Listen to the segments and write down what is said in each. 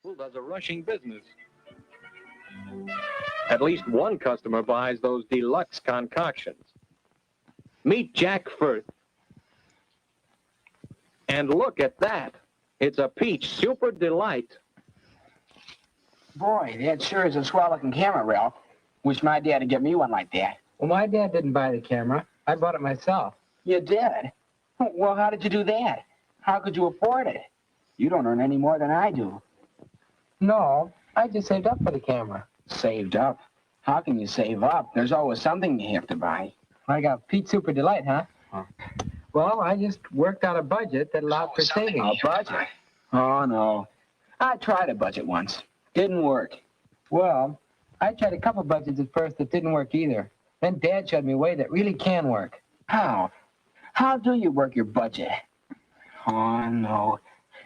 Who does a rushing business? At least one customer buys those deluxe concoctions. Meet Jack Firth. And look at that. It's a peach super delight. Boy, that sure is a swell-looking camera, Ralph. Wish my dad would get me one like that. Well, my dad didn't buy the camera. I bought it myself. You did? Well, how did you do that? How could you afford it? You don't earn any more than I do. No, I just saved up for the camera. Saved up? How can you save up? There's always something you have to buy. I got Pete Super Delight, huh? Well, I just worked out a budget that allowed for savings. A budget? Oh, no. I tried a budget once. Didn't work. Well, I tried a couple budgets at first that didn't work either. Then Dad showed me a way that really can work. How? How do you work your budget? Oh, no.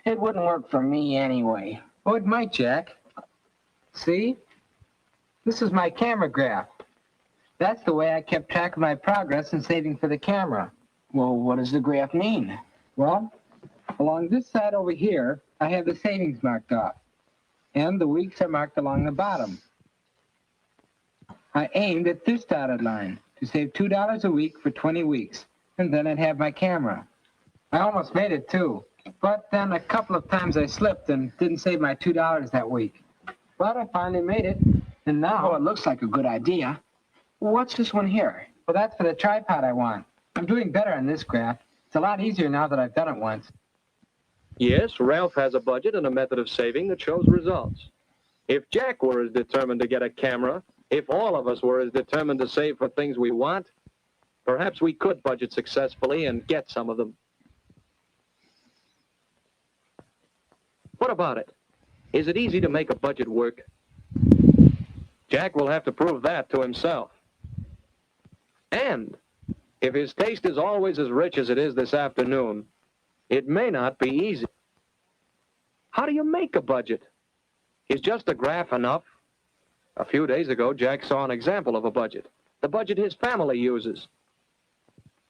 It wouldn't work for me anyway. Oh, it might, Jack. See? This is my camera graph. That's the way I kept track of my progress in saving for the camera. Well, what does the graph mean? Well, along this side over here, I have the savings marked off. And the weeks are marked along the bottom. I aimed at this dotted line to save $2 a week for 20 weeks, and then I'd have my camera. I almost made it, too. But then a couple of times I slipped and didn't save my $2 that week. But I finally made it, and now... Oh, it looks like a good idea. What's this one here? Well, that's for the tripod I want. I'm doing better on this graph. It's a lot easier now that I've done it once. Yes, Ralph has a budget and a method of saving that shows results. If Jack were as determined to get a camera, if all of us were as determined to save for things we want, perhaps we could budget successfully and get some of them. What about it? Is it easy to make a budget work? Jack will have to prove that to himself. And if his taste is always as rich as it is this afternoon, it may not be easy. How do you make a budget? Is just a graph enough? A few days ago, Jack saw an example of a budget, the budget his family uses.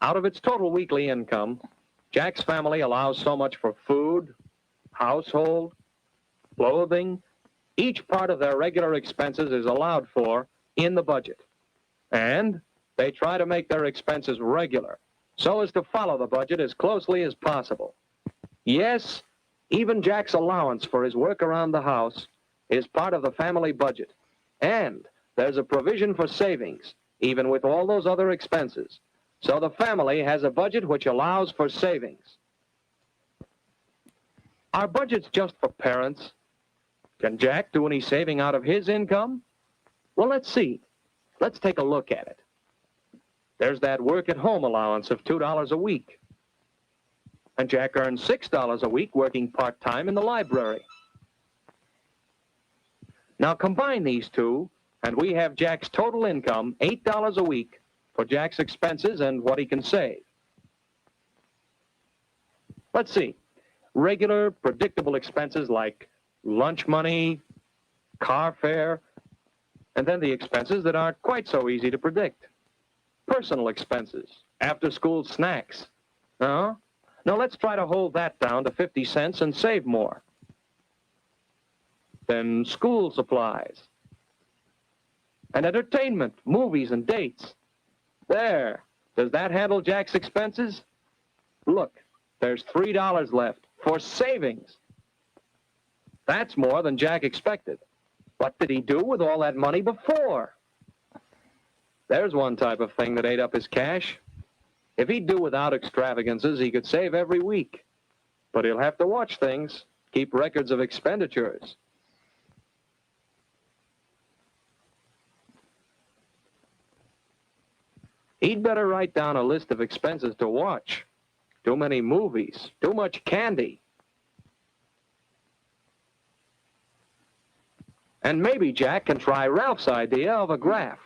Out of its total weekly income, Jack's family allows so much for food, household, clothing. Each part of their regular expenses is allowed for in the budget. And they try to make their expenses regular so as to follow the budget as closely as possible. Yes, even Jack's allowance for his work around the house is part of the family budget. And there's a provision for savings, even with all those other expenses. So the family has a budget which allows for savings. Are budgets just for parents? Can Jack do any saving out of his income? Well, let's see. Let's take a look at it. There's that work-at-home allowance of $2 a week. And Jack earns $6 a week working part-time in the library. Now combine these two, and we have Jack's total income, $8 a week, for Jack's expenses and what he can save. Let's see. Regular, predictable expenses like lunch money, car fare, and then the expenses that aren't quite so easy to predict. Personal expenses, after-school snacks. Now let's try to hold that down to 50 cents and save more. Then school supplies. And entertainment, movies and dates. There. Does that handle Jack's expenses? Look, there's $3 left for savings. That's more than Jack expected. What did he do with all that money before? There's one type of thing that ate up his cash. If he'd do without extravagances, he could save every week. But he'll have to watch things, keep records of expenditures. He'd better write down a list of expenses to watch. Too many movies, too much candy. And maybe Jack can try Ralph's idea of a graph.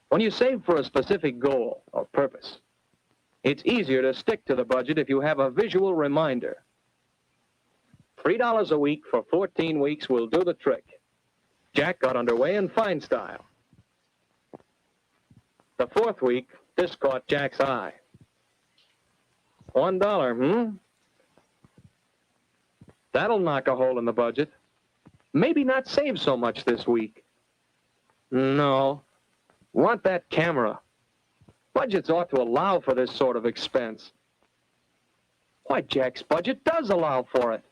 When you save for a specific goal or purpose, it's easier to stick to the budget if you have a visual reminder. $3 a week for 14 weeks will do the trick. Jack got underway in fine style. The fourth week, this caught Jack's eye. $1, That'll knock a hole in the budget. Maybe not save so much this week. No. Want that camera. Budgets ought to allow for this sort of expense. Why, Jack's budget does allow for it.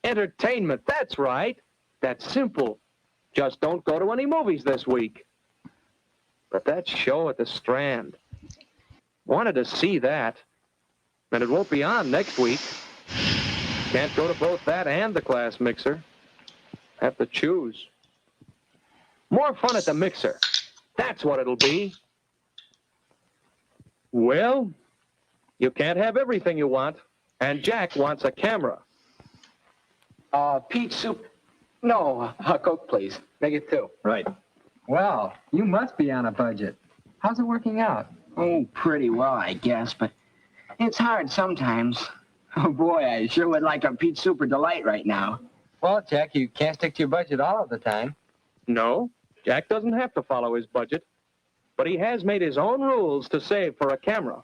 Entertainment, that's right. That's simple. Just don't go to any movies this week. But that show at the Strand. Wanted to see that. And it won't be on next week. Can't go to both that and the class mixer. Have to choose. More fun at the mixer. That's what it'll be. Well, you can't have everything you want, and Jack wants a camera. Peach soup. No, Coke, please. Make it 2. Right. Well, you must be on a budget. How's it working out? Oh, pretty well, I guess, but it's hard sometimes. Oh, boy, I sure would like a peach super delight right now. Well, Jack, you can't stick to your budget all of the time. No, Jack doesn't have to follow his budget, but he has made his own rules to save for a camera.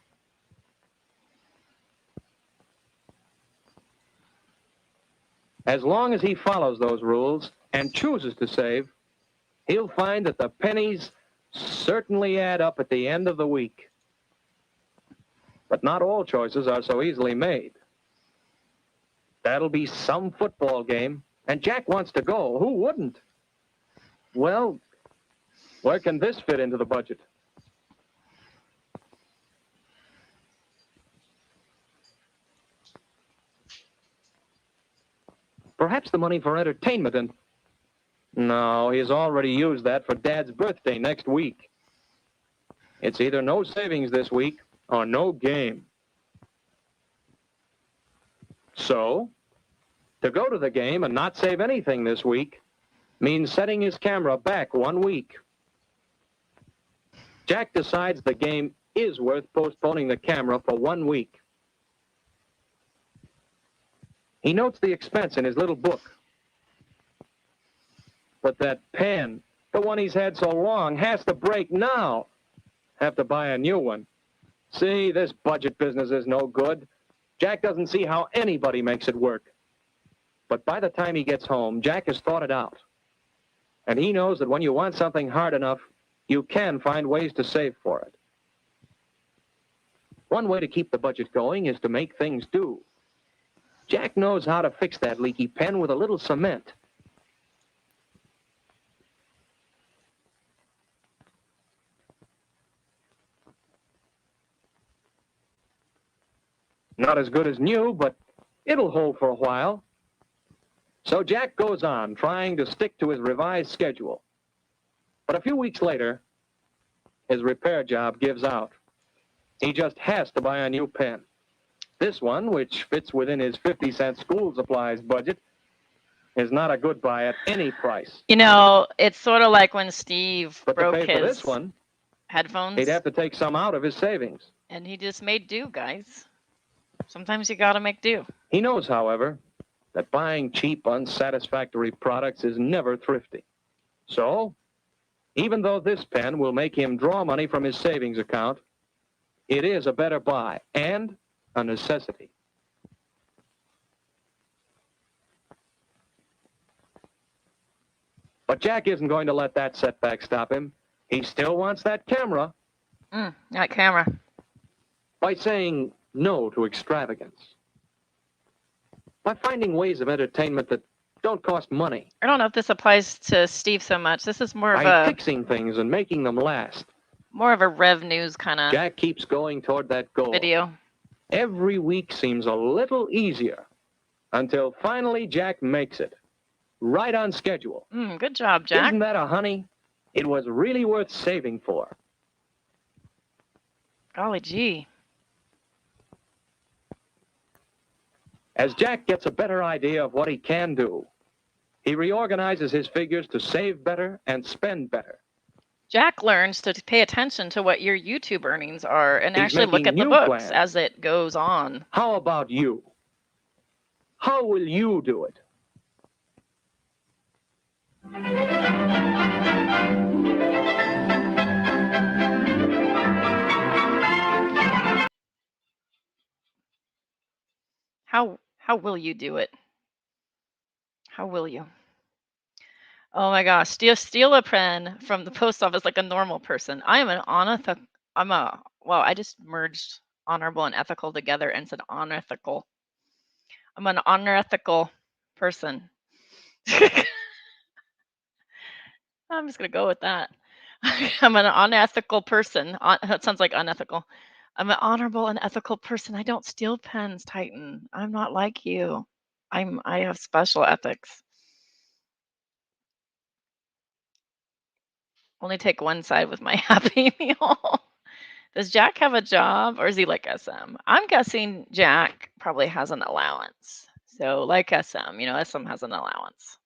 As long as he follows those rules and chooses to save, he'll find that the pennies certainly add up at the end of the week. But not all choices are so easily made. That'll be some football game, and Jack wants to go. Who wouldn't? Well, where can this fit into the budget? Perhaps the money for entertainment and... No, he's already used that for Dad's birthday next week. It's either no savings this week or no game. So, to go to the game and not save anything this week means setting his camera back 1 week. Jack decides the game is worth postponing the camera for 1 week. He notes the expense in his little book. But that pen, the one he's had so long, has to break now. Have to buy a new one. See, this budget business is no good. Jack doesn't see how anybody makes it work. But by the time he gets home, Jack has thought it out. And he knows that when you want something hard enough, you can find ways to save for it. One way to keep the budget going is to make things do. Jack knows how to fix that leaky pen with a little cement. Not as good as new, but it'll hold for a while. So Jack goes on, trying to stick to his revised schedule. But a few weeks later, his repair job gives out. He just has to buy a new pen. This one, which fits within his 50-cent school supplies budget, is not a good buy at any price. You know, it's sort of like when Steve But to broke pay for his this one, headphones, he'd have to take some out of his savings. and he just made do, guys. Sometimes you gotta make do. He knows, however, that buying cheap, unsatisfactory products is never thrifty. So, even though this pen will make him draw money from his savings account, it is a better buy and a necessity. But Jack isn't going to let that setback stop him. He still wants that camera. That camera. By saying no to extravagance. By finding ways of entertainment that don't cost money. I don't know if this applies to Steve so much. This is more of By a fixing things and making them last. Rev News kind of Jack keeps going toward that goal. video. Every week seems a little easier until finally Jack makes it. Right on schedule. Good job, Jack. Isn't that a honey? It was really worth saving for. Golly gee. As Jack gets a better idea of what he can do, he reorganizes his figures to save better and spend better. Jack learns to pay attention to what your YouTube earnings are and He's actually look making at the new books plans. as it goes on. How about you? How will you do it? How will you do it? How will you? Oh my gosh, steal a pen from the post office like a normal person. I am an unethical. Well, I just merged honorable and ethical together and said unethical. I'm an unethical person. I'm just gonna go with that. I'm an unethical person. That sounds like unethical. I'm an honorable and ethical person. I don't steal pens, Titan. I'm not like you. I have special ethics. Only take one side with my Happy Meal. Does Jack have a job or is he like SM? I'm guessing Jack probably has an allowance. So like SM, SM has an allowance.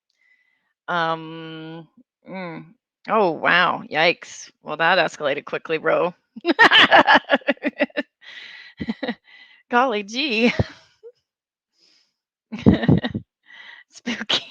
Um, mm. Oh wow, yikes. Well, that escalated quickly, bro. Golly gee. Spooky.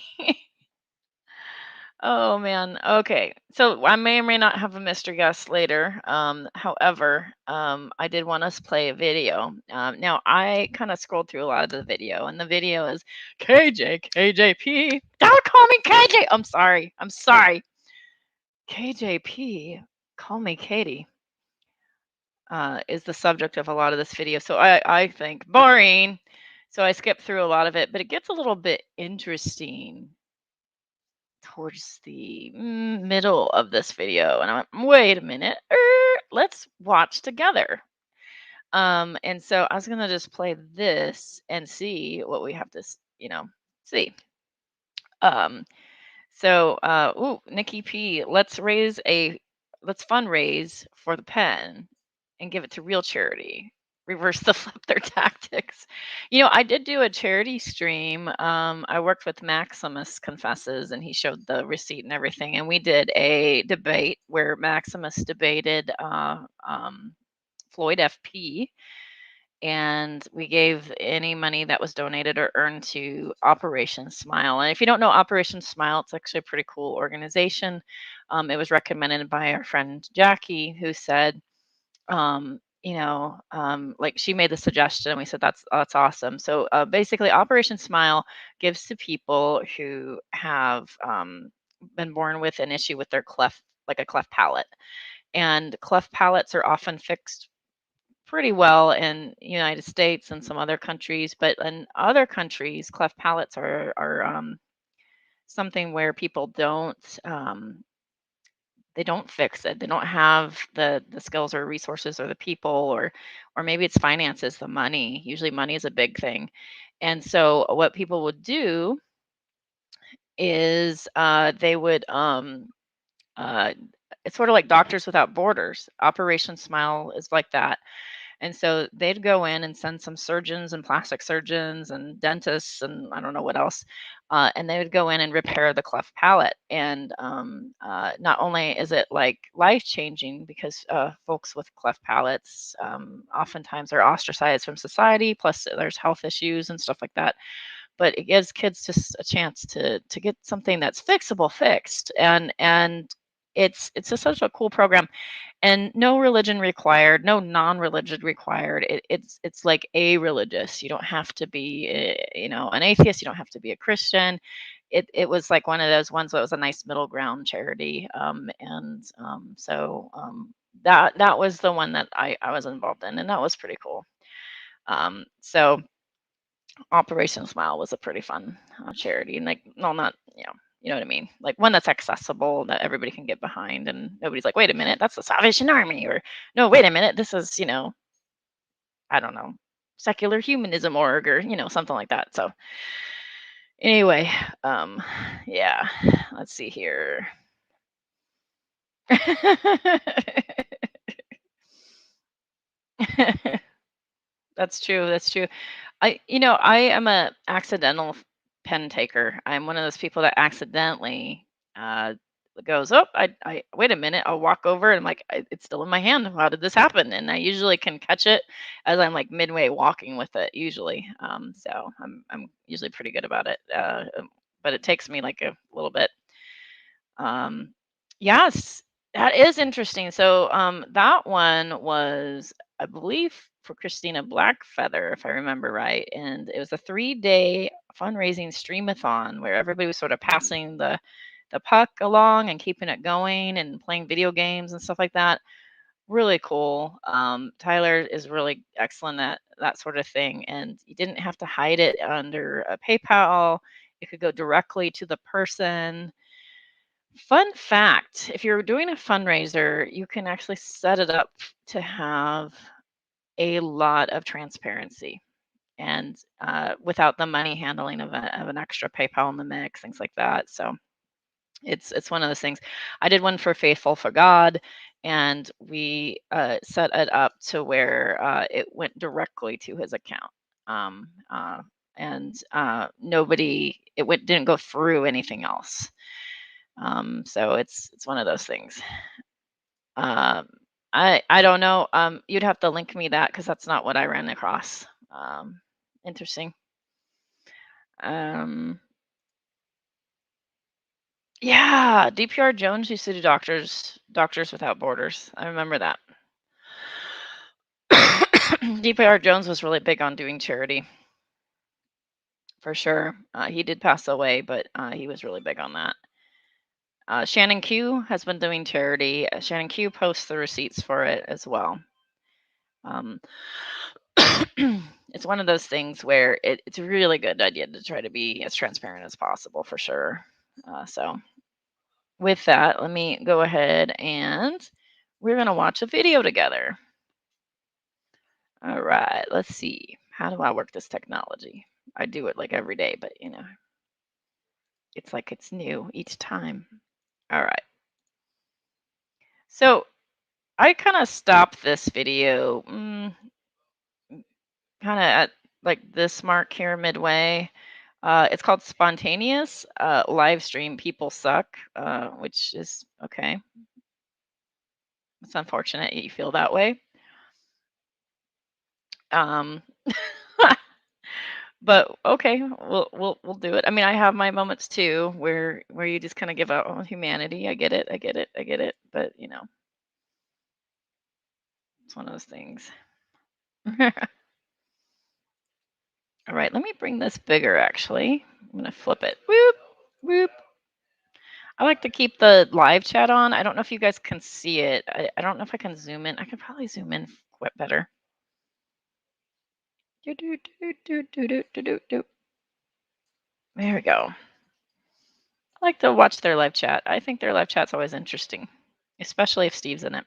Oh man. Okay. So I may or may not have a mystery guest later. However, I did want us to play a video. Now I kind of scrolled through a lot of the video, and the video is KJP. Don't call me KJ. I'm sorry. I'm sorry. KJP. Call me Katie. Is the subject of a lot of this video. So I think boring. So I skipped through a lot of it, but it gets a little bit interesting towards the middle of this video. And I went, wait a minute, let's watch together. And so I was going to just play this and see what we have to, see. Nikki P, let's fundraise for the pen and give it to real charity. Reverse the flip their tactics. I did do a charity stream. I worked with Maximus Confesses, and he showed the receipt and everything. And we did a debate where Maximus debated Floyd FP, and we gave any money that was donated or earned to Operation Smile. And if you don't know Operation Smile, it's actually a pretty cool organization. It was recommended by our friend Jackie, who said, like she made the suggestion. And we said that's awesome. So basically, Operation Smile gives to people who have been born with an issue with their cleft, like a cleft palate, and cleft palates are often fixed pretty well in United States and some other countries, but in other countries, cleft palates are something where people they don't fix it. They don't have the skills or resources or the people, or maybe it's finances, the money. Usually, money is a big thing, and so what people would do is they would it's sort of like Doctors Without Borders. Operation Smile is like that. And so they'd go in and send some surgeons and plastic surgeons and dentists and I don't know what else. And they would go in and repair the cleft palate. And not only is it like life changing because folks with cleft palates oftentimes are ostracized from society, plus there's health issues and stuff like that. But it gives kids just a chance to get something that's fixable fixed. And it's just such a cool program, and no religion required, no non-religion required. It's like a religious. You don't have to be an atheist. You don't have to be a Christian. It was like one of those ones that was a nice middle ground charity. That was the one that I was involved in, and that was pretty cool. So Operation Smile was a pretty fun charity, and like, no, not you know what I mean, like one that's accessible that everybody can get behind, and nobody's like, wait a minute, that's the Salvation Army, or no, wait a minute, this is I don't know, secular humanism org, or something like that. So anyway, yeah, let's see here. That's true. That's true. I am a accidental pen taker. I'm one of those people that accidentally uh, goes, oh, I wait a minute. I'll walk over and I'm like, it's still in my hand. How did this happen? And I usually can catch it as I'm like midway walking with it. Usually, so I'm usually pretty good about it. But it takes me like a little bit. Yes, that is interesting. So that one was, I believe, for Christina Blackfeather, if I remember right. And it was a 3-day fundraising streamathon where everybody was sort of passing the puck along and keeping it going and playing video games and stuff like that. Really cool. Tyler is really excellent at that sort of thing. And you didn't have to hide it under a PayPal. It could go directly to the person. Fun fact, if you're doing a fundraiser, you can actually set it up to have a lot of transparency and without the money handling of an extra PayPal in the mix, things like that. So it's one of those things. I did one for Faithful for God, and we set it up to where it went directly to his account. And nobody, didn't go through anything else. So it's one of those things. I don't know. You'd have to link me that because that's not what I ran across. Interesting. Yeah, DPR Jones used to do Doctors Without Borders. I remember that. DPR Jones was really big on doing charity. For sure. He did pass away, but he was really big on that. Shannon Q has been doing charity. Shannon Q posts the receipts for it as well. It's one of those things where it's a really good idea to try to be as transparent as possible, for sure. So with that, let me go ahead and we're going to watch a video together. All right, let's see. How do I work this technology? I do it like every day, but you know, it's like it's new each time. All right. So I kind of stopped this video kind of at like this mark here midway. It's called Spontaneous Live Stream People Suck, which is okay. It's unfortunate you feel that way. But okay, we'll do it. I mean, I have my moments too where you just kind of give out on humanity. I get it. But you know, it's one of those things. All right, let me bring this bigger actually. I'm gonna flip it. Whoop, whoop. I like to keep the live chat on. I don't know if you guys can see it. I don't know if I can zoom in. I could probably zoom in quite better. There we go. I like to watch their live chat. I think their live chat's always interesting, especially if Steve's in it.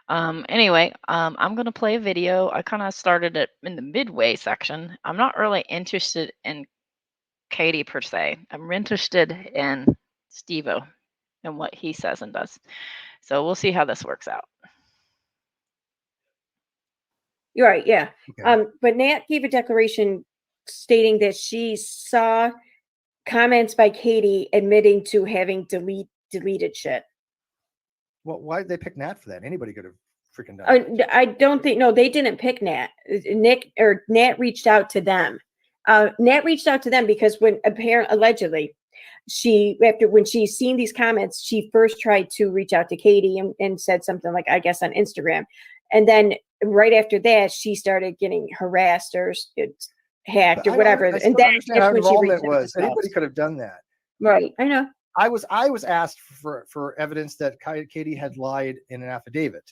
Anyway, I'm going to play a video. I kind of started it in the midway section. I'm not really interested in Katie per se. I'm interested in Steve-O and what he says and does. So we'll see how this works out. You're right, yeah. Okay. But Nat gave a declaration stating that she saw comments by Katie admitting to having deleted shit. Well, why did they pick Nat for that? Anybody could have freaking done it. I don't think, no, they didn't pick Nat. Nat reached out to them. Nat reached out to them because allegedly, when she seen these comments, she first tried to reach out to Katie and said something like, I guess on Instagram. And then right after that, she started getting harassed or hacked or whatever. And that's when she reached out. Anybody could have done that. Right, I know. I was asked for evidence that Katie had lied in an affidavit.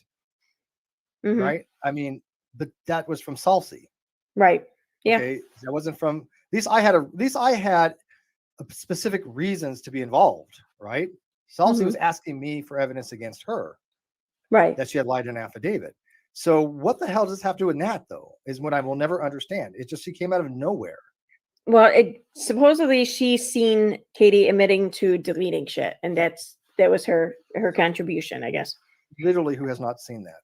Mm-hmm. Right? I mean, but that was from Salsi. Right. Yeah. Okay. That wasn't from these. I had specific reasons to be involved. Right. Salsi was asking me for evidence against her. Right. That she had lied in an affidavit. So what the hell does this have to do with Nat, though? Is what I will never understand. It's just she came out of nowhere. Well, supposedly she's seen Katie admitting to deleting shit, and that was her contribution, I guess. Literally, who has not seen that?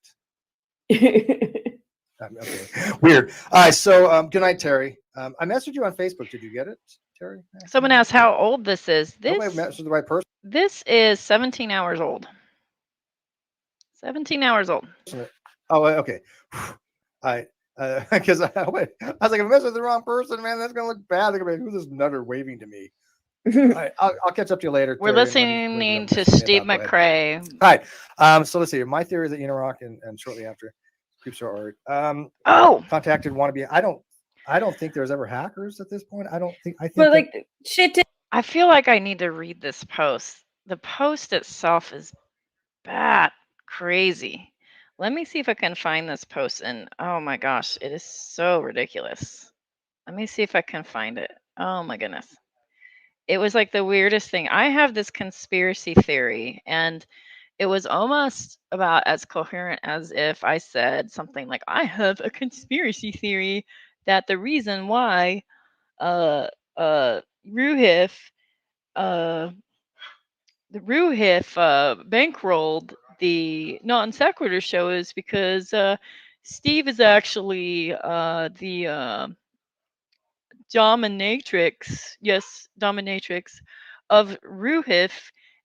Okay, weird. All right, so good night, Terry. I messaged you on Facebook. Did you get it, Terry? Someone asked how old this is. I messaged the right person. This is 17 hours old. 17 hours old. Oh, okay. Because I was like, if I messaged the wrong person, man, that's gonna look bad. They're gonna be like, who's this nutter waving to me? I'll catch up to you later. We're listening to Steve McCrae. All right. So let's see. My theory is that Enoch and shortly after Creepshow art. Oh, Contacted wannabe. I don't think there's ever hackers at this point. I think But that like shit did I feel like I need to read this post. The post itself is bad, crazy. Let me see if I can find this post. And oh my gosh, it is so ridiculous. Let me see if I can find it. Oh my goodness. It was like the weirdest thing. I have this conspiracy theory, and it was almost about as coherent as if I said something like, I have a conspiracy theory that the reason why uh Ruhif uh the Ruhif bankrolled the non sequitur show is because Steve is actually the dominatrix, yes, dominatrix of Ruhif,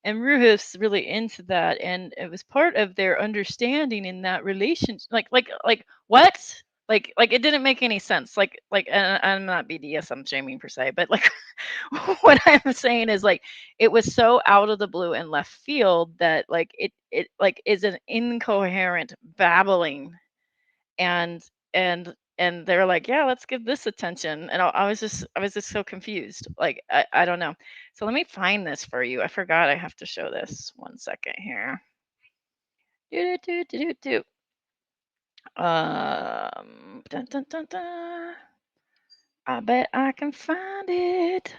and Ruhif's really into that, and it was part of their understanding in that relationship. Like what? Like it didn't make any sense. And I'm not BDSM shaming per se, but like what I'm saying is like it was so out of the blue and left field that like it like is an incoherent babbling, and and they're like, yeah, let's give this attention, and I was just so confused. Like I don't know. So let me find this for you. I forgot I have to show this. 1 second here. Do do do do do. Dun, dun, dun, dun. I bet I can find it.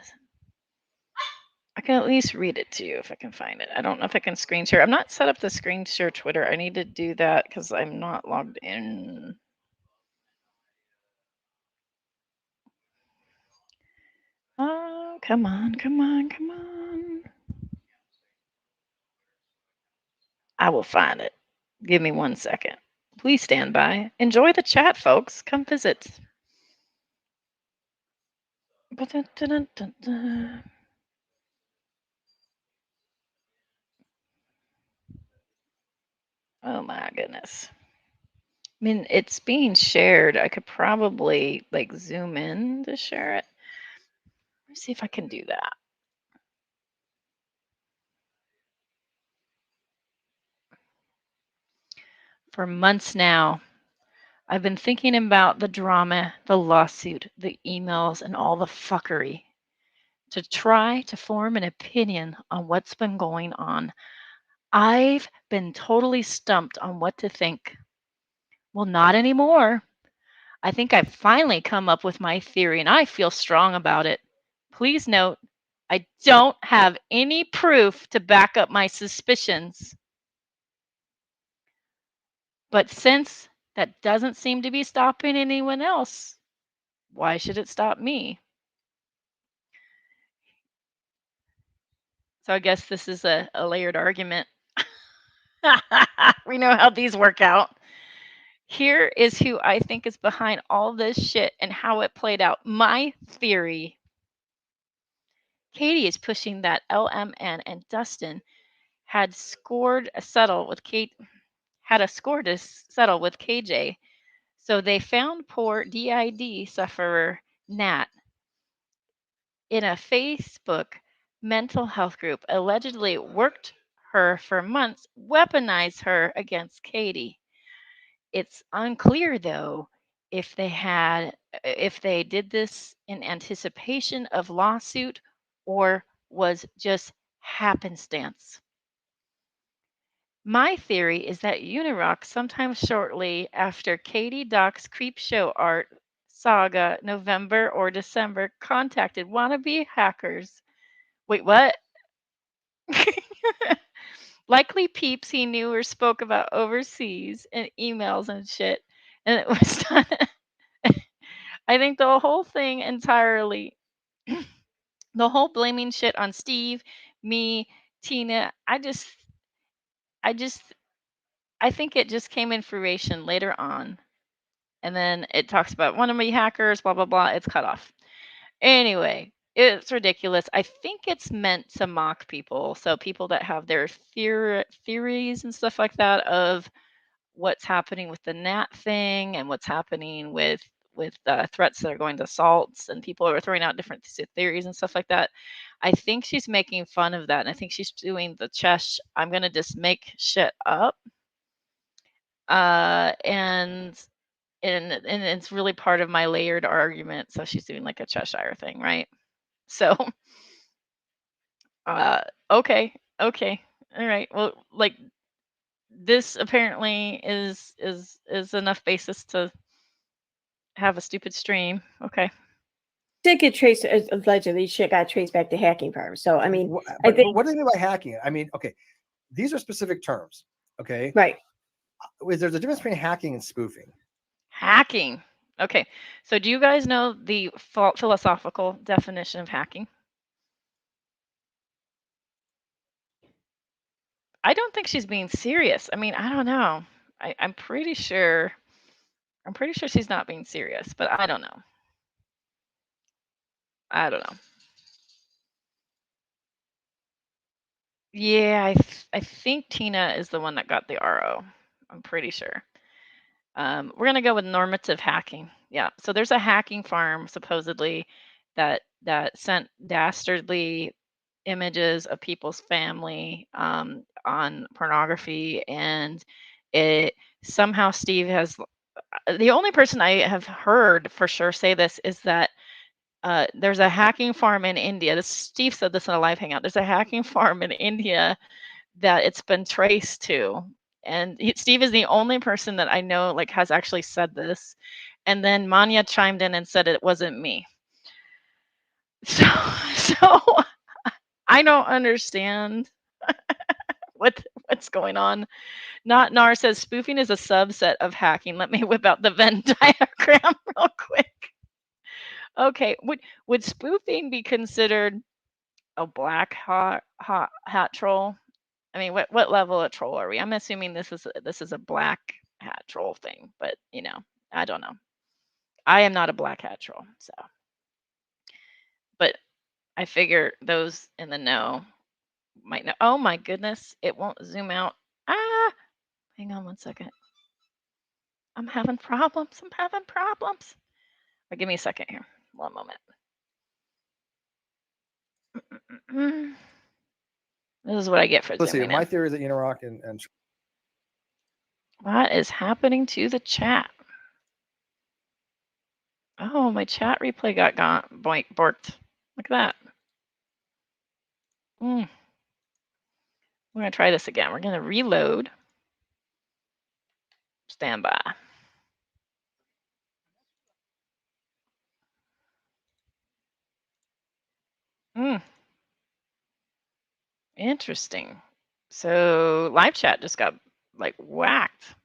I can at least read it to you if I can find it. I don't know if I can screen share. I'm not set up to screen share Twitter. I need to do that because I'm not logged in. Oh, come on, come on, come on. I will find it. Give me 1 second. Please stand by. Enjoy the chat, folks. Come visit. Ba-dun-dun-dun-dun-dun. Oh my goodness. I mean, it's being shared. I could probably like zoom in to share it. Let me see if I can do that. For months now, I've been thinking about the drama, the lawsuit, the emails, and all the fuckery to try to form an opinion on what's been going on. I've been totally stumped on what to think. Well, not anymore. I think I've finally come up with my theory and I feel strong about it. Please note, I don't have any proof to back up my suspicions. But since that doesn't seem to be stopping anyone else, why should it stop me? So I guess this is a layered argument. We know how these work out. Here is who I think is behind all this shit and how it played out. My theory. Katie is pushing that LMN, and Dustin had scored a settle with Kate had a score to settle with KJ. So they found poor DID sufferer Nat in a Facebook mental health group, allegedly worked her for months, weaponized her against Katie. It's unclear though if they did this in anticipation of lawsuit or was just happenstance. My theory is that Unirock, sometime shortly after Katie Doc's Creepshow art saga, November or December, contacted wannabe hackers. Wait, what? Likely peeps he knew or spoke about overseas and emails and shit. And it was done. I think the whole thing entirely, the whole blaming shit on Steve, me, Tina, I just, I think it just came in fruition later on. And then it talks about one of my hackers, blah, blah, blah. It's cut off. Anyway, it's ridiculous. I think it's meant to mock people. So people that have their theories and stuff like that of what's happening with the Nat thing and what's happening with threats that are going to assaults, and people are throwing out different theories and stuff like that. I think she's making fun of that, and I think she's doing the Chesh, I'm gonna just make shit up And it's really part of my layered argument. So she's doing like a Cheshire thing, right? So, okay, okay, all right. Well, like this apparently is enough basis to have a stupid stream. Okay. Did get traced, allegedly shit got traced back to hacking firms. So I mean, I But think what do they mean by hacking? I mean, okay, these are specific terms. Okay, right. there's a difference between hacking and spoofing. Hacking. Okay. So do you guys know the philosophical definition of hacking? I don't think she's being serious. I mean, I don't know. I'm pretty sure. I'm pretty sure she's not being serious, but I don't know. I don't know. Yeah, I think Tina is the one that got the RO. I'm pretty sure. We're gonna go with normative hacking. Yeah. So there's a hacking farm supposedly that sent dastardly images of people's family on pornography, and it somehow Steve has the only person I have heard for sure say this is that there's a hacking farm in India. This Steve said this in a live hangout. There's a hacking farm in India that it's been traced to, and Steve is the only person that I know like has actually said this. And then Manya chimed in and said it wasn't me. So so I don't understand what's going on. Not Nar says spoofing is a subset of hacking. Let me whip out the Venn diagram real quick. Okay, would spoofing be considered a black hat troll? I mean, what level of troll are we? I'm assuming this is a black hat troll thing, but I don't know. I am not a black hat troll, so. But I figure those in the know might know. Oh my goodness, it won't zoom out. Ah, hang on one second. I'm having problems. I'm having problems. But give me a second here. One moment. This is what I get for Let's see. zooming My in. theory is that Unirock and What is happening to the chat? Oh, my chat replay got gone, borked. Look at that. We're going to try this again. We're going to reload. Stand by. Interesting. So live chat just got like whacked.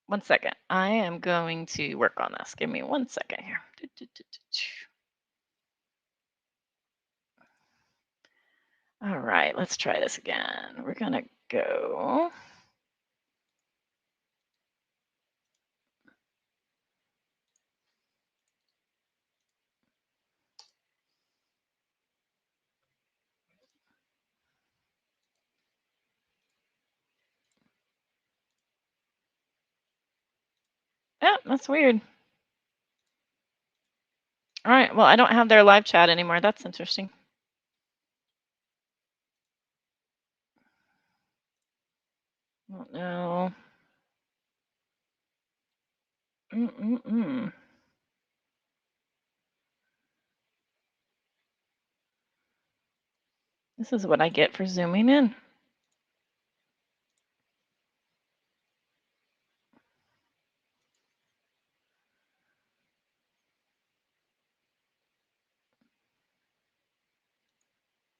One second. I am going to work on this. Give me 1 second here. All right, let's try this again. We're going to go. Yeah, that's weird. All right, well, I don't have their live chat anymore. That's interesting. Oh, no. This is what I get for zooming in.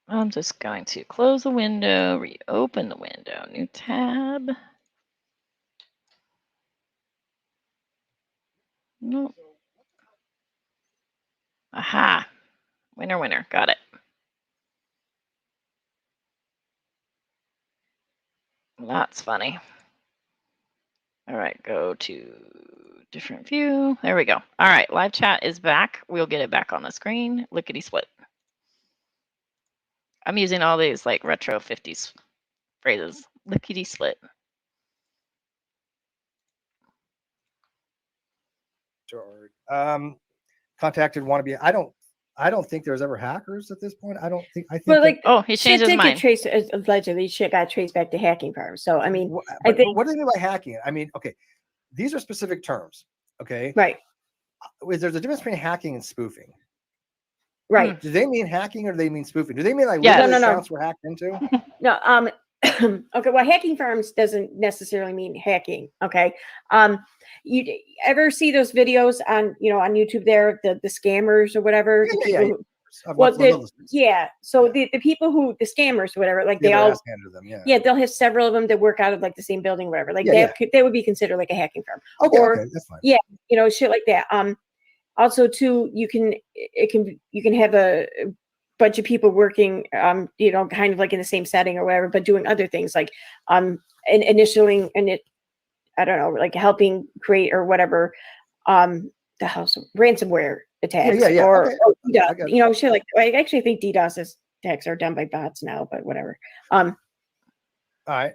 I'm just going to close the window, reopen the window, new tab. Nope. Aha. Winner, winner. Got it. That's funny. All right, go to different view. There we go. All right, live chat is back. We'll get it back on the screen. Lickety split. I'm using all these like retro 50s phrases. Lickety split. Sure. Contacted wannabe. I don't I don't think there's ever hackers at this point. I think Well, like, Oh, he shit changed his did get mind. traced, allegedly, shit got traced back to hacking farms. So, I mean, I but think, what do they mean by hacking? I mean, okay, these are specific terms. Okay, right, there's a difference between hacking and spoofing. right. Do they mean hacking or do they mean spoofing? Do they mean like Yes. literally No. accounts were hacked into? No, okay, well, hacking farms doesn't necessarily mean hacking. Okay. You ever see those videos on, on YouTube there, the scammers or whatever? The Yeah. people who, I've well, watched those others. yeah. So the people who, the scammers or whatever, like Yeah, they their all, ass handed to them. Yeah. yeah, they'll have several of them that work out of like the same building, or whatever. Like Yeah, they would be considered like a hacking firm. Okay, Or, okay, that's fine. yeah, shit like that. Also too, you can have a bunch of people working, kind of like in the same setting or whatever, but doing other things like, initialing and it, I don't know, like helping create or whatever, the house ransomware attacks, Yeah. or, Okay. I got it. shit like. I actually think DDoS attacks are done by bots now, but whatever. All right.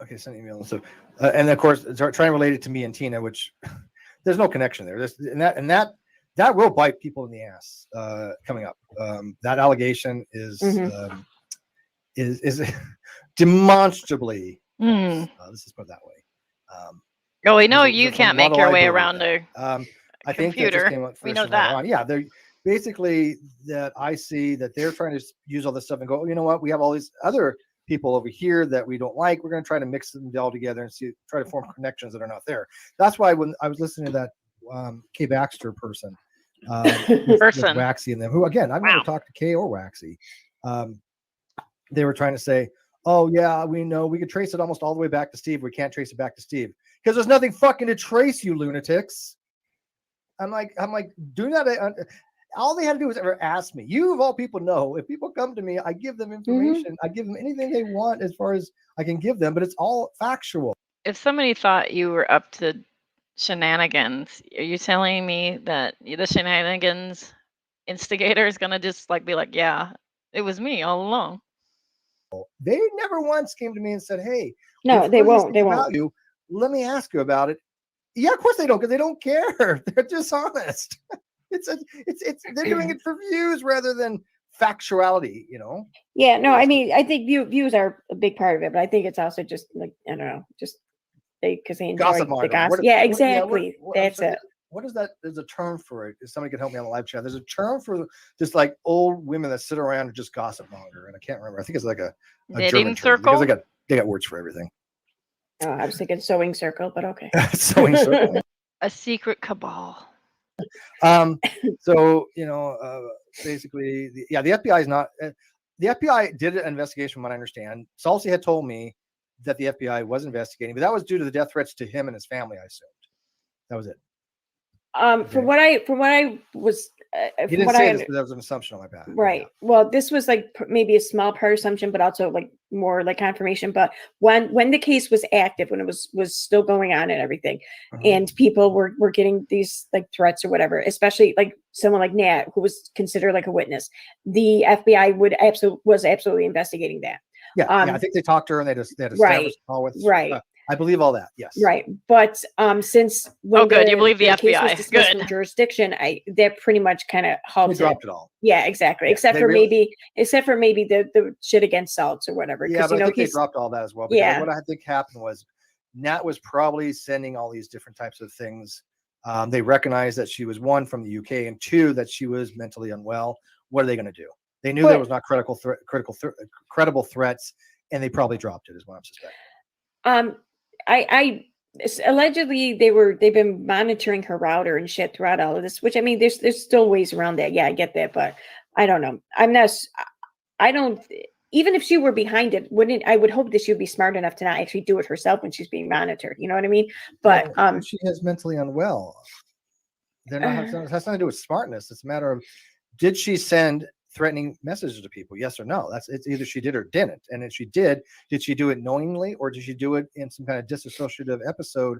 Okay, send email. So, and of course, trying to relate it to me and Tina, which there's no connection there. And that will bite people in the ass coming up. That allegation is demonstrably false. Let's just put it that way. Oh, we know there's you a can't lot make of your way liability around there. a I think that just computer. came up We first know and later that. on. Yeah, they're basically that I see that they're trying to use all this stuff and go, you know what? We have all these other people over here that we don't like. We're going to try to mix them all together and try to form connections that are not there. That's why when I was listening to that Kay Baxter person, with Waxy and them, who again I've never talked to Kay or Waxy. They were trying to say, oh yeah, we know we could trace it almost all the way back to Steve. We can't trace it back to Steve because there's nothing fucking to trace, you lunatics. I'm like, do not. All they had to do was ever ask me. You of all people know, if people come to me, I give them information. I give them anything they want as far as I can give them, but it's all factual. If somebody thought you were up to shenanigans, are you telling me that the shenanigans instigator is gonna just like be like, yeah, it was me all along? They never once came to me and said, hey, no, they won't. They won't. You. Let me ask you about it. Yeah, of course they don't, because they don't care. They're dishonest. They're doing it for views rather than factuality, Yeah, no, I mean, I think views are a big part of it, but I think it's also just like, I don't know, just because they enjoy the gossip. Yeah, exactly. That's it. What is that? There's a term for it. If somebody could help me on the live chat, there's a term for just like old women that sit around and just gossip monger, and I can't remember. I think it's like a German term, because they got words for everything. Oh, I was thinking sewing circle, but okay. Sewing circle. A secret cabal. So basically, the FBI is not. The FBI did an investigation, from what I understand. Salsi had told me that the FBI was investigating, but that was due to the death threats to him and his family. I assumed that was it. From what I was, he didn't say this, but that was an assumption on my part. Right. Yeah. Well, this was like maybe a small part assumption, but also like more like confirmation. But when the case was active, when it was still going on and everything, and people were getting these like threats or whatever, especially like someone like Nat, who was considered like a witness, the FBI was absolutely investigating that. Yeah, I think they talked to her and they had established a call with. Right. I believe all that. Yes. Right. But since you believe the FBI. Case was dismissed from jurisdiction, that pretty much kind of halted. They dropped it all. Yeah, exactly. Yeah, except for maybe the shit against salts or whatever. Yeah, but I think they dropped all that as well. Yeah. What I think happened was Nat was probably sending all these different types of things. They recognized that she was, one, from the UK, and two, that she was mentally unwell. What are they going to do? They knew there was not credible threats, and they probably dropped it, is what I'm suspecting. I allegedly they've been monitoring her router and shit throughout all of this, which I mean, there's still ways around that. Yeah, I get that, but I don't know. I don't. Even if she were behind it, I would hope that she would be smart enough to not actually do it herself when she's being monitored. You know what I mean? But she is mentally unwell. It has nothing to do with smartness. It's a matter of, did she send threatening messages to people? Yes or no? It's either she did or didn't. And if she did she do it knowingly, or did she do it in some kind of disassociative episode,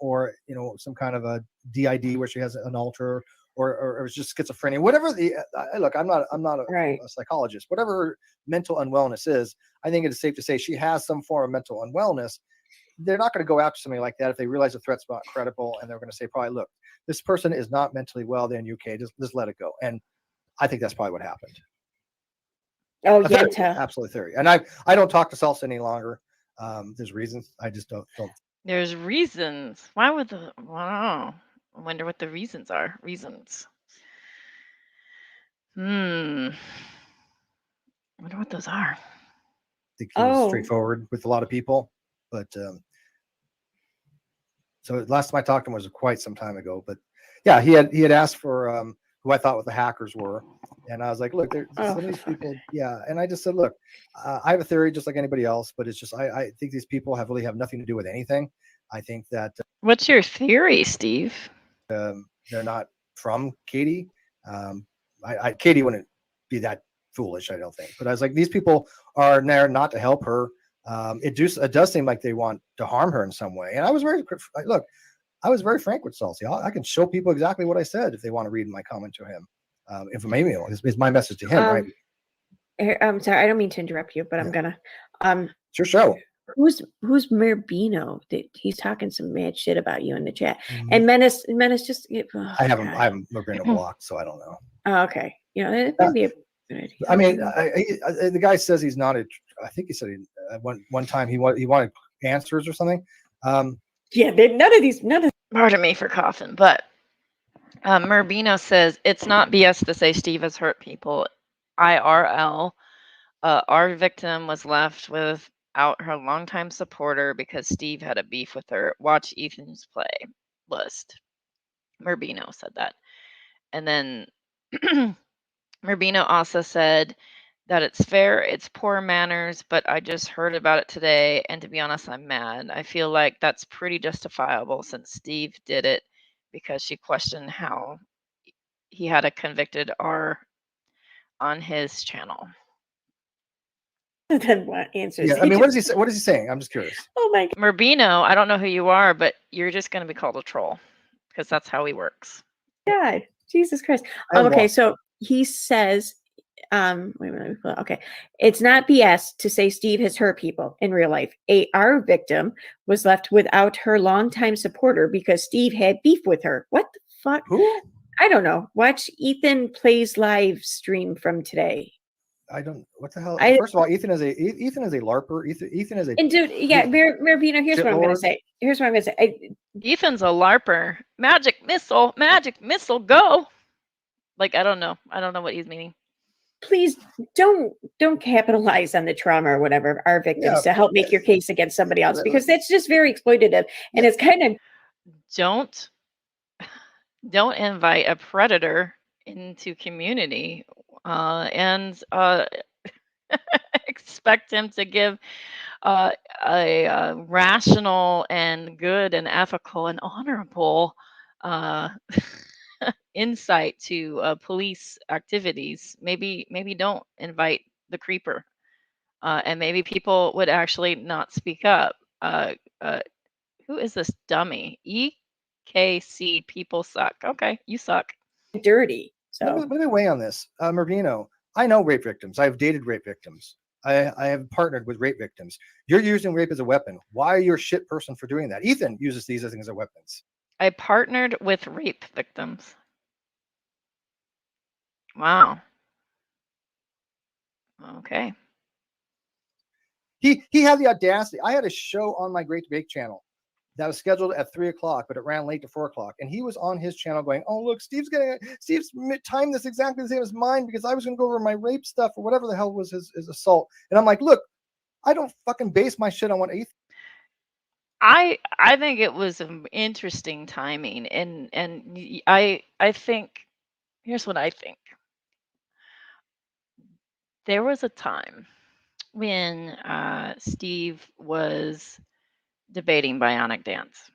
or some kind of a DID where she has an alter, or it's just schizophrenia? Whatever look, I'm not a psychologist. Whatever mental unwellness is, I think it is safe to say she has some form of mental unwellness. they're not going to go after somebody like that if they realize the threat's not credible, and they're going to say, probably, look, this person is not mentally well. They're in UK. Just let it go. And I think that's probably what happened. Oh, A yeah. theory, absolutely theory. And I don't talk to Salsa any longer. There's reasons. I just don't. There's reasons. Why would the wow? I wonder what the reasons are. Reasons. I wonder what those are. Think he was Oh. straightforward with a lot of people, but so last time I talked to him was quite some time ago. But yeah, he had asked for who I thought what the hackers were, and I was like, look, there's some of these people, yeah. And I just said, look, I have a theory just like anybody else, but it's just I think these people really have nothing to do with anything. I think that What's your theory, Steve? they're not from Katie. Katie wouldn't be that foolish, I don't think. But I was like, these people are there not to help her. It does seem like they want to harm her in some way. And I was very frank with Salty. I can show people exactly what I said if they want to read my comment to him. If maybe is my message to him, right? I'm sorry, I don't mean to interrupt you, but I'm gonna. It's your show. Who's Merbino? He's talking some mad shit about you in the chat. And Menace just. I have Merbino blocked, so I don't know. Oh, okay. You know, it might be a good idea. I mean, the guy says he's not I think he said one time he wanted answers or something. Yeah, none of. Pardon me for coughing, but Merbino says it's not BS to say Steve has hurt people. IRL, our victim was left without her longtime supporter because Steve had a beef with her. Watch Ethan's playlist. Merbino said that. And then Merbino also said that it's fair, it's poor manners, but I just heard about it today, and to be honest, I'm mad. I feel like that's pretty justifiable since Steve did it because she questioned how he had a convicted R on his channel. Then what answers? Yeah, I mean, what is he saying? I'm just curious. Oh my God. Merbino, I don't know who you are, but you're just going to be called a troll because that's how he works. God, Jesus Christ. Okay, so he says, wait a minute. Okay, it's not BS to say Steve has hurt people in real life. Our victim was left without her longtime supporter because Steve had beef with her. What the fuck? Who? I don't know. Watch Ethan Plays live stream from today. I don't. What the hell? First of all, Ethan is a LARPer. Ethan is a. And dude, yeah, Merbino, here's what I'm going to say. Ethan's a LARPer. Magic missile, go. Like, I don't know what he's meaning. Please don't capitalize on the trauma or whatever our victims to help make your case against somebody else, because that's just very exploitative, and it's kind of. Don't invite a predator into community and expect him to give a rational and good and ethical and honorable insight to police activities. Maybe don't invite the creeper, and maybe people would actually not speak up. Who is this dummy? EKC, people suck. Okay, you suck. Dirty. So let me weigh on this. Merbino, I know rape victims. I've dated rape victims. I have partnered with rape victims. You're using rape as a weapon. Why are you a shit person for doing that? Ethan uses these things as weapons. I partnered with rape victims. Wow. Okay. He had the audacity. I had a show on my Great Debate channel that was scheduled at 3:00, but it ran late to 4:00. And he was on his channel going, "Oh, look, Steve's timed this exactly the same as mine because I was going to go over my rape stuff or whatever the hell was his assault." And I'm like, "Look, I don't fucking base my shit on what Ethan." I think it was an interesting timing, and I think here's what I think. There was a time when Steve was debating Bionic Dance.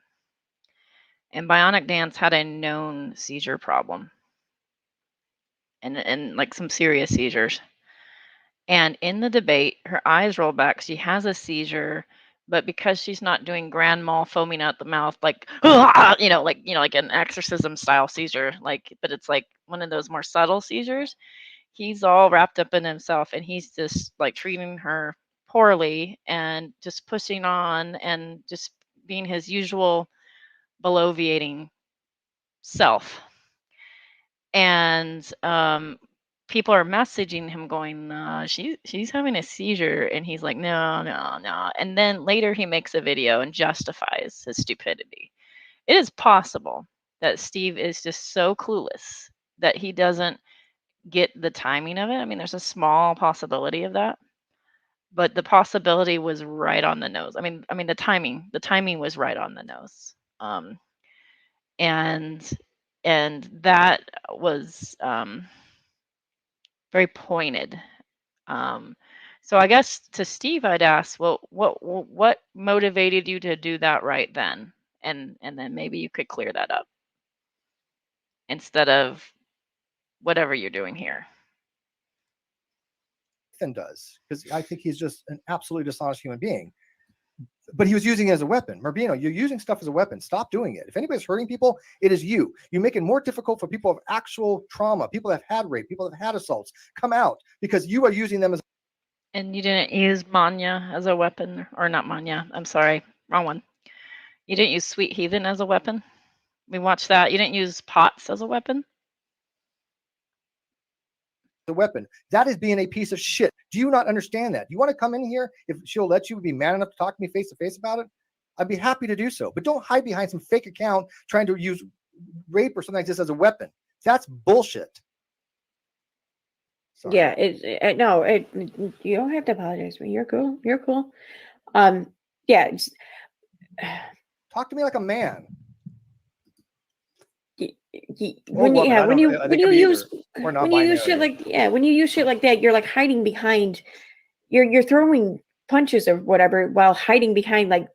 And Bionic Dance had a known seizure problem. And like some serious seizures. And in the debate, her eyes roll back. She has a seizure, but because she's not doing grand mal foaming out the mouth, like like an exorcism style seizure, but it's like one of those more subtle seizures. He's all wrapped up in himself, and he's just like treating her poorly and just pushing on and just being his usual bloviating self. And people are messaging him going, she's having a seizure. And he's like, no, no, no. And then later he makes a video and justifies his stupidity. It is possible that Steve is just so clueless that he doesn't get the timing of it. I mean, there's a small possibility of that, but the possibility was right on the nose. I mean, the timing was right on the nose. And that was very pointed. So I guess to Steve, I'd ask, well, what motivated you to do that right then? And then maybe you could clear that up instead of whatever you're doing here. Ethan does, because I think he's just an absolutely dishonest human being. But he was using it as a weapon. Marbino, you're using stuff as a weapon. Stop doing it. If anybody's hurting people, it is you. You make it more difficult for people of actual trauma, people that have had rape, people that have had assaults, come out because you are using them as. And you didn't use Manya as a weapon, or not Manya. I'm sorry, wrong one. You didn't use Sweet Heathen as a weapon. We watched that. You didn't use Potts as a weapon. The weapon. That is being a piece of shit. Do you not understand that? You want to come in here? If she'll let you, be man enough to talk to me face to face about it, I'd be happy to do so. But don't hide behind some fake account trying to use rape or something like this as a weapon. That's bullshit. Sorry. Yeah, you don't have to apologize to me. You're cool. You're cool. Yeah. Talk to me like a man. When you use shit like that, you're like hiding behind, you're throwing punches or whatever while hiding behind like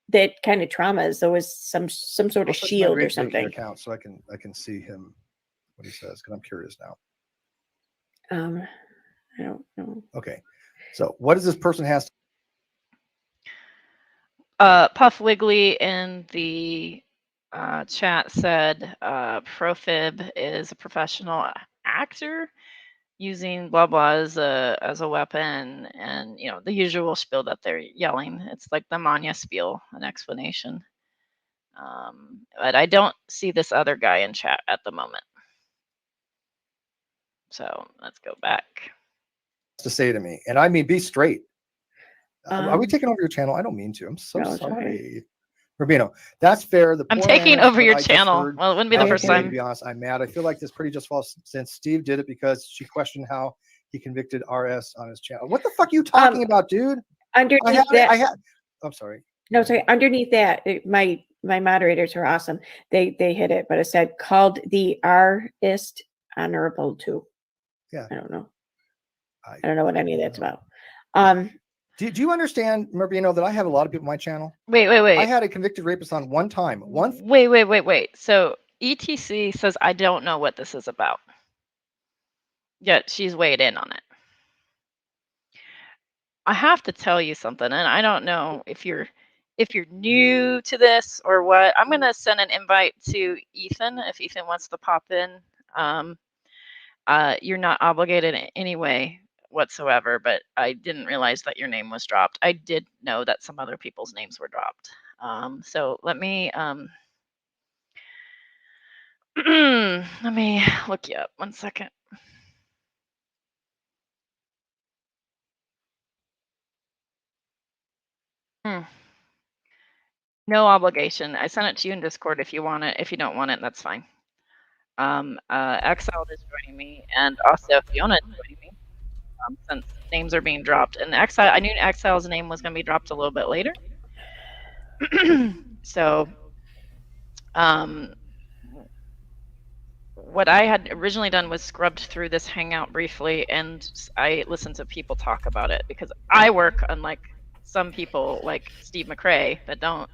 that kind of trauma as though it's some sort of shield or something. Account so I can see him what he says because I'm curious now. I don't know. Okay, so what does this person has? Puff Wiggly in the chat said Profib is a professional actor using blah blah as a weapon, and the usual spiel that they're yelling. It's like the Manya spiel, an explanation. But I don't see this other guy in chat at the moment. So let's go back. To say to me, and I mean, be straight. Are we taking over your channel? I don't mean to. I'm so sorry. Okay. Rubino, that's fair. I'm taking over your channel. Well, it wouldn't be the first time. To be honest, I'm mad. I feel like this pretty just false since Steve did it because she questioned how he convicted RS on his channel. What the fuck are you talking about, dude? Underneath I'm sorry. No, sorry. Underneath that, my moderators are awesome. They hit it, but it said called the artist honorable too. Yeah. I don't know. I don't know what any of that's about. Do you understand, Marbino, that I have a lot of people on my channel? Wait. I had a convicted rapist on one time. Wait. So ETC says, I don't know what this is about. Yet she's weighed in on it. I have to tell you something, and I don't know if you're new to this or what. I'm going to send an invite to Ethan if Ethan wants to pop in. You're not obligated in any way whatsoever, but I didn't realize that your name was dropped. I did know that some other people's names were dropped. So let me let me look you up 1 second. No obligation. I sent it to you in Discord if you want it. If you don't want it, that's fine. Exiled is joining me, and also Fiona is joining me. Since names are being dropped, and I knew Exile's name was going to be dropped a little bit later. So, what I had originally done was scrubbed through this hangout briefly, and I listened to people talk about it because I work unlike some people like Steve McRae that don't.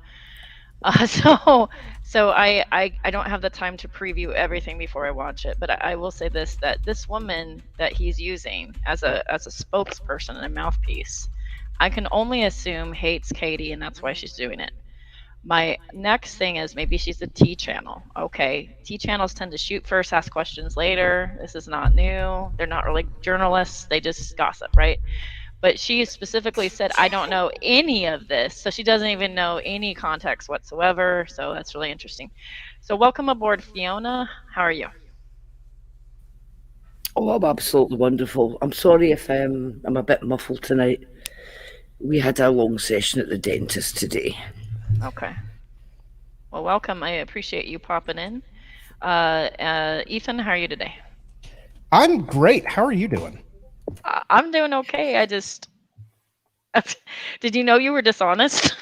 So I don't have the time to preview everything before I watch it, but I will say this, that this woman that he's using as a spokesperson and a mouthpiece, I can only assume hates Katie, and that's why she's doing it. My next thing is maybe she's a T channel. Okay, T channels tend to shoot first, ask questions later. This is not new. They're not really journalists. They just gossip, right? But she specifically said, I don't know any of this. So she doesn't even know any context whatsoever. So that's really interesting. So welcome aboard, Fiona. How are you? Oh, I'm absolutely wonderful. I'm sorry if I'm a bit muffled tonight. We had a long session at the dentist today. Okay. Well, welcome. I appreciate you popping in. Ethan, how are you today? I'm great. How are you doing? I'm doing okay. I just did you know you were dishonest?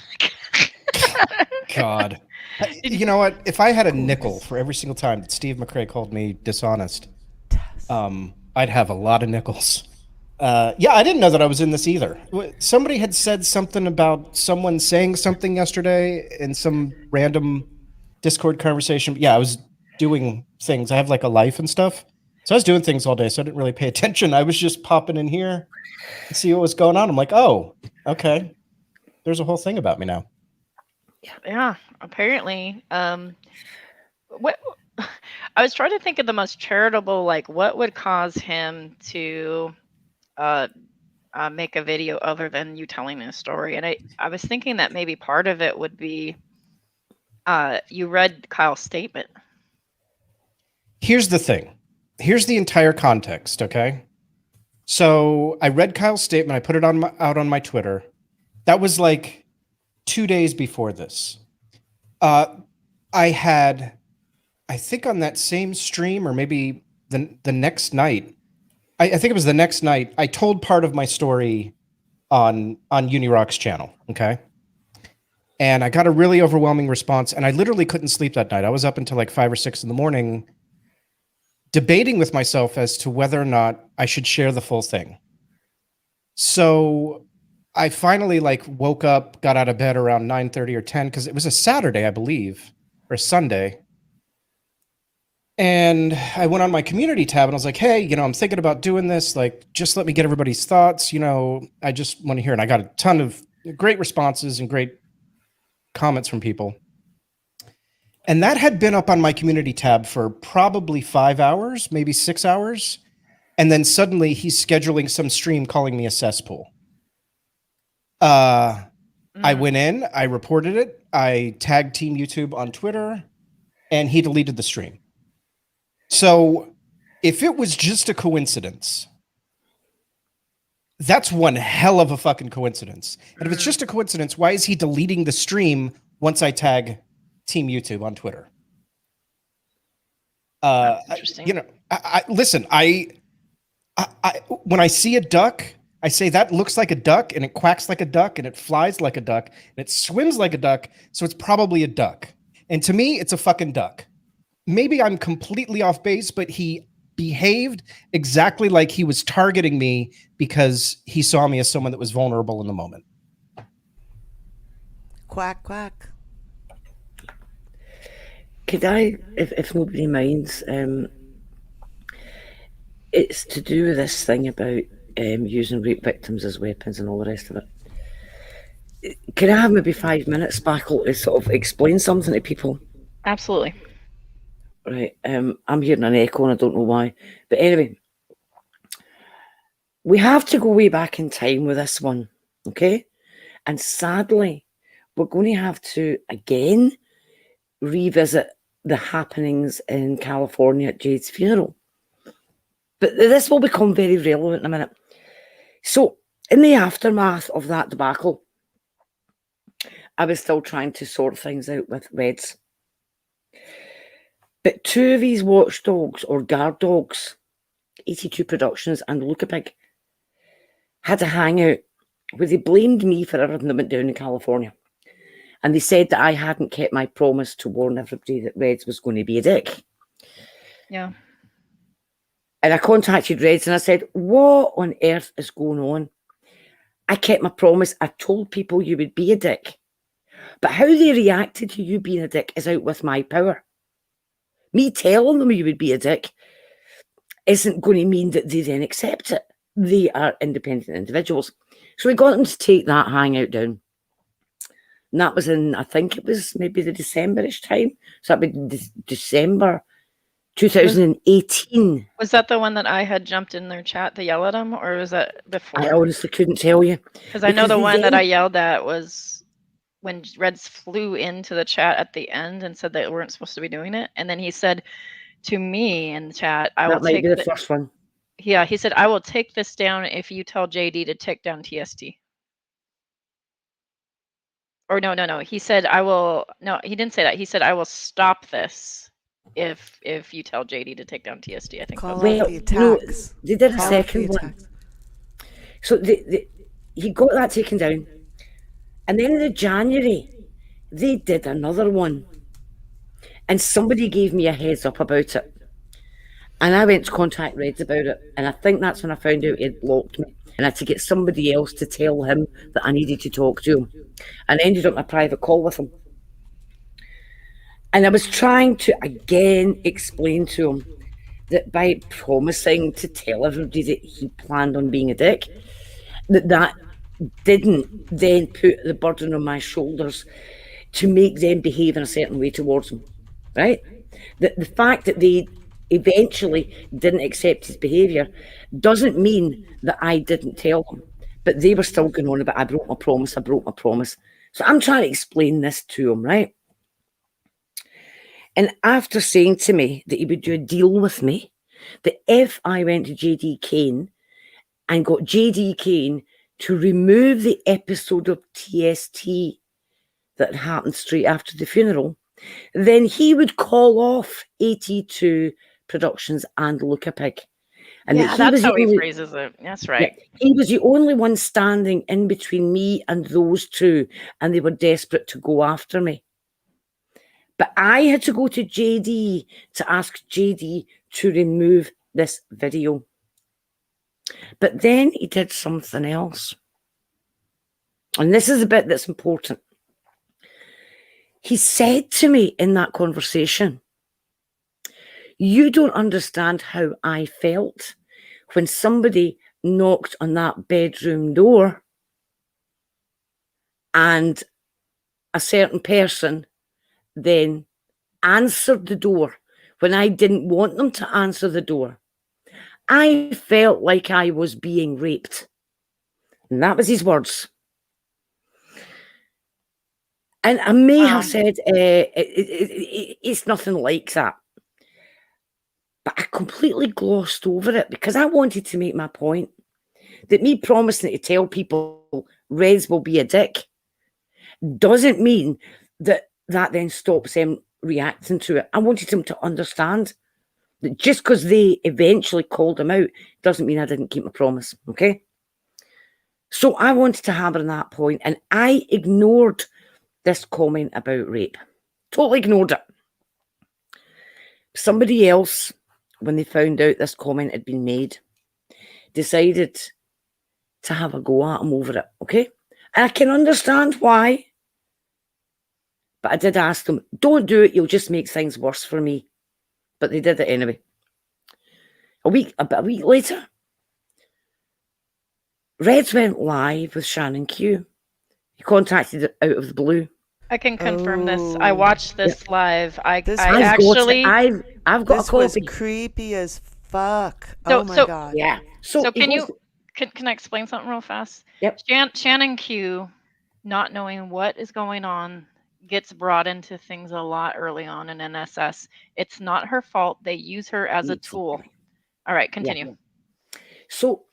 God. You know what? If I had a nickel for every single time that Steve McRae called me dishonest, I'd have a lot of nickels. Yeah, I didn't know that I was in this either. Somebody had said something about someone saying something yesterday in some random Discord conversation. Yeah, I was doing things. I have like a life and stuff. So I was doing things all day, so I didn't really pay attention. I was just popping in here and see what was going on. I'm like, oh, okay. There's a whole thing about me now. Yeah, apparently. What I was trying to think of the most charitable, like what would cause him to make a video other than you telling a story. And I was thinking that maybe part of it would be you read Kyle's statement. Here's the thing. Here's the entire context, okay? So I read Kyle's statement. I put it out on my Twitter. That was like 2 days before this. I had, I think on that same stream or maybe the next night, I think it was the next night, I told part of my story on Unirock's channel, okay? And I got a really overwhelming response, and I literally couldn't sleep that night. I was up until like 5 or 6 in the morning debating with myself as to whether or not I should share the full thing. So I finally like woke up, got out of bed around 9:30 or 10 because it was a Saturday, I believe, or Sunday. And I went on my community tab and I was like, hey, I'm thinking about doing this. Like, just let me get everybody's thoughts. I just want to hear. And I got a ton of great responses and great comments from people. And that had been up on my community tab for probably 5 hours, maybe 6 hours. And then suddenly he's scheduling some stream calling me a cesspool. I went in, I reported it. I tagged Team YouTube on Twitter and he deleted the stream. So if it was just a coincidence, that's one hell of a fucking coincidence. And if it's just a coincidence, why is he deleting the stream once I tag Team YouTube on Twitter? Interesting. Listen, I when I see a duck, I say that looks like a duck and it quacks like a duck and it flies like a duck and it swims like a duck. So it's probably a duck. And to me, it's a fucking duck. Maybe I'm completely off base, but he behaved exactly like he was targeting me because he saw me as someone that was vulnerable in the moment. Quack, quack. Could I, if nobody minds, it's to do with this thing about using rape victims as weapons and all the rest of it. Could I have maybe 5 minutes, Sparkle, to sort of explain something to people? Absolutely. Right. I'm hearing an echo and I don't know why. But anyway, we have to go way back in time with this one, okay? And sadly, we're going to have to, again, revisit the happenings in California at Jade's funeral. But this will become very relevant in a minute. So, in the aftermath of that debacle, I was still trying to sort things out with Reds. But 2 of these watchdogs or guard dogs, 82 Productions and Lookapig, had a hangout where they blamed me for everything that went down in California. And they said that I hadn't kept my promise to warn everybody that Reds was going to be a dick. Yeah. And I contacted Reds and I said, what on earth is going on? I kept my promise. I told people you would be a dick. But how they reacted to you being a dick is out with my power. Me telling them you would be a dick isn't going to mean that they then accept it. They are independent individuals. So we got them to take that hangout down. And that was in, I think it was maybe the December-ish time. So that would be December 2018. Was that the one that I had jumped in their chat to yell at them, or was that I before? honestly couldn't tell you. Because I know because the they one that then- I yelled at was when Reds flew into the chat at the end and said they weren't supposed to be doing it, and then he said to me in the chat, "I will that might take be the first one. Yeah, he said, "I will take this down if you tell JD to take down TST." Or no. He said, "I will." No, he didn't say that. He said, "I will stop this if you tell JD to take down TST." I think Call that's out Well, the no, attacks. they did a Call out the second one. attacks. So he got that taken down. And then in January, they did another one. And somebody gave me a heads up about it. And I went to contact Reds about it. And I think that's when I found out he had blocked me. And I had to get somebody else to tell him that I needed to talk to him. And I ended up in a private call with him. And I was trying to again explain to him that by promising to tell everybody that he planned on being a dick, that didn't then put the burden on my shoulders to make them behave in a certain way towards him, right? The fact that they eventually didn't accept his behaviour doesn't mean that I didn't tell them, but they were still going on about, I broke my promise. So I'm trying to explain this to him, right? And after saying to me that he would do a deal with me, that if I went to JD Kane and got JD Kane to remove the episode of TST that happened straight after the funeral, then he would call off 82 Productions and Look a Pig. And Yeah, that's how he phrases it. That's right. Yeah, he was the only one standing in between me and those two, and they were desperate to go after me. But I had to go to JD to ask JD to remove this video. But then he did something else. And this is the bit that's important. He said to me in that conversation, "You don't understand how I felt when somebody knocked on that bedroom door and a certain person then answered the door when I didn't want them to answer the door. I felt like I was being raped." And that was his words. And I may have said it's nothing like that. But I completely glossed over it because I wanted to make my point that me promising to tell people Reds will be a dick doesn't mean that then stops them reacting to it. I wanted them to understand that just because they eventually called him out doesn't mean I didn't keep my promise, okay? So I wanted to hammer on that point, and I ignored this comment about rape. Totally ignored it. Somebody else, when they found out this comment had been made, decided to have a go at him over it, okay? And I can understand why. But I did ask them, don't do it, you'll just make things worse for me. But they did it anyway. About a week later, Reds went live with Shannon Q. He contacted it out of the blue. I can confirm this. I watched this live. I've got This a copy. was creepy as fuck. So- Oh my so- god. Yeah. So he can goes- can I explain something real fast? Yep. Shannon Q, not knowing what is going on, gets brought into things a lot early on in NSS. It's not her fault. They use her as a tool. All right, continue. So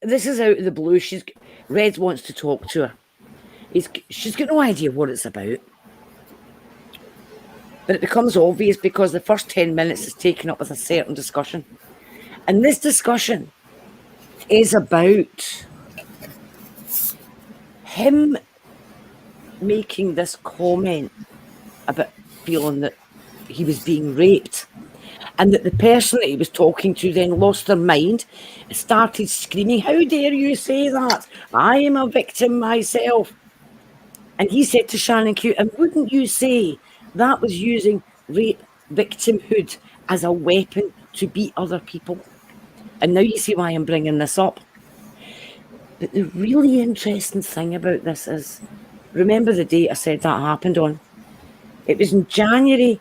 this is out of the blue. Reds wants to talk to her. She's got no idea what it's about. But it becomes obvious because the first 10 minutes is taken up with a certain discussion. And this discussion is about him making this comment about feeling that he was being raped, and that the person that he was talking to then lost their mind and started screaming, "How dare you say that? I am a victim myself." And he said to Shannon Q, "And wouldn't you say that was using rape victimhood as a weapon to beat other people?" And now you see why I'm bringing this up. But the really interesting thing about this is, remember the date I said that happened on? It was in January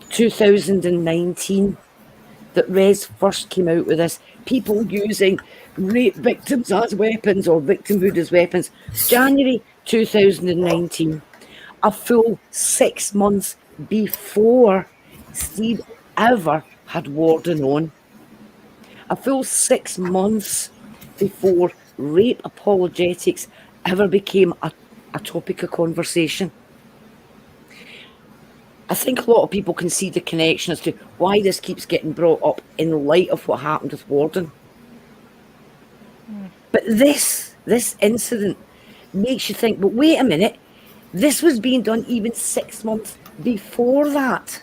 2019. that Res first came out with this. People using rape victims as weapons or victimhood as weapons. January 2019, a full 6 months before Steve ever had Warden on. A full 6 months before rape apologetics ever became a topic of conversation. I think a lot of people can see the connection as to why this keeps getting brought up in light of what happened with Warden. But this incident makes you think, but wait a minute, this was being done even 6 months before that.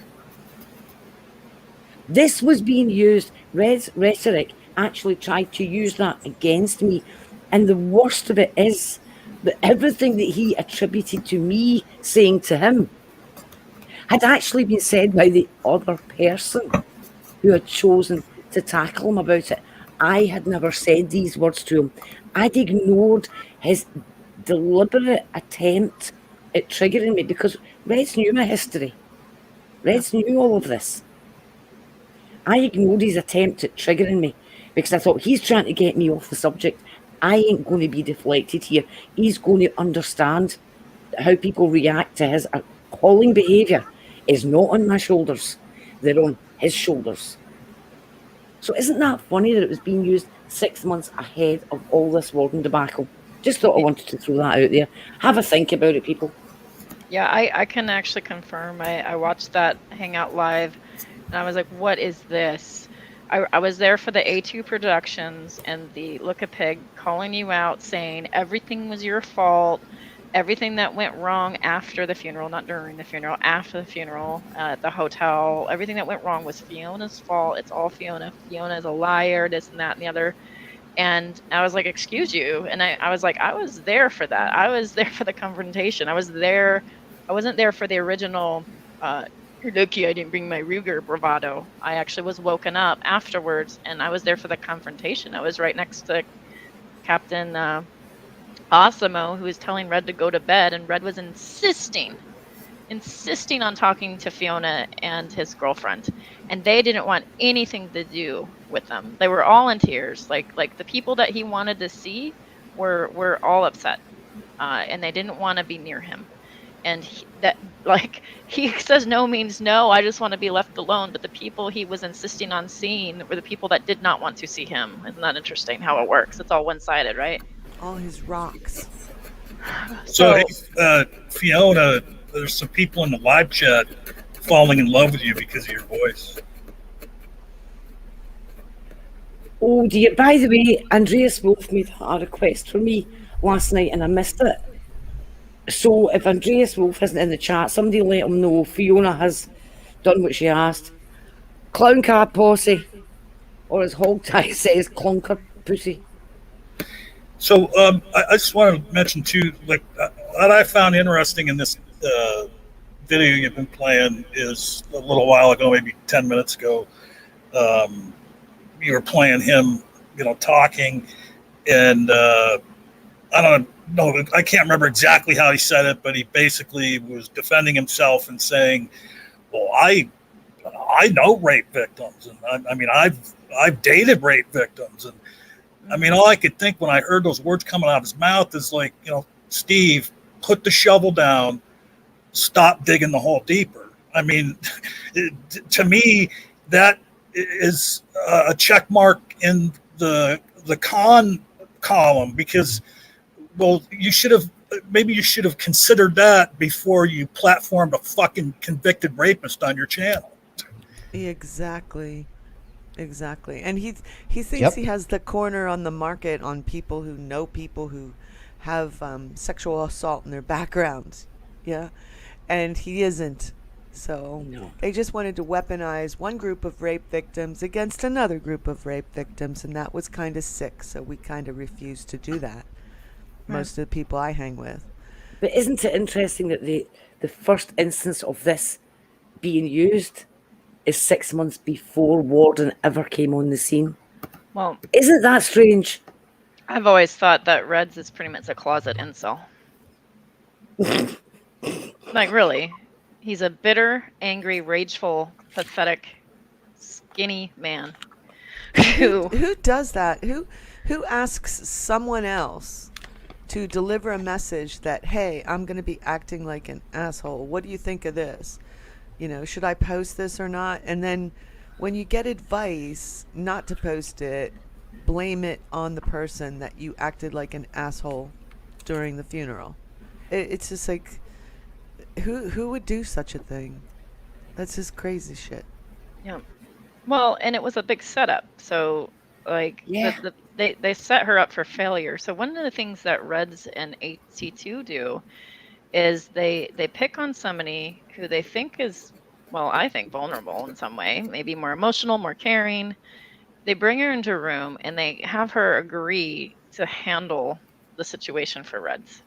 This was being used, Red's rhetoric actually tried to use that against me. And the worst of it is that everything that he attributed to me saying to him had actually been said by the other person who had chosen to tackle him about it. I had never said these words to him. I'd ignored his deliberate attempt at triggering me because Reds knew my history. Reds knew all of this. I ignored his attempt at triggering me because I thought he's trying to get me off the subject. I ain't going to be deflected here. He's going to understand how people react to his appalling behaviour is not on my shoulders. They're on his shoulders. So isn't that funny that it was being used 6 months ahead of all this Warden debacle? Just thought I wanted to throw that out there. Have a think about it, people. Yeah, I can actually confirm. I watched that Hangout Live, and I was like, what is this? I was there for the A2 productions and the Look a Pig calling you out, saying everything was your fault. Everything that went wrong after the funeral, not during the funeral, after the funeral at the hotel, everything that went wrong was Fiona's fault. It's all Fiona. Fiona is a liar, this and that and the other. And I was like, excuse you. And I was like, I was there for that. I was there for the confrontation. I was there. I wasn't there for the original, you're lucky I didn't bring my Ruger bravado. I actually was woken up afterwards, and I was there for the confrontation. I was right next to Captain Osimo, who was telling Red to go to bed, and Red was insisting on talking to Fiona and his girlfriend, and they didn't want anything to do with them. They were all in tears. Like the people that he wanted to see were all upset, and they didn't want to be near him. And he says no means no. I just want to be left alone. But the people he was insisting on seeing were the people that did not want to see him. Isn't that interesting how it works? It's all one-sided, right? All his rocks. So Fiona, there's some people in the live chat falling in love with you because of your voice. Oh dear, by the way, Andreas Wolf made a request for me last night and I missed it. So if Andreas Wolf isn't in the chat, somebody let him know Fiona has done what she asked. Clown car posse, or as Hogtie says, clunker pussy. So I just want to mention too, like what I found interesting in this video you've been playing is a little while ago, maybe 10 minutes ago, you were playing him, talking, and I don't know, I can't remember exactly how he said it, but he basically was defending himself and saying, well, I know rape victims, and I mean, I've dated rape victims, and I mean, all I could think when I heard those words coming out of his mouth is like, Steve, put the shovel down, stop digging the hole deeper. I mean, to me, that is a check mark in the con column because, well, you should have considered that before you platformed a fucking convicted rapist on your channel. Exactly. And he thinks he has the corner on the market on people who know people who have sexual assault in their backgrounds. Yeah. And he isn't. So they just wanted to weaponize one group of rape victims against another group of rape victims, and that was kind of sick. So we kind of refused to do that. Most of the people I hang with. But isn't it interesting that the first instance of this being used is 6 months before Warden ever came on the scene? Well, isn't that strange? I've always thought that Reds is pretty much a closet incel. Like, really. He's a bitter, angry, rageful, pathetic skinny man Who does that? Who asks someone else to deliver a message that, hey, I'm going to be acting like an asshole. What do you think of this? You know, should I post this or not? And then when you get advice not to post it, blame it on the person that you acted like an asshole during the funeral. It's just like, who would do such a thing? That's just crazy shit. Yeah. Well, and it was a big setup. So like Yeah. they set her up for failure. So one of the things that Reds and HT2 do is they pick on somebody who they think is, well, I think vulnerable in some way, maybe more emotional, more caring. They bring her into a room and they have her agree to handle the situation for Reds.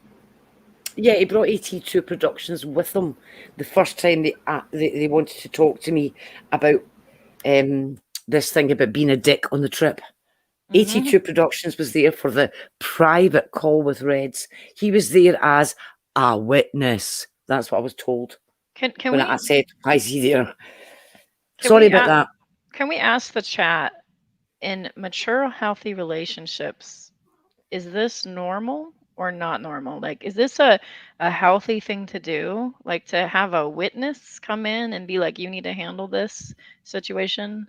Yeah, he brought AT2 Productions with him the first time they wanted to talk to me about this thing about being a dick on the trip. AT2 Productions was there for the private call with Reds. He was there as a witness. That's what I was told. Can when we I said, why is he there? can Sorry we about that. Can we ask the chat, in mature, healthy relationships, is this normal or not normal? Like, is this a healthy thing to do? Like, to have a witness come in and be like, you need to handle this situation,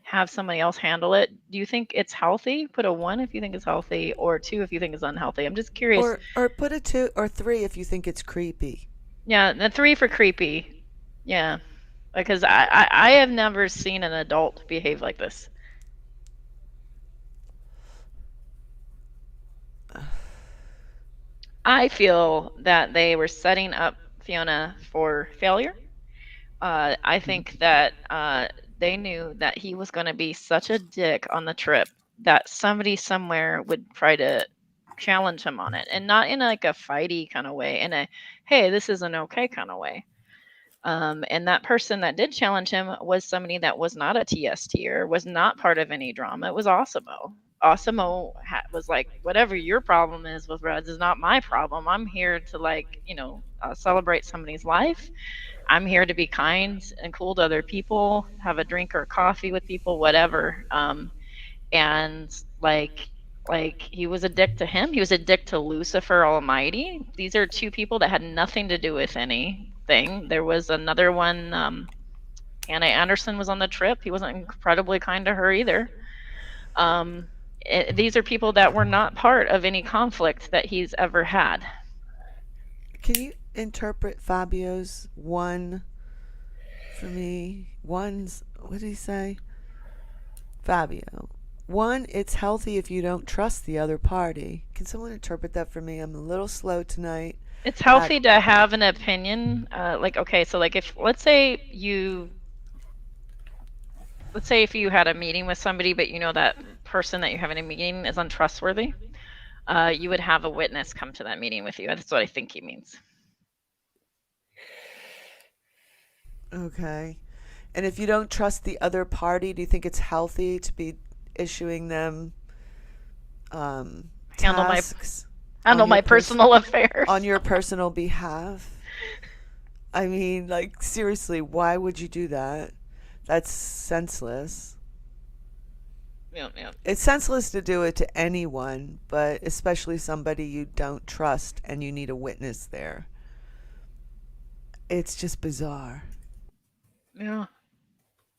have somebody else handle it. Do you think it's healthy? Put a 1 if you think it's healthy, or 2 if you think it's unhealthy. I'm just curious. Or put a 2 or 3 if you think it's creepy. Yeah, the 3 for creepy. Yeah, because I have never seen an adult behave like this. I feel that they were setting up Fiona for failure. I think that they knew that he was going to be such a dick on the trip that somebody somewhere would try to challenge him on it, and not in like a fighty kind of way, in a hey, this isn't okay kind of way. And that person that did challenge him was somebody that was not a TST or was not part of any drama. It was Osimo. Osimo was like, whatever your problem is with Reds is not my problem. I'm here to, like, celebrate somebody's life. I'm here to be kind and cool to other people, have a drink or coffee with people, whatever. And like he was a dick to him. He was a dick to Lucifer Almighty. These are two people that had nothing to do with anything. There was another one, Hannah Anderson was on the trip. He wasn't incredibly kind to her either. These are people that were not part of any conflict that he's ever had. Can you interpret Fabio's 1 for me? One's, what did he say? Fabio. 1, it's healthy if you don't trust the other party. Can someone interpret that for me? I'm a little slow tonight. It's healthy to have an opinion. Okay, so like if let's say if you had a meeting with somebody, but you know that person that you're having a meeting is untrustworthy, you would have a witness come to that meeting with you. That's what I think he means. Okay. And if you don't trust the other party, do you think it's healthy to be issuing them tasks? Handle my personal affairs. On your personal behalf? I mean, like, seriously, why would you do that? That's senseless. Yeah. It's senseless to do it to anyone, but especially somebody you don't trust and you need a witness there. It's just bizarre.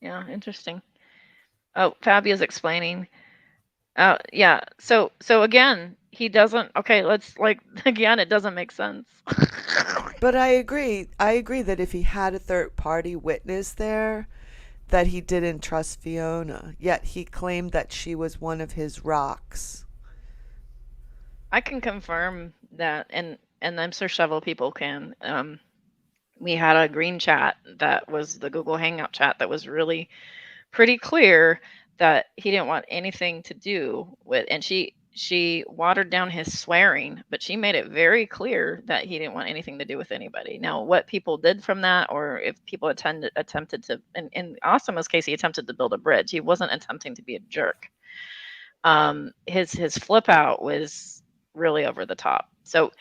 Yeah, interesting. Oh, Fabio's explaining. Yeah. So again, he doesn't. Okay, let's again. It doesn't make sense. But I agree. I agree that if he had a third-party witness there, that he didn't trust Fiona. Yet he claimed that she was one of his rocks. I can confirm that, and I'm sure several people can. We had a green chat that was the Google Hangout chat that was really pretty clear that he didn't want anything to do with, and she watered down his swearing, but she made it very clear that he didn't want anything to do with anybody. Now, what people did from that, or if people attempted to, in Osimo's case, he attempted to build a bridge. He wasn't attempting to be a jerk. His flip out was really over the top. So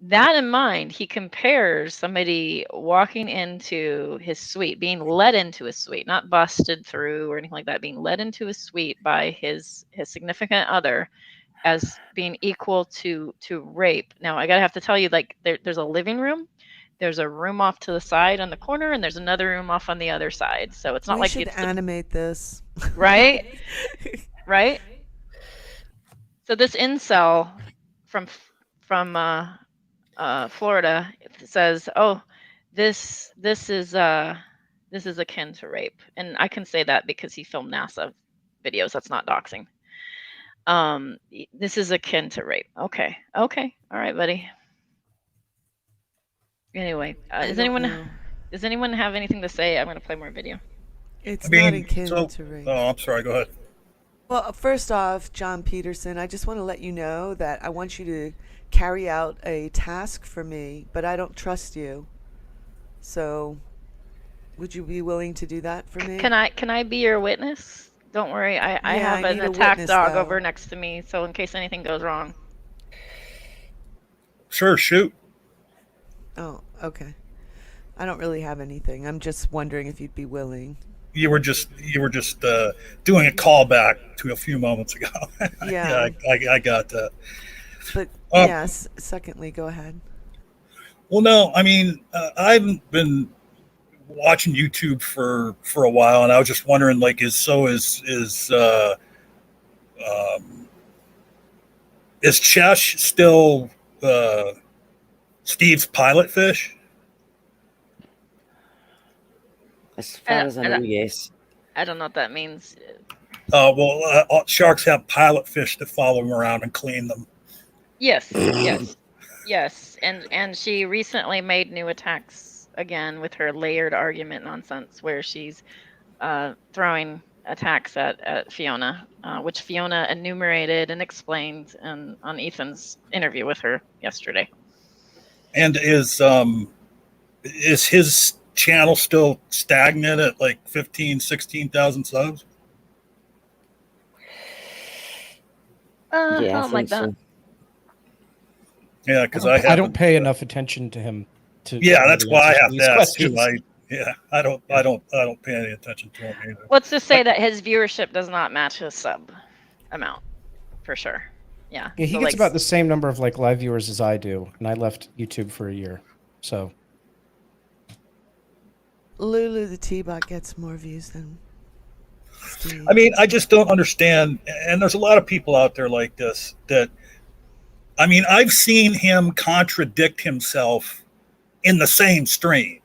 that in mind, he compares somebody walking into his suite, being led into his suite, not busted through or anything like that, being led into his suite by his significant other, as being equal to rape. Now, I gotta have to tell you, like, there's a living room, there's a room off to the side on the corner, and there's another room off on the other side. So it's not We like should it's animate this. right, right. So this incel from Florida says, "Oh, this is akin to rape," and I can say that because he filmed NASA videos. That's not doxing. This is akin to rape. Okay, okay, all right, buddy. Anyway, I don't know. does anyone have anything to say? I'm gonna play more video. It's I not mean, akin so, to rape. oh, I'm sorry. Go ahead. Well, first off, John Peterson, I just want to let you know that I want you to carry out a task for me, but I don't trust you. So, would you be willing to do that for me? Can I be your witness? Don't worry, I Yeah, have I an need a attack witness, dog though. over next to me, so in case anything goes wrong. Sure, shoot. Oh, okay. I don't really have anything. I'm just wondering if you'd be willing. You were just doing a callback to a few moments ago. Yeah. Yeah, I got that. But Um, yes, secondly, go ahead. Well, no, I mean, I haven't been watching YouTube for a while, and I was just wondering, like, is Chesh still Steve's pilot fish? As far as I know, yes. I don't know what that means. Sharks have pilot fish that follow them around and clean them. Yes, yes, yes. And she recently made new attacks again with her layered argument nonsense, where she's throwing attacks at Fiona, which Fiona enumerated and explained on Ethan's interview with her yesterday. And is his channel still stagnant at like 16,000 subs? Yeah, I Something like think that. so. Yeah, because I don't pay enough attention to him. Yeah, that's why I have these to ask too. questions. I don't pay any attention to him either. Let's just say that his viewership does not match his sub amount, for sure. Yeah. Yeah, he So, gets like, about the same number of like live viewers as I do, and I left YouTube for a year. So Lulu the T-Bot gets more views than Steve. I mean, I just don't understand. And there's a lot of people out there like this that, I mean, I've seen him contradict himself in the same stream.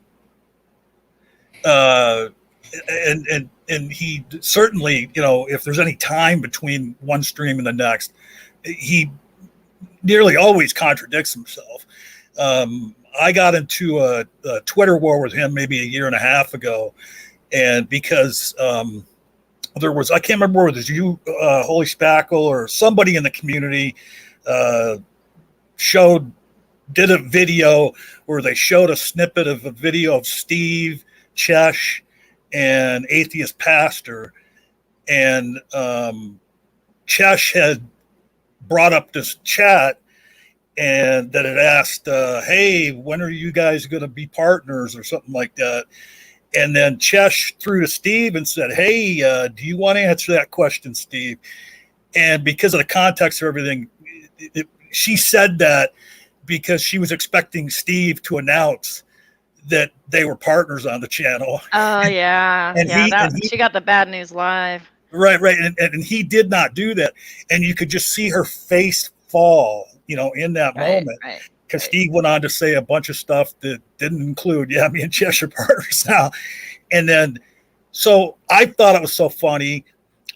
And he certainly, you know, if there's any time between one stream and the next, he nearly always contradicts himself. I got into a Twitter war with him maybe a year and a half ago, and because there was, I can't remember whether it was you, Holy Spackle, or somebody in the community did a video where they showed a snippet of a video of Steve, Chesh, and Atheist Pastor, and Chesh had brought up this chat and that had asked, hey, when are you guys going to be partners or something like that? And then Chesh threw to Steve and said, hey, do you want to answer that question, Steve? And because of the context of everything, she said that because she was expecting Steve to announce that they were partners on the channel. Oh, yeah. She got the bad news live. Right. And he did not do that. And you could just see her face fall, you know, in that moment. Right. Because Steve went on to say a bunch of stuff that didn't include, yeah, me and Cheshire partners now. And then, so I thought it was so funny.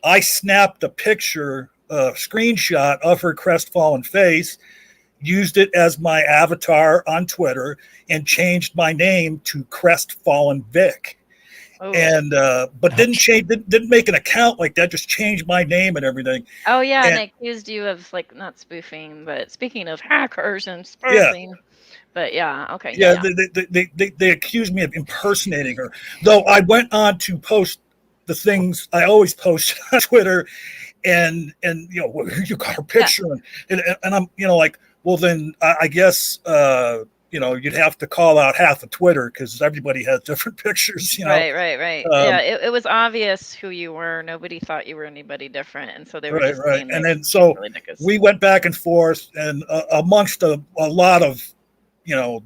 I snapped a picture, a screenshot of her crestfallen face, used it as my avatar on Twitter, and changed my name to Crestfallen Vic. Oh. And but didn't make an account like that, just changed my name and everything. Oh, yeah, and they accused you of, like, not spoofing, but speaking of hackers and spoofing. Yeah. But yeah, okay. Yeah. They accused me of impersonating her. Though I went on to post the things I always post on Twitter, and you know, you got her picture, and I'm, you know, like, well, then I guess you'd have to call out half of Twitter because everybody has different pictures. Right. Yeah, it was obvious who you were. Nobody thought you were anybody different, and so they were just Right. being And like, then so really ridiculous. we went back and forth, and amongst a lot of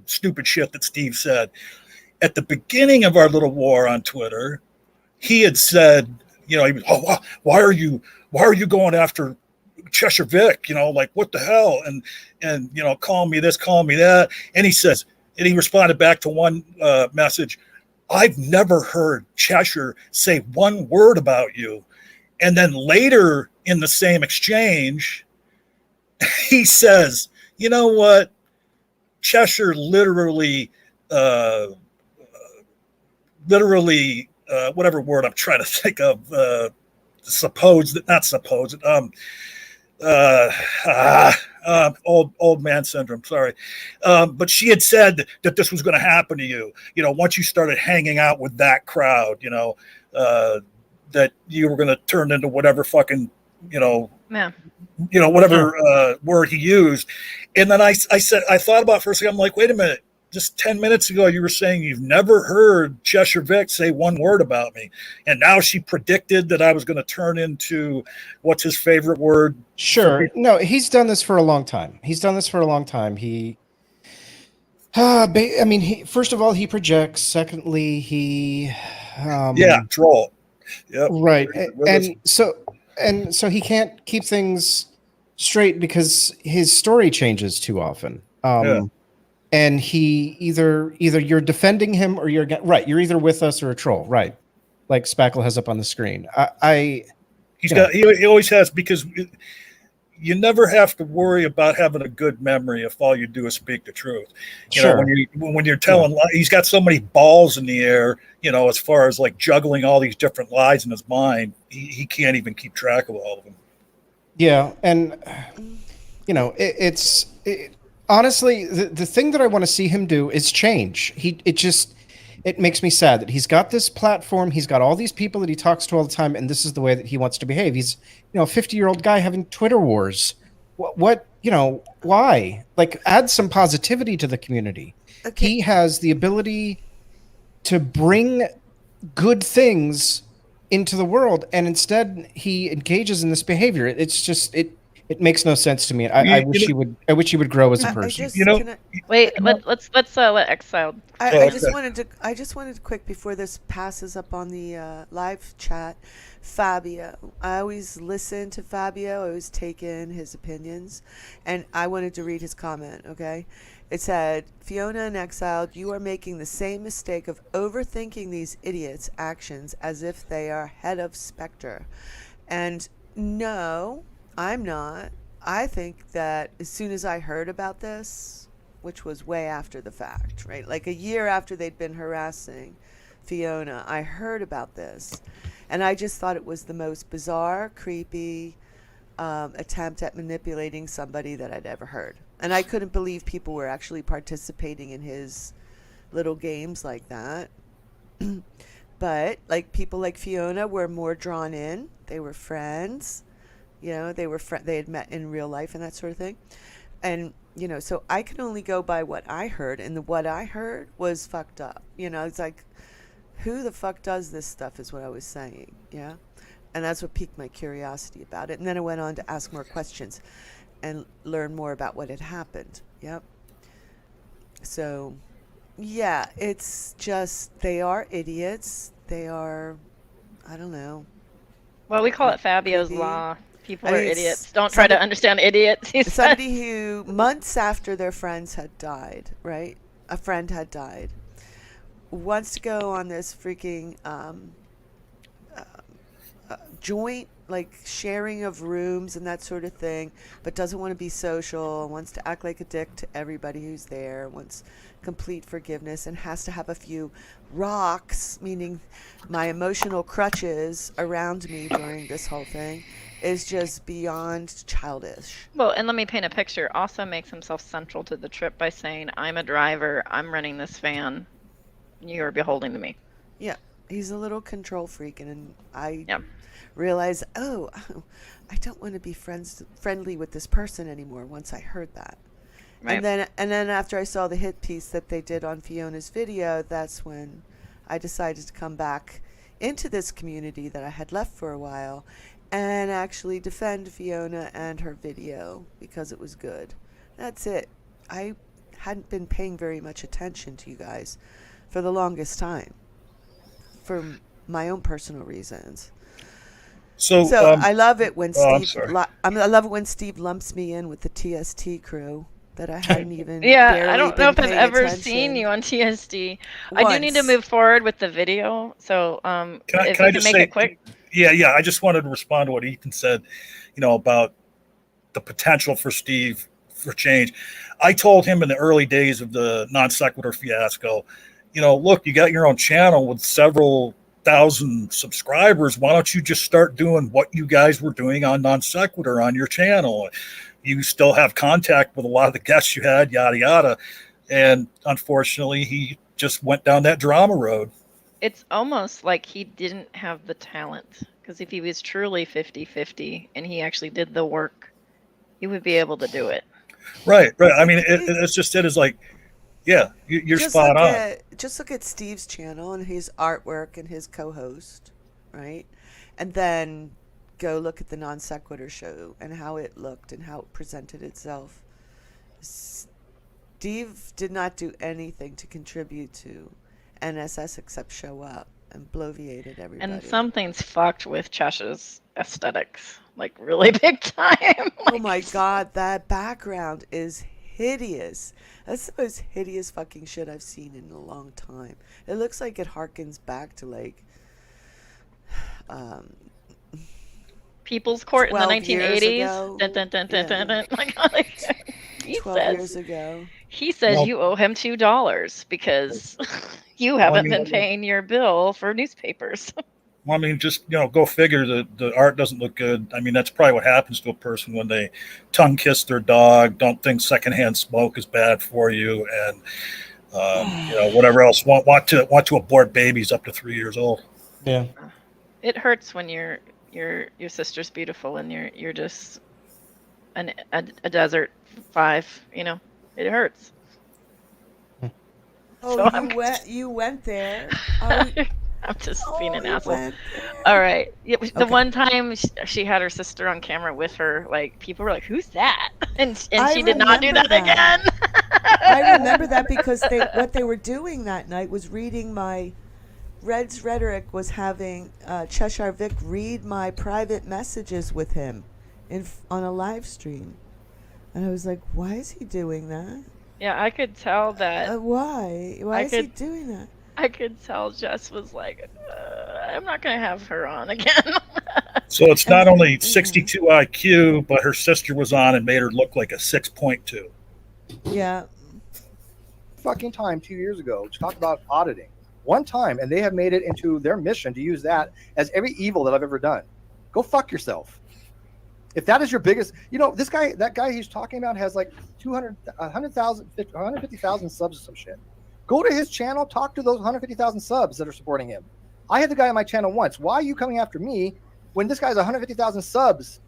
stupid shit that Steve said at the beginning of our little war on Twitter, he had said, he was, why are you going after Cheshire Vic? Like, what the hell? And call me this, call me that. And he responded back to one message, I've never heard Cheshire say one word about you. And then later in the same exchange, he says, you know what? Cheshire literally, whatever word I'm trying to think of, old man syndrome. Sorry. But she had said that this was going to happen to you, once you started hanging out with that crowd, that you were going to turn into whatever fucking, whatever word he used. And then I thought about it for a second. I'm like, wait a minute. Just 10 minutes ago, you were saying you've never heard Cheshire Vic say one word about me. And now she predicted that I was going to turn into what's his favorite word. Sure. No, he's done this for a long time. First of all, he projects. Secondly, he... troll. Yep. Right. And so he can't keep things straight because his story changes too often. And he either you're defending him or you're either with us or a troll, right? Like Spackle has up on the screen. He always has, because you never have to worry about having a good memory if all you do is speak the truth. When you're telling lies, he's got so many balls in the air, as far as like juggling all these different lies in his mind, he can't even keep track of all of them. Yeah, and honestly, the thing that I want to see him do is change. It makes me sad that he's got this platform. He's got all these people that he talks to all the time, and this is the way that he wants to behave. He's, a 50-year-old guy having Twitter wars. What why? Like, add some positivity to the community. Okay. He has the ability to bring good things into the world, and instead he engages in this behavior. It's just it makes no sense to me. I wish he would grow as a person. Let's let Exiled. I just wanted to quick before this passes up on the live chat. Fabio, I always listen to Fabio. I always take in his opinions, and I wanted to read his comment. Okay, it said, Fiona and Exiled, you are making the same mistake of overthinking these idiots' actions as if they are head of Spectre, and no, I'm not. I think that as soon as I heard about this, which was way after the fact, right? Like a year after they'd been harassing Fiona, I heard about this. And I just thought it was the most bizarre, creepy attempt at manipulating somebody that I'd ever heard. And I couldn't believe people were actually participating in his little games like that. But like people like Fiona were more drawn in. They were friends. They had met in real life and that sort of thing. And, so I can only go by what I heard. And what I heard was fucked up. It's like, who the fuck does this stuff is what I was saying. Yeah. And that's what piqued my curiosity about it. And then I went on to ask more questions and learn more about what had happened. Yep. So, yeah, it's just, they are idiots. They are, I don't know. Well, we call it Fabio's law. People are idiots. Don't try to understand idiots. Somebody who, months after their friends had died, right? A friend had died, wants to go on this freaking joint, like, sharing of rooms and that sort of thing, but doesn't want to be social, wants to act like a dick to everybody who's there, wants complete forgiveness, and has to have a few rocks, meaning my emotional crutches, around me during this whole thing, is just beyond childish. Well, and let me paint a picture. Also makes himself central to the trip by saying, I'm a driver, I'm running this van, you are beholding to me. Yeah, he's a little control freak, and I realized, I don't want to be friendly with this person anymore once I heard that. Right. And then after I saw the hit piece that they did on Fiona's video, that's when I decided to come back into this community that I had left for a while and actually defend Fiona and her video because it was good. That's it. I hadn't been paying very much attention to you guys for the longest time for my own personal reasons. So, I love it when I'm Steve. sorry. I love it when Steve lumps me in with the TST crew that I hadn't even. Yeah, barely I don't know been if I've paying ever attention. seen you on TSD. I do need to Once. move forward with the video, so if Can we I can just make say, it quick. yeah, I just wanted to respond to what Ethan said, about the potential for Steve for change. I told him in the early days of the non sequitur fiasco, look, you got your own channel with several thousand subscribers. Why don't you just start doing what you guys were doing on non sequitur on your channel? You still have contact with a lot of the guests you had, yada yada. And unfortunately, he just went down that drama road. It's almost like he didn't have the talent, because if he was truly 50-50 and he actually did the work, he would be able to do it. Right. I mean, it's just it is like, yeah, you're spot on. Just look at Steve's channel and his artwork and his co-host, right? And then go look at the non sequitur show and how it looked and how it presented itself. Steve did not do anything to contribute to NSS except show up and bloviated everybody. And something's fucked with Chesh's aesthetics, like really big time. Oh my god, that background is hideous. That's the most hideous fucking shit I've seen in a long time. It looks like it harkens back to like People's Court in the 12 years 1980s. ago. Dun, dun, dun, dun, dun, dun. He 12 says, years ago. He says Well- you owe him $2 because you haven't been paying your bill for newspapers. Well, I mean, just go figure. The art doesn't look good. I mean, that's probably what happens to a person when they tongue kiss their dog, don't think secondhand smoke is bad for you, and whatever else. Want to abort babies up to 3 years old. Yeah. It hurts when your sister's beautiful and you're just a desert 5. It hurts. Oh, So you went there. I'm just being an you asshole. went there. All right. Yeah, the Okay. one time she had her sister on camera with her, like people were like, "Who's that?" And I she did not do that remember that. again. I remember that because what they were doing that night was reading my Red's Rhetoric was having Cheshire Vic read my private messages with him on a live stream, and I was like, "Why is he doing that? Yeah, I could tell that. Why? Why is he doing that?" I could tell Jess was like, I'm not gonna have her on again. So it's not only 62 IQ, but her sister was on and made her look like a 6.2. Yeah. Fucking time 2 years ago to talk about auditing. One time, and they have made it into their mission to use that as every evil that I've ever done. Go fuck yourself. If that is your biggest, that guy he's talking about has like 100,000, 150,000 subs or some shit. Go to his channel, talk to those 150,000 subs that are supporting him. I had the guy on my channel once. Why are you coming after me when this guy has 150,000 subs?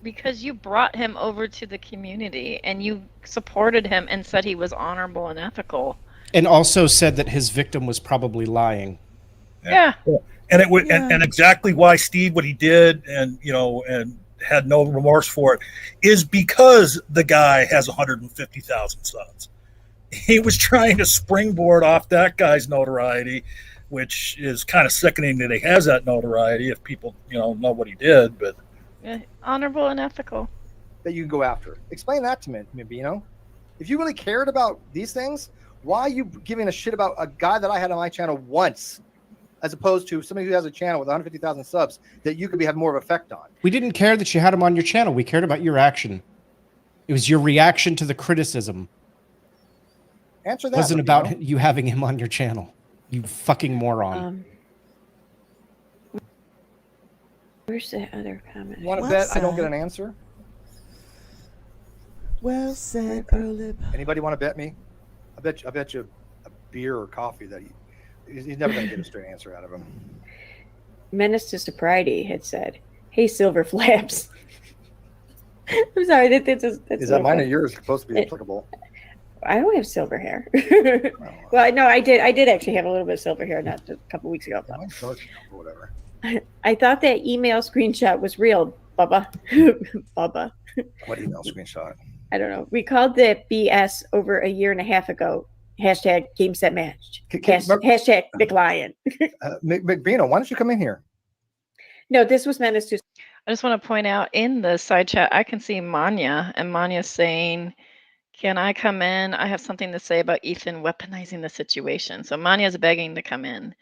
Because you brought him over to the community and you supported him and said he was honorable and ethical. And also said that his victim was probably lying. Yeah. And it would, and exactly why Steve what he did, and had no remorse for it, is because the guy has 150,000 subs. He was trying to springboard off that guy's notoriety, which is kind of sickening that he has that notoriety if people know what he did. But Yeah, honorable and ethical. That you can go after. Explain that to me, if you really cared about these things, why are you giving a shit about a guy that I had on my channel once, as opposed to somebody who has a channel with 150,000 subs that you could have more of an effect on? We didn't care that you had him on your channel. We cared about your action. It was your reaction to the criticism. Answer that. It wasn't about you having him on your channel. You fucking moron. Where's the other comment? You want to bet I don't get an answer? Well said, Pearl. Anybody want to bet me? I bet you a beer or coffee that he's never going to get a straight answer out of him. Menace to Sobriety had said, "Hey, Silver Flaps." I'm sorry. That's Is that mine or yours supposed to be applicable? I don't have silver hair. Well, no, I did actually have a little bit of silver hair not a couple weeks ago. Yeah, mine's dark now, or whatever. I thought that email screenshot was real, Bubba. Bubba. What email screenshot? I don't know. We called that BS over a year and a half ago. Hashtag game set match. Hashtag McLion. McBino, why don't you come in here? No, this was meant as to. I just want to point out in the side chat, I can see Manya, and Manya's saying, "Can I come in? I have something to say about Ethan weaponizing the situation." So Manya's begging to come in,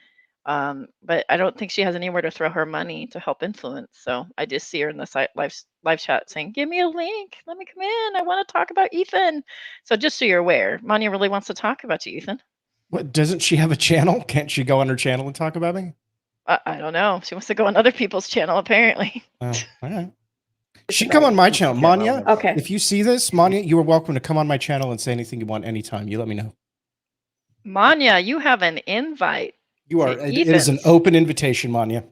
but I don't think she has anywhere to throw her money to help influence. So I just see her in the site live chat saying, "Give me a link. Let me come in. I want to talk about Ethan." So just so you're aware, Manya really wants to talk about you, Ethan. What, doesn't she have a channel? Can't she go on her channel and talk about me? I don't know. She wants to go on other people's channel, apparently. Oh, all right. She can come on my channel. Manya, Okay. If you see this, Manya, you are welcome to come on my channel and say anything you want anytime. You let me know. Manya, you have an invite. You are. It is an open invitation, Manya.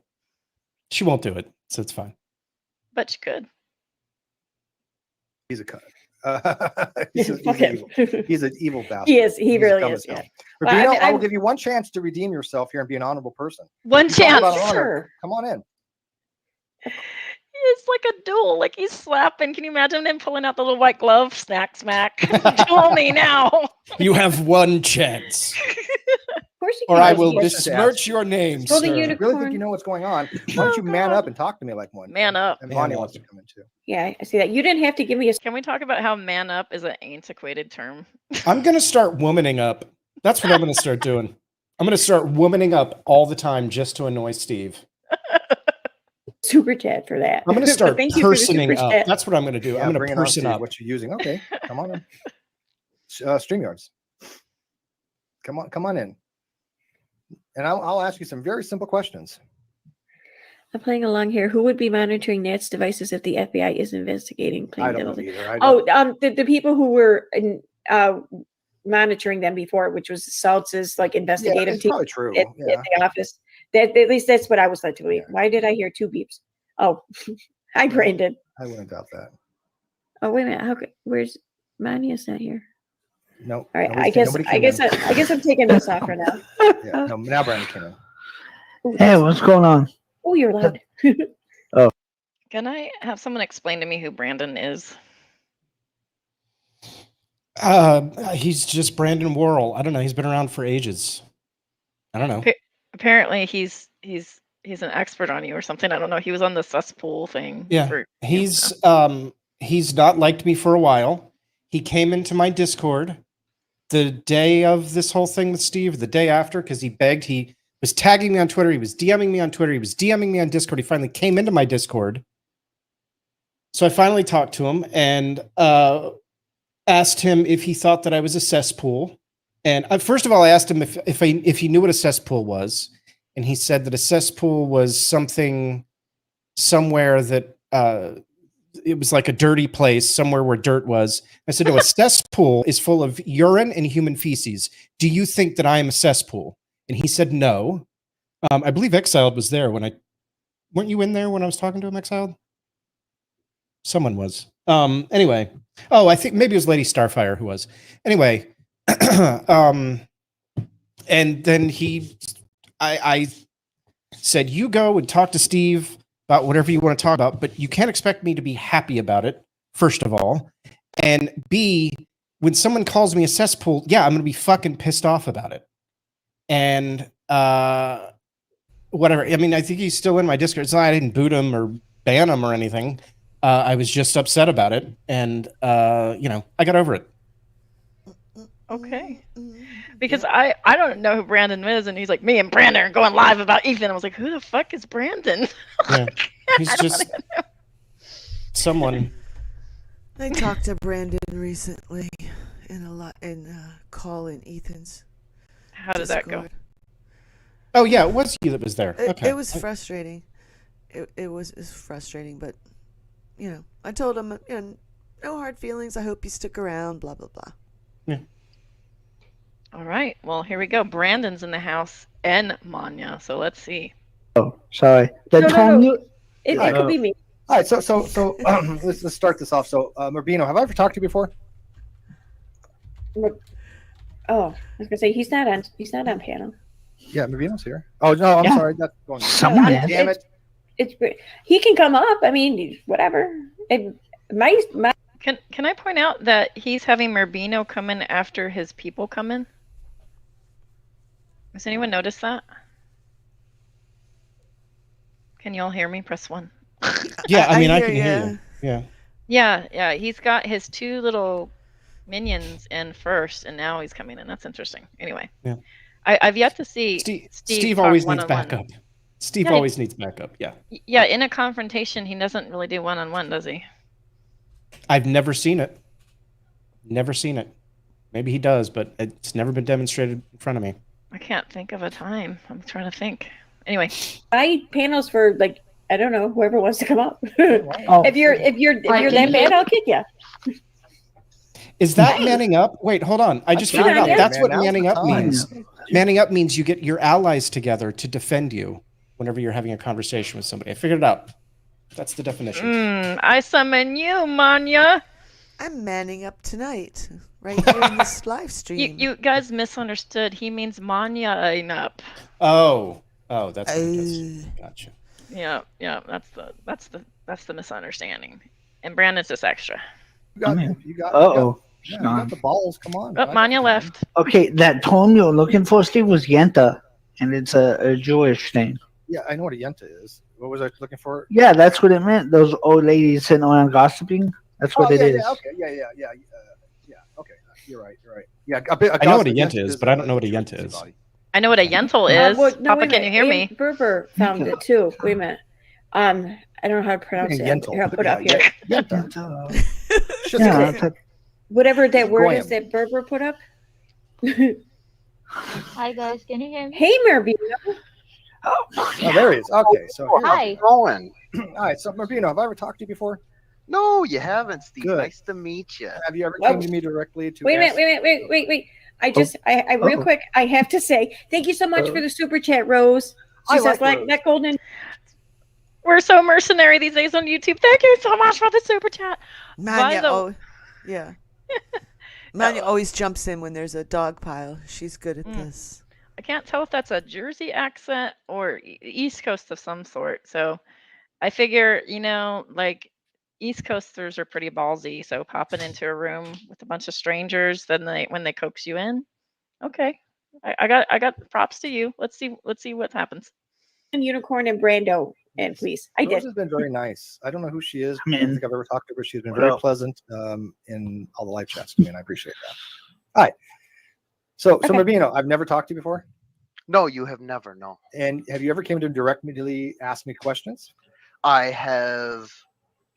She won't do it, so it's fine. But she could. He's a cunt. He's an evil bastard. He is. He really is. Yeah. Well, I will give you one chance to redeem yourself here and be an honorable person. One chance. Sure. Come on in. It's like a duel. Like he's slapping. Can you imagine him pulling out the little white glove? Smack. Duel me now. You have one chance. Of course you or can. I will besmirch your name, sir. I really think you know what's going on. Why don't you man up and talk to me like one? Man up. And Bonnie wants to come in too. Yeah, I see that. You didn't have to give me a. Can we talk about how man up is an antiquated term? I'm going to start womaning up. That's what I'm going to start doing. I'm going to start womaning up all the time just to annoy Steve. Super chat for that. I'm going to start personing up. Chat. That's what I'm going to do. Yeah, I'm going to person up. What you're using? Okay, come on in. StreamYards. Come on in. And I'll ask you some very simple questions. I'm playing along here. Who would be monitoring Nat's devices if the FBI is investigating? I don't know either. The people who were monitoring them before, which was Saltz's investigative team. Probably true. At the office. At least that's what I was led to believe. Yeah. Why did I hear two beeps? Oh, hi, Brandon. I wouldn't doubt that. Oh, wait a minute. Where's Mania's not here? No. All right. I guess I'm taking this off for now. Yeah. No. Now Brandon came in. Ooh, hey, what's going on? Oh, you're loud. Oh. Can I have someone explain to me who Brandon is? He's just Brandon Worrell. I don't know. He's been around for ages. I don't know. Apparently, he's an expert on you or something. I don't know. He was on the cesspool thing. Yeah. He's not liked me for a while. He came into my Discord the day of this whole thing with Steve, the day after, because he begged. He was tagging me on Twitter. He was DMing me on Twitter. He was DMing me on Discord. He finally came into my Discord. So I finally talked to him and asked him if he thought that I was a cesspool. And first of all, I asked him if he knew what a cesspool was. And he said that a cesspool was somewhere that it was like a dirty place, somewhere where dirt was. I said, no, a cesspool is full of urine and human feces. Do you think that I am a cesspool? And he said, no. I believe Exiled was there weren't you in there when I was talking to him, Exiled? Someone was. Anyway. Oh, I think maybe it was Lady Starfire who was. Anyway. And then I said, you go and talk to Steve about whatever you want to talk about, but you can't expect me to be happy about it, first of all. And B, when someone calls me a cesspool, yeah, I'm going to be fucking pissed off about it. And whatever. I mean, I think he's still in my Discord. So I didn't boot him or ban him or anything. I was just upset about it. And, I got over it. Okay. Because I don't know who Brandon is, and he's like, me and Brandon are going live about Ethan. I was like, who the fuck is Brandon? Yeah. He's just someone. I talked to Brandon recently in call in Ethan's. How did that go? Oh yeah, it was you that was there. Okay. It was frustrating. It was frustrating, but I told him, no hard feelings. I hope you stick around. Blah blah blah. Yeah. All right. Well, here we go. Brandon's in the house and Manya. So let's see. Oh, sorry. No. It could be me. All right, so let's start this off. So, Marbino, have I ever talked to you before? Oh, I was gonna say he's not on panel. Yeah, Marbino's here. Oh no, I'm Yeah. sorry. That's going. Someone No, is. Damn it. It's he can come up. I mean, whatever. My Can I point out that he's having Marbino come in after his people come in? Has anyone noticed that? Can you all hear me? Press 1. Yeah, I mean, I hear can hear ya. you. Yeah. Yeah, he's got his 2 little minions in first, and now he's coming in. That's interesting. Anyway, Yeah. I've yet to see Steve talk always needs one-on-one. backup. Steve Yeah, always needs backup. Yeah. Yeah, in a confrontation, he doesn't really do one-on-one, does he? I've never seen it. Never seen it. Maybe he does, but it's never been demonstrated in front of me. I can't think of a time. I'm trying to think. Anyway, my panels for like I don't know whoever wants to come up. Oh. if you're that bad, I'll kick you. Is that manning up? Wait, hold on. I just figured out. Yeah. That's what Man, now's manning the up time. means. Manning up means you get your allies together to defend you whenever you're having a conversation with somebody. I figured it out. That's the definition. I summon you, Manya. I'm manning up tonight, right here in this live stream. You guys misunderstood. He means Manya up. Oh, that's what it is. Gotcha. Yeah, that's the misunderstanding. And Brandon's just extra. You got the balls. Come on. Oh, Manya left. Okay, that tome you're looking for, Steve, was Yenta, and it's a Jewish thing. Yeah, I know what a yenta is. What was I looking for? Yeah, that's what it meant. Those old ladies sitting around gossiping. That's what it is. Yeah, okay, yeah. Okay, you're right. Yeah, I know what a yenta is, but I don't know what a yenta is. I know what a yental is. Papa, wait a can you hear minute. me? Berber found it too. Wait a minute. I don't know how to pronounce it. Here, I'll put it up here. Yeah, Whatever that word is that Berber put up. Hi guys, can you hear me? Hey, Marbino. Oh, there he is. Okay, so Hi. Going. All right, so Marbino, have I ever talked to you before? No, you haven't, Steve. Good. Nice to meet you. Have you ever come to me directly to? Wait a ask- minute. Wait. I real quick. I have to say thank you so much for the super chat, Rose. She I says like Rose. that golden. We're so mercenary these days on YouTube. Thank you so much for the super chat. Manya, Manya always jumps in when there's a dog pile. She's good at this. I can't tell if that's a Jersey accent or East Coast of some sort. So I figure, like East Coasters are pretty ballsy. So popping into a room with a bunch of strangers, then when they coax you in, okay, I got props to you. Let's see what happens. Unicorn and Brando, and please, I Rose did. has been very nice. I don't know who she is. I Man. don't think I've ever talked to her. She's been very pleasant in all the live chats to me, and I appreciate that. All right. So Marbino, I've never talked to you before. No, you have never. No. And have you ever came to directly ask me questions? I have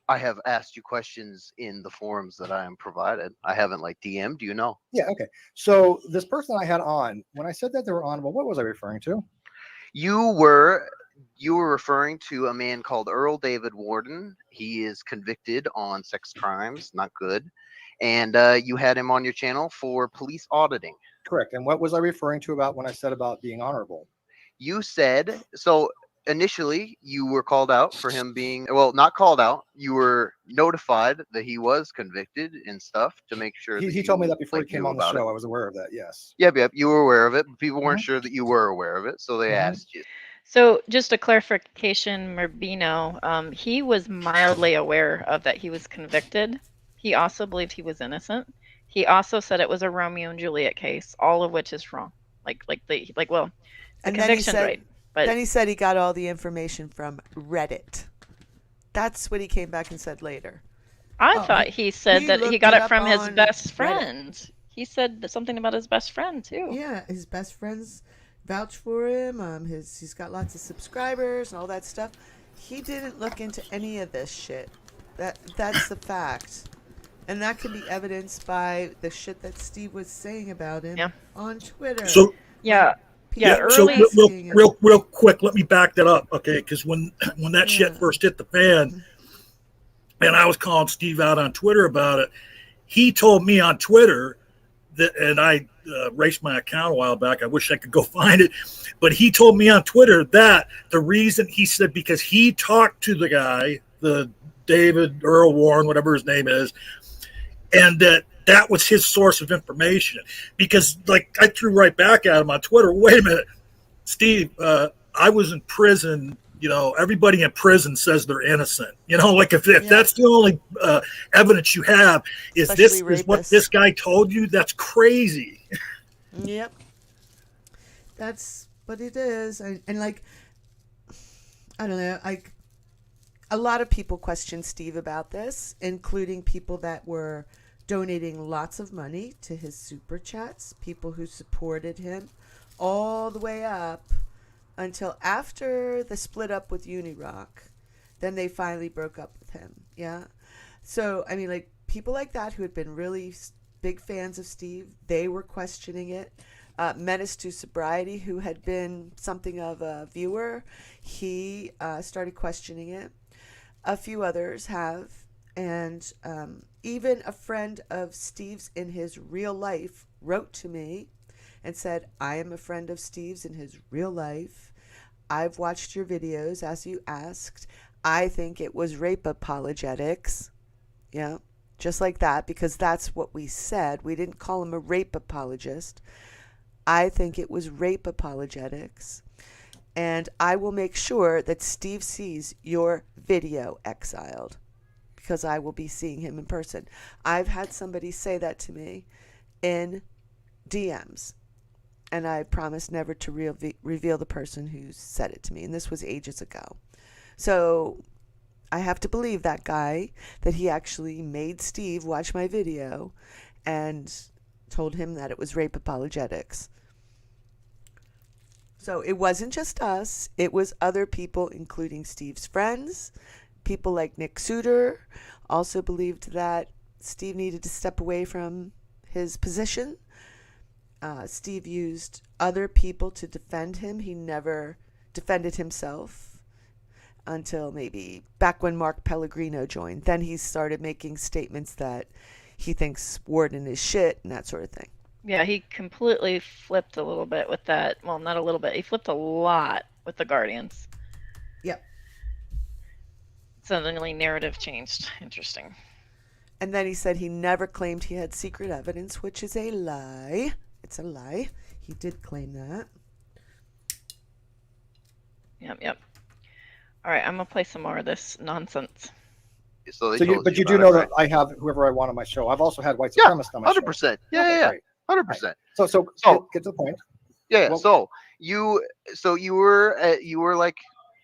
asked you questions in the forums that I am provided. I haven't DM'd. You know. Yeah. Okay. So this person I had on, when I said that they were honorable, what was I referring to? You were referring to a man called Earl David Warden. He is convicted on sex crimes, not good. And you had him on your channel for police auditing. Correct. And what was I referring to about when I said about being honorable? You said, so initially you were called out for him being, well, not called out. You were notified that he was convicted and stuff to make sure. He told me that before he came on the show. I was aware of that. Yes. Yep. You were aware of it. But people weren't sure that you were aware of it. So they asked you. So just a clarification, Marbino, he was mildly aware of that he was convicted. He also believed he was innocent. He also said it was a Romeo and Juliet case, all of which is wrong. The conviction rate. But then he said he got all the information from Reddit. That's what he came back and said later. I thought he said that he got it from his on best Reddit. friend. He said something about his best friend too. Yeah, his best friends vouch for him. He's got lots of subscribers and all that stuff. He didn't look into any of this shit. That's the fact. And that can be evidenced by the shit that Steve was saying about him on Twitter. So early. real quick, let me back that up, okay? Because when that shit first hit the fan, and I was calling Steve out on Twitter about it, he told me on Twitter that, and I erased my account a while back. I wish I could go find it, but he told me on Twitter that the reason, he said, because he talked to the guy, the David Earl Warren, whatever his name is, and that was his source of information. Because like I threw right back at him on Twitter, wait a minute, Steve, I was in prison. You know, everybody in prison says they're innocent. You know, like if that's the only evidence you have, is Especially this is what this guy told you? That's crazy. Yep. That's what it is. And like, I don't know, like a lot of people question Steve about this, including people that were donating lots of money to his super chats, people who supported him all the way up until after the split up with Unirock. Then they finally broke up with him. Yeah. So, I mean, like people like that who had been really big fans of Steve, they were questioning it. Menace to Sobriety, who had been something of a viewer, he started questioning it. A few others have. And even a friend of Steve's in his real life wrote to me and said, I am a friend of Steve's in his real life. I've watched your videos as you asked. I think it was rape apologetics. Yeah, just like that, because that's what we said. We didn't call him a rape apologist. I think it was rape apologetics. And I will make sure that Steve sees your video exiled, because I will be seeing him in person. I've had somebody say that to me in DMs. And I promised never to reveal the person who said it to me. And this was ages ago. So I have to believe that guy, that he actually made Steve watch my video and told him that it was rape apologetics. So it wasn't just us. It was other people, including Steve's friends. People like Nick Suter also believed that Steve needed to step away from his position. Steve used other people to defend him. He never defended himself until maybe back when Mark Pellegrino joined. Then he started making statements that he thinks Warden is shit and that sort of thing. Yeah, he completely flipped a little bit with that. Well, not a little bit. He flipped a lot with the Guardians. Yep. Suddenly narrative changed. Interesting. And then he said he never claimed he had secret evidence, which is a lie. It's a lie. He did claim that. Yep. All right, I'm going to play some more of this nonsense. So but you do know that I have whoever I want on my show. I've also had white supremacists on my 100%. show. Yeah. Great. 100%. Right. So get to the point. Yeah. Well, so you were like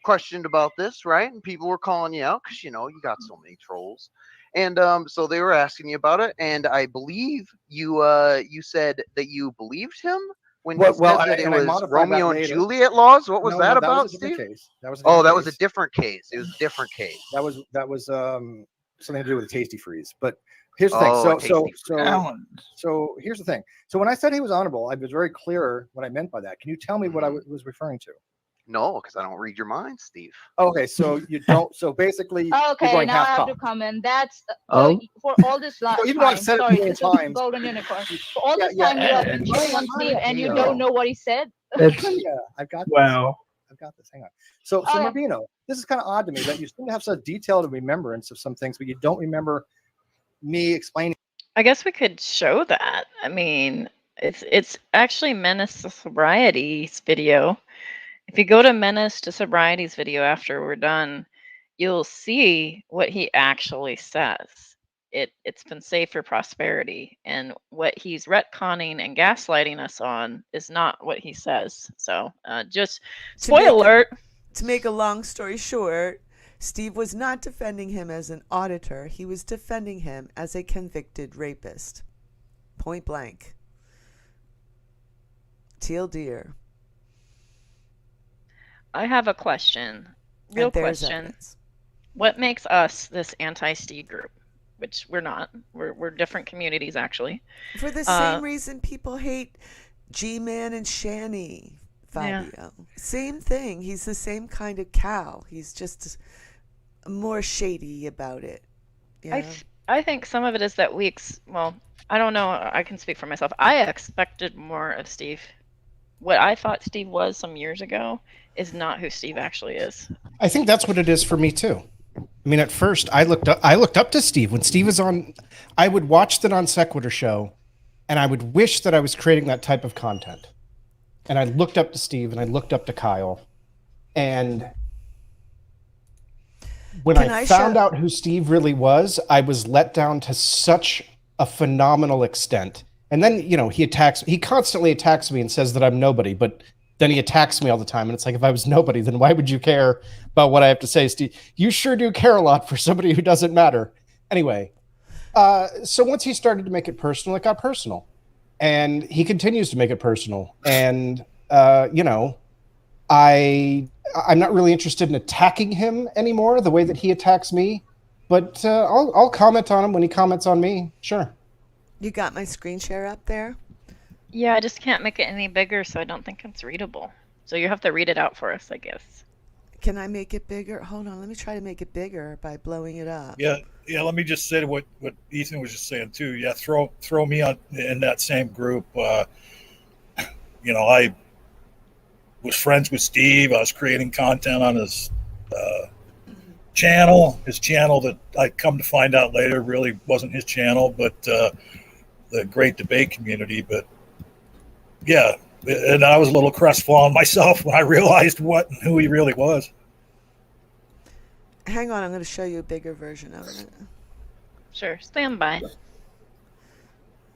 questioned about this, right? And people were calling you out because you got so many trolls, and so they were asking you about it. And I believe you said that you believed him when he said that it was Romeo and Juliet laws. What was that about, Steve? That was that was a different case. It was a different case. That was something to do with the Tasty Freeze. But here's the thing. So here's the thing. So when I said he was honorable, I was very clear what I meant by that. Can you tell me what I was referring to? No, because I don't read your mind, Steve. Okay, so you don't. So basically, okay, now I have to comment. That's for all this time. So even though I've said sorry, it this times, is Golden Unicorn. For all this time, you have been cheering on Steve, and you don't know what he said. I've got this. Wow. I've got this. Hang on. So Rubino, this is kind of odd to me that you seem to have such detailed remembrance of some things, but you don't remember me explaining. I guess we could show that. I mean, it's actually Menace to Sobriety's video. If you go to Menace to Sobriety's video after we're done, you'll see what he actually says. It's been safe for prosperity, and what he's retconning and gaslighting us on is not what he says. So just spoiler alert. To make a long story short, Steve was not defending him as an auditor. He was defending him as a convicted rapist. Point blank. Teal deer. I have a question. Real question. Evidence. What makes us this anti-Steve group? Which we're not. We're different communities, actually. For the same reason people hate G-Man and Shani, Fabio. Yeah. Same thing. He's the same kind of cow. He's just more shady about it. Yeah. I think some of it is that I don't know. I can speak for myself. I expected more of Steve. What I thought Steve was some years ago is not who Steve actually is. I think that's what it is for me too. I mean, at first I looked up to Steve when Steve was on. I would watch the Non Sequitur show, and I would wish that I was creating that type of content. And I looked up to Steve, and I looked up to Kyle, and when I found out who Steve really was, I was let down to such a phenomenal extent. And then, he constantly attacks me and says that I'm nobody, but then he attacks me all the time. And it's like, if I was nobody, then why would you care about what I have to say, Steve? You sure do care a lot for somebody who doesn't matter. Anyway, so once he started to make it personal, it got personal. And he continues to make it personal. And, I'm not really interested in attacking him anymore the way that he attacks me. But I'll comment on him when he comments on me. Sure. You got my screen share up there? Yeah, I just can't make it any bigger, so I don't think it's readable. So you have to read it out for us, I guess. Can I make it bigger? Hold on, let me try to make it bigger by blowing it up. Yeah. Let me just say what Ethan was just saying too. Yeah, throw me on in that same group. I was friends with Steve. I was creating content on his channel. His channel that I come to find out later really wasn't his channel, but the Great Debate Community. But yeah, and I was a little crestfallen myself when I realized what and who he really was. Hang on, I'm going to show you a bigger version of it. Sure, stand by.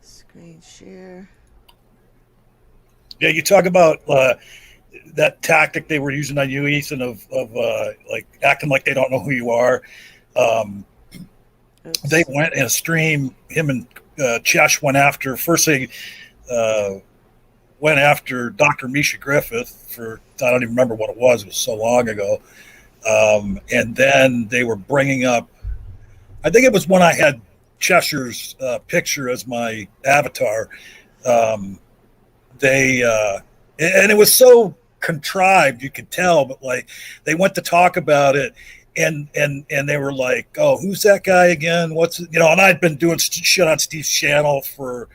Screen share. Yeah, you talk about that tactic they were using on you, Ethan, of like acting like they don't know who you are. They went in a stream. Him and Chesh went after. First, they went after Dr. Misha Griffith for, I don't even remember what it was. It was so long ago. And then they were bringing up, I think it was when I had Cheshire's picture as my avatar. And it was so contrived, you could tell, but like they went to talk about it and they were like, oh, who's that guy again? And I'd been doing shit on Steve's channel for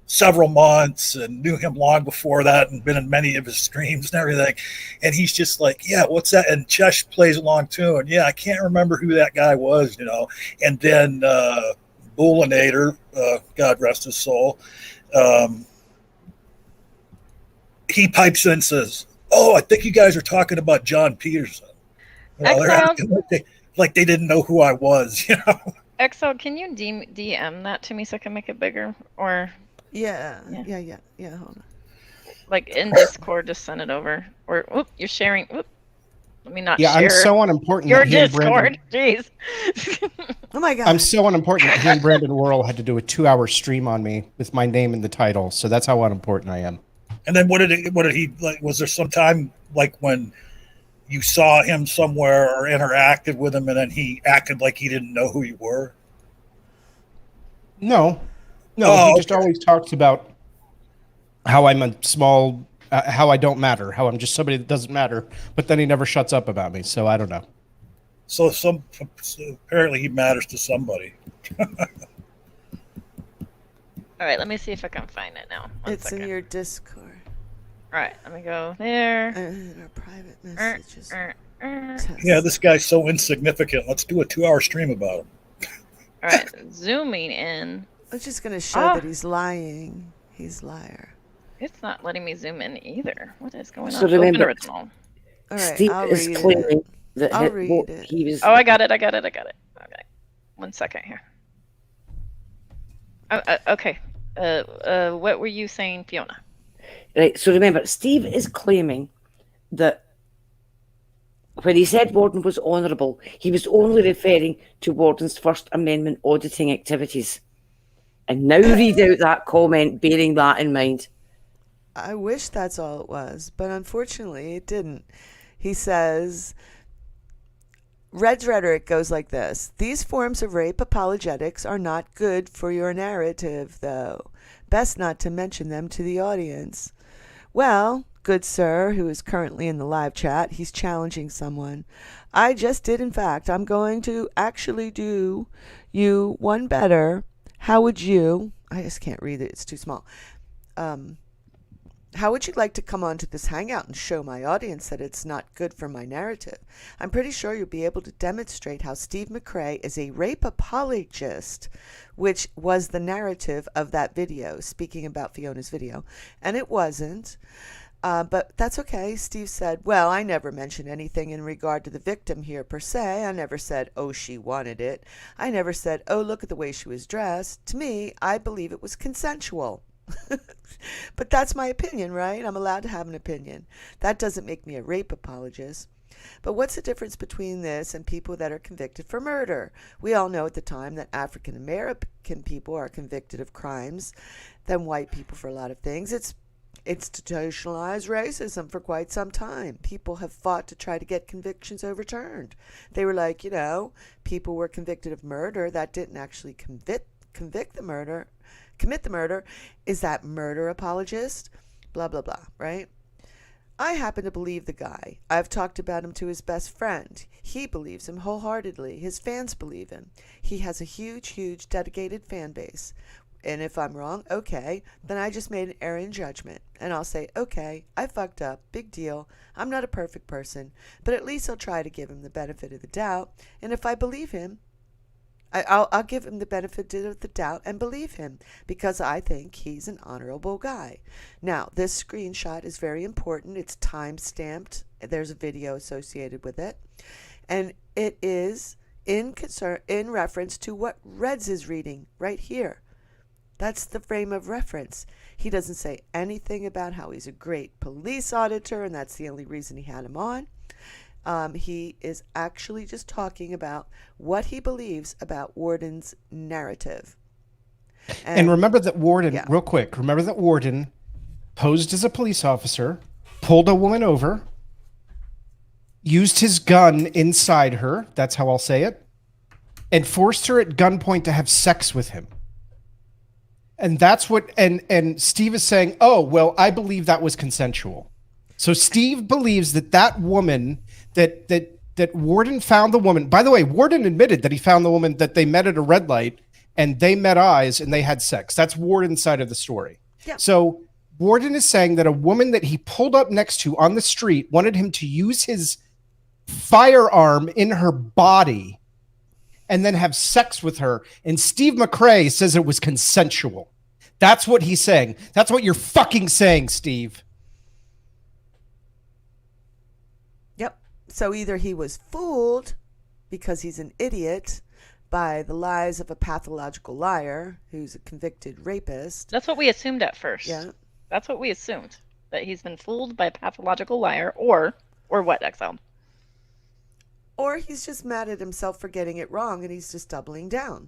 several months and knew him long before that and been in many of his streams and everything. And he's just like, yeah, what's that? And Chesh plays along too. And yeah, I can't remember who that guy was, And then Bullinator, God rest his soul, he pipes in and says, oh, I think you guys are talking about John Peterson. They're acting like they didn't know who I was, Exo, can you DM that to me so I can make it bigger? Or Yeah. Hold on. Like in Discord, just send it over. Or you're sharing. Let me not share. I'm so unimportant. Your Discord, jeez. Oh my God. I'm so unimportant that he and Brandon Worrell had to do a 2-hour stream on me with my name in the title. So that's how unimportant I am. And then what did he like? Was there some time like when you saw him somewhere or interacted with him and then he acted like he didn't know who you were? No, he just always talks about how I'm a small, how I don't matter, how I'm just somebody that doesn't matter, but then he never shuts up about me, so I don't know. So apparently he matters to somebody. All right, let me see if I can find it now. It's in your Discord. All right, let me go there. And our private messages. Yeah, this guy's so insignificant. Let's do a 2-hour stream about him. All right, zooming in. I'm just going to show that he's lying. He's a liar. It's not letting me zoom in either. What is going on? So remember, original. All right, Steve is claiming that he was. Oh, I got it. Okay. 1 second here. Okay. What were you saying, Fiona? Right, so remember, Steve is claiming that when he said Warden was honourable, he was only referring to Warden's First Amendment auditing activities. And now read out that comment bearing that in mind. I wish that's all it was, but unfortunately it didn't. He says, Red's rhetoric goes like this. These forms of rape apologetics are not good for your narrative, though. Best not to mention them to the audience. Well, good sir, who is currently in the live chat, he's challenging someone. I just did, in fact. I'm going to actually do you one better. How would you... I just can't read it. It's too small. How would you like to come onto this hangout and show my audience that it's not good for my narrative? I'm pretty sure you'll be able to demonstrate how Steve McRae is a rape apologist, which was the narrative of that video, speaking about Fiona's video. And it wasn't. But that's okay. Steve said, well, I never mentioned anything in regard to the victim here per se. I never said, oh, she wanted it. I never said, oh, look at the way she was dressed. To me, I believe it was consensual. But that's my opinion, right? I'm allowed to have an opinion. That doesn't make me a rape apologist. But what's the difference between this and people that are convicted for murder? We all know at the time that African American people are convicted of crimes than white people for a lot of things. It's institutionalized racism for quite some time. People have fought to try to get convictions overturned. They were like, people were convicted of murder. That didn't actually commit the murder. Is that murder apologist? Blah, blah, blah, right? I happen to believe the guy. I've talked about him to his best friend. He believes him wholeheartedly. His fans believe him. He has a huge, huge dedicated fan base. And if I'm wrong, okay, then I just made an error in judgment. And I'll say, okay, I fucked up, big deal. I'm not a perfect person, but at least I'll try to give him the benefit of the doubt. And if I believe him, I'll give him the benefit of the doubt and believe him because I think he's an honorable guy. Now, this screenshot is very important. It's time-stamped. There's a video associated with it. And it is in reference to what Reds is reading right here. That's the frame of reference. He doesn't say anything about how he's a great police auditor, and that's the only reason he had him on. He is actually just talking about what he believes about Warden's narrative. And remember that Warden, real quick, remember that Warden posed as a police officer, pulled a woman over, used his gun inside her, that's how I'll say it, and forced her at gunpoint to have sex with him. And that's what, and Steve is saying, oh, well, I believe that was consensual. So Steve believes that woman, that Warden found the woman. By the way, Warden admitted that he found the woman, that they met at a red light and they met eyes and they had sex. That's Warden's side of the story. Yeah. So Warden is saying that a woman that he pulled up next to on the street wanted him to use his firearm in her body and then have sex with her. And Steve McRae says it was consensual. That's what he's saying. That's what you're fucking saying, Steve. Yep. So either he was fooled because he's an idiot by the lies of a pathological liar who's a convicted rapist. That's what we assumed at first. Yeah. That's what we assumed. That he's been fooled by a pathological liar or what, Exile? Or he's just mad at himself for getting it wrong and he's just doubling down.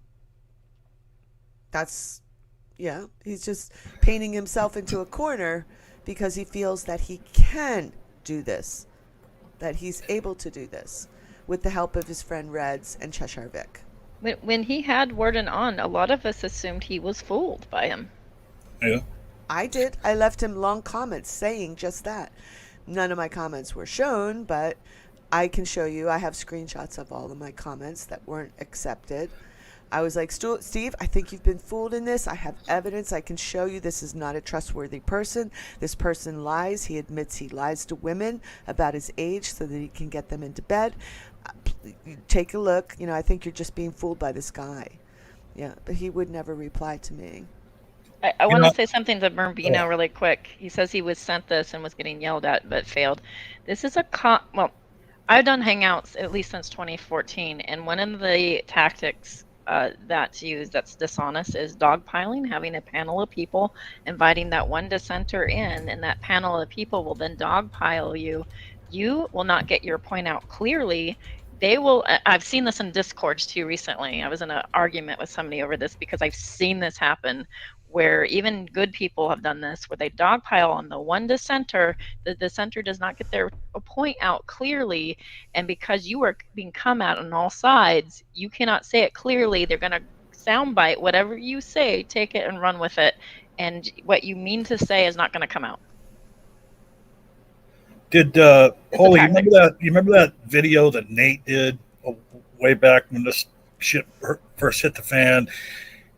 He's just painting himself into a corner because he feels that he can do this, that he's able to do this with the help of his friend Reds and Cheshire Vic. When he had Warden on, a lot of us assumed he was fooled by him. Yeah. I did. I left him long comments saying just that. None of my comments were shown, but I can show you. I have screenshots of all of my comments that weren't accepted. I was like, Steve, I think you've been fooled in this. I have evidence. I can show you this is not a trustworthy person. This person lies. He admits he lies to women about his age so that he can get them into bed. Take a look. I think you're just being fooled by this guy. Yeah, but he would never reply to me. I want to say something to Merbino really quick. He says he was sent this and was getting yelled at but failed. This is I've done Hangouts at least since 2014, and one of the tactics that's used that's dishonest is dogpiling, having a panel of people, inviting that one dissenter in, and that panel of people will then dogpile you. You will not get your point out clearly. They will. I've seen this in Discords too recently. I was in an argument with somebody over this because I've seen this happen where even good people have done this, where they dogpile on the one dissenter. The dissenter does not get their point out clearly, and because you are being come at on all sides, you cannot say it clearly. They're going to soundbite whatever you say, take it and run with it, and what you mean to say is not going to come out. Did Holy, you remember that video that Nate did way back when this shit first hit the fan?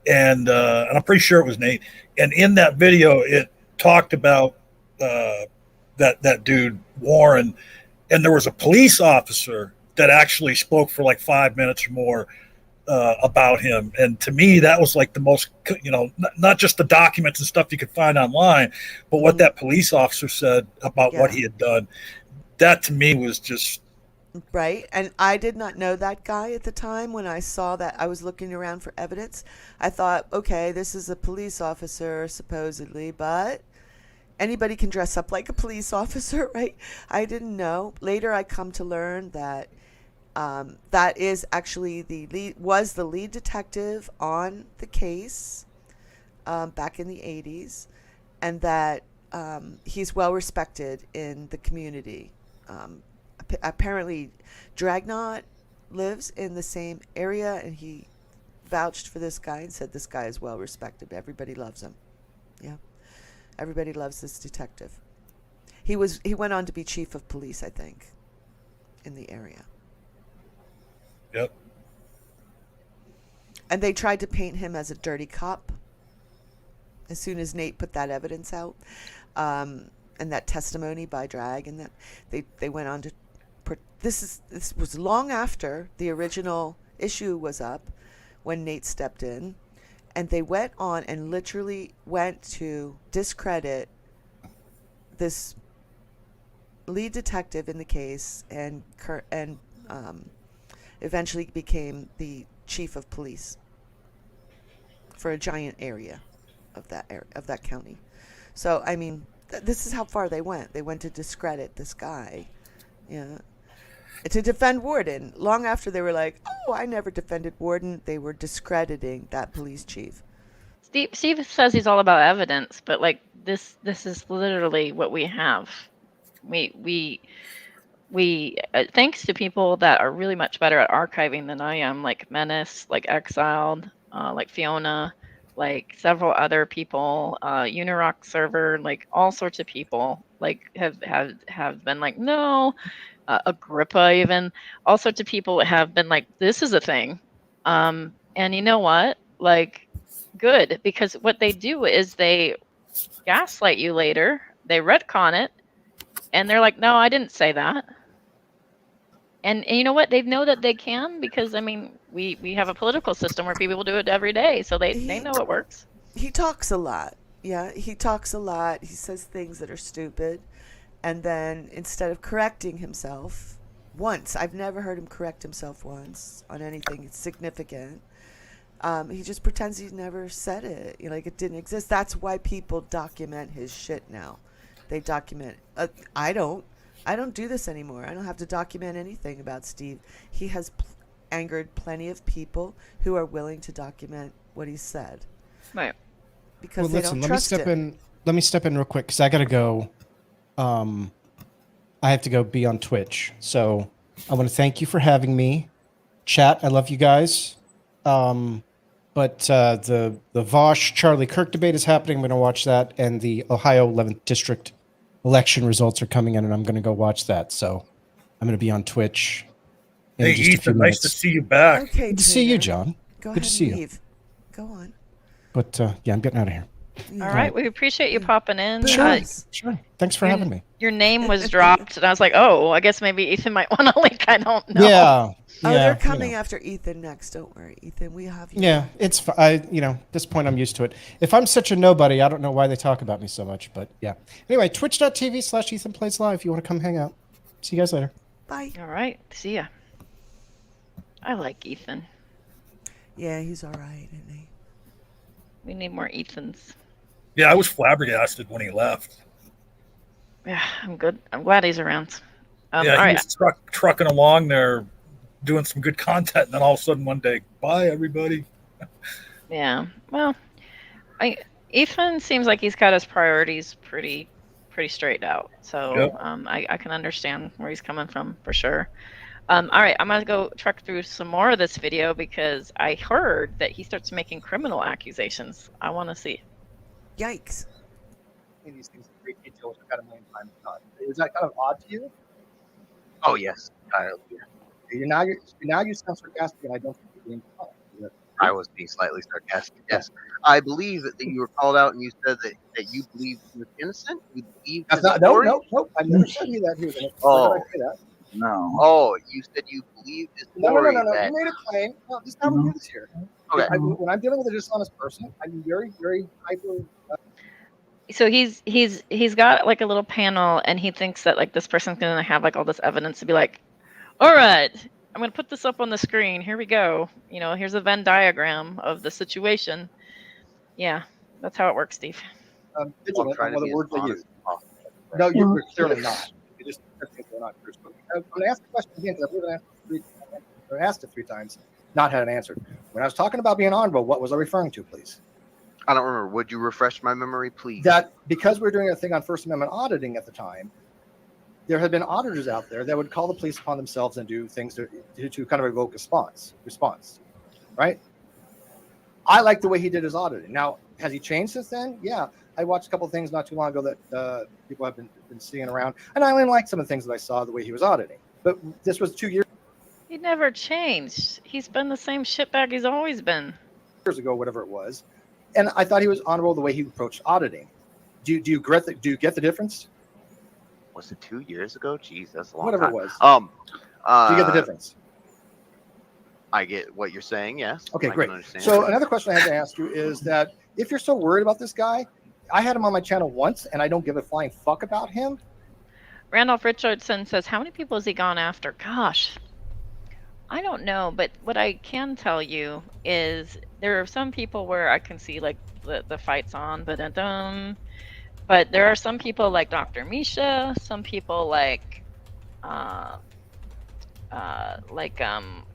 And I'm pretty sure it was Nate. And in that video, it talked about that dude Warren, and there was a police officer that actually spoke for like 5 minutes or more about him. And to me, that was like the most, not just the documents and stuff you could find online, but what that police officer said about what he had done. That to me was just right. And I did not know that guy at the time. When I saw that, I was looking around for evidence. I thought, okay, this is a police officer supposedly, but anybody can dress up like a police officer, right? I didn't know. Later, I come to learn that that is actually the lead detective on the case back in the 80s, and that he's well respected in the community. Apparently, Dragnot lives in the same area, and he vouched for this guy and said this guy is well respected. Everybody loves him. Yeah, everybody loves this detective. He went on to be chief of police, I think, in the area. Yep. And they tried to paint him as a dirty cop as soon as Nate put that evidence out, and that testimony by Drag, and that they went on to. This was long after the original issue was up, when Nate stepped in, and they went on and literally went to discredit this lead detective in the case, and eventually became the chief of police for a giant area of that county. So I mean, this is how far they went. They went to discredit this guy, yeah, to defend Warden. Long after they were like, "Oh, I never defended Warden," they were discrediting that police chief. Steve says he's all about evidence, but like this is literally what we have. We thanks to people that are really much better at archiving than I am, like Menace, like Exiled, like Fiona, like several other people, Unirock server, like all sorts of people, like have been like, no, Agrippa, even all sorts of people have been like, this is a thing. And you know what? Like, good, because what they do is they gaslight you later, they retcon it, and they're like, no, I didn't say that. And you know what? They know that they can, because I mean, we have a political system where people do it every day, so they know it works. He talks a lot. Yeah, he talks a lot. He says things that are stupid, and then instead of correcting himself once, I've never heard him correct himself once on anything significant. He just pretends he never said it, like it didn't exist. That's why people document his shit now. They document. I don't do this anymore. I don't have to document anything about Steve. He has angered plenty of people who are willing to document what he said. Right. Because they don't trust him. Let me step in real quick, because I gotta go. I have to go be on Twitch. So I want to thank you for having me. Chat, I love you guys. But the Vosh Charlie Kirk debate is happening. I'm going to watch that, and the Ohio 11th District election results are coming in, and I'm going to go watch that. So I'm going to be on Twitch. Hey, Ethan, nice to see you back. Okay, good to see you, John. Go good ahead to see and you. leave. Go on. But yeah, I'm getting out of here. All right, we appreciate you popping in. Sure. Thanks for having me. Your name was dropped, and I was like, oh, I guess maybe Ethan might want to link. I don't know. Yeah. Oh, they're coming after Ethan next. Don't worry, Ethan. We have you. Yeah, it's at this point I'm used to it. If I'm such a nobody, I don't know why they talk about me so much, but yeah. Anyway, twitch.tv/Ethan Plays Live if you want to come hang out. See you guys later. Bye. All right. See ya. I like Ethan. Yeah, he's all right, isn't he? We need more Ethans. Yeah, I was flabbergasted when he left. Yeah, I'm good. I'm glad he's around. Yeah, he was trucking along there, doing some good content, and then all of a sudden one day, bye everybody. Yeah, well, Ethan seems like he's got his priorities pretty straight out. So Yep. I can understand where he's coming from for sure. All right, I'm gonna go truck through some more of this video because I heard that he starts making criminal accusations. I want to see. Yikes! These things in great detail, which I've got a million times done. Is that kind of odd to you? Oh yes, Kyle. Yeah. Now you sound sarcastic, and I don't think you're being funny. I was being slightly sarcastic. Yes, I believe that you were called out and you said that you believed he was innocent. You believed That's his not, story. no. I never said that he was innocent. Oh. Where did I say that? No. Oh, you said you believed his story. No. That You made a claim. No, this is how we do this here. okay. When I'm dealing with a dishonest person, I'm very, very hyper. So he's got like a little panel, and he thinks that like this person's gonna have like all this evidence to be like, all right, I'm gonna put this up on the screen. Here we go. You know, here's a Venn diagram of the situation. Yeah, that's how it works, Steve. Vigilant trying on to the be words as I honest use. as possible. No, you're clearly not. You just said things that are not true. So I'm going to ask the question again because I've asked it 3 times, not had an answer. When I was talking about being honorable, what was I referring to, please? I don't remember. Would you refresh my memory, please? That because we were doing a thing on First Amendment auditing at the time, there had been auditors out there that would call the police upon themselves and do things to kind of evoke response, right? I like the way he did his auditing. Now, has he changed since then? Yeah. I watched a couple of things not too long ago that people have been seeing around, and I only liked some of the things that I saw the way he was auditing. But this was 2 years He never changed. He's been the same shitbag he's always been. ago, whatever it was, and I thought he was honorable the way he approached auditing. Do you get the difference? Was it 2 years ago? Jeez, that's a long Whatever time. it was. Do you get the difference? I get what you're saying. Yes. Okay, I great. can understand. So another question I have to ask you is that if you're so worried about this guy, I had him on my channel once, and I don't give a flying fuck about him. Randolph Richardson says, how many people has he gone after? Gosh, I don't know, but what I can tell you is there are some people where I can see like the fights on, but there are some people like Dr. Misha, some people like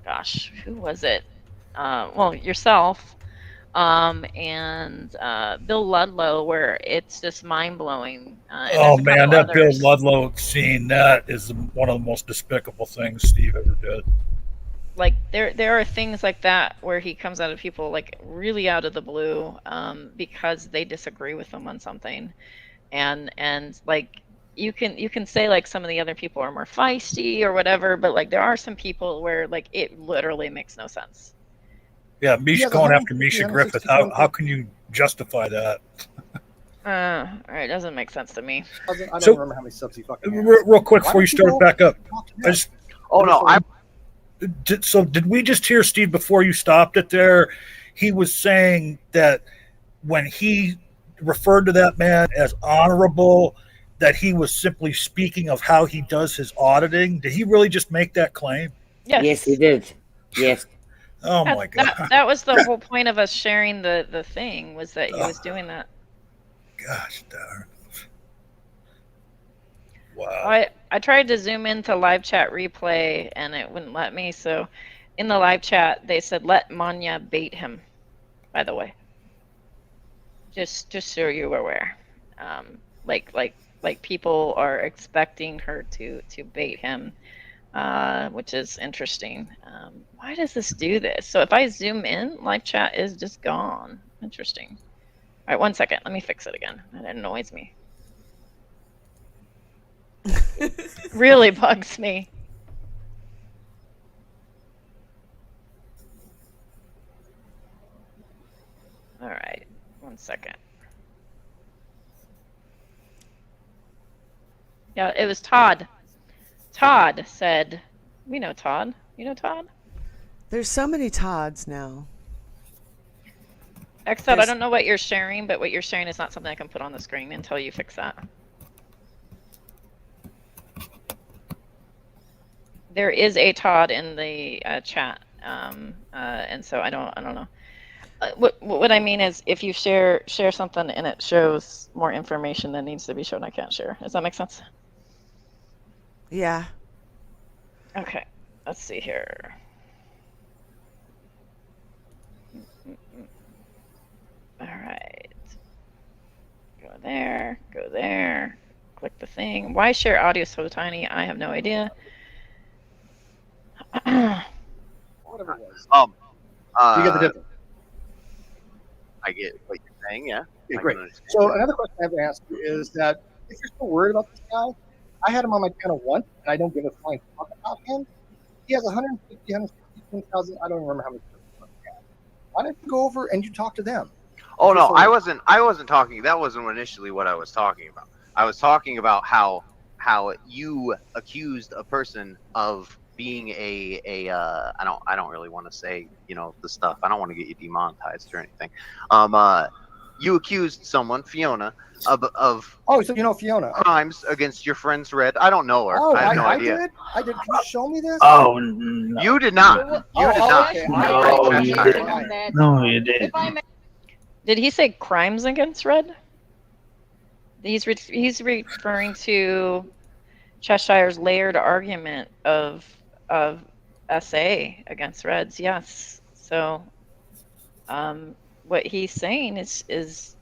gosh, who was it? Well, yourself, and Bill Ludlow, where it's just mind blowing. Oh man, that Bill Ludlow scene, that is one of the most despicable things Steve ever did. Like there are things like that where he comes out of people like really out of the blue, because they disagree with him on something, and like you can say like some of the other people are more feisty or whatever, but like there are some people where like it literally makes no sense. Yeah, Misha going after Misha Griffith. How can you justify that? All right, doesn't make sense to me. I don't remember how many subs he fucking has. Real quick before you start back up. So did we just hear, Steve, before you stopped it there, he was saying that when he referred to that man as honorable, that he was simply speaking of how he does his auditing? Did he really just make that claim? Yes, he did. Yes. Oh my God. That was the whole point of us sharing the thing, was that he was doing that. Gosh darn. Wow. I tried to zoom into live chat replay and it wouldn't let me. So in the live chat, they said, let Manya bait him, by the way. Just so you're aware. Like people are expecting her to bait him, which is interesting. Why does this do this? So if I zoom in, live chat is just gone. Interesting. All right, 1 second. Let me fix it again. That annoys me. Really bugs me. All right, 1 second. Yeah, it was Todd. Todd said, we know Todd. You know Todd? There's so many Todds now. Todd, I don't know what you're sharing, but what you're sharing is not something I can put on the screen until you fix that. There is a Todd in the chat, and so I don't know. What I mean is, if you share something and it shows more information than needs to be shown, I can't share. Does that make sense? Yeah. Okay. Let's see here. All right. Go there. Go there. Click the thing. Why share audio so tiny? I have no idea. Whatever it was. You get the difference. I get what you're saying. Yeah. Okay, great. So another question I have to ask you is that if you're so worried about this guy, I had him on my channel once, and I don't give a flying fuck about him. He has 150, 160,000. I don't remember how many. Why don't you go over and you talk to them? Oh If no, you're so- I wasn't talking. That wasn't initially what I was talking about. I was talking about how you accused a person of being I don't really want to say, you know, the stuff. I don't want to get you demonetized or anything. You accused someone, Fiona, of Oh, so you know Fiona? crimes against your friend's Red. I don't know her. Oh, I have no I idea. did. I did. Can you show me this? Oh, no. You did not. You did not. Okay. No, you Cheshire. didn't. No, you didn't. Did he say crimes against Red? He's referring to Cheshire's layered argument of SA against Reds. Yes. So what he's saying is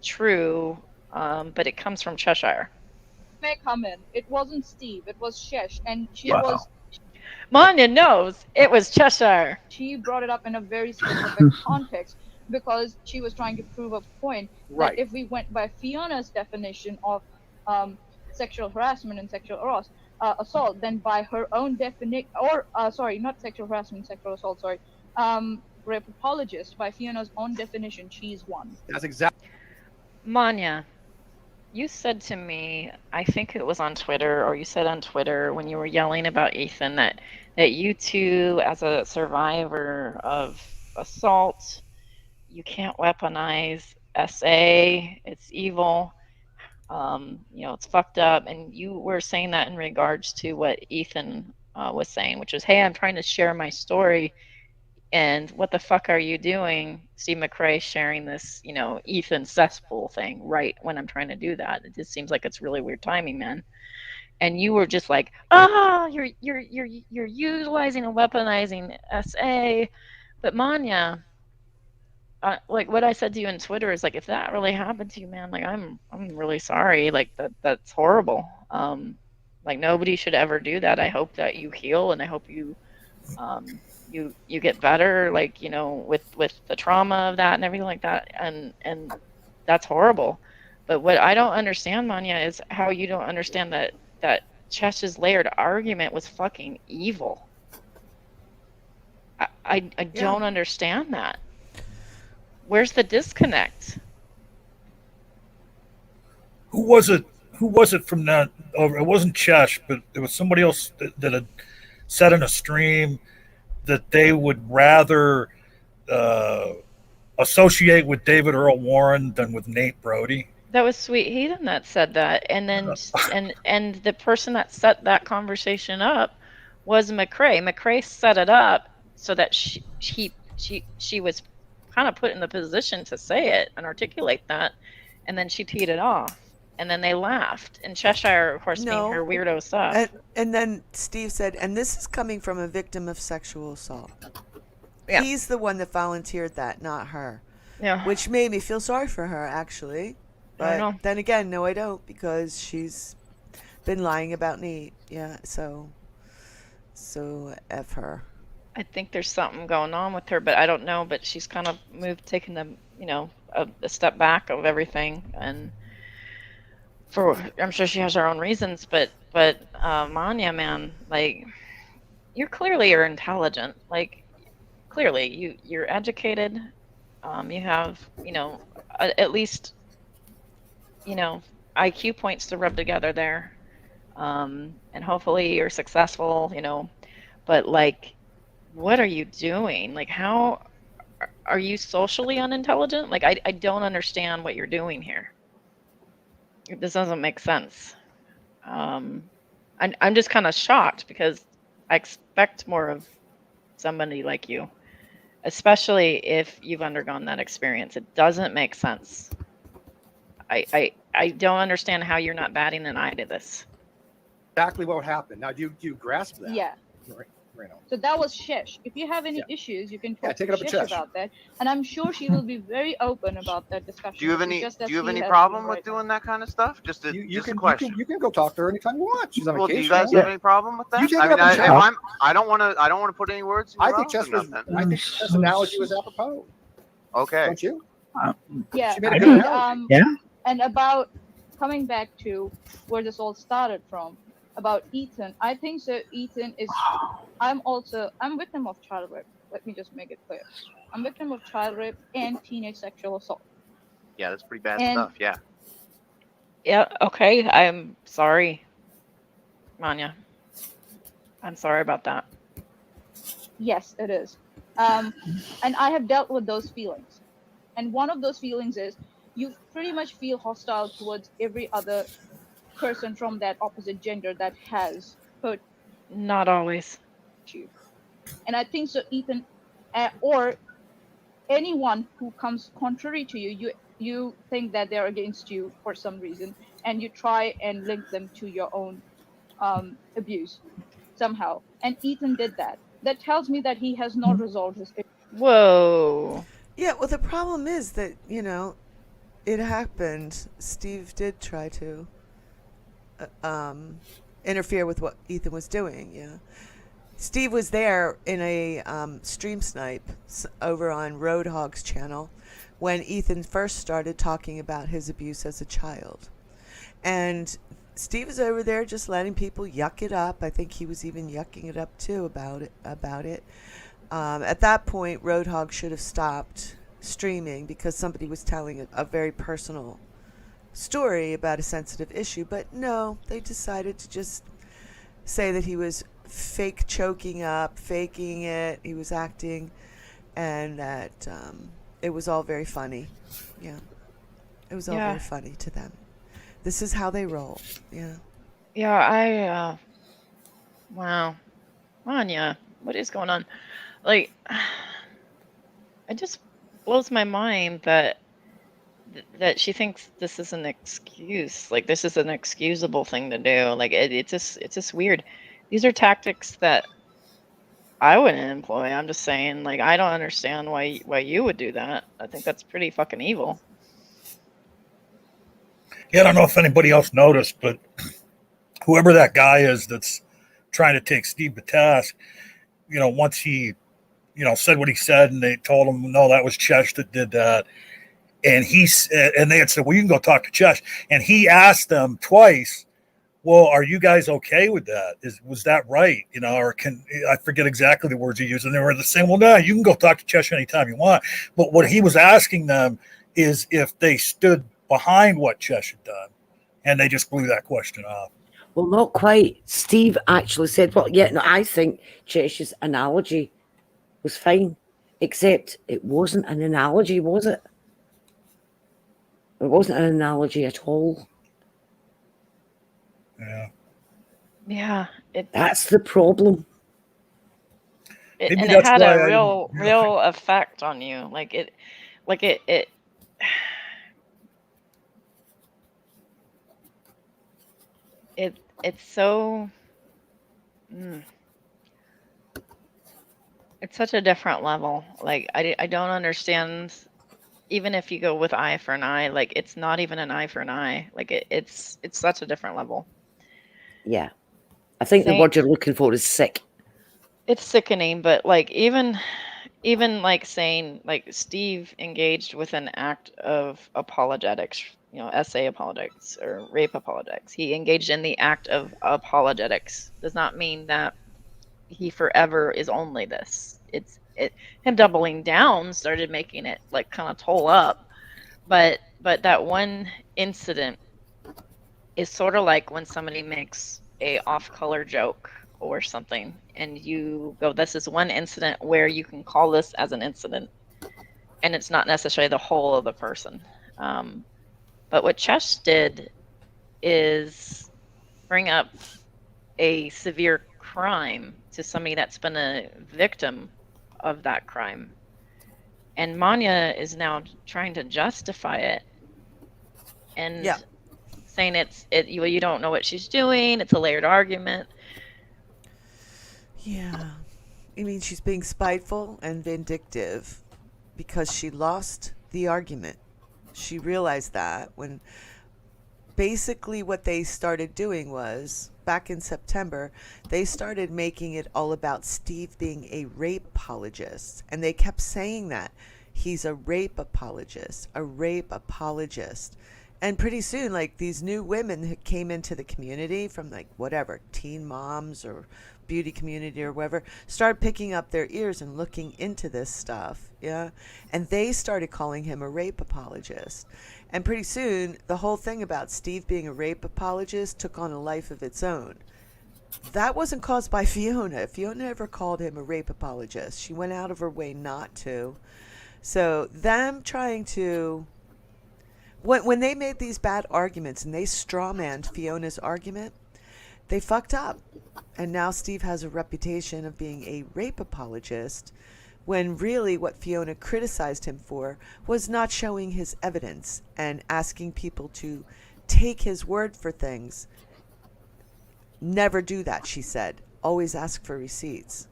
true, but it comes from Cheshire. May I come in? It wasn't Steve. It was Shesh, and she was. Manya knows it was Cheshire. She brought it up in a very specific context because she was trying to prove a point that if we went by Fiona's definition of sexual harassment and sexual assault, then by her own definition, or sorry, not sexual harassment, sexual assault, sorry, rape apologist, by Fiona's own definition, she's one. That's exactly. Manya, you said to me, I think it was on Twitter, or you said on Twitter when you were yelling about Ethan that you two, as a survivor of assault, you can't weaponize SA. It's evil. You know, it's fucked up. And you were saying that in regards to what Ethan was saying, which was, hey, I'm trying to share my story. And what the fuck are you doing, Steve McRae, sharing this, you know, Ethan cesspool thing right when I'm trying to do that? It just seems like it's really weird timing, man. And you were just like, you're utilizing and weaponizing SA. But Manya, like what I said to you on Twitter is like, if that really happened to you, man, like I'm really sorry. Like that's horrible. Like nobody should ever do that. I hope that you heal, and I hope you you get better, like, you know, with the trauma of that and everything like that, and that's horrible. But what I don't understand, Manya, is how you don't understand that Chesh's layered argument was fucking evil. I don't understand that. Where's the disconnect? Who was it from that? Oh, it wasn't Chesh, but it was somebody else that had said in a stream that they would rather associate with David Earl Warren than with Nate Brody. That was Sweet Heathen that said that, and then and the person that set that conversation up was McRae. McRae set it up so that she was kind of put in the position to say it and articulate that, and then she teed it off, and then they laughed. And Cheshire, of course, being her weirdo stuff. And then Steve said, and this is coming from a victim of sexual assault. Yeah. He's the one that volunteered that, not her. Yeah. Which made me feel sorry for her, actually. But then again, no, I don't, because she's been lying about Nate. Yeah, so F her. I think there's something going on with her, but I don't know. But she's kind of taking the, you know, a step back of everything, and I'm sure she has her own reasons. But Manya, man, like you're intelligent. Like clearly you're educated. You have, you know, at least, you know, IQ points to rub together there, and hopefully you're successful. You know, but like, what are you doing? Like, how are you socially unintelligent? Like, I don't understand what you're doing here. This doesn't make sense. I'm just kind of shocked because I expect more of somebody like you, especially if you've undergone that experience. It doesn't make sense. I don't understand how you're not batting an eye to this. Exactly what happened. Now, do you grasp that? Yeah. Right now. So that was Shesh. If you have any issues, you can talk take to it up with Shesh Shesh. about that, and I'm sure she will be very open about that discussion. Do you have any problem with doing that kind of stuff? Just a question. You can go talk to her anytime you want. She's on Well, vacation. do you guys have any problem with that? You take I it mean, up with Shesh. I don't want to put any words in your I think Chesh's analogy was apropos. Okay. Don't you? Yeah. She made a good analogy. And about coming back to where this all started from, about Ethan, I think so. Ethan is. I'm victim of child rape. Let me just make it clear. I'm victim of child rape and teenage sexual assault. Yeah, that's pretty bad And stuff. Yeah. Yeah, okay. I'm sorry, Manya. I'm sorry about that. yes, it is. And I have dealt with those feelings. And one of those feelings is you pretty much feel hostile towards every other person from that opposite gender that has hurt Not always. you. And I think so, Ethan, or anyone who comes contrary to you, you think that they're against you for some reason, and you try and link them to your own abuse somehow. And Ethan did that. That tells me that he has not resolved his issue. Whoa. Yeah, well, the problem is that, it happened. Steve did try to interfere with what Ethan was doing, yeah. Steve was there in a stream snipe over on Roadhog's channel when Ethan first started talking about his abuse as a child. And Steve was over there just letting people yuck it up. I think he was even yucking it up too about it. At that point, Roadhog should have stopped streaming because somebody was telling a very personal story about a sensitive issue. But no, they decided to just say that he was fake choking up, faking it, he was acting, and that it was all very funny. Yeah. It was all very funny to them. This is how they roll. Yeah. Yeah, wow. Manya, what is going on? Like, it just blows my mind that she thinks this is an excuse. Like, this is an excusable thing to do. Like, it's just weird. These are tactics that I wouldn't employ. I'm just saying, like, I don't understand why you would do that. I think that's pretty fucking evil. Yeah, I don't know if anybody else noticed, but whoever that guy is that's trying to take Steve to task, once he, said what he said, and they told him, no, that was Chesh that did that. And they had said, well, you can go talk to Chesh. And he asked them twice, well, are you guys okay with that? Was that right? Or I forget exactly the words he used. And they were saying, well, no, you can go talk to Chesh anytime you want. But what he was asking them is if they stood behind what Chesh had done. And they just blew that question off. Well, not quite. Steve actually said, well, yeah, no, I think Chesh's analogy was fine, except it wasn't an analogy, was it? It wasn't an analogy at all. Yeah. Yeah. That's the problem. And it had a real effect on you. It's so it's such a different level. Like, I don't understand. Even if you go with eye for an eye, like, it's not even an eye for an eye. Like, it's such a different level. Yeah. I think the word you're looking for is sick. It's sickening, but like, even like saying, like, Steve engaged with an act of apologetics, SA apologetics or rape apologetics. He engaged in the act of apologetics. Does not mean that he forever is only this. Him doubling down started making it like kind of toll up, but that one incident is sort of like when somebody makes a off-color joke or something, and you go, this is one incident where you can call this as an incident, and it's not necessarily the whole of the person. But what Chesh did is bring up a severe crime to somebody that's been a victim of that crime. And Manya is now trying to justify it and saying you don't know what she's doing. It's a layered argument. Yeah. I mean, she's being spiteful and vindictive because she lost the argument. She realized that when basically what they started doing was, back in September, they started making it all about Steve being a rape apologist. And they kept saying that. He's a rape apologist, a rape apologist. And pretty soon, like these new women who came into the community from like whatever, teen moms or beauty community or whatever, started picking up their ears and looking into this stuff. Yeah. And they started calling him a rape apologist. And pretty soon, the whole thing about Steve being a rape apologist took on a life of its own. That wasn't caused by Fiona. Fiona never called him a rape apologist. She went out of her way not to. So, them trying to when they made these bad arguments and they strawmanned Fiona's argument, they fucked up. And now Steve has a reputation of being a rape apologist when really what Fiona criticized him for was not showing his evidence and asking people to take his word for things. Never do that, she said. Always ask for receipts.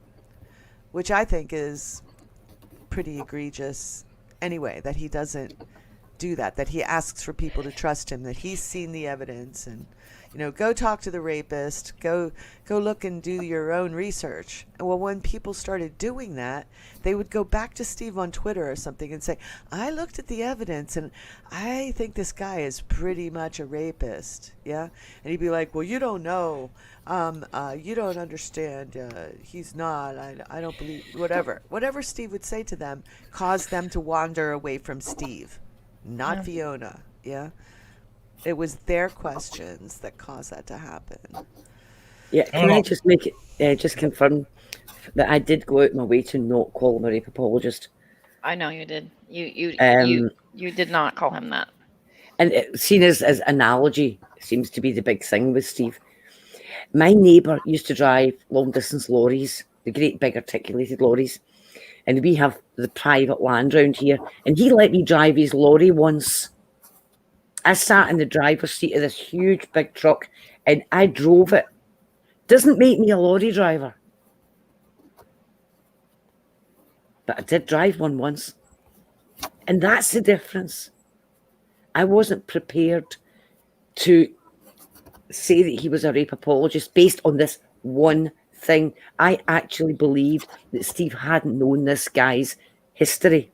Which I think is pretty egregious anyway, that he doesn't do that he asks for people to trust him, that he's seen the evidence, and go talk to the rapist, go look and do your own research. Well, when people started doing that, they would go back to Steve on Twitter or something and say, I looked at the evidence and I think this guy is pretty much a rapist. Yeah. And he'd be like, well, you don't know, you don't understand, he's not, I don't believe, whatever Steve would say to them caused them to wander away from Steve, not Fiona. Yeah. It was their questions that caused that to happen. Yeah, can I just make it, just confirm that I did go out my way to not call him a rape apologist. I know you did. You did not call him that. And seen as analogy seems to be the big thing with Steve. My neighbour used to drive long distance lorries, the great big articulated lorries, and we have the private land round here. And he let me drive his lorry once. I sat in the driver's seat of this huge big truck and I drove it. Doesn't make me a lorry driver. But I did drive one once. And that's the difference. I wasn't prepared to say that he was a rape apologist based on this one thing. I actually believed that Steve hadn't known this guy's history.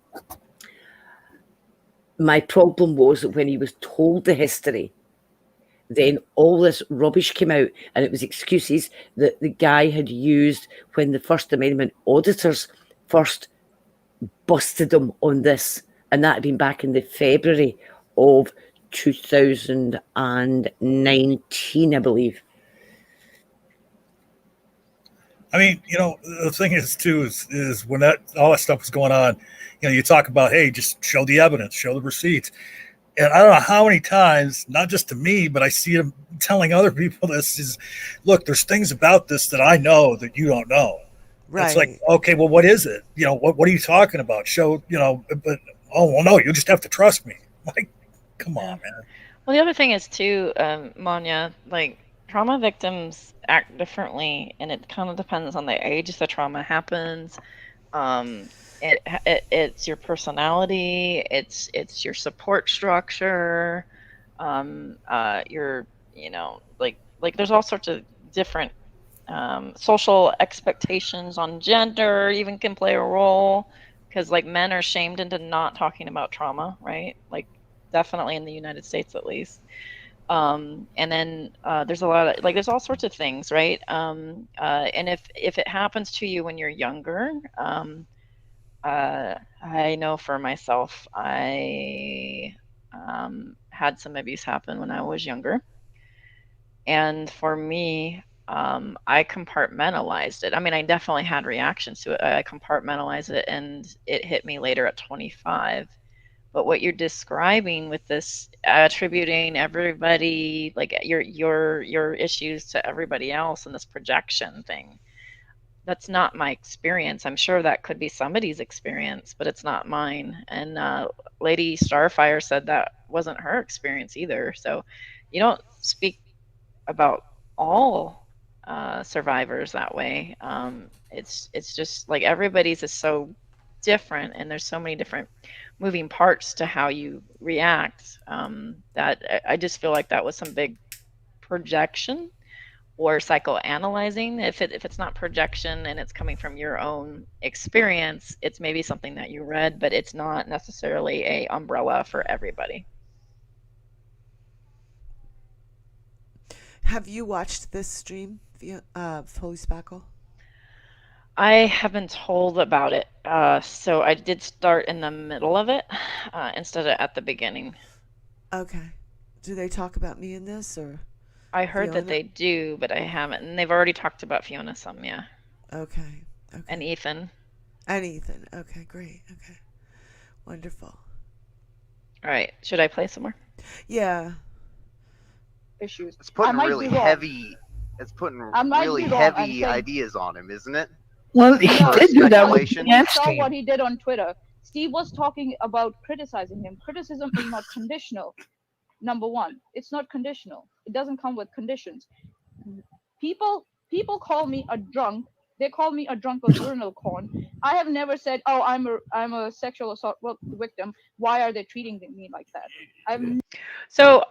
My problem was that when he was told the history, then all this rubbish came out, and it was excuses that the guy had used when the First Amendment auditors first busted him on this, and that had been back in the February of 2019, I believe. I mean, the thing is too is when all that stuff was going on, you talk about, hey, just show the evidence, show the receipts. And I don't know how many times, not just to me, but I see him telling other people this is, look, there's things about this that I know that you don't know. Right. It's like, okay, well, what is it? What are you talking about? Show, but, oh, well, no, you just have to trust me. Like, come on, man. Well, the other thing is too, Manya, like trauma victims act differently, and it kind of depends on the age the trauma happens. It's your personality, it's your support structure, your like there's all sorts of different social expectations on gender even can play a role, because like men are shamed into not talking about trauma, right? Like definitely in the United States at least. And then there's a lot of there's all sorts of things, right? And if it happens to you when you're younger, I know for myself, I had some abuse happen when I was younger. And for me, I compartmentalized it. I mean, I definitely had reactions to it. I compartmentalized it, and it hit me later at 25. But what you're describing with this attributing everybody, like your issues to everybody else, and this projection thing, that's not my experience. I'm sure that could be somebody's experience, but it's not mine. And Lady Starfire said that wasn't her experience either. So you don't speak about all survivors that way. It's just like everybody's is so different, and there's so many different moving parts to how you react, that I just feel like that was some big projection or psychoanalyzing. If it's not projection and it's coming from your own experience, it's maybe something that you read, but it's not necessarily a umbrella for everybody. Have you watched this stream, Holy Spackle? I have been told about it, so I did start in the middle of it instead of at the beginning. Okay. Do they talk about me in this, or I heard that Fiona? they do, but I haven't. And they've already talked about Fiona some, yeah. Okay. Okay. And Ethan. And Ethan. Okay, great. Okay. Wonderful. All right. Should I play some more? Yeah. Issues. It's putting I might really be wrong. heavy. It's putting I might really be wrong. I'm heavy saying- ideas on him, isn't it? Well, he No, did do that with speculation. You Dance saw Game. what he did on Twitter. Steve was talking about criticizing him. Criticism is not conditional. Number one, it's not conditional. It doesn't come with conditions. People call me a drunk. They call me a drunk of urinal corn. I have never said, "Oh, I'm a sexual assault victim. Why are they treating me like that?" So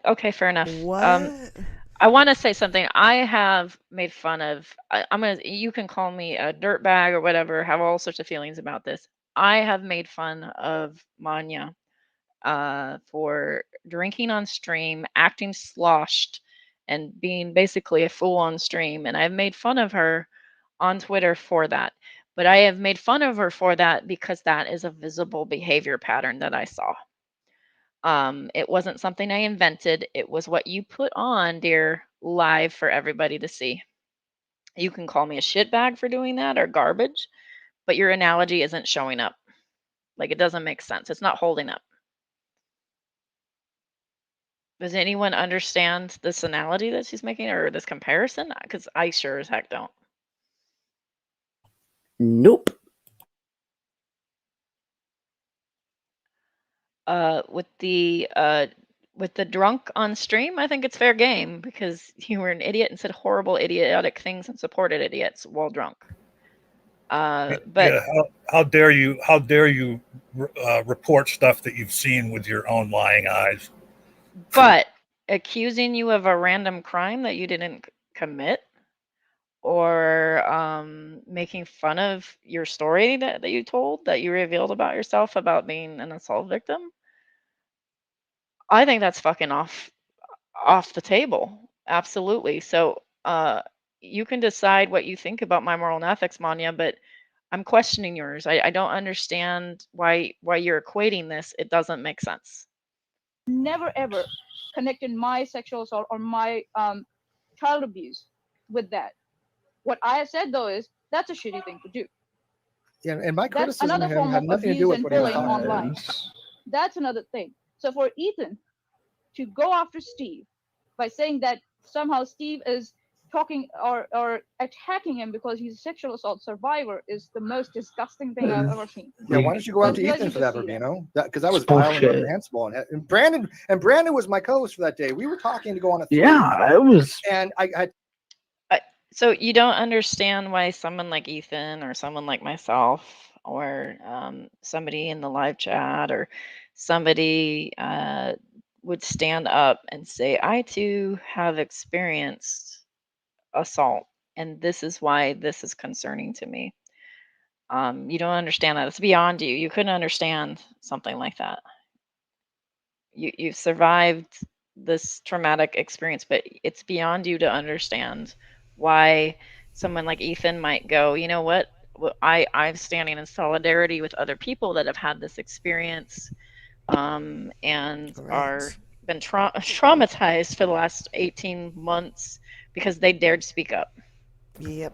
okay, fair enough. What? I want to say something. I have made fun of. You can call me a dirtbag or whatever. Have all sorts of feelings about this. I have made fun of Manya for drinking on stream, acting sloshed, and being basically a fool on stream. And I've made fun of her on Twitter for that. But I have made fun of her for that because that is a visible behavior pattern that I saw. It wasn't something I invented. It was what you put on, dear, live for everybody to see. You can call me a shitbag for doing that or garbage, but your analogy isn't showing up. Like, it doesn't make sense. It's not holding up. Does anyone understand this analogy that she's making or this comparison? Because I sure as heck don't. Nope. With the drunk on stream, I think it's fair game because you were an idiot and said horrible, idiotic things and supported idiots while drunk. But yeah, how dare you? How dare you report stuff that you've seen with your own lying eyes? But accusing you of a random crime that you didn't commit, or making fun of your story that you told, that you revealed about yourself about being an assault victim, I think that's fucking off the table. Absolutely. So you can decide what you think about my moral and ethics, Manya, but I'm questioning yours. I don't understand why you're equating this. It doesn't make sense. Never ever connected my sexual assault or my child abuse with that. What I said though is that's a shitty thing to do. Yeah, and my That's criticism another of him form had of nothing to abuse do with and what he was bullying talking about. online. That's another thing. So for Ethan to go after Steve by saying that somehow Steve is talking or attacking him because he's a sexual assault survivor is the most disgusting thing I've ever seen. Yeah, why don't you go after Let Ethan you for that, just see that. Rubino? Because that was It's vile and bullshit. reprehensible. And Brandon was my co-host for that day. We were talking to go on a Yeah, it was. and I So you don't understand why someone like Ethan or someone like myself or somebody in the live chat or somebody would stand up and say, I too have experienced assault, and this is why this is concerning to me. You don't understand that. It's beyond you. You couldn't understand something like that. You've survived this traumatic experience, but it's beyond you to understand why someone like Ethan might go, you know what? Well, I'm standing in solidarity with other people that have had this experience and are been traumatized for the last 18 months because they dared speak up. Yep.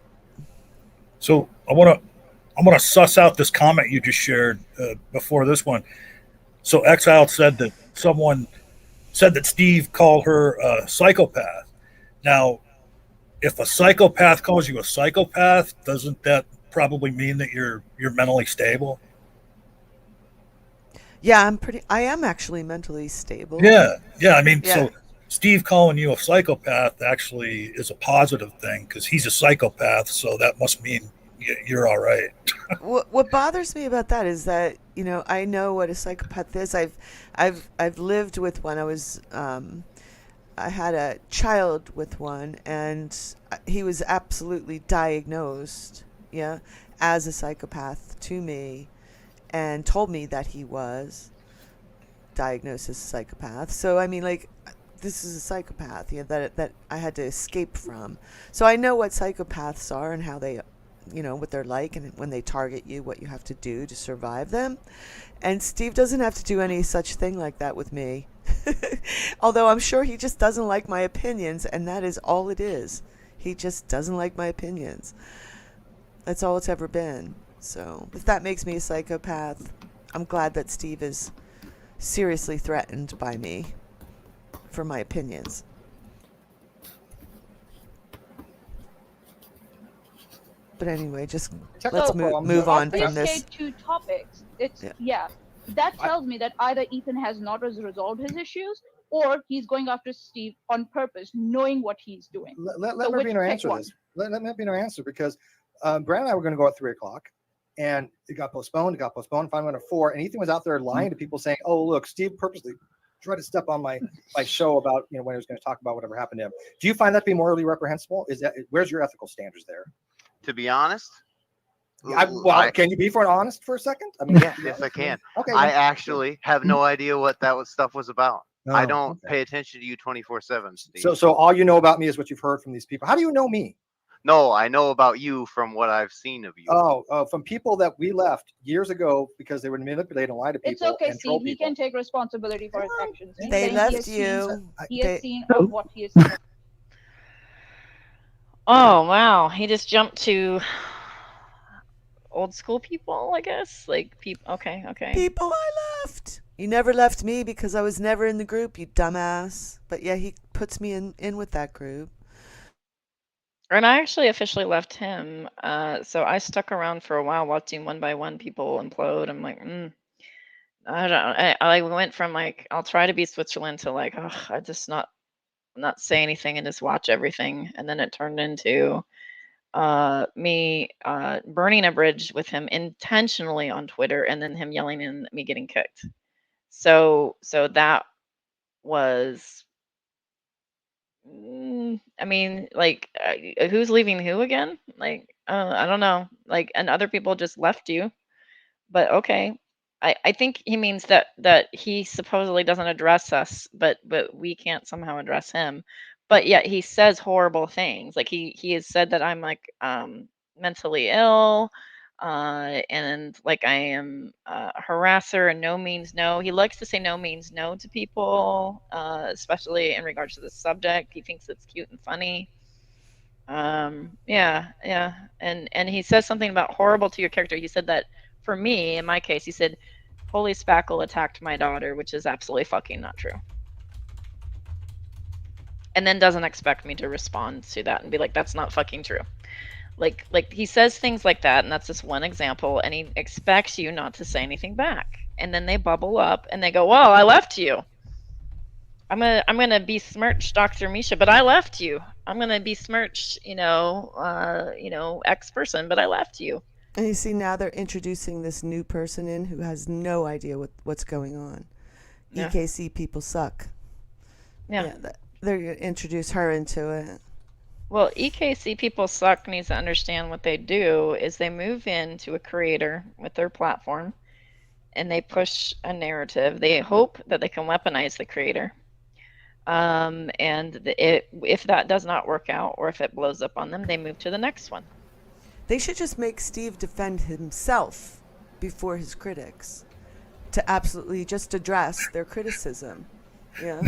So I want to suss out this comment you just shared before this one. So Exile said that someone said that Steve called her a psychopath. Now, if a psychopath calls you a psychopath, doesn't that probably mean that you're mentally stable? Yeah, I am actually mentally stable. Yeah. I mean, Yeah. so Steve calling you a psychopath actually is a positive thing because he's a psychopath, so that must mean you're all right. What bothers me about that is that I know what a psychopath is. I've lived with one. I had a child with one, and he was absolutely diagnosed, as a psychopath to me, and told me that he was diagnosed as a psychopath. So I mean, like, this is a psychopath, that I had to escape from. So I know what psychopaths are and how they, what they're like, and when they target you, what you have to do to survive them. And Steve doesn't have to do any such thing like that with me. Although I'm sure he just doesn't like my opinions, and that is all it is. He just doesn't like my opinions. That's all it's ever been. So if that makes me a psychopath, I'm glad that Steve is seriously threatened by me for my opinions. But anyway, just let's move on from this. Two topics. That tells me that either Ethan has not resolved his issues, or he's going after Steve on purpose, knowing what he's doing. Let Mabino answer this. Let Mabino answer, because Brad and I were going to go at 3:00, and it got postponed. Finally went at 4, and Ethan was out there lying to people, saying, "Oh, look, Steve purposely tried to step on my show about when he was going to talk about whatever happened to him." Do you find that to be morally reprehensible? Where's your ethical standards there? To be honest, can you be honest for a second? I mean, yes, I can. Okay. I actually have no idea what that stuff was about. Oh, I don't pay attention to you 24/7. So all you know about me is what you've heard from these people. How do you know me? No, I know about you from what I've seen of you. Oh, from people that we left years ago because they were manipulated and lied to people. It's okay, Steve. He can take responsibility for his actions. They left you. He has seen what he has seen. Oh, wow. He just jumped to old school people, I guess. Like, people. Okay. People I left. You never left me because I was never in the group, you dumbass. But yeah, he puts me in with that group. And I actually officially left him. So I stuck around for a while watching one by one people implode. I'm like, I don't. I went from like, I'll try to be Switzerland to like, I just not say anything and just watch everything. And then it turned into me burning a bridge with him intentionally on Twitter, and then him yelling and me getting kicked. So that was, I mean, like, who's leaving who again? Like, I don't know. Like, and other people just left you, but okay. I think he means that he supposedly doesn't address us, but we can't somehow address him. But yet he says horrible things. Like he has said that I'm like mentally ill, and like I am a harasser, and no means no. He likes to say no means no to people, especially in regards to the subject. He thinks it's cute and funny. Yeah. And he says something about horrible to your character. He said that for me, in my case, he said, "Holy spackle attacked my daughter," which is absolutely fucking not true. And then doesn't expect me to respond to that and be like, that's not fucking true. Like he says things like that, and that's just one example, and he expects you not to say anything back. And then they bubble up and they go, "Well, I left you. I'm gonna besmirch Dr. Misha, but I left you. I'm gonna besmirch, X person, but I left you." And you see, now they're introducing this new person in who has no idea what's going on. Yeah. EKC people suck. Yeah. They're going to introduce her into it. Well, EKC people suck needs to understand what they do is they move into a creator with their platform, and they push a narrative. They hope that they can weaponize the creator. If that does not work out, or if it blows up on them, they move to the next one. They should just make Steve defend himself before his critics, to absolutely just address their criticism. Yeah,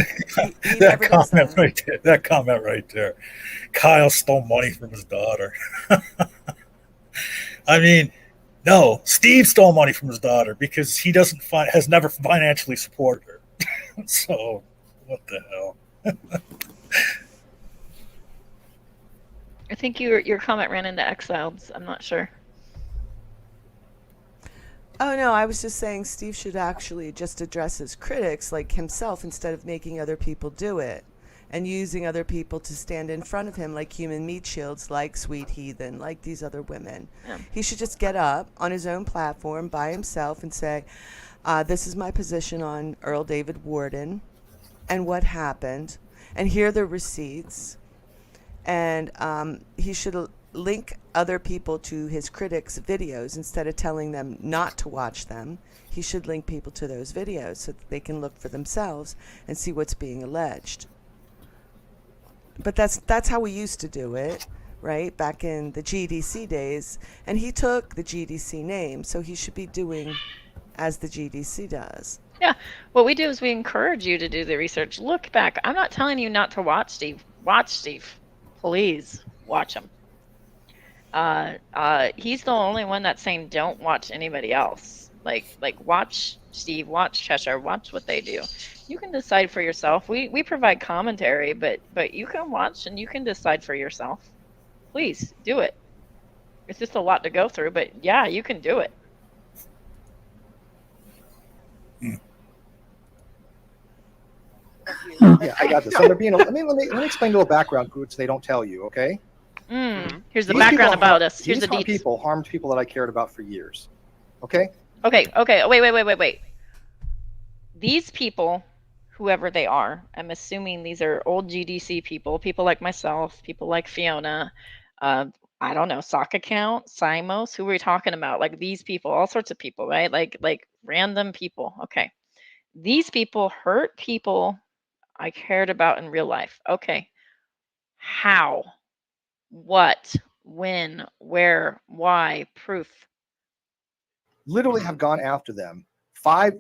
that comment right there. Kyle stole money from his daughter. I mean, no, Steve stole money from his daughter because he has never financially supported her. So, what the hell? I think your comment ran into exiles. I'm not sure. Oh, no, I was just saying Steve should actually just address his critics like himself instead of making other people do it and using other people to stand in front of him like human meat shields, like Sweet Heathen, like these other women. Yeah. He should just get up on his own platform by himself and say, this is my position on Earl David Warden and what happened, and here are the receipts. And he should link other people to his critics' videos instead of telling them not to watch them. He should link people to those videos so that they can look for themselves and see what's being alleged. But that's how we used to do it, right? Back in the GDC days. And he took the GDC name, so he should be doing as the GDC does. Yeah. What we do is we encourage you to do the research. Look back. I'm not telling you not to watch Steve. Watch Steve. Please watch him. He's the only one that's saying don't watch anybody else. Like watch Steve, watch Cheshire, watch what they do. You can decide for yourself. We provide commentary, but you can watch and you can decide for yourself. Please do it. It's just a lot to go through, but yeah, you can do it. Yeah, I got this. So they're being. Let me explain a little background, which they don't tell you. Okay. Here's the These background people about us. Here's the These deets. people harmed people that I cared about for years. Okay. Okay. Wait. These people, whoever they are, I'm assuming these are old GDC people like myself, people like Fiona, I don't know, sock account, Simos, who are we talking about? Like these people, all sorts of people, right? Like random people. Okay. These people hurt people I cared about in real life. Okay. How? What? When? Where? Why? Proof. Literally have gone after them 5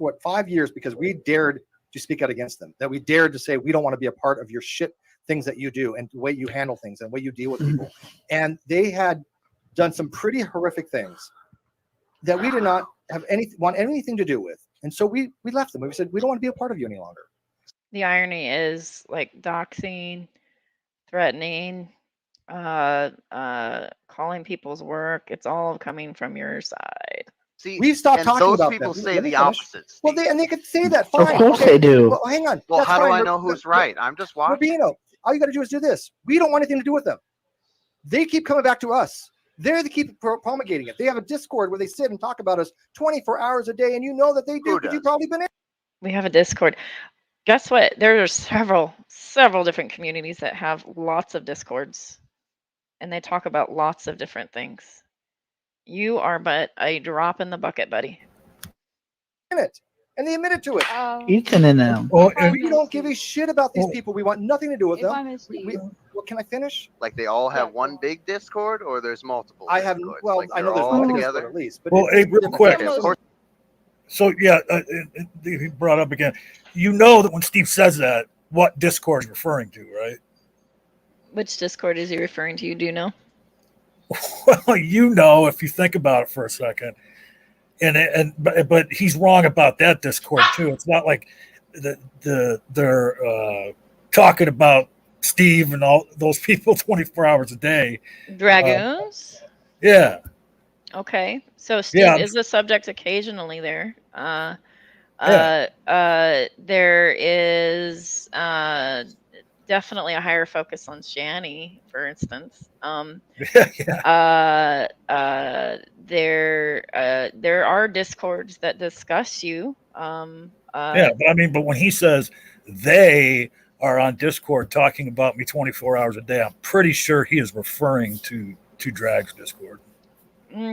years because we dared to speak out against them. That we dared to say we don't want to be a part of your shit things that you do and the way you handle things and the way you deal with people. And they had done some pretty horrific things that we did not have want anything to do with. And so we left them. We said we don't want to be a part of you any longer. The irony is like doxing, threatening, calling people's work. It's all coming from your side. See, we've stopped talking those about people that. say the opposites. Well, they could say that. Fine. Of course they do. Well, hang on. Well, That's how do fine. I know who's right? I'm just watching. Rubino, all you got to do is do this. We don't want anything to do with them. They keep coming back to us. They keep promulgating it. They have a Discord where they sit and talk about us 24 hours a day, and you know that they do because you've probably been in. We have a Discord. Guess what? There are several different communities that have lots of Discords, and they talk about lots of different things. You are but a drop in the bucket, buddy. In it, and they admitted to it. Ethan and them. Well, we don't give a shit about these people. We want nothing to do with them. Well, can I finish? Like they all have one big Discord, or there's multiple. I have. Discords? Well, like I know there's all one together. Discord at least. But Well, hey, real quick. Yeah, of course. So yeah, he brought up again. You know that when Steve says that, what Discord is referring to, right? Which Discord is he referring to? You do know? Well, you know, if you think about it for a second, but he's wrong about that Discord too. It's not like they're talking about Steve and all those people 24 hours a day. Dragoons? Yeah. Okay. So Steve is the subject occasionally there. There is definitely a higher focus on Shani, for instance. There are Discords that discuss you. But when he says they are on Discord talking about me 24 hours a day, I'm pretty sure he is referring to Drag's Discord.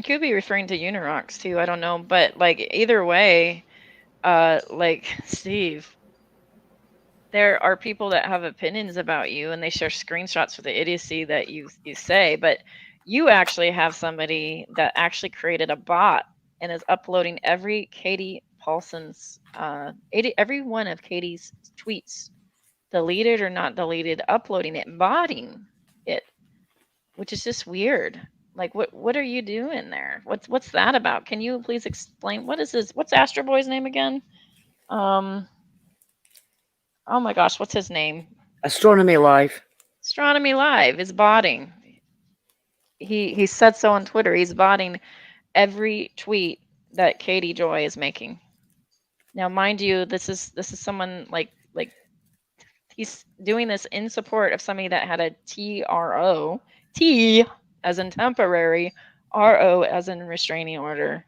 Could be referring to Unirox too. I don't know, but like either way, like Steve, there are people that have opinions about you, and they share screenshots for the idiocy that you say. But you actually have somebody that actually created a bot and is uploading every Katie Paulson's, every one of Katie's tweets, deleted or not deleted, uploading it, botting it, which is just weird. Like, what are you doing there? What's that about? Can you please explain? What is this? What's Astro Boy's name again? Oh my gosh, what's his name? Astronomy Live. Astronomy Live is botting. He said so on Twitter. He's botting every tweet that Katie Joy is making. Now, mind you, this is someone like he's doing this in support of somebody that had a TRO, T as in temporary, RO as in restraining order.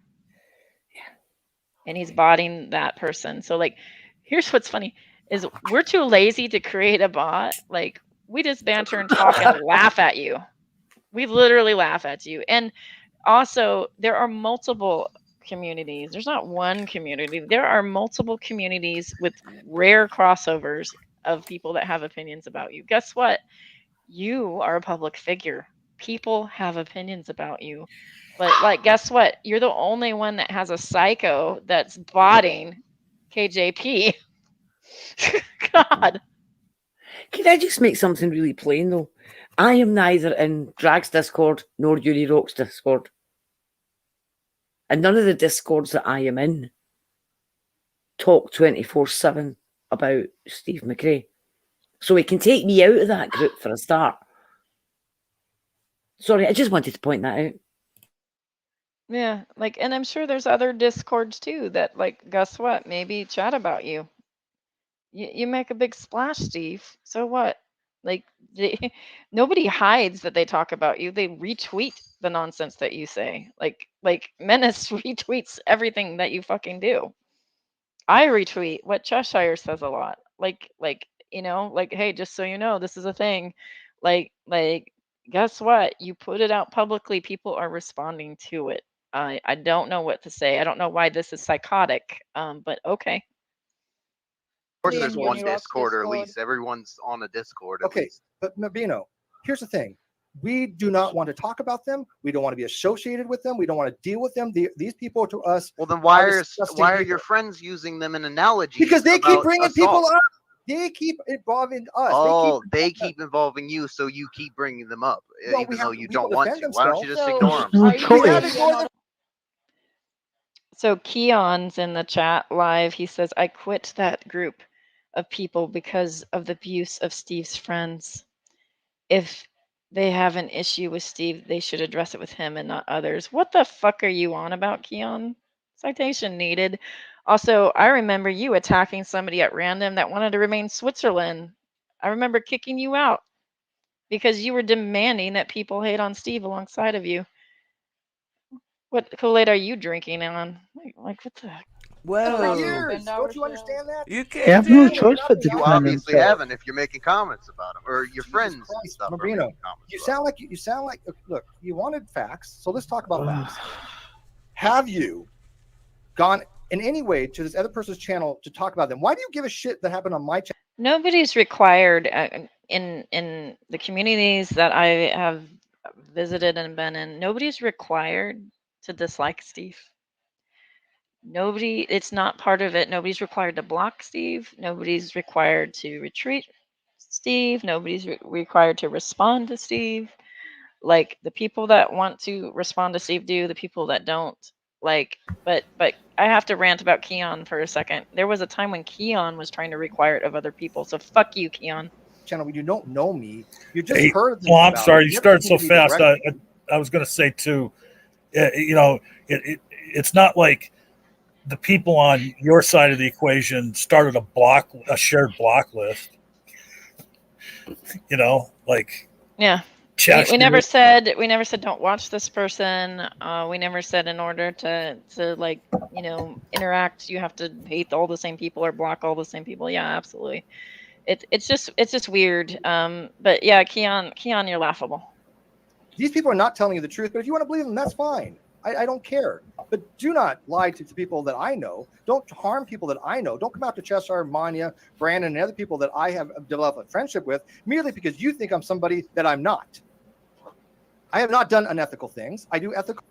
And he's botting that person. So like, here's what's funny is we're too lazy to create a bot. Like we just banter and talk and laugh at you. We literally laugh at you. And also there are multiple communities. There's not one community. There are multiple communities with rare crossovers of people that have opinions about you. Guess what? You are a public figure. People have opinions about you. But like, guess what? You're the only one that has a psycho that's botting KJP. God. Can I just make something really plain though? I am neither in Drag's Discord nor Yuri Rock's Discord. And none of the Discords that I am in talk 24/7 about Steve McRae. So he can take me out of that group for a start. Sorry, I just wanted to point that out. Yeah, like, and I'm sure there's other Discords too that, like, guess what? Maybe chat about you. You make a big splash, Steve. So what? Like, nobody hides that they talk about you. They retweet the nonsense that you say. Like Menace retweets everything that you fucking do. I retweet what Cheshire says a lot. Like like, hey, just so you know, this is a thing. Like, guess what? You put it out publicly, people are responding to it. I don't know what to say. I don't know why this is psychotic. But okay. Of course, In there's one Yoni Rock's Discord, or at Discord. least everyone's on a Discord. At Okay, least. but Mabino, here's the thing. We do not want to talk about them. We don't want to be associated with them. We don't want to deal with them. These people to us. Well, then why are are disgusting why are people. your friends using them in analogies? Because they keep about bringing assault? people up. They keep involving us. Oh, they keep involving you, so you keep bringing them up, Well, even though you don't want to. Why don't you just So, ignore them? No are you choice. saying they're not So Keon's in the chat live. He says, I quit that group of people because of the abuse of Steve's friends. If they have an issue with Steve, they should address it with him and not others. What the fuck are you on about, Keon? Citation needed. Also, I remember you attacking somebody at random that wanted to remain Switzerland. I remember kicking you out because you were demanding that people hate on Steve alongside of you. What Kool-Aid are you drinking on? Like what the heck? Whoa. Years. Don't you understand that? You You can't have no do choice but to You defend obviously himself. haven't if you're making comments about them, or your friends and Christ, stuff are Marino, making comments. you about sound like look, you wanted facts, so let's talk about facts. Have you gone in any way to this other person's channel to talk about them? Why do you give a shit that happened on my channel? Nobody's required in the communities that I have visited and been in. Nobody's required to dislike Steve. It's not part of it. Nobody's required to block Steve. Nobody's required to retreat Steve. Nobody's required to respond to Steve. Like the people that want to respond to Steve do, the people that don't. Like, but I have to rant about Keon for a second. There was a time when Keon was trying to require it of other people. So fuck you, Keon. Channel, when you don't know me, you just Hey, heard. well, I'm about sorry. it. You never started seen so me fast. directly. I was going to say too. It's not like the people on your side of the equation started a shared block list. Like Yeah. We never said don't watch this person. We never said in order to like interact you have to hate all the same people or block all the same people. Yeah, absolutely. It's just weird. But yeah, Keon, you're laughable. These people are not telling you the truth, but if you want to believe them, that's fine. I don't care. But do not lie to people that I know. Don't harm people that I know. Don't come out to Cheshire, Manya, Brandon, and other people that I have developed a friendship with merely because you think I'm somebody that I'm not. I have not done unethical things. I do ethical.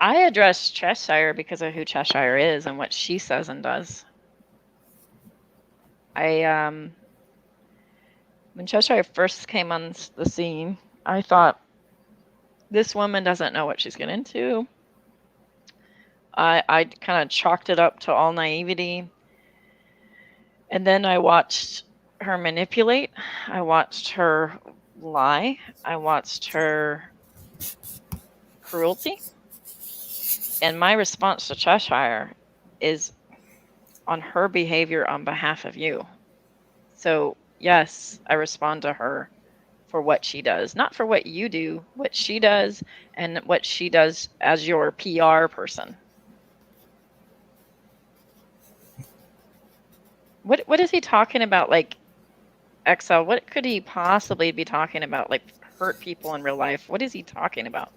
I address Cheshire because of who Cheshire is and what she says and does. When Cheshire first came on the scene, I thought, this woman doesn't know what she's getting into. I kind of chalked it up to all naivety. And then I watched her manipulate. I watched her lie. I watched her cruelty. And my response to Cheshire is on her behavior on behalf of you. So, yes, I respond to her for what she does, not for what you do, what she does, and what she does as your PR person. What is he talking about? Like, XL, what could he possibly be talking about? Like, hurt people in real life? What is he talking about?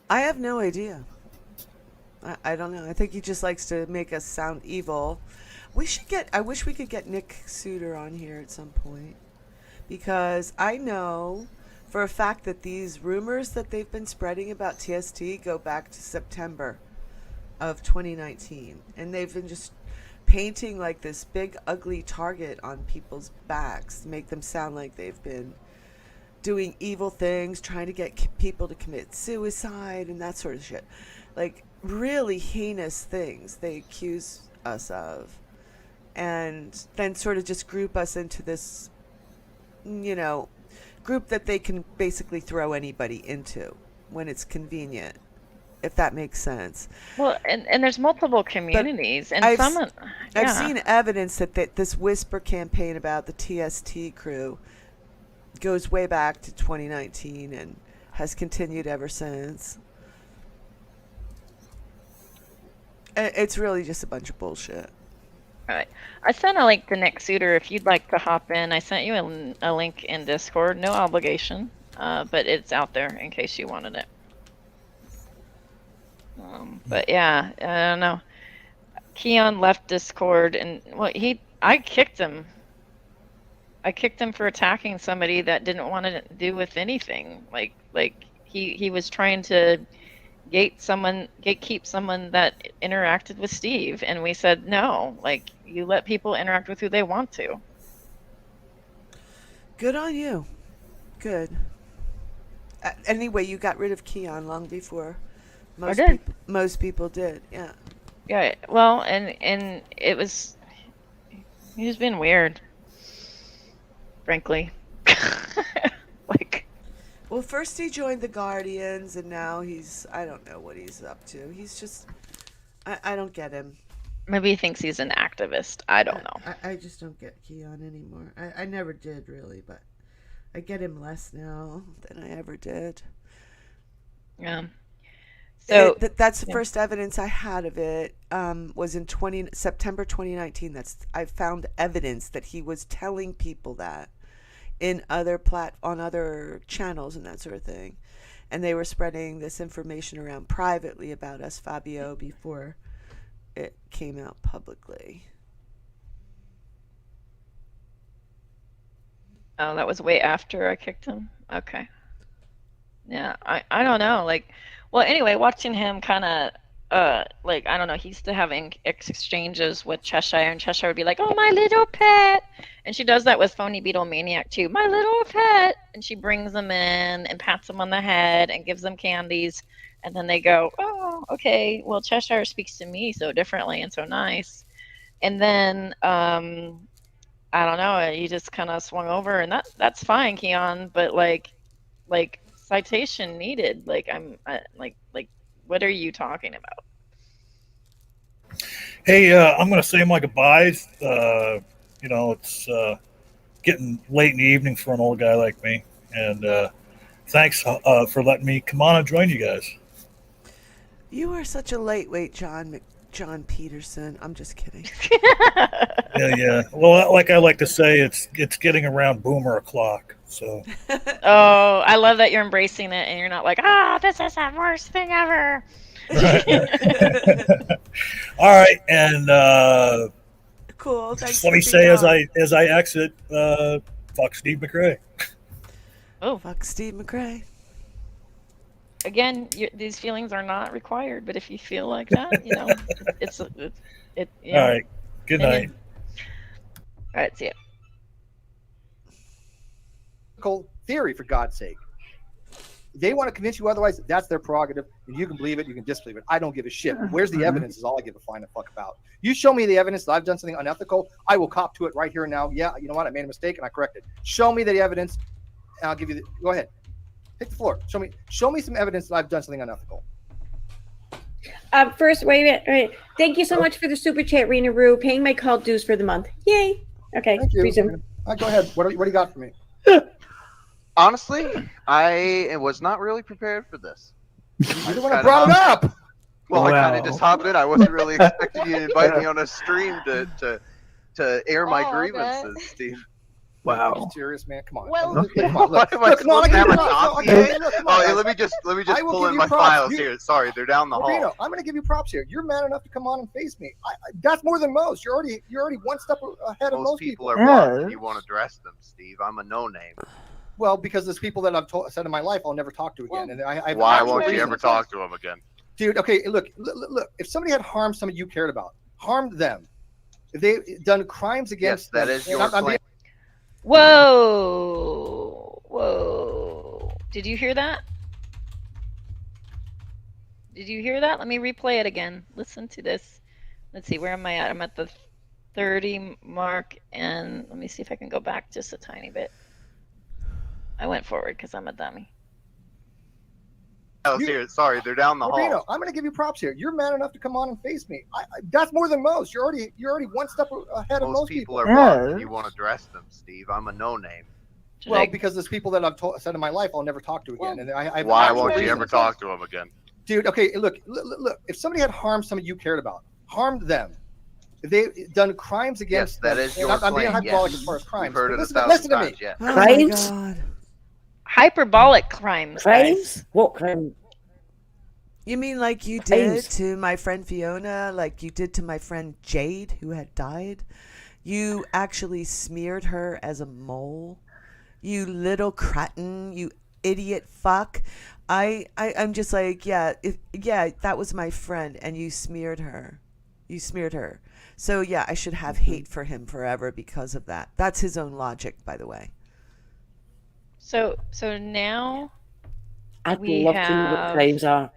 I have no idea. I don't know. I think he just likes to make us sound evil. I wish we could get Nick Suter on here at some point, because I know for a fact that these rumors that they've been spreading about TST go back to September of 2019, and they've been just painting like this big ugly target on people's backs to make them sound like they've been doing evil things, trying to get people to commit suicide and that sort of shit. Like really heinous things they accuse us of, and then sort of just group us into this, group that they can basically throw anybody into when it's convenient, if that makes sense. Well, and there's multiple communities, and I've seen evidence that this whisper campaign about the TST crew goes way back to 2019 and has continued ever since. It's really just a bunch of bullshit. All right. I sent a link to Nick Suter if you'd like to hop in. I sent you a link in Discord. No obligation, but it's out there in case you wanted it. But yeah, I don't know. Keon left Discord, and I kicked him. I kicked him for attacking somebody that didn't want to do with anything. Like he was trying to gatekeep someone that interacted with Steve, and we said no. Like, you let people interact with who they want to. Good on you. Good. Anyway, you got rid of Keon long before most people did. Yeah. Yeah. Well, and it was, he's been weird, frankly. Well, first he joined the Guardians, and now I don't know what he's up to. He's just, I don't get him. Maybe he thinks he's an activist. I don't know. I just don't get Keon anymore. I never did, really, but I get him less now than I ever did. Yeah. So that's the first evidence I had of it, was in September 2019. I found evidence that he was telling people that in on other channels and that sort of thing, and they were spreading this information around privately about us, Fabio, before it came out publicly. Oh, that was way after I kicked him. Okay. Yeah, I don't know. Like, well, anyway, watching him kind of I don't know, he used to have exchanges with Cheshire, and Cheshire would be like, "Oh, my little pet," and she does that with Phony Beetle Maniac too. "My little pet," and she brings them in and pats them on the head and gives them candies, and then they go, "Oh, okay. Well, Cheshire speaks to me so differently and so nice," and then I don't know, you just kind of swung over, and that's fine, Keon, but like citation needed. Like, what are you talking about? Hey, I'm going to say my goodbyes. It's getting late in the evening for an old guy like me. And thanks for letting me come on and join you guys. You are such a lightweight, John Peterson. I'm just kidding. Yeah. Well, like I like to say, it's getting around boomer o'clock. So. Oh, I love that you're embracing it, and you're not like, this is the worst thing ever. Right. All right, and cool. Thanks. Let me say as I exit, fuck Steve McRae. Oh, fuck Steve McRae. Again, these feelings are not required, but if you feel like that, it's. All right. Good night. All right. See ya. Theory, for God's sake. They want to convince you otherwise. That's their prerogative. And you can believe it. You can disbelieve it. I don't give a shit. Where's the evidence is all I give a flying fuck about. You show me the evidence that I've done something unethical, I will cop to it right here and now. Yeah, you know what? I made a mistake and I correct it. Show me the evidence and I'll give you go ahead. Hit the floor. Show me some evidence that I've done something unethical. First, wait a minute. Thank you so much for the super chat, Rena Roo. Paying my call dues for the month. Yay. Okay. Thank you. Resume. Go ahead. What do you got for me? Honestly, I was not really prepared for this. I didn't want to brought it up. Well, I kind of just hopped in. I wasn't really expecting you to invite me on a stream to air my grievances, Steve. Wow. Are you serious, man? Come on. Well, Okay. Come on. What Look, am I look, no, supposed to have a look, dossier? okay, look, come on, Oh, guys. let me just I will pull give in you my props. files here. Sorry, they're down the Rubino, hall. I'm going to give you props here. You're man enough to come on and face me. That's more than most. You're already one step ahead of most people. are Yeah. blocked if you want to address them, Steve. I'm a no-name. Well, because there's people that I've said in my life I'll never talk to again. And Why won't you ever talk to them again? Dude, okay, look. If somebody had harmed somebody you cared about, harmed them, if they done crimes against Yes, that them, is your claim. Whoa. Whoa. Did you hear that? Did you hear that? Let me replay it again. Listen to this. Let's see, where am I at? I'm at the 30 mark, and let me see if I can go back just a tiny bit. I went forward because I'm a dummy. Oh, sorry, they're down the Rubino, hall. I'm going to give you props here. You're man enough to come on and face me. That's more than most. You're already one step ahead of most people. are blocked if you want to address them, Steve. I'm a no-name. Well, because there's people that I've said in my life I'll never talk to again. And why won't you ever talk to them again? Dude, okay, look. If somebody had harmed somebody you cared about, harmed them, if they done crimes against that them, is your I'm being claim, hyperbolic yes. as far as crimes. You've heard it listen, 1,000 listen to me. times, yeah. Oh Crimes? my God. Hyperbolic crimes. Crimes? What crime? You mean like you Crimes. did to my friend Fiona, like you did to my friend Jade, who had died? You actually smeared her as a mole? You little cretin, you idiot fuck. I'm just like, yeah, that was my friend, and you smeared her. You smeared her. So yeah, I should have hate for him forever because of that. That's his own logic, by the way. So now I'd we love to know what have- crimes are.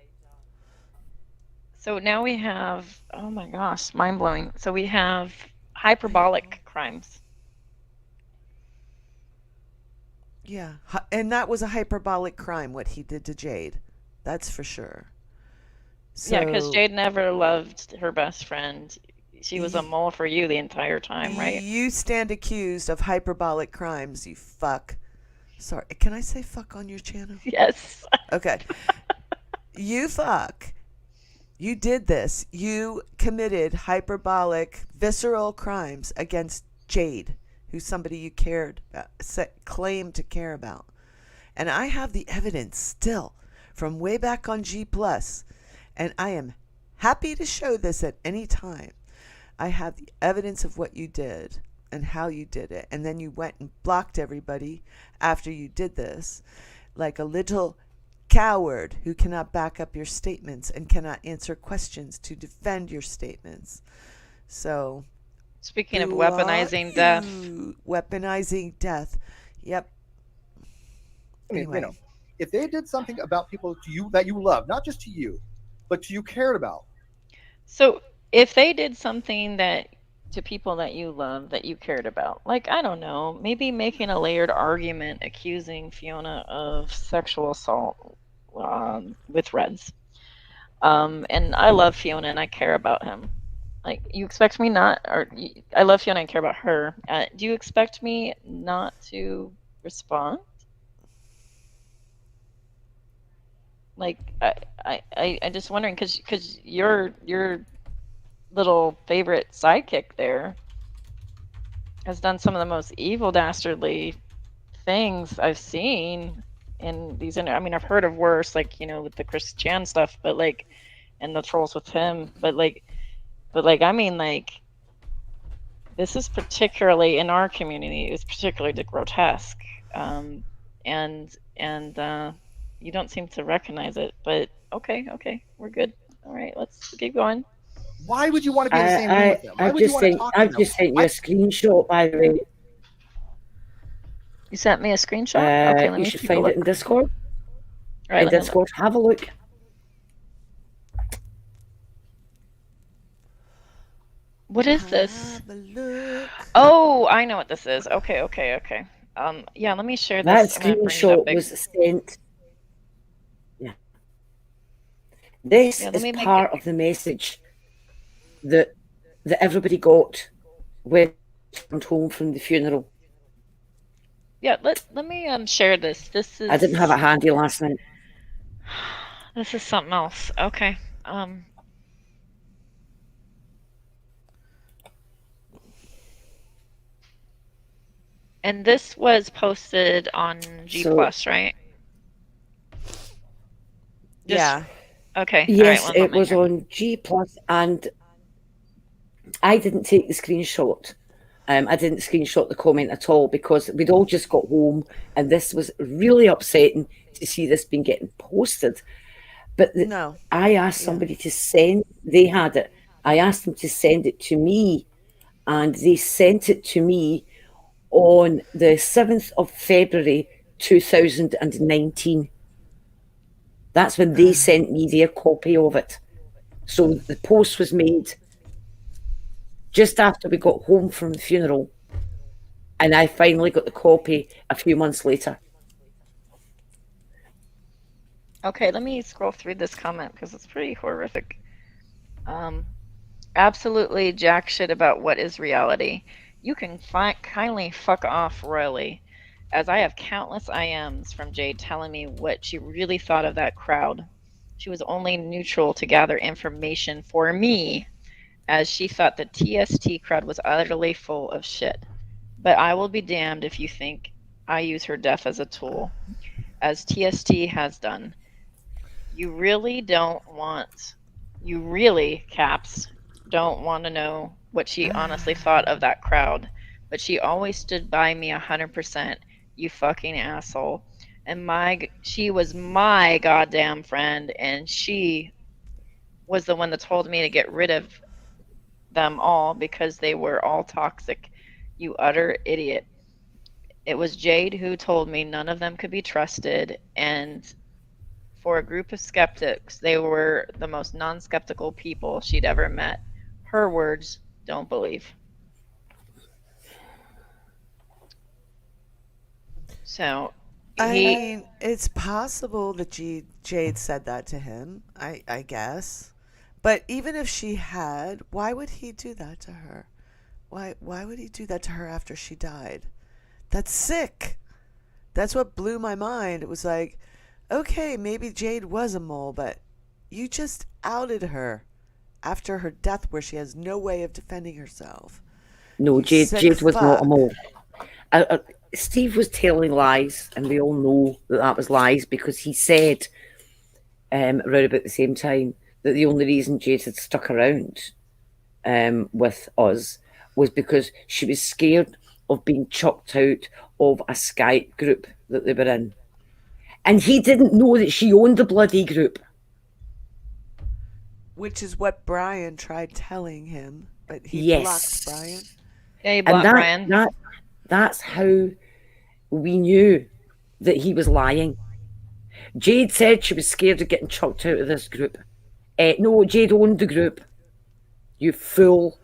So now we have, oh my gosh, mind blowing. So we have hyperbolic crimes. Yeah, and that was a hyperbolic crime, what he did to Jade. That's for sure. Yeah, because So- Jade never loved her best friend. She was a mole for you the entire time, right? You stand accused of hyperbolic crimes, you fuck. Sorry, can I say fuck on your channel? Yes. Okay. You fuck. You did this. You committed hyperbolic, visceral crimes against Jade, who's somebody you cared about, claimed to care about. And I have the evidence still from way back on G+, and I am happy to show this at any time. I have the evidence of what you did and how you did it. And then you went and blocked everybody after you did this, like a little coward who cannot back up your statements and cannot answer questions to defend your statements. So, Speaking of weaponizing death. Weaponizing death. Yep. I mean, Anyway. if they did something about people to you that you love, not just to you, but to you cared about. So if they did something that to people that you love, that you cared about, like, I don't know, maybe making a layered argument accusing Fiona of sexual assault with Reds. And I love Fiona and I care about him. Like, you expect me not, I love Fiona and care about her. Do you expect me not to respond? Like, I just wondering, because your little favorite sidekick there has done some of the most evil, dastardly things I've seen in these. I mean, I've heard of worse, like, with the Chris Chan stuff, but like, and the trolls with him, but I mean, like, this is particularly in our community. It's particularly grotesque, and you don't seem to recognize it. But okay, we're good. All right, let's keep going. Why would you want to be in the same room with them? Why I've would you just want to sent talk to I've them? just sent you a screenshot, by the way. You sent me a screenshot? Okay, let you me should take a find look. it in Discord. All right, in let me Discord, have a look. What is this? Oh, I know what this is. Okay. Yeah, let me share That this. I'm gonna bring it up screenshot big. was sent. Yeah. This Yeah, let is me make part of the message that everybody got when they went home from the funeral. Yeah, let me share this. This is. I didn't have it handy last night. This is something else. Okay. And this was posted on G So Plus, right? Just Yeah. okay. All right. yes, Well, it let me was hear. on G Plus, and I didn't take the screenshot. I didn't screenshot the comment at all because we'd all just got home, and this was really upsetting to see this being getting posted. But No. I asked Yeah. somebody to send. They had it. I asked them to send it to me, and they sent it to me on the 7th of February 2019. That's when they sent me their copy of it. So the post was made just after we got home from the funeral, and I finally got the copy a few months later. Okay, let me scroll through this comment because it's pretty horrific. Um, absolutely jack shit about what is reality. You can kindly fuck off royally, as I have countless IMs from Jade telling me what she really thought of that crowd. She was only neutral to gather information for me, as she thought the TST crowd was utterly full of shit. But I will be damned if you think I use her death as a tool, as TST has done. You really don't want, you really, Caps, don't want to know what she honestly thought of that crowd. But she always stood by me 100%, you fucking asshole. And she was my goddamn friend, and she was the one that told me to get rid of them all because they were all toxic. You utter idiot. It was Jade who told me none of them could be trusted, and for a group of skeptics, they were the most non skeptical people she'd ever met. Her words, don't believe. So I he, mean, it's possible that Jade said that to him, I guess. But even if she had, why would he do that to her? Why would he do that to her after she died? That's sick. That's what blew my mind. It was like, okay, maybe Jade was a mole, but you just outed her after her death where she has no way of defending herself. No, You Jade, sick Jade was not a fuck. mole. Steve was telling lies, and we all know that that was lies because he said around about the same time that the only reason Jade had stuck around with us was because she was scared of being chucked out of a Skype group that they were in. And he didn't know that she owned the bloody group. Which is what Brian tried telling him, but he blocked Brian. Yes. yeah, he And blocked Brian. that's how we knew that he was lying. Jade said she was scared of getting chucked out of this group. No, Jade owned the group. You fool.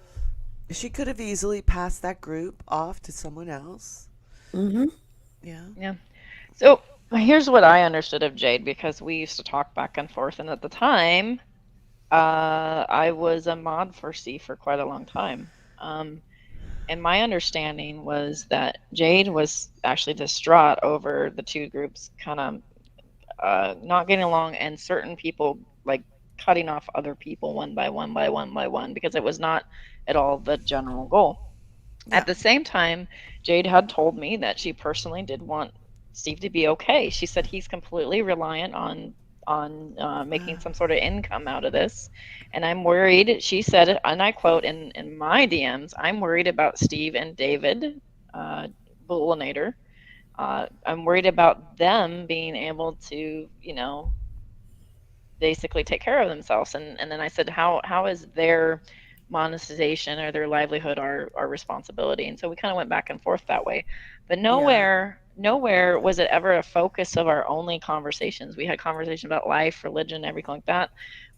She could have easily passed that group off to someone else. Mm-hmm. Yeah. Yeah. So here's what I understood of Jade because we used to talk back and forth, and at the time, I was a mod for C for quite a long time. And my understanding was that Jade was actually distraught over the two groups kind of not getting along, and certain people like cutting off other people one by one by one by one because it was not at all the general goal. Yeah. At the same time, Jade had told me that she personally did want Steve to be okay. She said he's completely reliant on making some sort of income out of this, and I'm worried. She said it, and I quote in my DMs, "I'm worried about Steve and David, Bullinator. I'm worried about them being able to, basically take care of themselves." And then I said, how is their monetization or their livelihood our responsibility? And so we kind of went back and forth that way. But nowhere was it ever a focus of our only conversations. We had conversation about life, religion, everything like that.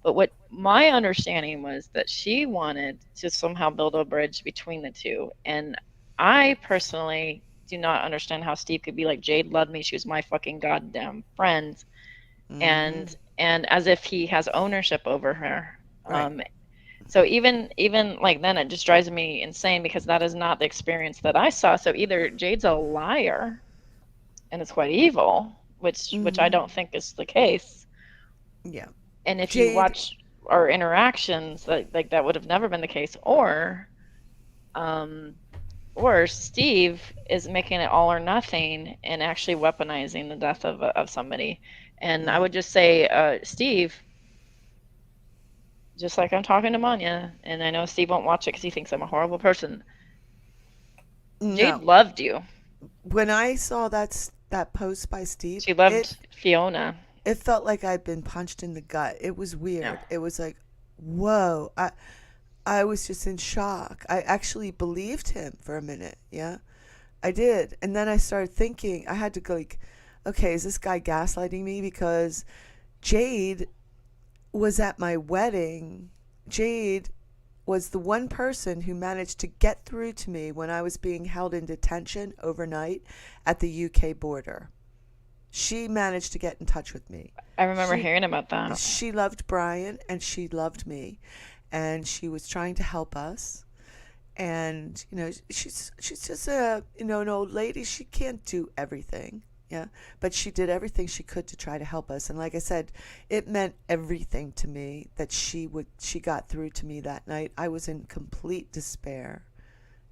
But what my understanding was that she wanted to somehow build a bridge between the two. And I personally do not understand how Steve could be like, Jade loved me, she was my fucking goddamn friend, and as if he has ownership over her. Right. So even like then it just drives me insane because that is not the experience that I saw. So either Jade's a liar and it's quite evil, which I don't think is the case. Yeah. And if you Jade. watch our interactions, like that would have never been the case. Or or Steve is making it all or nothing and actually weaponizing the death of somebody. And I would just say, Steve, just like I'm talking to Manya, and I know Steve won't watch it because he thinks I'm a horrible person. Jade No. loved you. When I saw that post by Steve, She loved Fiona. It felt like I'd been punched in the gut. It was weird. Yeah. It was like, whoa. I was just in shock. I actually believed him for a minute. Yeah, I did. And then I started thinking, I had to go like, okay, is this guy gaslighting me? Because Jade was at my wedding. Jade was the one person who managed to get through to me when I was being held in detention overnight at the UK border. She managed to get in touch with me. I remember hearing about that. She loved Brian and she loved me, and she was trying to help us. And she's just an old lady. She can't do everything. Yeah, but she did everything she could to try to help us. And like I said, it meant everything to me that she got through to me that night. I was in complete despair.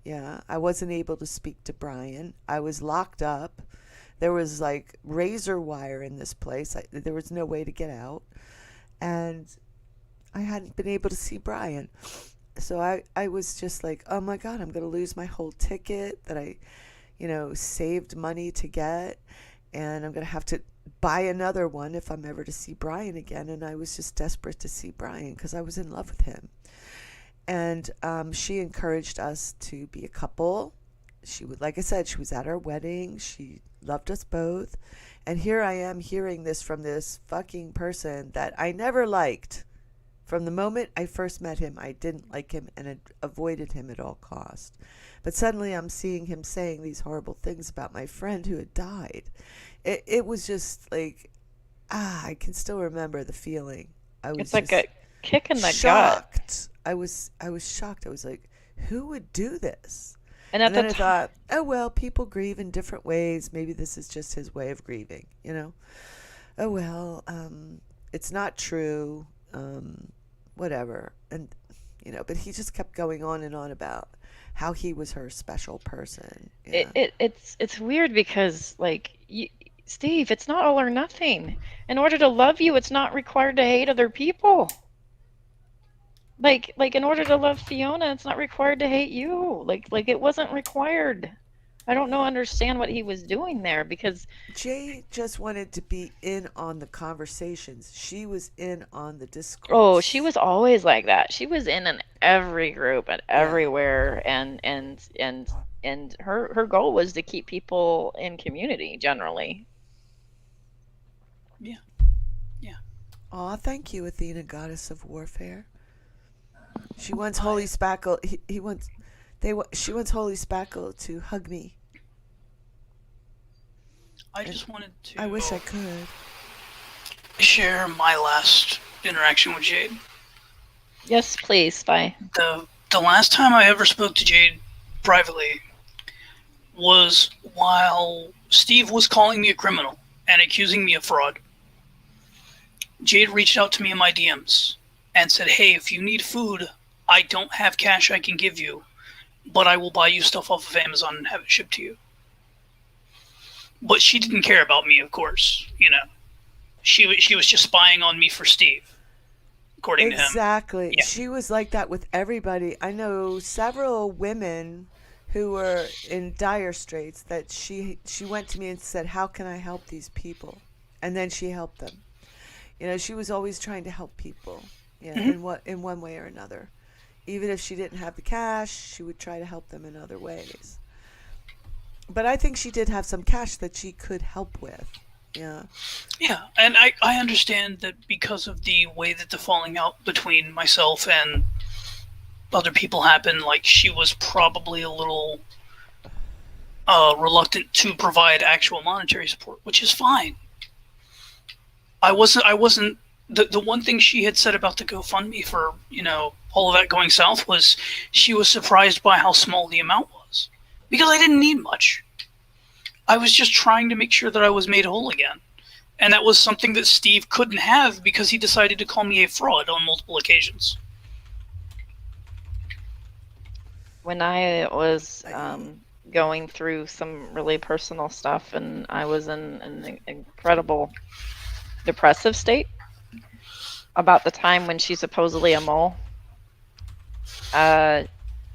Yeah, I wasn't able to speak to Brian. I was locked up. There was like razor wire in this place. There was no way to get out. And I hadn't been able to see Brian. So I was just like, oh my God, I'm going to lose my whole ticket that I saved money to get, and I'm going to have to buy another one if I'm ever to see Brian again. And I was just desperate to see Brian because I was in love with him. And she encouraged us to be a couple. Like I said, she was at our wedding. She loved us both. And here I am hearing this from this fucking person that I never liked. From the moment I first met him, I didn't like him and avoided him at all costs. But suddenly I'm seeing him saying these horrible things about my friend who had died. It was just like, I can still remember the feeling. It's like a kick in the shocked. gut. I was shocked. I was like, who would do this? And then I thought, oh, well, people grieve in different ways. Maybe this is just his way of grieving, Oh, well, it's not true, whatever. And, but he just kept going on and on about how he was her special person. Yeah. It's weird because, like, Steve, it's not all or nothing. In order to love you, it's not required to hate other people. Like in order to love Fiona, it's not required to hate you. Like it wasn't required. I don't understand what he was doing there because Jay just wanted to be in on the conversations. She was in on the discourse. Oh, she was always like that. She was in every group and everywhere, and her goal was to keep people in community generally. Yeah. Aw, thank you, Athena, goddess of warfare. She wants Holy Spackle. She wants Holy Spackle to hug me. I just wanted to. I wish I could share my last interaction with Jade. Yes, please, Spy. The last time I ever spoke to Jade privately was while Steve was calling me a criminal and accusing me of fraud. Jade reached out to me in my DMs and said, hey, if you need food, I don't have cash I can give you, but I will buy you stuff off of Amazon and have it shipped to you. But she didn't care about me, of course. She was just spying on me for Steve, according to him. Exactly. Yeah. She was like that with everybody. I know several women who were in dire straits that she went to me and said, how can I help these people? And then she helped them. She was always trying to help people, in one way or another. Even if she didn't have the cash, she would try to help them in other ways. But I think she did have some cash that she could help with. Yeah. Yeah, and I understand that because of the way that the falling out between myself and other people happened, like she was probably a little reluctant to provide actual monetary support, which is fine. I wasn't the one thing she had said about the GoFundMe for, all of that going south was she was surprised by how small the amount was. Because I didn't need much. I was just trying to make sure that I was made whole again. And that was something that Steve couldn't have because he decided to call me a fraud on multiple occasions. when I was going through some really personal stuff, and I was in an incredible depressive state about the time when she's supposedly a mole.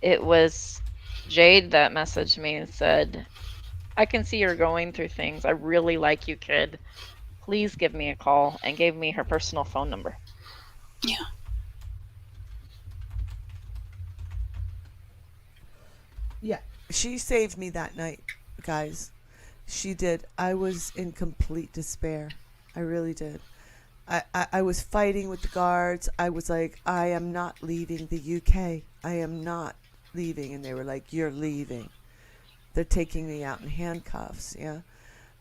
It was Jade that messaged me and said, I can see you're going through things. I really like you, kid. Please give me a call, and gave me her personal phone number. Yeah. Yeah, she saved me that night, guys. She did. I was in complete despair. I really did. I was fighting with the guards. I was like, I am not leaving the UK. I am not leaving. And they were like, you're leaving. They're taking me out in handcuffs. Yeah.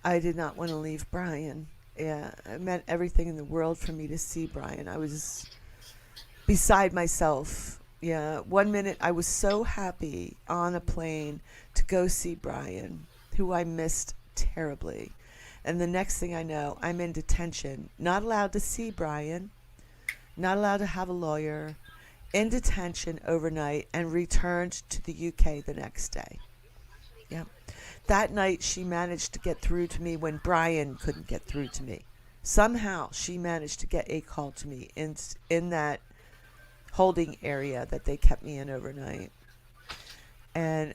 I did not want to leave Brian. Yeah. It meant everything in the world for me to see Brian. I was beside myself. Yeah. One minute I was so happy on a plane to go see Brian, who I missed terribly. And the next thing I know, I'm in detention, not allowed to see Brian, not allowed to have a lawyer, in detention overnight, and returned to the UK the next day. Yeah. That night, she managed to get through to me when Brian couldn't get through to me. Somehow, she managed to get a call to me in that holding area that they kept me in overnight. And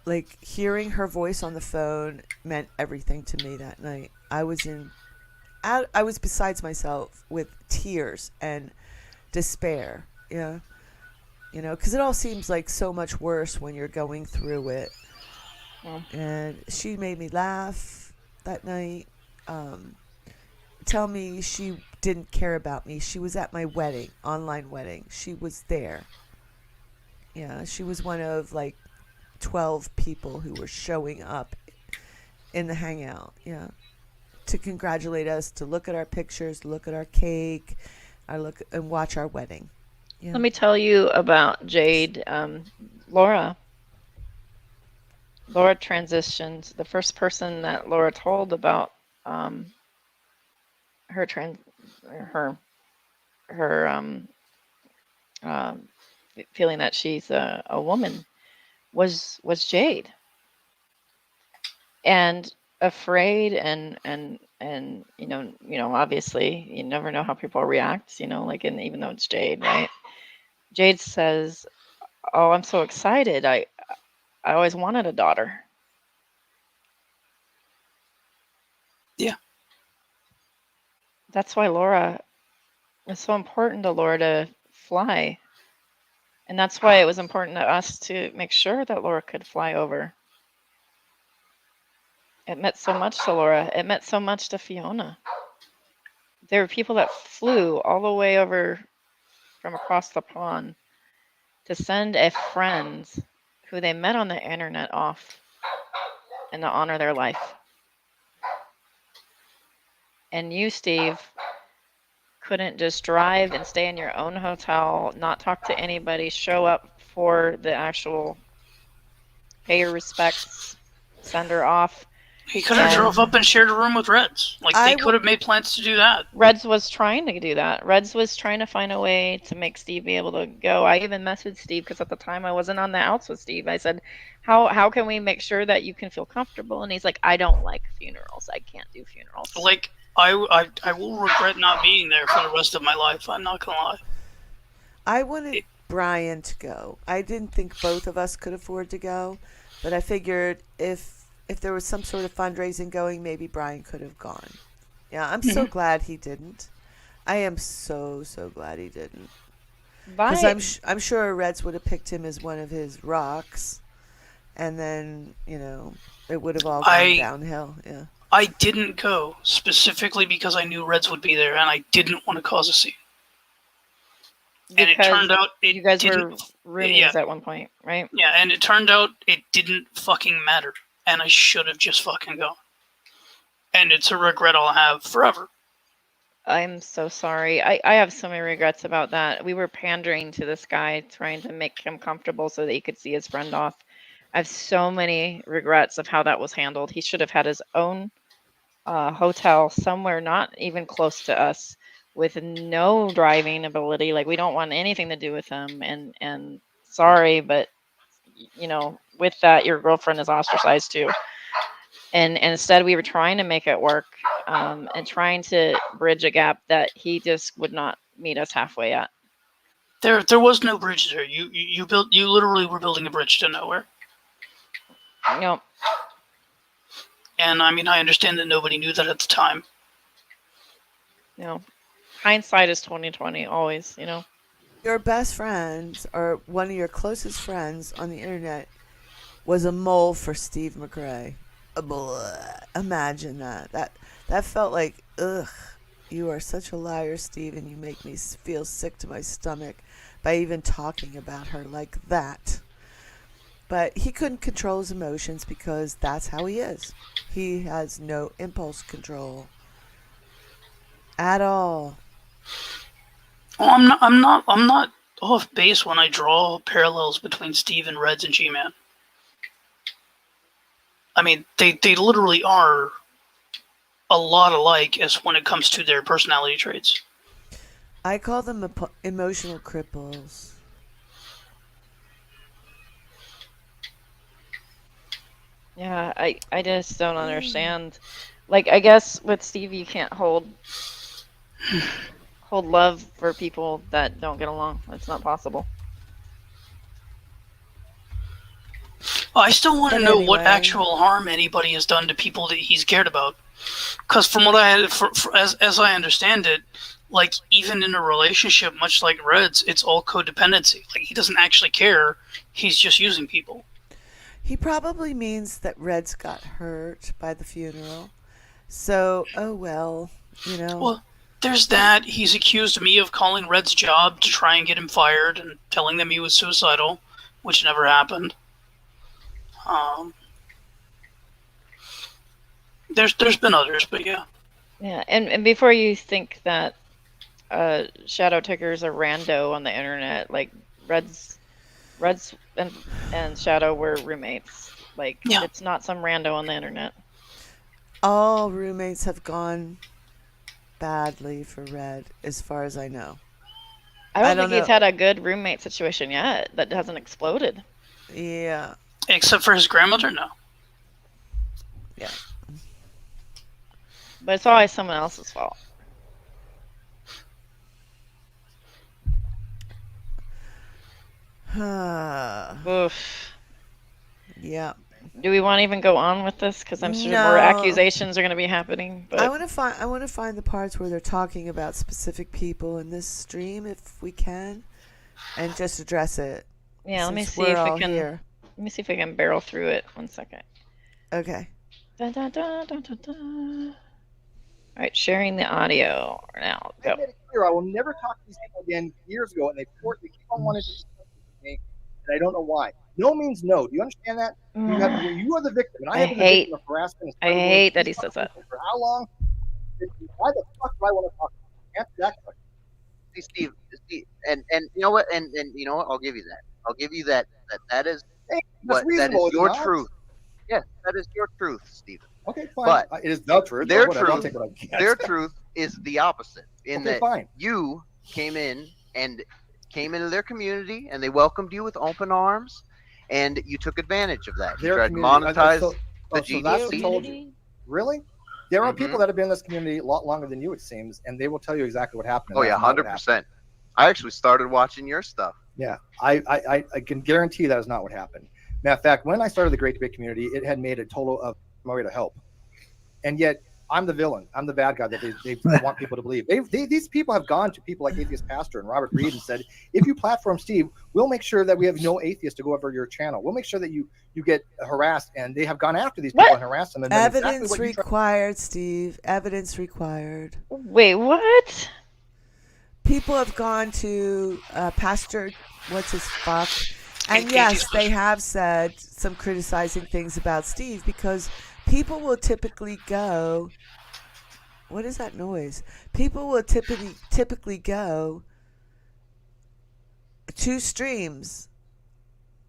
like hearing her voice on the phone meant everything to me that night. I was besides myself with tears and despair. Yeah. You know, because it all seems like so much worse when you're going through it. And she made me laugh that night. Tell me she didn't care about me. She was at my wedding, online wedding. She was there. Yeah, she was one of like 12 people who were showing up in the hangout, yeah, to congratulate us, to look at our pictures, look at our cake, and watch our wedding. Yeah. Let me tell you about Jade. Laura transitioned. The first person that Laura told about her feeling that she's a woman was Jade, and afraid, and obviously you never know how people react, like, and even though it's Jade, right? Jade says, oh, I'm so excited, I always wanted a daughter. Yeah. That's why it's so important to Laura to fly. And that's why it was important to us to make sure that Laura could fly over. It meant so much to Laura. It meant so much to Fiona. There were people that flew all the way over from across the pond to send a friend who they met on the internet off and to honor their life. And you, Steve, couldn't just drive and stay in your own hotel, not talk to anybody, show up for the actual pay your respects, send her off. He could have drove up and shared a room with Reds. Like, they could have made plans to do that. Reds was trying to do that. Reds was trying to find a way to make Steve be able to go. I even messaged Steve because at the time I wasn't on the outs with Steve. I said, how can we make sure that you can feel comfortable? And he's like, I don't like funerals. I can't do funerals. Like, I will regret not being there for the rest of my life. I'm not going to lie. I wanted Brian to go. I didn't think both of us could afford to go, but I figured if there was some sort of fundraising going, maybe Brian could have gone. Yeah, I'm so glad he didn't. I am so glad he didn't. Because I'm sure Reds would have picked him as one of his rocks, and then it would have all gone downhill. Yeah. I didn't go specifically because I knew Reds would be there, and I didn't want to cause a scene. And it turned out you guys were roomies at one point, right? Yeah, and it turned out it didn't fucking matter, and I should have just fucking gone. And it's a regret I'll have forever. I'm so sorry. I have so many regrets about that. We were pandering to this guy, trying to make him comfortable so that he could see his friend off. I have so many regrets of how that was handled. He should have had his own hotel somewhere not even close to us, with no driving ability. Like, we don't want anything to do with him. And sorry, but with that, your girlfriend is ostracized too. And instead, we were trying to make it work, and trying to bridge a gap that he just would not meet us halfway at. There was no bridge there. You literally were building a bridge to nowhere. No. And I mean, I understand that nobody knew that at the time. Hindsight is 20/20 always. Your best friends or one of your closest friends on the internet was a mole for Steve McRae. Imagine that. That felt like, ugh, you are such a liar, Steve, and you make me feel sick to my stomach by even talking about her like that. But he couldn't control his emotions because that's how he is. He has no impulse control at all. Oh, I'm not off base when I draw parallels between Steve and Reds and G-Man. I mean, they literally are a lot alike as when it comes to their personality traits. I call them emotional cripples. Yeah, I just don't understand. Like, I guess with Steve, you can't hold love for people that don't get along. It's not possible. I still want to know what actual harm anybody has done to people that he's cared about. Because from what as I understand it, like, even in a relationship, much like Red's, it's all codependency. Like, he doesn't actually care. He's just using people. He probably means that Reds got hurt by the funeral. So, oh well, Well, there's that. He's accused me of calling Red's job to try and get him fired and telling them he was suicidal, which never happened. There's been others, but yeah. Yeah, and before you think that Shadow Ticker's a rando on the internet, like, Reds and Shadow were roommates. Like, it's not some rando on the internet. All roommates have gone badly for Red, as far as I know. I don't think he's had a good roommate situation yet that hasn't exploded. Yeah. Except for his grandmother, no. Yeah. But it's always someone else's fault. Oof. Yeah. Do we want to even go on with this? Because I'm sure more accusations are going to be happening. But I want to find the parts where they're talking about specific people in this stream, if we can, and just address it. Yeah, let me see if we can. Let me see if I can barrel through it. 1 second. Okay. Dun, dun, dun, dun, dun, dun. All right, sharing the audio now. Go. I made it clear I will never talk to these people again years ago, and they keep on wanting to discuss with me, and I don't know why. No means no. Do you understand that? You are the victim, and I have been the victim of harassment. I hate that he says that. For how long? Why the fuck do I want to talk to you? Answer that question. See, Steve, and you know what? And you know what? I'll give you that. I'll give you that. That is what that is your truth. Yes, that is your truth, Stephen. Okay, fine. But it is the truth. Their truth is the opposite. In that fine. You came into their community and they welcomed you with open arms, and you took advantage of that. You tried to monetize the GDC. Really? There are people that have been in this community a lot longer than you, it seems, and they will tell you exactly what happened. Oh yeah, 100%. I actually started watching your stuff. Yeah, I can guarantee that is not what happened. Matter of fact, when I started the Great Debate community, it had made a total of my way to help, and yet I'm the villain. I'm the bad guy that they want people to believe. These people have gone to people like Atheist Pastor and Robert Reed and said, if you platform Steve, we'll make sure that we have no atheists to go over your channel. We'll make sure that you get harassed, and they have gone after these people and harassed them. And evidence required, Steve. Evidence required. Wait, what? People have gone to Pastor, what's his fuck? And yes, they have said some criticizing things about Steve because people will typically go. What is that noise? People will typically go to streams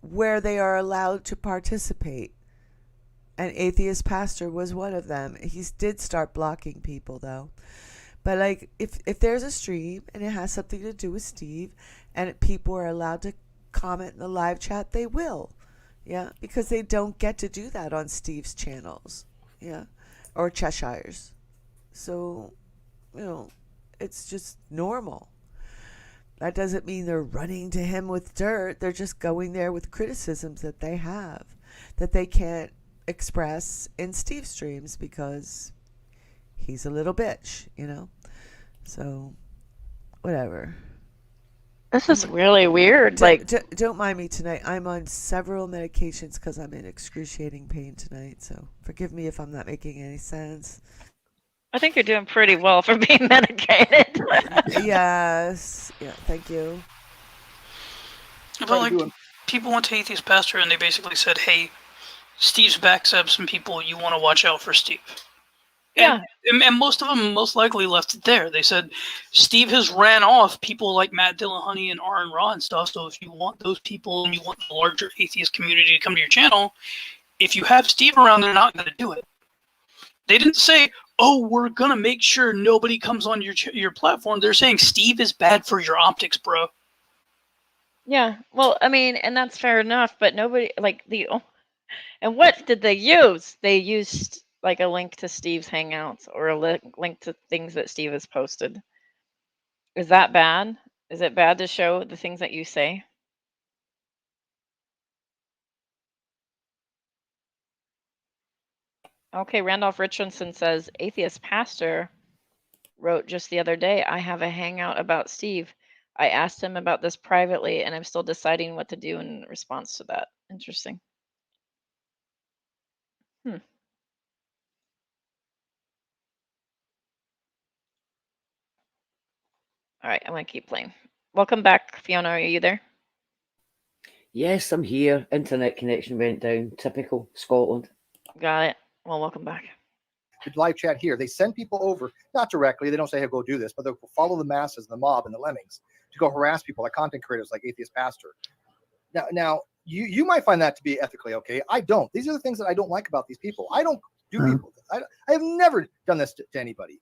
where they are allowed to participate. And Atheist Pastor was one of them. He did start blocking people though. But like if there's a stream and it has something to do with Steve and people are allowed to comment in the live chat, they will. Yeah, because they don't get to do that on Steve's channels. Yeah, or Cheshire's. So, it's just normal. That doesn't mean they're running to him with dirt. They're just going there with criticisms that they have that they can't express in Steve's streams because he's a little bitch, So, whatever. This is really weird. Don't mind me tonight. I'm on several medications because I'm in excruciating pain tonight. So forgive me if I'm not making any sense. I think you're doing pretty well for being medicated. Yes. Yeah. Thank you. But people went to Atheist Pastor and they basically said, "Hey, Steve's backstabbed some people. You want to watch out for Steve." Yeah. And most of them most likely left it there. They said, Steve has ran off people like Matt Dillahunty and Aaron Raw and stuff, so if you want those people and you want the larger atheist community to come to your channel, if you have Steve around, they're not going to do it. They didn't say, oh, we're going to make sure nobody comes on your platform. They're saying Steve is bad for your optics, bro. Yeah, well, I mean, and that's fair enough, but nobody, and what did they use? They used like a link to Steve's Hangouts or a link to things that Steve has posted. Is that bad? Is it bad to show the things that you say? Okay, Randolph Richardson says, Atheist Pastor wrote just the other day, I have a hangout about Steve. I asked him about this privately, and I'm still deciding what to do in response to that. Interesting. All right, I'm going to keep playing. Welcome back, Fiona. Are you there? Yes, I'm here. Internet connection went down. Typical Scotland. Got it. Well, welcome back. Live chat here. They send people over, not directly. They don't say, hey, go do this, but they'll follow the masses, the mob, and the lemmings to go harass people like content creators like Atheist Pastor. Now you might find that to be ethically okay. I don't. These are the things that I don't like about these people. I don't do people. I have never done this to anybody.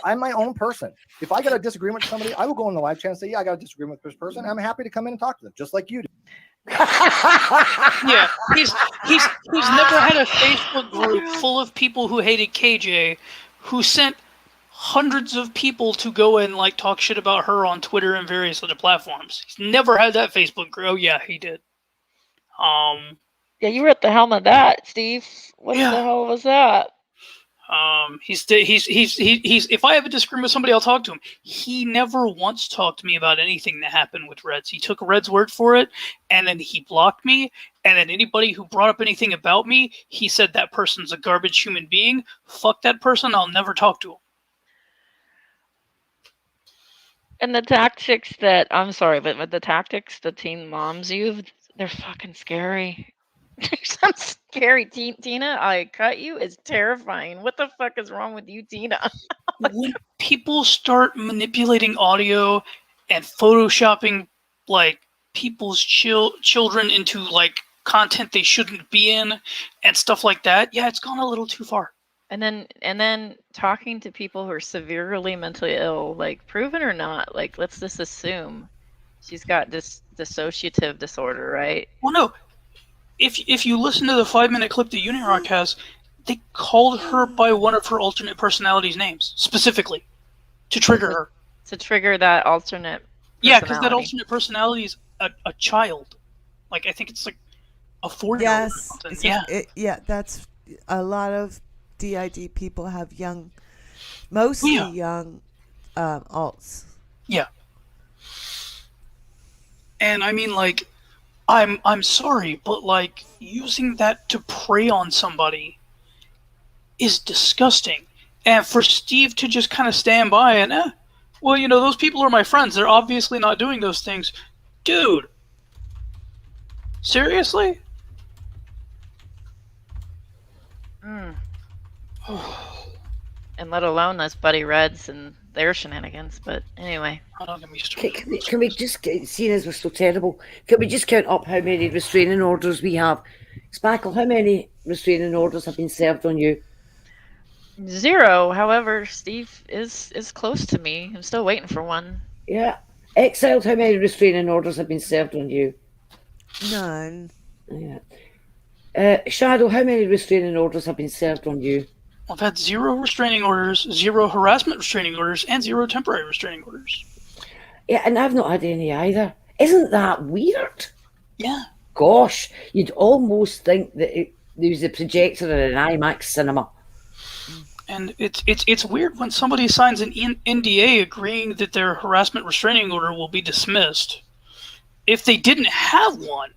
I'm my own person. If I got a disagreement with somebody, I will go on the live chat and say, yeah, I got a disagreement with this person. I'm happy to come in and talk to them, just like you do. Yeah, he's never had a Facebook group full of people who hated KJ, who sent hundreds of people to go and talk shit about her on Twitter and various other platforms. He's never had that Facebook group. Oh yeah, he did. Yeah, you were at the helm of that, Steve. What the hell was that? He's if I have a disagreement with somebody, I'll talk to him. He never once talked to me about anything that happened with Reds. He took Red's word for it, and then he blocked me. And then anybody who brought up anything about me, he said that person's a garbage human being. Fuck that person. I'll never talk to him. And the tactics that the tactics the teen moms use, they're fucking scary. Some scary Tina, I cut you is terrifying. What the fuck is wrong with you, Tina? When people start manipulating audio and photoshopping people's children into content they shouldn't be in and stuff like that, yeah, it's gone a little too far. And then talking to people who are severely mentally ill, proven or not, let's just assume she's got this dissociative disorder, right? Well, no. If you listen to the 5-minute clip that Unirock has, they called her by one of her alternate personalities' names specifically to trigger her. To trigger that alternate personality. Yeah, because that alternate personality is a child. I think it's a 4-year-old. Yes. Yeah, that's a lot of DID people have young, mostly young alts. Yeah. And I mean, I'm sorry, but using that to prey on somebody is disgusting. And for Steve to just kind of stand by and, well, those people are my friends. They're obviously not doing those things. Dude. Seriously? And let alone those Buddy Reds and their shenanigans. But anyway. Can we just, seeing as we're so terrible, can we just count up how many restraining orders we have? Spackle, how many restraining orders have been served on you? 0. However, Steve is close to me. I'm still waiting for one. Yeah. Exiled, how many restraining orders have been served on you? None. Yeah. Shadow, how many restraining orders have been served on you? I've had 0 restraining orders, 0 harassment restraining orders, and 0 temporary restraining orders. Yeah, and I've not had any either. Isn't that weird? Yeah. Gosh, you'd almost think that there was a projector in an IMAX cinema. And it's weird when somebody signs an NDA agreeing that their harassment restraining order will be dismissed. If they didn't have one,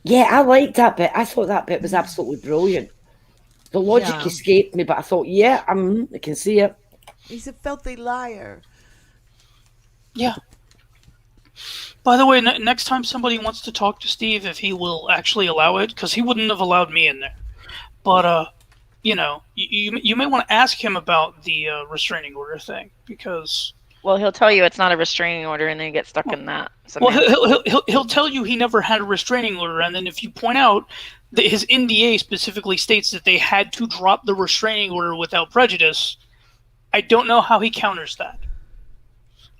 Yeah, I liked that bit. I thought that bit was absolutely brilliant. The logic escaped me, but I thought, yeah, I can see it. He's a filthy liar. Yeah. By the way, next time somebody wants to talk to Steve, if he will actually allow it, because he wouldn't have allowed me in there. But, you know, you may want to ask him about the restraining order thing, because... Well, he'll tell you it's not a restraining order, and then you get stuck in that. Well, he'll tell you he never had a restraining order, and then if you point out that his NDA specifically states that they had to drop the restraining order without prejudice, I don't know how he counters that.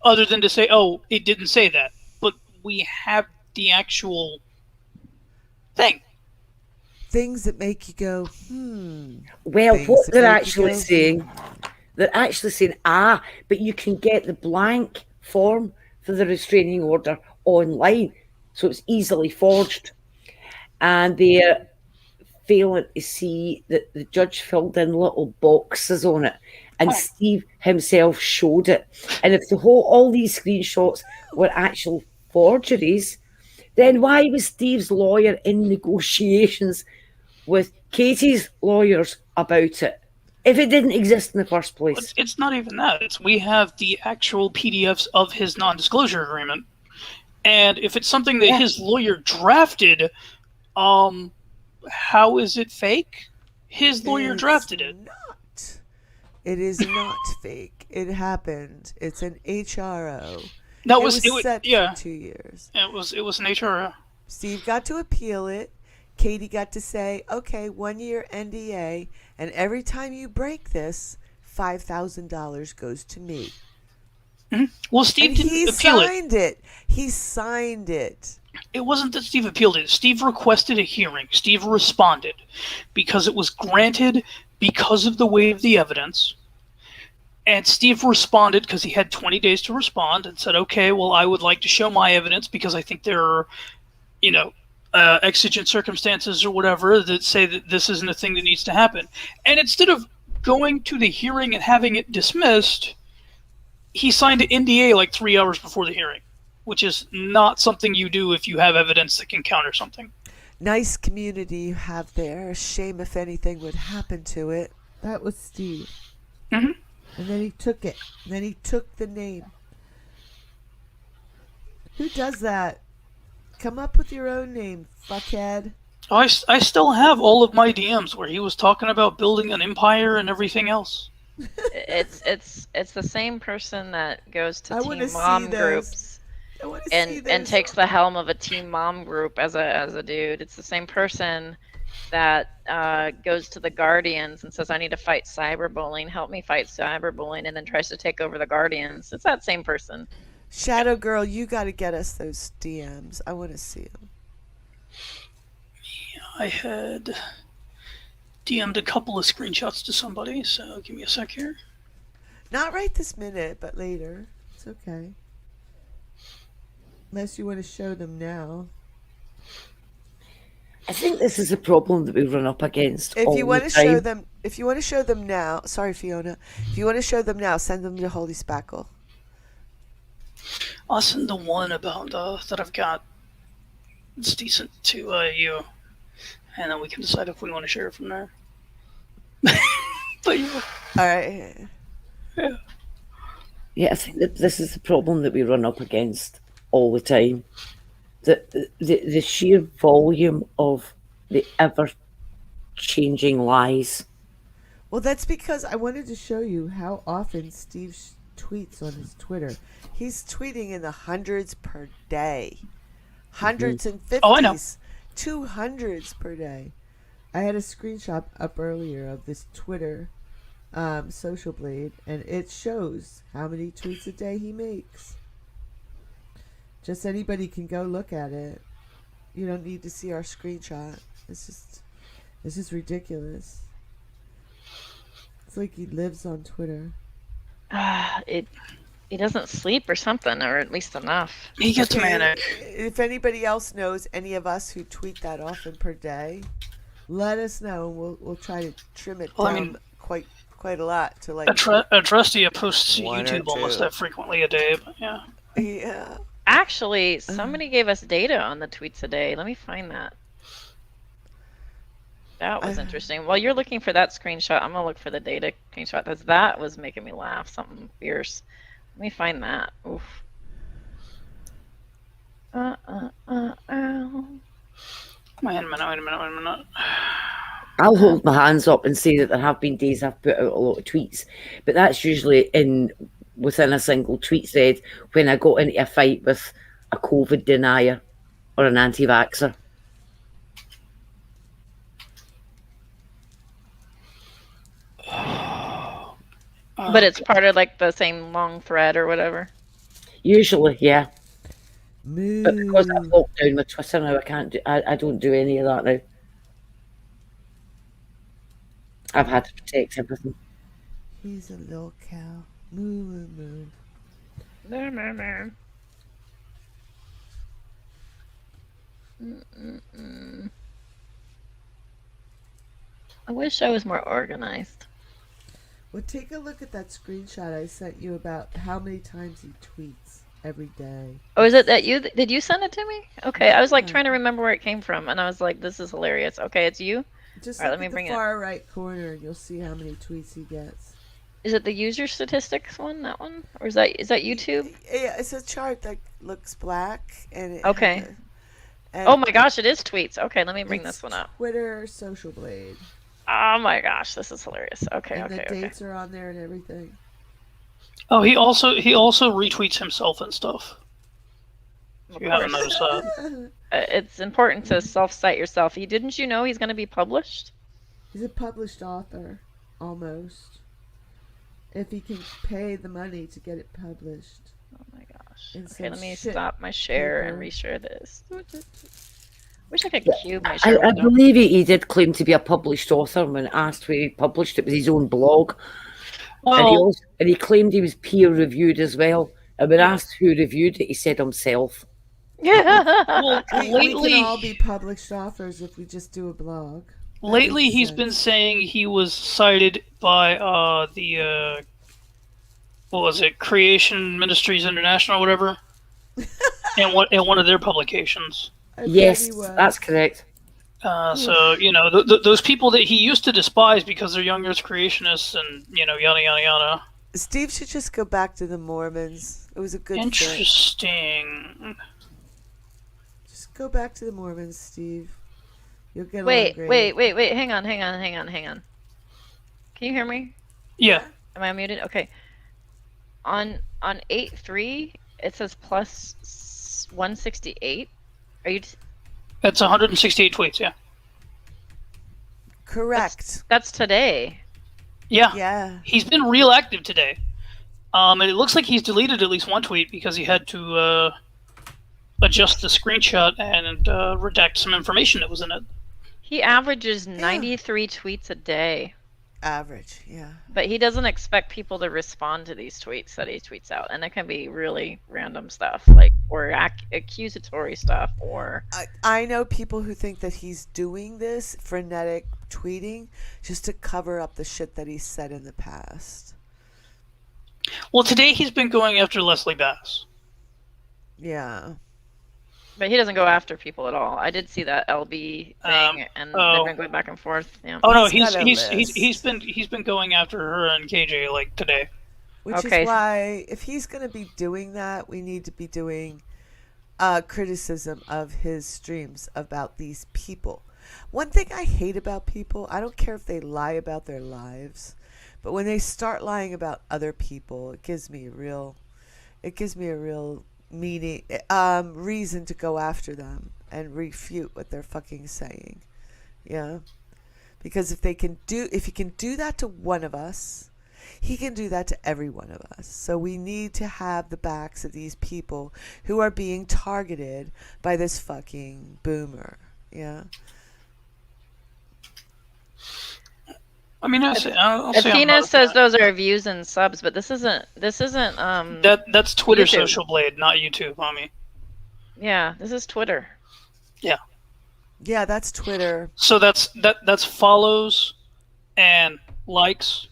Other than to say, oh, it didn't say that. But we have the actual thing. Things that make you go, Well, what they're actually saying, but you can get the blank form for the restraining order online, so it's easily forged. And they're failing to see that the judge filled in little boxes on it, and Steve himself showed it. And if all these screenshots were actual forgeries, then why was Steve's lawyer in negotiations with Katie's lawyers about it, if it didn't exist in the first place? It's not even that. We have the actual PDFs of his non-disclosure agreement. And if it's something that his lawyer drafted, how is it fake? His lawyer drafted it. It is not fake. It happened. It's an HRO. No, it was set for 2 years. It was an HRO. Steve got to appeal it. Katie got to say, okay, 1 year NDA, and every time you break this, $5,000 goes to me. Mm-hmm. Well, Steve didn't appeal it. He signed it. It wasn't that Steve appealed it. Steve requested a hearing. Steve responded because it was granted because of the weight of the evidence. And Steve responded because he had 20 days to respond and said, okay, well, I would like to show my evidence because I think there are, exigent circumstances or whatever that say that this isn't a thing that needs to happen. And instead of going to the hearing and having it dismissed, he signed an NDA like 3 hours before the hearing, which is not something you do if you have evidence that can counter something. Nice community you have there. Shame if anything would happen to it. That was Steve. Mm-hmm. And then he took it. And then he took the name. Who does that? Come up with your own name, fuckhead. I still have all of my DMs where he was talking about building an empire and everything else. It's the same person that goes to Team Mom groups and takes the helm of a Team Mom group as a dude. It's the same person that goes to the Guardians and says, I need to fight cyberbullying, help me fight cyberbullying, and then tries to take over the Guardians. It's that same person. Shadow Girl, you got to get us those DMs. I want to see them. Yeah, I had DM'd a couple of screenshots to somebody, so give me a sec here. Not right this minute, but later. It's okay. Unless you want to show them now. I think this is a problem that we run up against if all you want the to time. show them, if you want to show them now, sorry Fiona, if you want to show them now, send them to Holy Spackle. I'll send the one about that I've got. It's decent to you, and then we can decide if we want to share it from there. But yeah. All right. Yeah. Yeah, I think that this is the problem that we run up against all the time. The sheer volume of the ever-changing lies. Well, that's because I wanted to show you how often Steve tweets on his Twitter. He's tweeting in the hundreds per day. Hundreds and 50s. Oh, I know. 200s per day. I had a screenshot up earlier of this Twitter Social Blade, and it shows how many tweets a day he makes. Just anybody can go look at it. You don't need to see our screenshot. It's just ridiculous. It's like he lives on Twitter. He doesn't sleep or something, or at least enough. He gets manic. If anybody else knows any of us who tweet that often per day, let us know. We'll try to trim it down quite a lot to like. Addrestia posts to one or YouTube almost two. that frequently a day, but yeah. Yeah. Actually, somebody gave us data on the tweets a day. Let me find that. That was interesting. While you're looking for that screenshot, I'm gonna look for the data screenshot. That was making me laugh. Something fierce. Let me find that. Oof. Wait a minute. I'll hold my hands up and say that there have been days I've put out a lot of tweets, but that's usually within a single tweet thread when I got into a fight with a COVID denier or an anti-vaxxer. But it's part of like the same long thread or whatever. Usually, yeah. But because I've locked down my Twitter now, I don't do any of that now. I've had to protect everything. He's a little cow. Moo moo moo. I wish I was more organized. Well, take a look at that screenshot I sent you about how many times he tweets every day. Oh, is it that you? Did you send it to me? Okay, I was like trying to remember where it came from, and I was like, "This is hilarious." Okay, it's you. Just all right, look let me at bring the far right corner, and you'll see how many tweets he gets. Is it the user statistics one? That one, or is that YouTube? Yeah, it's a chart that looks black, and it Okay. and Oh my gosh, it is tweets. Okay, let me bring it's this one up. Twitter Social Blade. Oh my gosh, this is hilarious. Okay, And okay, the okay. dates are on there and everything. Oh, he also retweets himself and stuff. If you haven't noticed that. It's important to self-cite yourself. Didn't you know he's going to be published? He's a published author, almost. If he can pay the money to get it published. Oh my gosh. In Okay, some let me shit stop my share and paper. reshare this. Wish I could cube my I share window. believe he did claim to be a published author when asked where he published it. It was his own blog. Well, and he claimed he was peer-reviewed as well. And when asked who reviewed it, he said himself. Well, We lately, can all be published authors if we just do a blog. That lately makes he's sense. been saying he was cited by the what was it, Creation Ministries International or whatever, and one of their publications. Yes, that's correct. So those people that he used to despise because they're young Earth creationists and yada yada yada. Steve should just go back to the Mormons. It was a good fit. Interesting. Just go back to the Mormons, Steve. You'll get Wait, along great. wait. Hang on. Can you hear me? Yeah. Am I muted? Okay. On 8.3, it says plus 168. Are you? That's 168 tweets. Yeah. Correct. That's today. Yeah. Yeah. He's been real active today. And it looks like he's deleted at least one tweet because he had to adjust the screenshot and redact some information that was in it. He averages 93 tweets a day. Average, yeah. But he doesn't expect people to respond to these tweets that he tweets out, and it can be really random stuff, like or accusatory stuff, or. I know people who think that he's doing this frenetic tweeting just to cover up the shit that he said in the past. Well, today he's been going after Leslie Bass. Yeah. But he doesn't go after people at all. I did see that LB thing, and they've been going back and forth. Yeah. Oh no, he's been going after her and KJ like today. Which is why, if he's going to be doing that, we need to be doing criticism of his streams about these people. One thing I hate about people, I don't care if they lie about their lives, but when they start lying about other people, it gives me a real meaning, reason to go after them and refute what they're fucking saying. Yeah, because if he can do that to one of us, he can do that to every one of us. So we need to have the backs of these people who are being targeted by this fucking boomer. Yeah. I mean, I'll say I'm Athena not a says fan. those are views and subs, but this isn't That's Twitter YouTube. Social Blade, not YouTube, homie. Yeah, this is Twitter. Yeah. Yeah, that's Twitter. So that's follows and likes.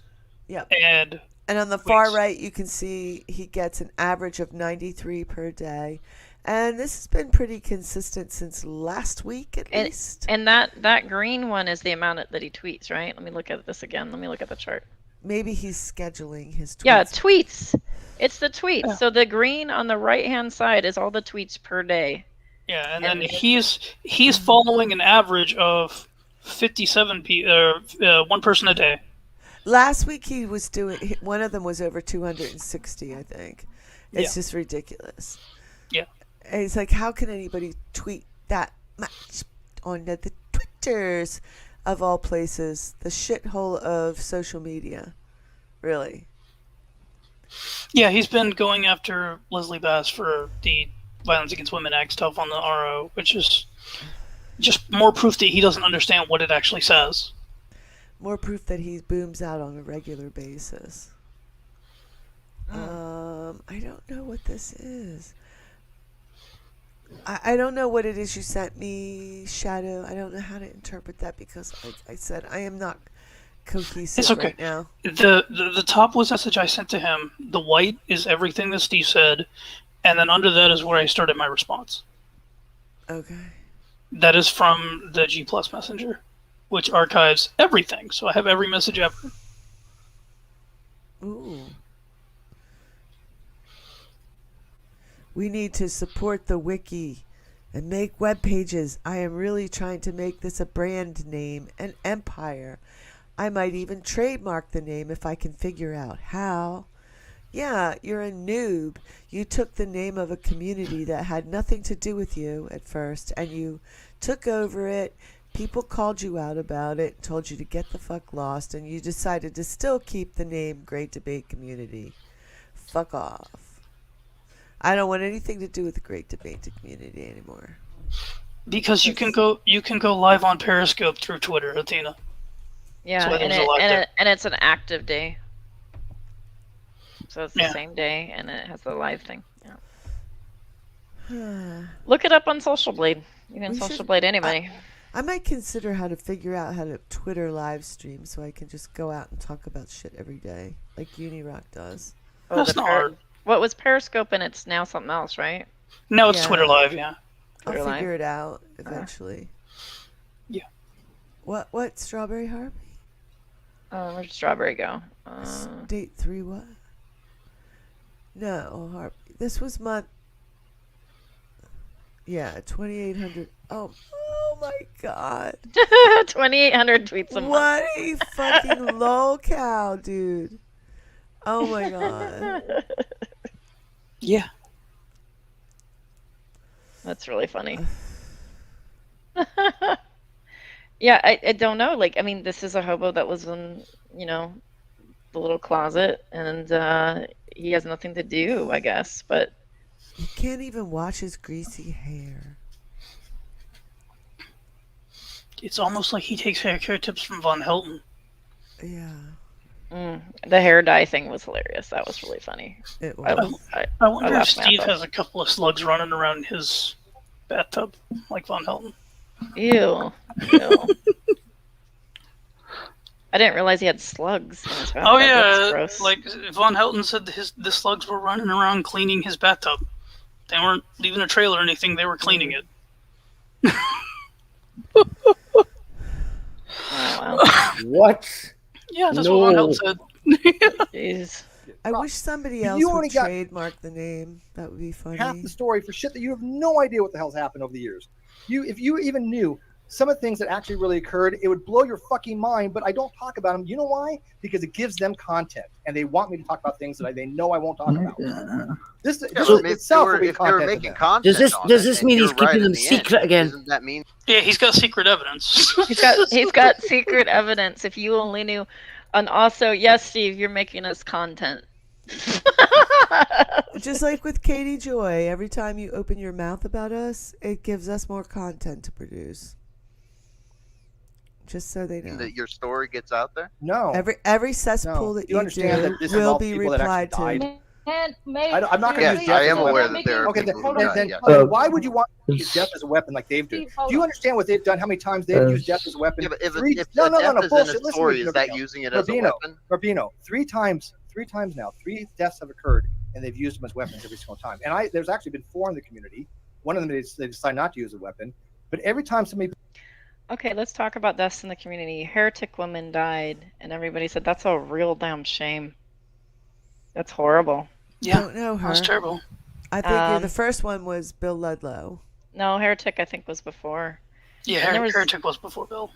Yep. And on the far right, you can see he gets an average of 93 per day. And this has been pretty consistent since last week, at least. And that green one is the amount that he tweets, right? Let me look at this again. Let me look at the chart. Maybe he's scheduling his tweets. Yeah, tweets. It's the tweets. Yeah. So the green on the right-hand side is all the tweets per day. Yeah, and then he's following an average of 57 one person a day. Last week he was doing, one of them was over 260, I think. It's just ridiculous. Yeah. And it's like, how can anybody tweet that much on the Twitters of all places, the shithole of social media? Really? Yeah, he's been going after Leslie Bass for the Violence Against Women Act stuff on the RO, which is just more proof that he doesn't understand what it actually says. More proof that he booms out on a regular basis. I don't know what this is. I don't know what it is you sent me, Shadow. I don't know how to interpret that because I said I am not cohesive It's okay. right now. The top was a message I sent to him. The white is everything that Steve said, and then under that is where I started my response. Okay. That is from the G Plus Messenger, which archives everything. So I have every message ever. Ooh. We need to support the wiki and make web pages. I am really trying to make this a brand name, an empire. I might even trademark the name if I can figure out how. Yeah, you're a noob. You took the name of a community that had nothing to do with you at first, and you took over it. People called you out about it, told you to get the fuck lost, and you decided to still keep the name Great Debate Community. Fuck off. I don't want anything to do with the Great Debate Community anymore. Because you can go live on Periscope through Twitter, Athena. Yeah, So and it's an active day. So it's the same day, and it has the live thing. Yeah. Look it up on Social Blade. You can Social Blade anybody. I might consider how to figure out how to Twitter live stream so I can just go out and talk about shit every day, like Unirock does. That's not hard. What was Periscope, and it's now something else, right? No, it's Twitter Live, yeah. I'll figure it out eventually. Yeah. What Strawberry Harvey? Where'd Strawberry go? State 3 what? No, Harvey. This was month. Yeah, 2,800. Oh my God. 2,800 tweets a month. What a fucking lol-cow, dude. Oh my God. Yeah. That's really funny. Yeah, I don't know. Like, I mean, this is a hobo that was in, the little closet, and he has nothing to do, I guess, but... He can't even wash his greasy hair. It's almost like he takes hair care tips from Von Helton. Yeah. The hair dye thing was hilarious. That was really funny. It was. I wonder if Steve has a couple of slugs running around his bathtub, like Von Helton. Ew. I didn't realize he had slugs in his bathtub. Oh That's yeah, gross. like Von Helton said, the slugs were running around cleaning his bathtub. They weren't leaving a trail or anything. They were cleaning it. Oh, wow. What? Yeah, that's what Von Helton said. Jeez. I wish somebody else would trademark the name. That would be funny. Half the story for shit that you have no idea what the hell's happened over the years. If you even knew some of the things that actually really occurred, it would blow your fucking mind, but I don't talk about them. You know why? Because it gives them content, and they want me to talk about things that they know I won't talk about. This itself will be content to them. Does this mean he's keeping them secret again? Doesn't that mean? Yeah, he's got secret evidence. He's got secret evidence. If you only knew. And also, yes, Steve, you're making us content. Just like with Katie Joy, every time you open your mouth about us, it gives us more content to produce. Just so they know. That your story gets out there? No. Every cesspool that You understand that this will involves be people that actually replied to. died? And maybe, I'm not going to use death. I am as a aware weapon. that there are Okay, people who then died, why would you want to use death as a weapon like they've done? Do you understand what they've done? How many times they've used death as a weapon? Yeah, but if Three, if no, the no, no, death no, is bullshit. in a Listen to story, me, is that Rubino. using it as a Rubino, weapon? Rubino, three times now, 3 deaths have occurred, and they've used them as weapons every single time. And there's actually been 4 in the community. One of them they decide not to use a weapon, but every time somebody. Okay, let's talk about deaths in the community. Heretic woman died, and everybody said that's a real damn shame. That's horrible. Yeah, Don't know her. That's terrible. I think the first one was Bill Ludlow. No, Heretic I think was before. Yeah, Heretic was before Bill.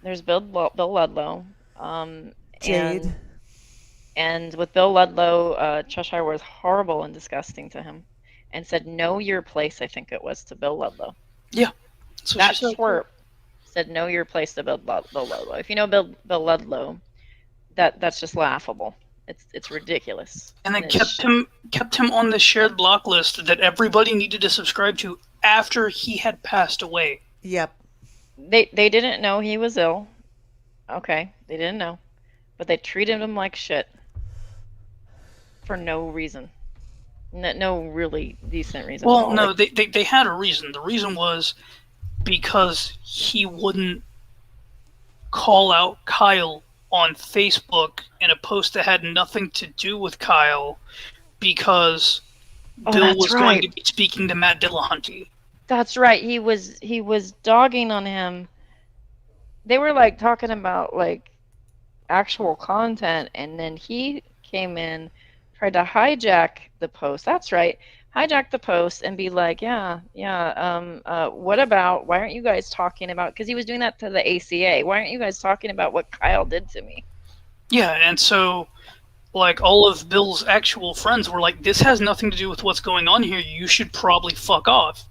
There's Bill Ludlow. Jade. And with Bill Ludlow, Cheshire was horrible and disgusting to him, and said "Know your place." I think it was to Bill Ludlow. Yeah, that twerp said "Know your place" to Bill Ludlow. If you know Bill Ludlow, that's just laughable. It's ridiculous. And then kept him on the shared block list that everybody needed to subscribe to after he had passed away. Yep. They didn't know he was ill. Okay, they didn't know, but they treated him like shit for no reason. No really decent reason. Well, no, they had a reason. The reason was because he wouldn't call out Kyle on Facebook in a post that had nothing to do with Kyle because Bill was going to be speaking to Matt Dillahunty. That's right. He was dogging on him. They were like talking about like actual content, and then he came in, tried to hijack the post. That's right. Hijack the post and be like, what about, why aren't you guys talking about, because he was doing that to the ACA, why aren't you guys talking about what Kyle did to me? Yeah, and so, like, all of Bill's actual friends were like, this has nothing to do with what's going on here, you should probably fuck off.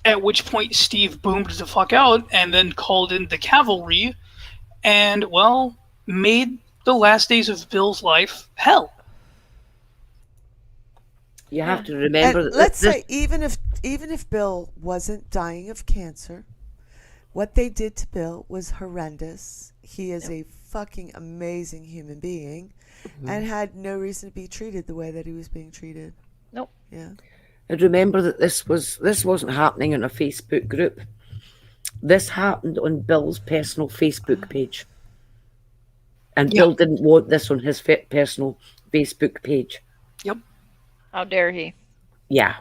At which point Steve boomed the fuck out and then called in the cavalry and, well, made the last days of Bill's life hell. You have to remember and that. Let's say even if Bill wasn't dying of cancer, what they did to Bill was horrendous. He is a fucking amazing human being, and had no reason to be treated the way that he was being treated. Nope. Yeah. And remember that this wasn't happening in a Facebook group. This happened on Bill's personal Facebook page, and Bill didn't want this on his personal Facebook page. Yep. How dare he? Yeah.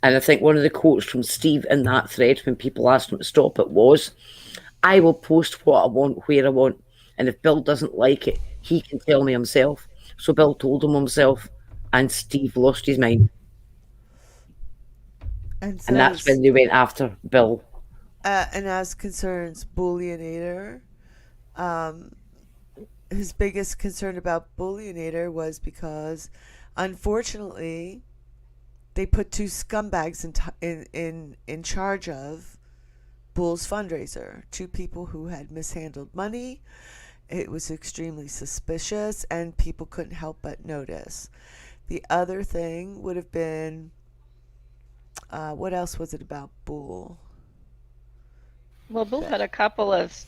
And I think one of the quotes from Steve in that thread when people asked him to stop it was, I will post what I want, where I want. And if Bill doesn't like it, he can tell me himself. So Bill told him himself, and Steve lost his mind. And that's when they went after Bill. And as concerns Bullionator, his biggest concern about Bullionator was because, unfortunately, they put 2 scumbags in charge of Bull's fundraiser. 2 people who had mishandled money. It was extremely suspicious, and people couldn't help but notice. The other thing would have been, what else was it about Bull? Well, Bull had a couple of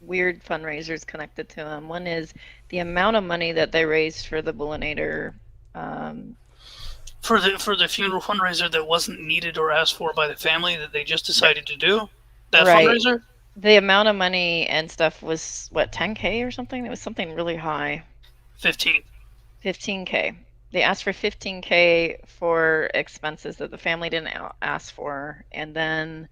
weird fundraisers connected to him. One is the amount of money that they raised for the Bullinator. For the funeral fundraiser that wasn't needed or asked for by the family that they just decided to do. That fundraiser? The amount of money and stuff was, what, 10K or something? It was something really high. 15K. They asked for 15K for expenses that the family didn't ask for. And then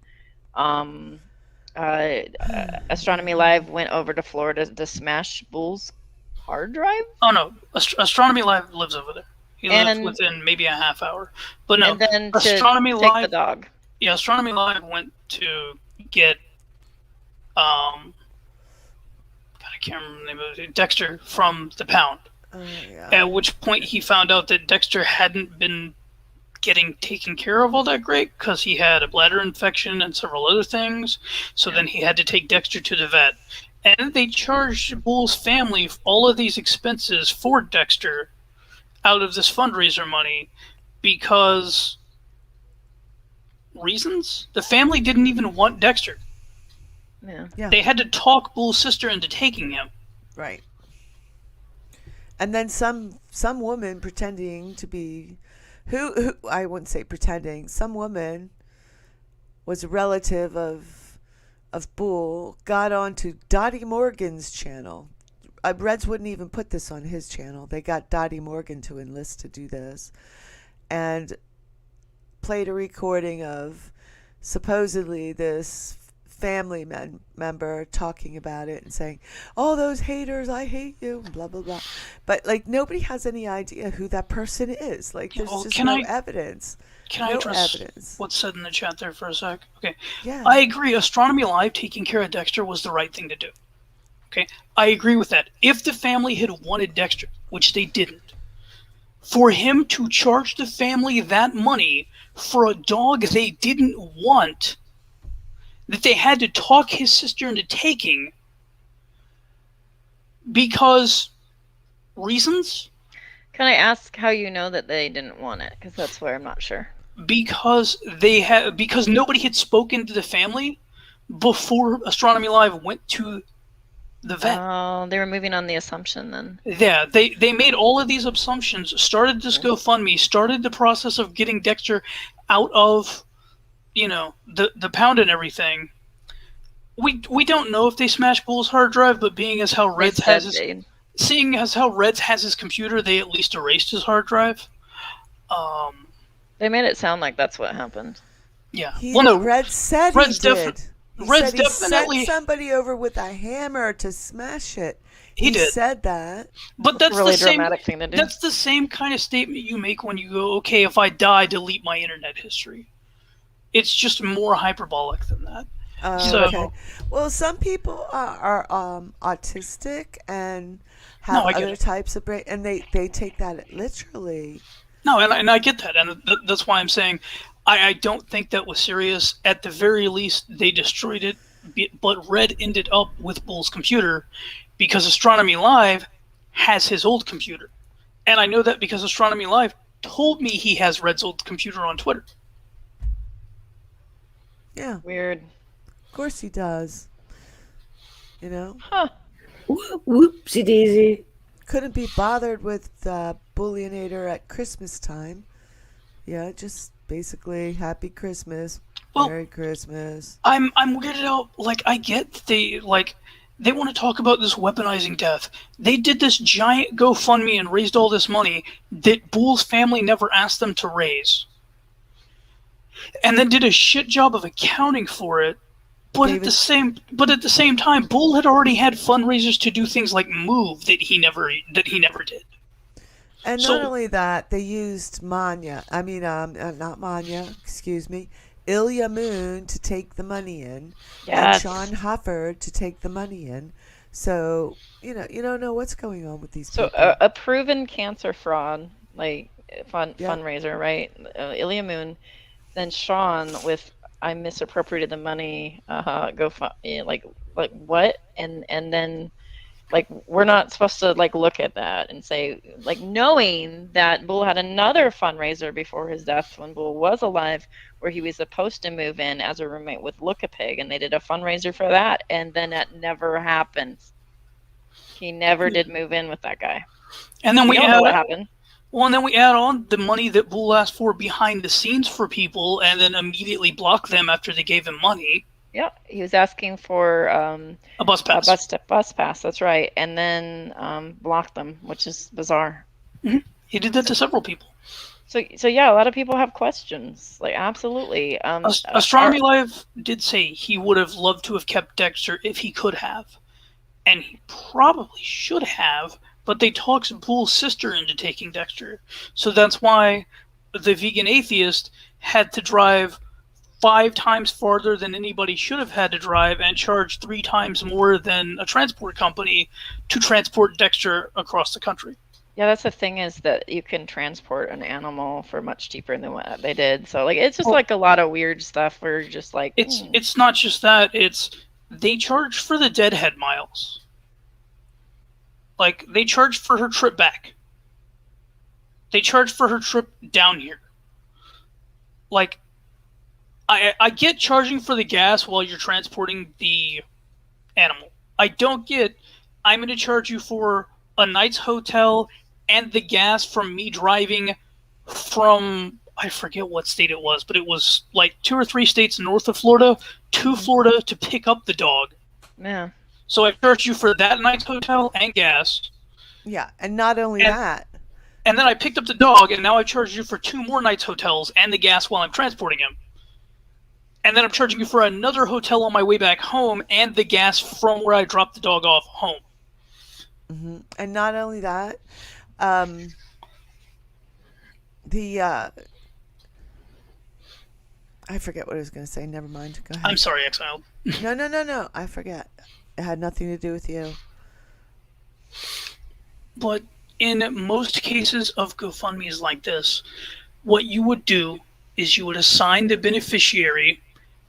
Astronomy Live went over to Florida to smash Bull's hard drive? Oh, no. Astronomy Live lives over there. He lives within maybe a half hour. But no, and then Astronomy take Live, the dog. Yeah, Astronomy Live went to get I can't remember the name of it, Dexter from the Pound. At which point he found out that Dexter hadn't been getting taken care of all that great because he had a bladder infection and several other things. So then he had to take Dexter to the vet. And they charged Bull's family all of these expenses for Dexter out of this fundraiser money because reasons? The family didn't even want Dexter. Yeah. They had to talk Bull's sister into taking him. Right. And then some woman pretending to be who I wouldn't say pretending, some woman was a relative of Bull, got onto Dottie Morgan's channel. Reds wouldn't even put this on his channel. They got Dottie Morgan to enlist to do this, and played a recording of supposedly this family member talking about it and saying, "Oh, those haters, I hate you," blah blah blah. But like nobody has any idea who that person is. Like there's just no evidence. Can I no address evidence. what's said in the chat there for a sec? Okay. Yeah. I agree. Astronomy Live taking care of Dexter was the right thing to do. Okay. I agree with that. If the family had wanted Dexter, which they didn't, for him to charge the family that money for a dog they didn't want, that they had to talk his sister into taking because reasons? Can I ask how you know that they didn't want it? Because that's where I'm not sure. Because nobody had spoken to the family before Astronomy Live went to the vet. Oh, they were moving on the assumption then. Yeah, they made all of these assumptions, started this GoFundMe, started the process of getting Dexter out of, the pound and everything. We don't know if they smashed Bull's hard drive, but seeing as how Reds has his computer, they at least erased his hard drive. They made it sound like that's what happened. Yeah. Reds said he did. Reds He definitely sent somebody over with a hammer to smash it. He did. Said that. But that's really the same dramatic thing to do. That's the same kind of statement you make when you go, "Okay, if I die, delete my internet history." It's just more hyperbolic than that. Okay. Well, some people are autistic and have other types of brain, and they take that literally. No, and I get that, and that's why I'm saying I don't think that was serious. At the very least, they destroyed it, but Red ended up with Bull's computer because Astronomy Live has his old computer. And I know that because Astronomy Live told me he has Red's old computer on Twitter. Yeah. Weird. Of course he does. Huh. Whoopsie daisy. Couldn't be bothered with Bullionator at Christmas time. Yeah, just basically Happy Christmas. Merry Christmas. I'm weirded out. Like, I get they want to talk about this weaponizing death. They did this giant GoFundMe and raised all this money that Bull's family never asked them to raise. And then did a shit job of accounting for it. But at the same time, Bull had already had fundraisers to do things like Move that he never did. And not only that, they used not Manya, excuse me, Ilya Moon to take the money in, and Sean Hufford to take the money in. So you don't know what's going on with these people. So a proven cancer fraud, like fundraiser, right? Ilya Moon, then Sean with I misappropriated the money. Like what? And then. Like, we're not supposed to, look at that and say, knowing that Bull had another fundraiser before his death when Bull was alive, where he was supposed to move in as a roommate with Look-a-Pig, and they did a fundraiser for that, and then that never happened. He never did move in with that guy. And then we don't know what happened. Well, and then we add on the money that Bull asked for behind the scenes for people, and then immediately block them after they gave him money. Yeah, he was asking for a bus pass. Bus pass, that's right, and then blocked them, which is bizarre. Mm-hmm. He did that to several people. So yeah, a lot of people have questions. Absolutely. Astronomy Live did say he would have loved to have kept Dexter if he could have, and he probably should have. But they talked Bull's sister into taking Dexter, so that's why the vegan atheist had to drive 5 times farther than anybody should have had to drive and charge 3 times more than a transport company to transport Dexter across the country. Yeah, that's the thing, is that you can transport an animal for much cheaper than what they did. So it's just a lot of weird stuff where you're just like... It's not just that. It's they charge for the deadhead miles. Like, they charge for her trip back. They charge for her trip down here. Like, I get charging for the gas while you're transporting the animal. I don't get, I'm going to charge you for a night's hotel and the gas from me driving from, I forget what state it was, but it was like 2 or 3 states north of Florida to Florida to pick up the dog. Yeah. So I charged you for that night's hotel and gas. Yeah, and not only that. And then I picked up the dog, and now I charged you for 2 more nights hotels and the gas while I'm transporting him. And then I'm charging you for another hotel on my way back home and the gas from where I dropped the dog off home. Mm-hmm. And not only that, I forget what I was going to say. Never mind. Go ahead. I'm sorry, Exiled. No. I forget. It had nothing to do with you. But in most cases of GoFundMe's like this, what you would do is you would assign the beneficiary,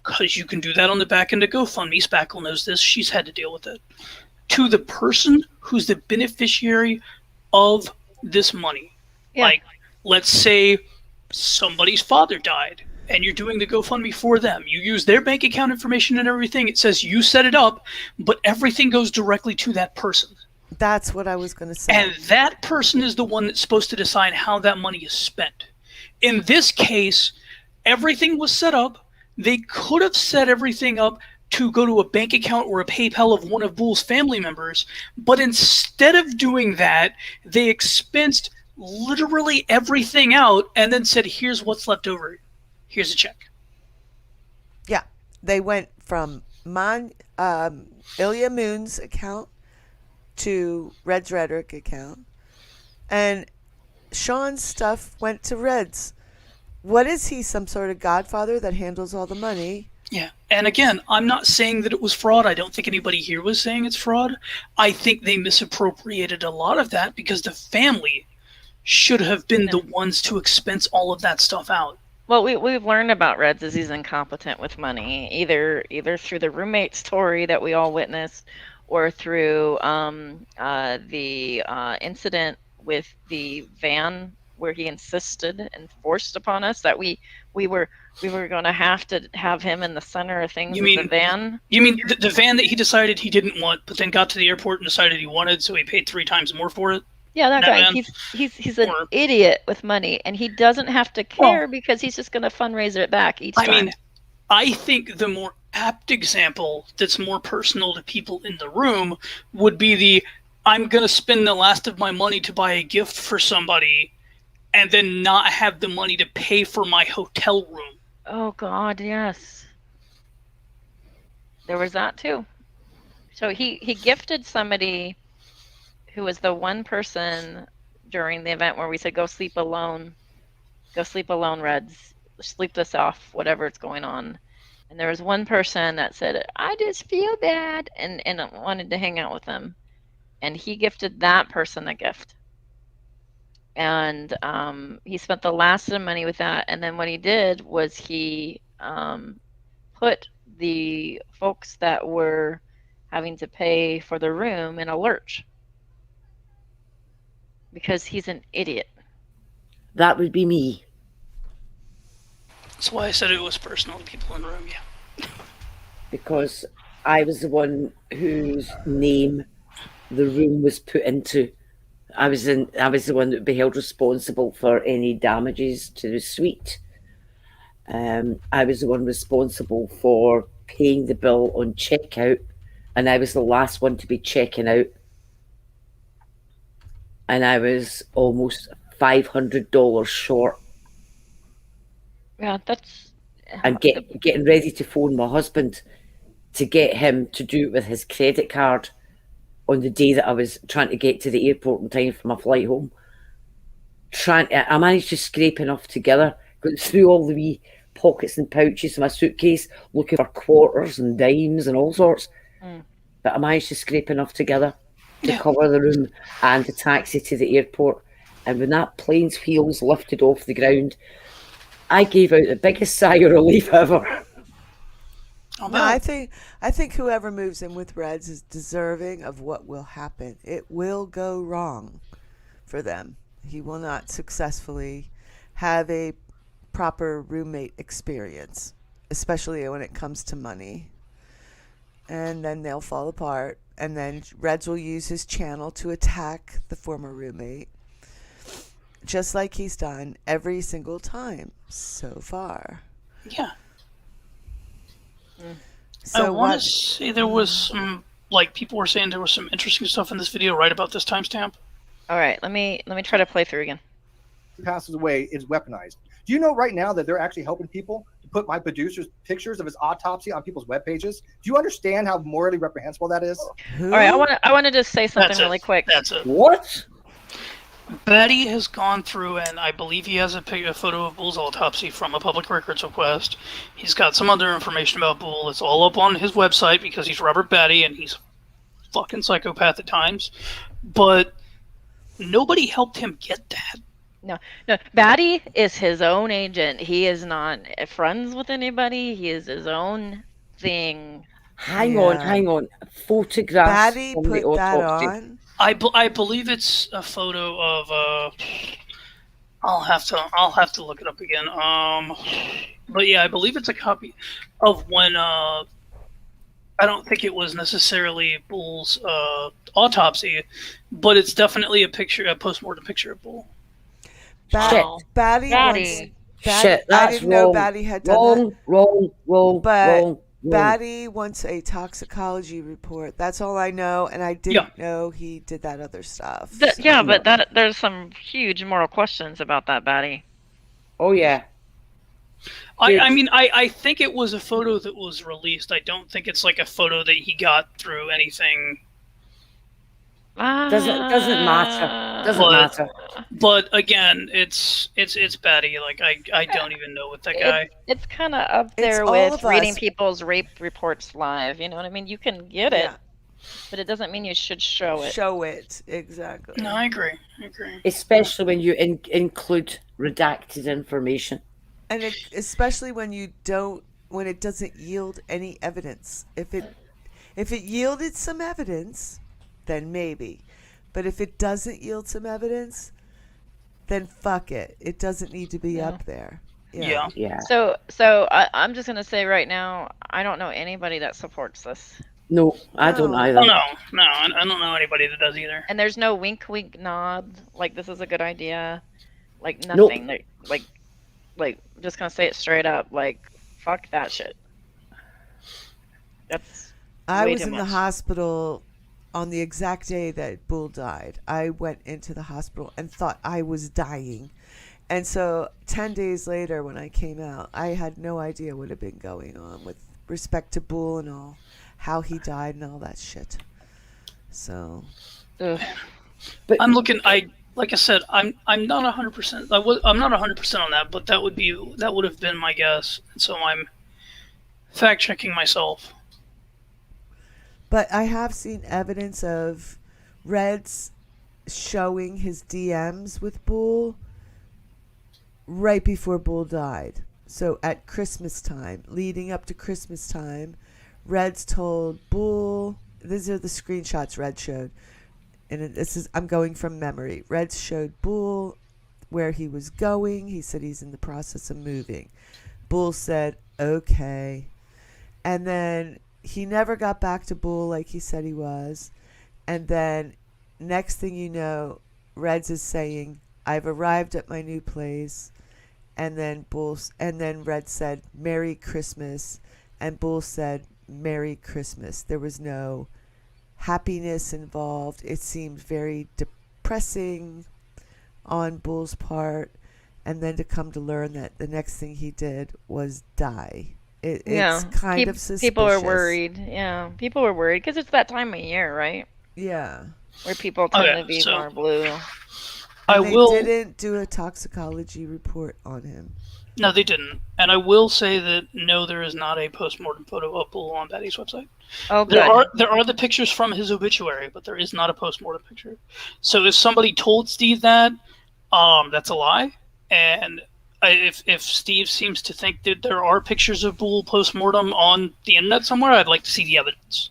because you can do that on the back end of GoFundMe. Spackle knows this. She's had to deal with it. To the person who's the beneficiary of this money. Yeah. Like, let's say somebody's father died, and you're doing the GoFundMe for them. You use their bank account information and everything. It says you set it up, but everything goes directly to that person. That's what I was going to say. And that person is the one that's supposed to decide how that money is spent. In this case, everything was set up. They could have set everything up to go to a bank account or a PayPal of one of Bull's family members, but instead of doing that, they expensed literally everything out and then said, here's what's left over. Here's a check. Yeah, they went from Ilya Moon's account to Red's Rhetoric account, and Sean's stuff went to Red's. What is he, some sort of godfather that handles all the money? Yeah, and again, I'm not saying that it was fraud. I don't think anybody here was saying it's fraud. I think they misappropriated a lot of that because the family should have been the ones to expense all of that stuff out. Well, we've learned about Reds is he's incompetent with money, either through the roommate story that we all witnessed, or through the incident with the van where he insisted and forced upon us that we were going to have him in the center of things. You mean the van? You mean the van that he decided he didn't want, but then got to the airport and decided he wanted, so he paid 3 times more for it? Yeah, that guy. Van? He's an idiot with money, and he doesn't have to care because he's just going to fundraise it back each time. I mean, I think the more apt example that's more personal to people in the room would be the, I'm going to spend the last of my money to buy a gift for somebody and then not have the money to pay for my hotel room. Oh, God, yes. There was that, too. So he gifted somebody who was the one person during the event where we said, go sleep alone, Reds, sleep this off, whatever it's going on. And there was one person that said, I just feel bad, and wanted to hang out with them. And he gifted that person a gift. And he spent the last of the money with that. And then what he did was he put the folks that were having to pay for the room in a lurch. Because he's an idiot. That would be me. That's why I said it was personal to people in the room, yeah. Because I was the one whose name the room was put into. I was the one that would be held responsible for any damages to the suite. I was the one responsible for paying the bill on checkout, and I was the last one to be checking out. And I was almost $500 short. Yeah, that's... And getting ready to phone my husband to get him to do it with his credit card on the day that I was trying to get to the airport in time for my flight home. I managed to scrape enough together, going through all the wee pockets and pouches of my suitcase, looking for quarters and dimes and all sorts. But I managed to scrape enough together to cover the room and a taxi to the airport. And when that plane's wheels lifted off the ground, I gave out the biggest sigh of relief ever. Not No, bad. I think whoever moves in with Reds is deserving of what will happen. It will go wrong for them. He will not successfully have a proper roommate experience, especially when it comes to money. And then they'll fall apart. And then Reds will use his channel to attack the former roommate, just like he's done every single time so far. Yeah. So I want to say there was some, like, people were saying there was some interesting stuff in this video right about this timestamp. All right, let me try to play through again. Passes away is weaponized. Do you know right now that they're actually helping people to put my producer's pictures of his autopsy on people's web pages? Do you understand how morally reprehensible that is? All right, I want to just say something really quick. That's it. What? Betty has gone through, and I believe he has a photo of Bull's autopsy from a public records request. He's got some other information about Bull. It's all up on his website because he's Robert Batty, and he's a fucking psychopath at times. But nobody helped him get that. No. Batty is his own agent. He is not friends with anybody. He is his own thing. Hang on. Photographs Batty from the put that autopsy. on. I believe it's a photo of I'll have to look it up again. But yeah, I believe it's a copy of when I don't think it was necessarily Bull's autopsy, but it's definitely a postmortem picture of Bull. Batty. Shit, I that's didn't know wrong. Batty had done that. Wrong. But Batty wants a toxicology report. That's all I know, and I didn't know he did that other stuff. Yeah, but there's some huge moral questions about that, Batty. Oh yeah. I mean, I think it was a photo that was released. I don't think it's like a photo that he got through anything. Doesn't matter. Doesn't matter. But again, it's Batty. Like I don't even know what that guy. It's kind of up there with reading people's rape reports live. You know what I mean? You can get it, but it doesn't mean you should show it. Show it, exactly. No, I agree. Especially when you include redacted information. And especially when it doesn't yield any evidence. If it yielded some evidence, then maybe. But if it doesn't yield some evidence, then fuck it. It doesn't need to be up there. Yeah. So I'm just gonna say right now, I don't know anybody that supports this. No, I don't either. Oh, no, I don't know anybody that does either. And there's no wink nod, like this is a good idea, like nothing. Nope. Like just gonna say it straight up, like fuck that shit. That's I way was too in the much. hospital on the exact day that Bull died. I went into the hospital and thought I was dying. And so 10 days later when I came out, I had no idea what had been going on with respect to Bull and all, how he died and all that shit. So Ugh. But I'm looking. Like I said, I'm not 100%. I'm not 100% on that, but that would have been my guess. And so I'm fact checking myself. But I have seen evidence of Reds showing his DMs with Bull right before Bull died. So at Christmas time, leading up to Christmas time, Reds told Bull, these are the screenshots Red showed, and I'm going from memory. Reds showed Bull where he was going. He said he's in the process of moving. Bull said, okay. And then he never got back to Bull like he said he was. And then next thing you know, Reds is saying, I've arrived at my new place. And then Red said, Merry Christmas. And Bull said, Merry Christmas. There was no happiness involved. It seemed very depressing on Bull's part. And then to come to learn that the next thing he did was die. It's kind of suspicious. People are worried. Yeah, people were worried because it's that time of year, right? Yeah. Where people tend to be more blue. They didn't do a toxicology report on him. No, they didn't. And I will say that no, there is not a postmortem photo of Bull on Batty's website. Oh, good. There are the pictures from his obituary, but there is not a postmortem picture. So if somebody told Steve that, that's a lie. And if Steve seems to think that there are pictures of Boole post-mortem on the internet somewhere, I'd like to see the evidence.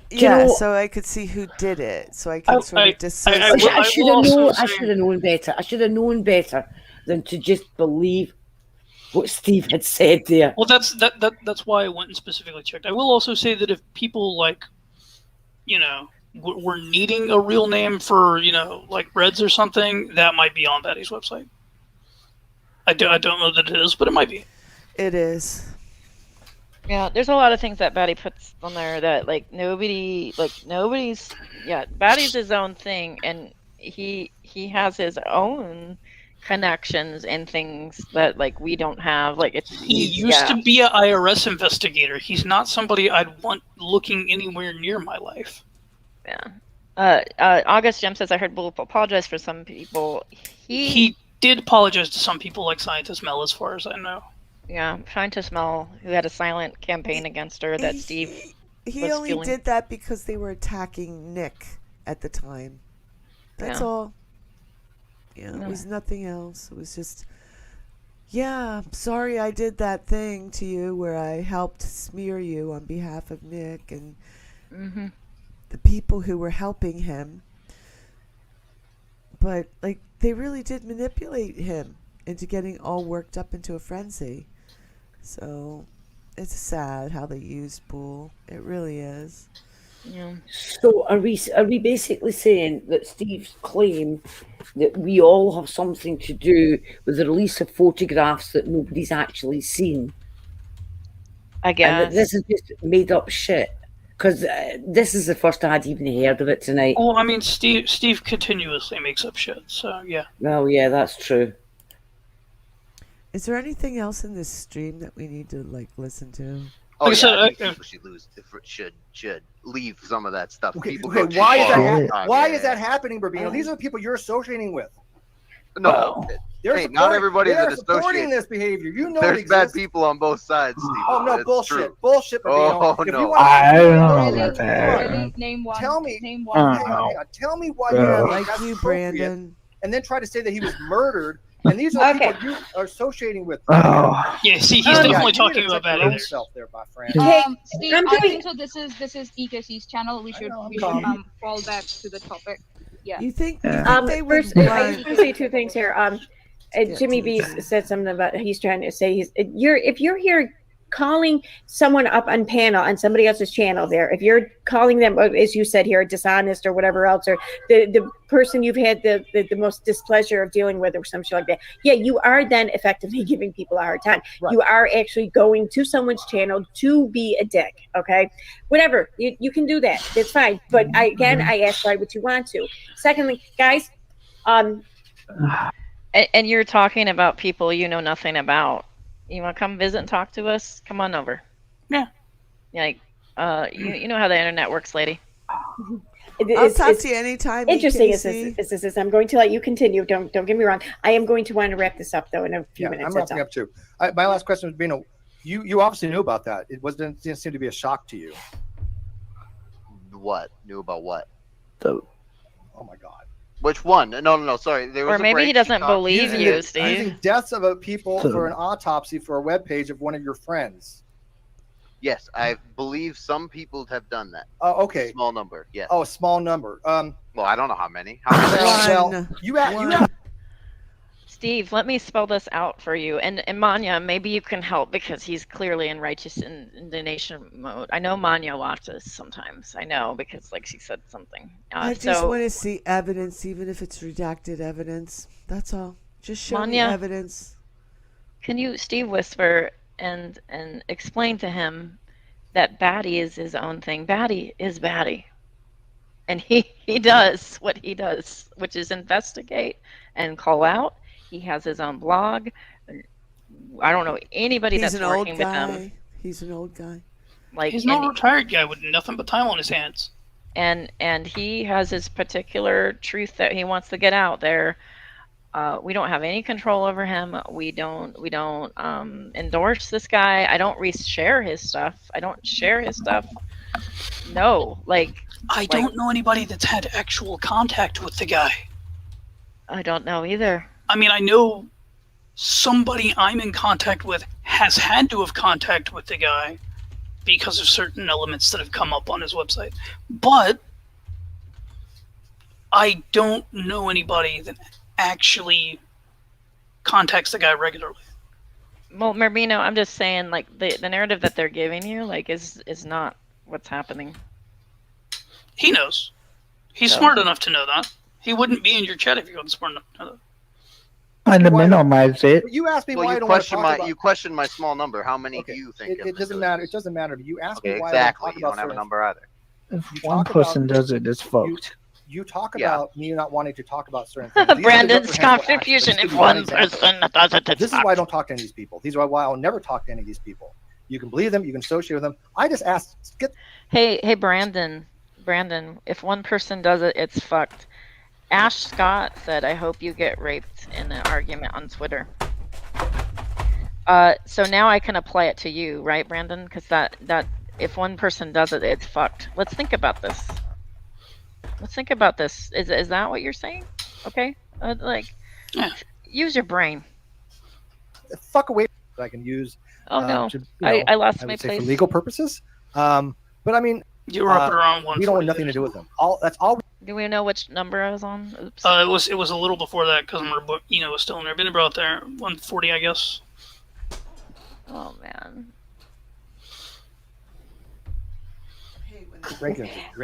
Yeah, so I could see who did it, so I can sort of dissociate. I should have known. I should have known better. I should have known better than to just believe what Steve had said there. Well, that's why I went and specifically checked. I will also say that if people like, were needing a real name for like Reds or something, that might be on Betty's website. I don't know that it is, but it might be. It is. Yeah, there's a lot of things that Batty puts on there that nobody's Batty's his own thing, and he has his own connections and things that we don't have. He used to be an IRS investigator. He's not somebody I'd want looking anywhere near my life. Yeah. August Jim says, I heard Bull apologize for some people. He did apologize to some people, like Scientist Mel, as far as I know. Yeah, Scientist Mel, who had a silent campaign against her that Steve He only did that because they were attacking Nick at the time. That's all. Yeah, it was nothing else. It was just, I'm sorry I did that thing to you where I helped smear you on behalf of Nick and the people who were helping him. But, they really did manipulate him into getting all worked up into a frenzy. So, it's sad how they used Bull. It really is. Yeah. So are we basically saying that Steve's claim that we all have something to do with the release of photographs that nobody's actually seen? I guess. And that this is just made up shit? Because this is the first I'd even heard of it tonight. Well, I mean, Steve continuously makes up shit, so yeah. Oh, yeah, that's true. Is there anything else in this stream that we need to listen to? Oh, Like I said, I think people should leave some of that stuff. Okay, People go too why is far that? all the time. Why Yeah. is that happening, Burbino? These are the people you're associating with. No, They're not everybody's they're an supporting associate. this behavior. You know There's it bad exists. people on both sides, Steve. Oh no, It's bullshit, true. bullshit, Burbino. Oh, If no. you want I don't know Really, about that. really, name one. Tell me. Name hang one. on. Tell me why Yeah. you Like that's you, appropriate, Brandon. and then try to say that he was murdered. And these are Okay. people you are associating with. Oh. Yeah, see, he's Yeah, definitely you talking need to about check bad your own evidence. self there, my friend. Steve, I'm I doing- think so. This is EKC's channel. We should fall back to the topic. Yeah. You think, Yeah. they would First, I want- just want to say two things here. Jimmy B said something about he's trying to say if you're here calling someone up on panel on somebody else's channel there, if you're calling them, as you said here, dishonest or whatever else, or the person you've had the most displeasure of dealing with or some shit like that, you are then effectively giving people a hard time. Right. You are actually going to someone's channel to be a dick. Okay, whatever, you can do that, it's fine, but I ask why would you want to. Secondly, guys, And you're talking about people you know nothing about. You want to come visit and talk to us? Come on over. Yeah. You know how the internet works, lady. I'll talk to you anytime. Interesting EKC. is this. I'm going to let you continue. Don't get me wrong. I am going to want to wrap this up though in a few minutes. I'm That's wrapping all. up too. My last question was, Bino, you obviously knew about that. Didn't seem to be a shock to you. What? Knew about what? Oh my God. Which one? No. Sorry. There was Or a maybe break. he doesn't believe Using you, it- Steve. Using deaths of people for an autopsy for a webpage of one of your friends. Yes, I believe some people have done that. Oh, okay. Small number. Yes. Oh, a small number. Well, I don't know how many. How many? Well, you have Steve, let me spell this out for you. And Manya, maybe you can help because he's clearly in righteous indignation mode. I know Manya watches sometimes. I know because she said something. I just want to see evidence, even if it's redacted evidence. That's all. Just show me Manya, evidence. Can you, Steve, whisper and explain to him that Batty is his own thing? Batty is Batty. And he does what he does, which is investigate and call out. He has his own blog. I don't know anybody He's that's an old working with him. guy. He's an old guy. He's not a retired guy with nothing but time on his hands. And he has his particular truth that he wants to get out there. We don't have any control over him. We don't endorse this guy. I don't reshare his stuff. I don't share his stuff. No, I don't know anybody that's had actual contact with the guy. I don't know either. I mean, I know somebody I'm in contact with has had to have contact with the guy because of certain elements that have come up on his website. But I don't know anybody that actually contacts the guy regularly. Well, Mermino, I'm just saying, like, the narrative that they're giving you, like, is not what's happening. He knows. He's So- smart enough to know that. He wouldn't be in your chat if he wasn't smart enough to know that. And the minimize it. You asked me Well, why I you don't want to question talk my about. you question my small number. How many Okay, do you think? It doesn't matter. It doesn't matter. You asked Okay, me why exactly. I don't You talk don't about have a certain. number either. If You one talk person about- does it, it's fucked. You talk Yeah. about me not wanting to talk about certain things. These are the Brandon's reprehensible confusion. actions. If This is one one example. person does it, it's This is fucked. why I don't talk to any of these people. These are why I'll never talk to any of these people. You can believe them. You can associate with them. I just asked. Hey, Brandon, if one person does it, it's fucked. Ash Scott said, I hope you get raped in an argument on Twitter. So now I can apply it to you, right, Brandon? Because that if one person does it, it's fucked. Let's think about this. Is that what you're saying? Okay, Yeah. use your brain. Fuck away. That I can use. Oh no, to, I lost I my would say place. for legal purposes. But I mean, You were up at around we don't 140. want nothing to do with them. That's all. Do we know which number I was on? Oops. It was a little before that because was still in there. Been about there 140, I guess. Oh man.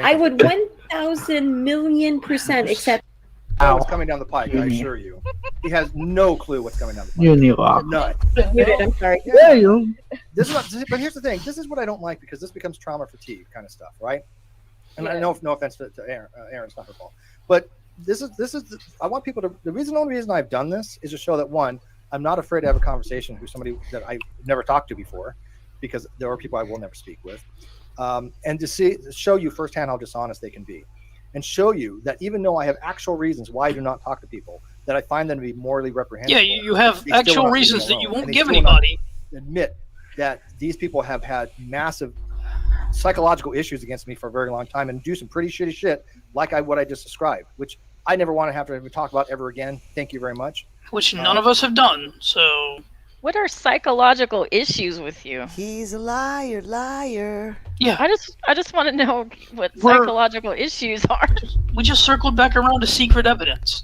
I would 1,000,000,000% accept. What's coming down the pike? I assure you, he has no clue what's coming down the pike. You knew that. None. I'm sorry. Yeah, you. But here's the thing. This is what I don't like because this becomes trauma fatigue kind of stuff, right? And I know, no offense to Aaron, it's not her fault. But I want people to. The only reason I've done this is to show that one, I'm not afraid to have a conversation with somebody that I've never talked to before, because there are people I will never speak with, and to show you firsthand how dishonest they can be, and show you that even though I have actual reasons why I do not talk to people, that I find them to be morally reprehensible. Yeah, you have they still actual want to leave reasons me that you alone, won't and they give still not anybody. admit that these people have had massive psychological issues against me for a very long time and do some pretty shitty shit like what I just described, which I never want to have to even talk about ever again. Thank you very much. Which none of us have done, so... What are psychological issues with you? He's a liar. Yeah. I just want to know what psychological issues are. We just circled back around to secret evidence.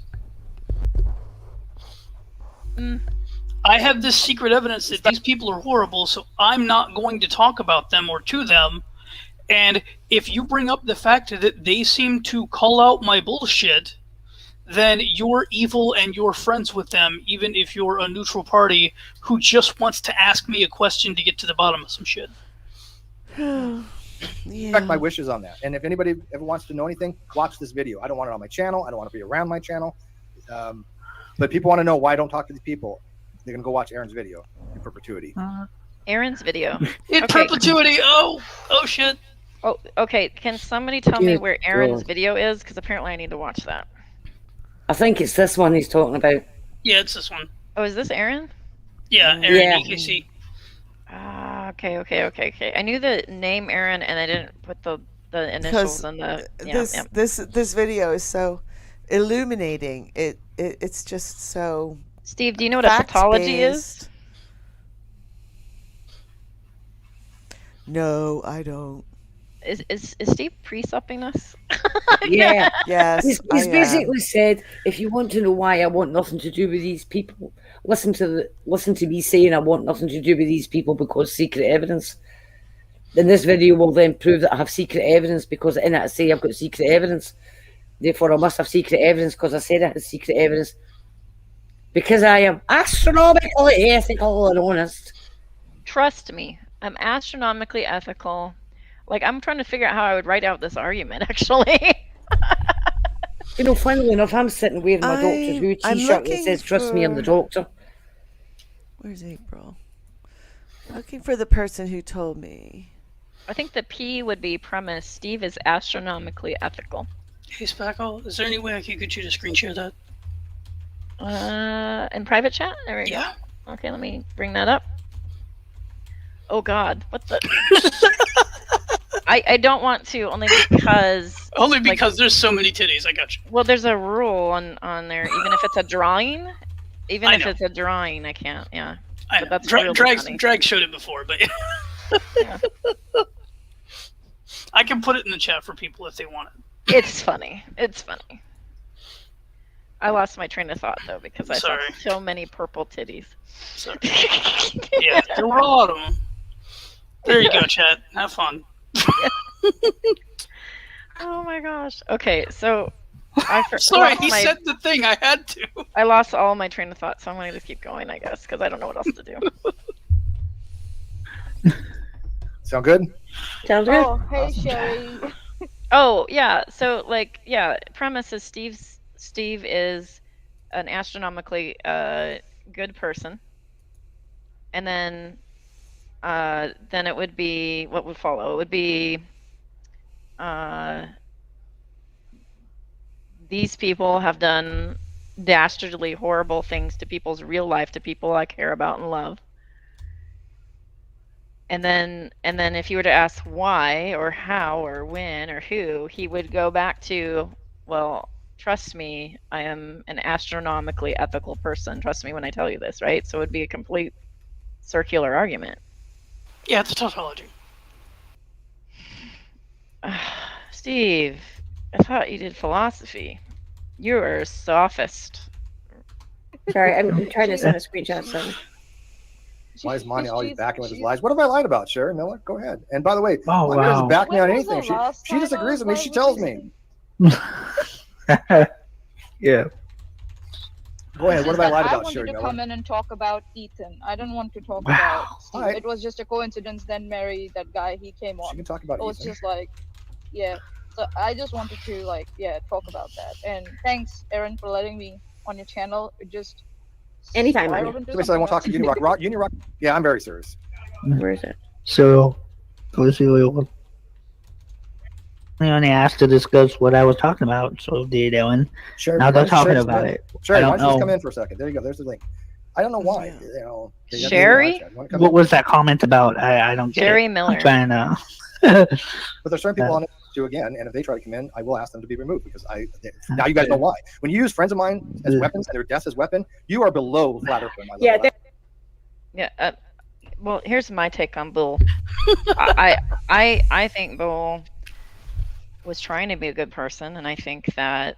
I have this secret evidence that these people are horrible, so I'm not going to talk about them or to them. And if you bring up the fact that they seem to call out my bullshit, then you're evil and you're friends with them, even if you're a neutral party who just wants to ask me a question to get to the bottom of some shit. Respect my wishes on that. And if anybody ever wants to know anything, watch this video. I don't want it on my channel. I don't want to be around my channel. But people want to know why I don't talk to these people. They're going to go watch Aaron's video in perpetuity. Aaron's video. In perpetuity. Oh shit. Oh, okay. Can somebody tell me Good where Aaron's God. video is? Because apparently I need to watch that. I think it's this one he's talking about. Yeah, it's this one. Oh, is this Aaron? Yeah, Aaron Yeah. EKC. Okay. I knew the name Aaron, and I didn't put the initials Because and the. this video is so illuminating. It's just so. Steve, do you know what a tautology is? No, I don't. Is Steve pre-supping us? Yeah. Yes. He's I am. basically said, if you want to know why I want nothing to do with these people, listen to me saying I want nothing to do with these people because secret evidence. Then this video will then prove that I have secret evidence because in it I say I've got secret evidence. Therefore I must have secret evidence because I said I had secret evidence. Because I am astronomically ethical and honest. Trust me, I'm astronomically ethical. Like, I'm trying to figure out how I would write out this argument, actually. You know, funnily enough, I'm sitting wearing my Doctor Who I'm t-shirt that looking says, trust me, I'm the for- doctor. Where's April? Looking for the person who told me. I think the P would be premise. Steve is astronomically ethical. Hey, Spackle, is there any way I could get you to screen share that? In private chat? There we go. Okay, let me bring that up. Oh God, what the? I don't want to, only because. Only because there's so many titties. I got you. Well, there's a rule on there. Even if it's a drawing, Even I if know. it's a drawing, I can't. Yeah. I But know. that's really funny. Drag showed it before, but Yeah. I can put it in the chat for people if they want it. It's funny. It's funny. I lost my train of thought though because I Sorry. saw so many purple titties. Sorry. Yeah, there were a lot of them. There you go, chat. Have fun. Oh my gosh. Okay, so Sorry, he said the thing. I had to. I lost all my train of thought, so I'm going to just keep going, I guess, because I don't know what else to do. Sound good? Sounds good. Oh, hey, Sherry. Oh, yeah. So, premise is Steve is an astronomically good person. And then it would be, what would follow? It would be these people have done dastardly horrible things to people's real life, to people I care about and love. And then if you were to ask why or how or when or who, he would go back to, well, trust me, I am an astronomically ethical person. Trust me when I tell you this, right? So it would be a complete circular argument. Yeah, it's a tautology. Steve, I thought you did philosophy. You are a sophist. Sorry, I'm trying to send a screenshot. So. Why is Monty always backing with his lies? What have I lied about, Sherry Miller? Go ahead. And by the way, Oh, Monty doesn't wow. back me on When was anything. the last She time disagrees I with me. was She like, tells me. Yeah. Go ahead. What have I lied I about, wanted Sherry to Miller? come in and talk about Ethan. I didn't want to talk Wow. about Steve. Alright. It was just a coincidence. Then Mary, that guy, he came She on. can talk about It was Ethan. just like, yeah. So I just wanted to talk about that. And thanks, Aaron, for letting me on your channel. It just Anytime, spiraled Anya. into Somebody said I won't talk to something Unirock. Unirock. Yeah, I'm very serious. Where is it? So, let's see. They only asked to discuss what I was talking about, so they doing. Sherry, Now they're why don't you talking just about come in? it. Sherry, I why don't don't you just come know. in for a second? There you go. There's the link. I don't know why. Yeah. You know. Sherry? You wanna come What in? was that comment about? I don't get Jerry it. Miller. I'm trying to. But there's certain people on it too again, and if they try to come in, I will ask them to be removed because now you guys know why. When you use friends of mine as weapons and their deaths as weapon, you are below flat earther in my level. Yeah. Yeah. Well, here's my take on Bull. I think Bull was trying to be a good person, and I think that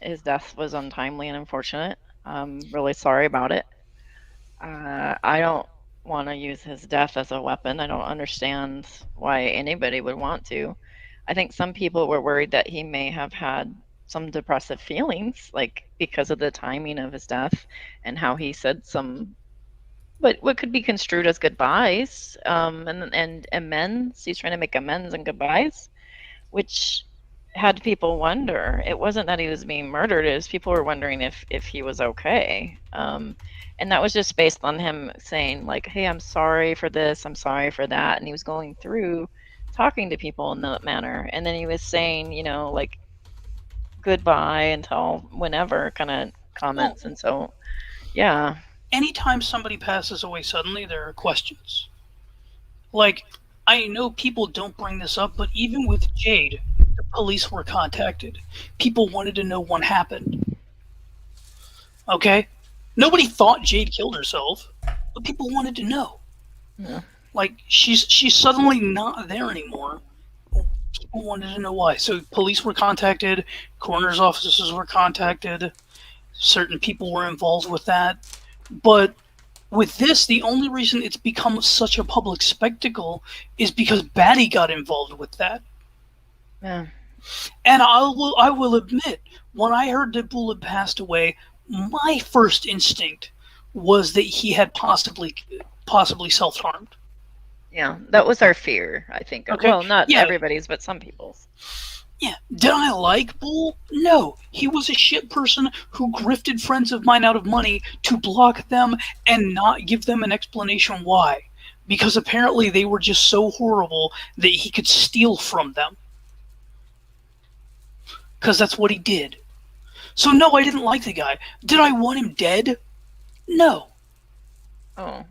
his death was untimely and unfortunate. I'm really sorry about it. I don't want to use his death as a weapon. I don't understand why anybody would want to. I think some people were worried that he may have had some depressive feelings, like because of the timing of his death and how he said some, but what could be construed as goodbyes, and amends. He's trying to make amends and goodbyes, which had people wonder. It wasn't that he was being murdered; it was people were wondering if he was okay. And that was just based on him saying like, "Hey, I'm sorry for this. I'm sorry for that," and he was going through talking to people in that manner, and then he was saying, like goodbye until whenever kind of comments, and so yeah. Anytime somebody passes away suddenly, there are questions. Like, I know people don't bring this up, but even with Jade, the police were contacted. People wanted to know what happened. Okay? Nobody thought Jade killed herself, but people wanted to know. Yeah. Like, she's suddenly not there anymore. People wanted to know why. So police were contacted, coroner's offices were contacted, certain people were involved with that. But with this, the only reason it's become such a public spectacle is because Batty got involved with that. Yeah. And I will admit, when I heard that Bull had passed away, my first instinct was that he had possibly self-harmed. Yeah, that was our fear, I think. Okay. Well, not Yeah. everybody's, but some people's. Yeah. Did I like Bull? No. He was a shit person who grifted friends of mine out of money to block them and not give them an explanation why. Because apparently they were just so horrible that he could steal from them. Because that's what he did. So no, I didn't like the guy. Did I want him dead? No. Oh.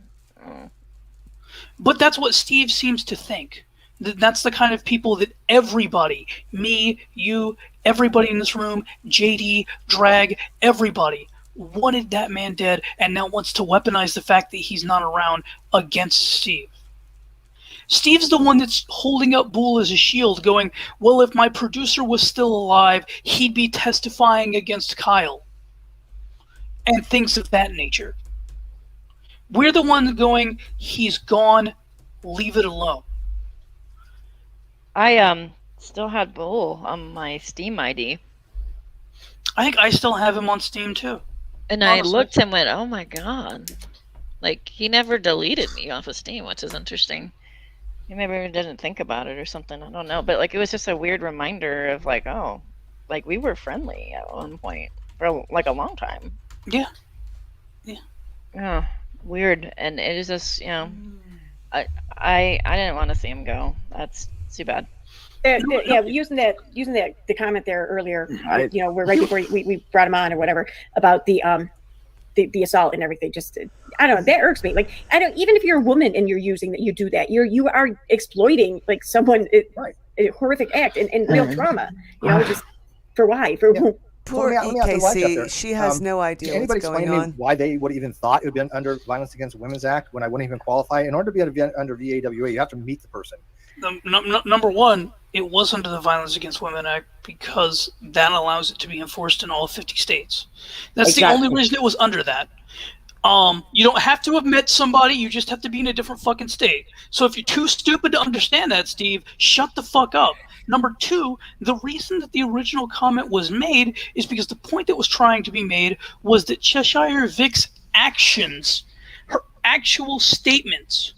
But that's what Steve seems to think. That's the kind of people that everybody, me, you, everybody in this room, JD, Drag, everybody wanted that man dead and now wants to weaponize the fact that he's not around against Steve. Steve's the one that's holding up Bull as a shield, going, well, if my producer was still alive, he'd be testifying against Kyle. And things of that nature. We're the ones going, he's gone, leave it alone. I still had Bull on my Steam ID. I think I still have him on Steam too. And honestly. I looked and went, oh my god. Like, he never deleted me off of Steam, which is interesting. He maybe didn't think about it or something. I don't know. But, like, it was just a weird reminder of, like, oh, like, we were friendly at one point for, like, a long time. Yeah. Yeah. Oh, weird. And it is just, you know, I didn't want to see him go. That's too bad. Yeah, using the comment there earlier, you know, right before we brought him on or whatever about the assault and everything. Just I don't know, that irks me. Like, I don't, even if you're a woman and you're using that, you do that, you are exploiting like someone, a horrific act and real trauma. You know, just for why for. Yeah. Poor EKC, she has no idea what's going on. Why they would even thought it would be under Violence Against Women's Act when I wouldn't even qualify? In order to be under VAWA, you have to meet the person. Number one, it was under the Violence Against Women Act because that allows it to be enforced in all 50 states. That's exactly. The only reason it was under that. You don't have to have met somebody, you just have to be in a different fucking state. So if you're too stupid to understand that, Steve, shut the fuck up. Number two, the reason that the original comment was made is because the point that was trying to be made was that Cheshire Vic's actions, her actual statements,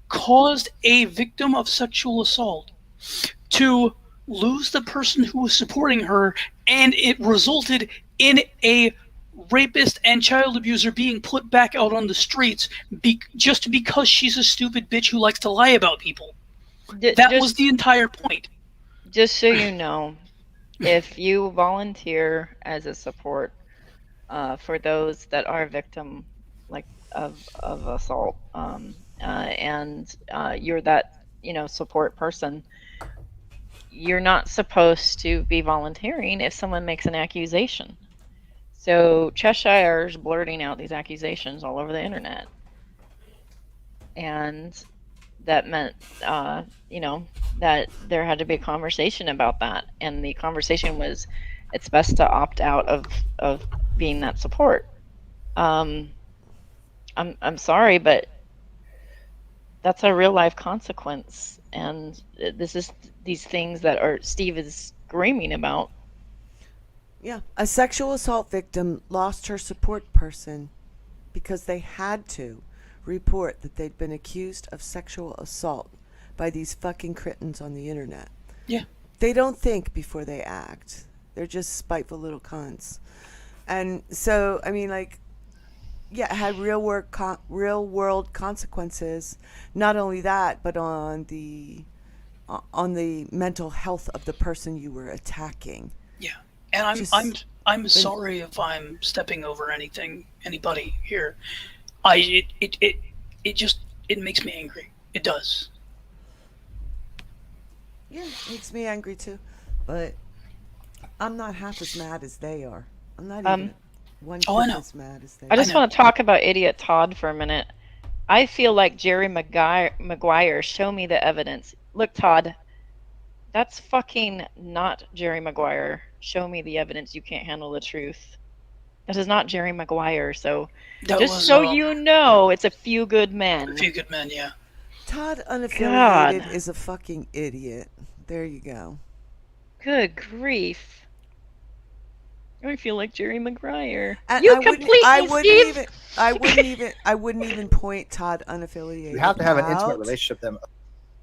caused a victim of sexual assault to lose the person who was supporting her, and it resulted in a rapist and child abuser being put back out on the streets just because she's a stupid bitch who likes to lie about people. That was the entire point. Just so you know, if you volunteer as a support for those that are victim of assault, and you're that, you know, support person, you're not supposed to be volunteering if someone makes an accusation. So Cheshire's blurting out these accusations all over the internet, and that meant you know, that there had to be a conversation about that, and the conversation was it's best to opt out of being that support. I'm sorry, but that's a real life consequence, and this is these things that Steve is screaming about. Yeah, a sexual assault victim lost her support person because they had to report that they'd been accused of sexual assault by these fucking cretins on the internet. Yeah. They don't think before they act. They're just spiteful little cunts. And so, I mean, like, yeah, it had real world consequences. Not only that, but on the mental health of the person you were attacking. Yeah. And I'm sorry if I'm stepping over anybody here. It makes me angry. It does. Yeah, it makes me angry too. But I'm not half as mad as they are. I'm not even one fifth as mad as they are. I just want to talk about Idiot Todd for a minute. I feel like Jerry Maguire, show me the evidence. Look, Todd, that's fucking not Jerry Maguire. Show me the evidence. You can't handle the truth. That is not Jerry Maguire. So you know, it's A Few Good Men. A Few Good Men, yeah. Todd Unaffiliated is a fucking idiot. There you go. Good grief. I feel like Jerry Maguire. I wouldn't even point Todd Unaffiliated. You have to have an intimate relationship with them.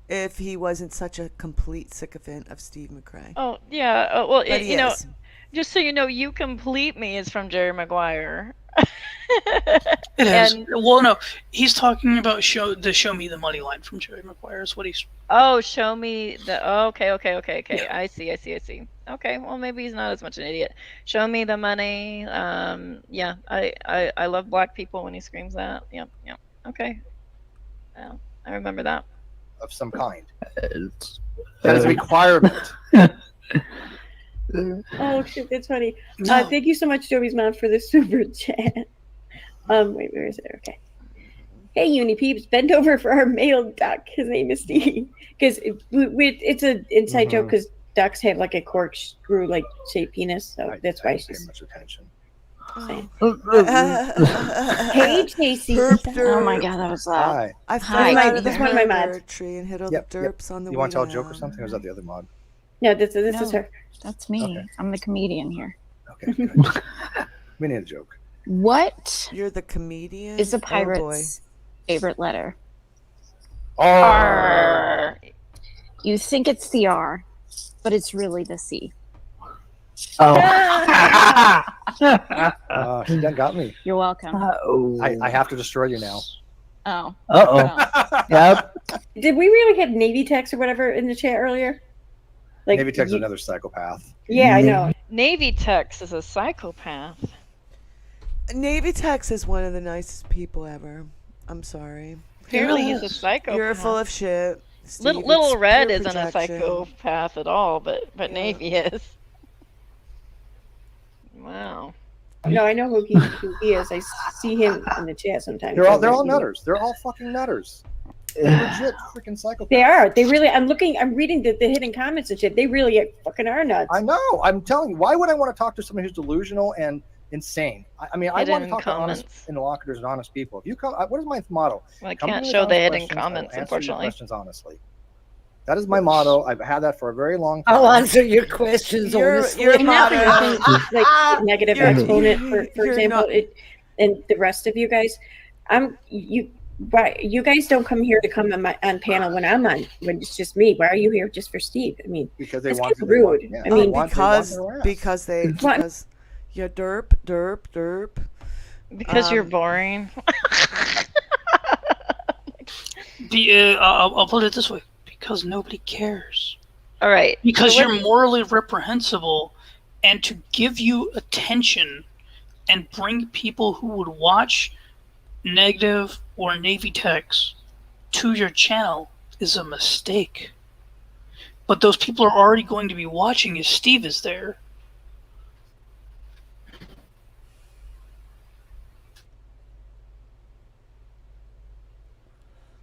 If he wasn't such a complete sycophant of Steve McRae. Oh yeah. Well, you know, just so you know, You Complete Me is from Jerry Maguire. It is. Well, no, he's talking about Show Me the Money line from Jerry Maguire is what he's. Oh, show me the. Okay. Yeah. I see. Okay, well maybe he's not as much an idiot. Show me the money. Yeah, I love black people when he screams that. Yep. Okay. Yeah, I remember that. Of some kind. That is a requirement. Oh shit, that's funny. No. Thank you so much, Joey's mom, for the super chat. Wait, where is it? Okay. Hey, Uni peeps, bend over for our male duck. His name is Steve. Because it's an inside joke. Because ducks have like a corkscrew like shaped penis, so that's why she's paying much attention. saying. Hey, Hey, JC. Oh my god, that was loud. Hi. I Hi. fell out of the That's one of my mods. herb tree and hit all Yep, the derps on the You way want to tell a joke or down. something, or is that the other mod? No, this is No. her. That's me. Okay. I'm the comedian here. Okay, good. We need a joke. What You're the comedian? is a Oh, boy. pirate's favorite letter? R. You think it's the R, but it's really the C. Oh. She done got me. You're welcome. I have to destroy you now. Oh. Uh-oh. Yep. Did we really have Navy Tex or whatever in the chat earlier? Like, Navy Tech's another psychopath. Yeah, I know. Navy Tex is a psychopath. Navy Tex is one of the nicest people ever. I'm sorry. Apparently he's a psychopath. You're full of shit. Steve, Little it's Red pure isn't a projection. psychopath at all, but Navy is. Wow. No, I know who he is. I see him in the chat sometimes. They're all nutters. They're all fucking nutters. They're legit freaking psychopaths. They are. They really. I'm reading the hidden comments and shit. They really fucking are nuts. I know. I'm telling you. Why would I want to talk to someone who's delusional and insane? I mean, I want to Hidden talk comments. to honest interlocutors and honest people. If you come, what is my motto? Well, I Come to can't me with show the honest hidden questions, I will comments, answer your unfortunately. questions honestly. That is my motto. I've had that for a very long time. I'll answer your questions honestly. Your And not motto. anything like negative You're- exponent, for you're example, not- and the rest of you guys, why you guys don't come here to come on panel when I'm on, when it's just me. Why are you here just for Steve? I mean, Because they that's want kind to. of rude. Yeah, I mean, because What? you're derp. Because you're boring. I'll put it this way: because nobody cares. All right. Because so you're morally reprehensible, and to give you attention and bring people who would watch negative or Navy Techs to your channel is a mistake. But those people are already going to be watching if Steve is there.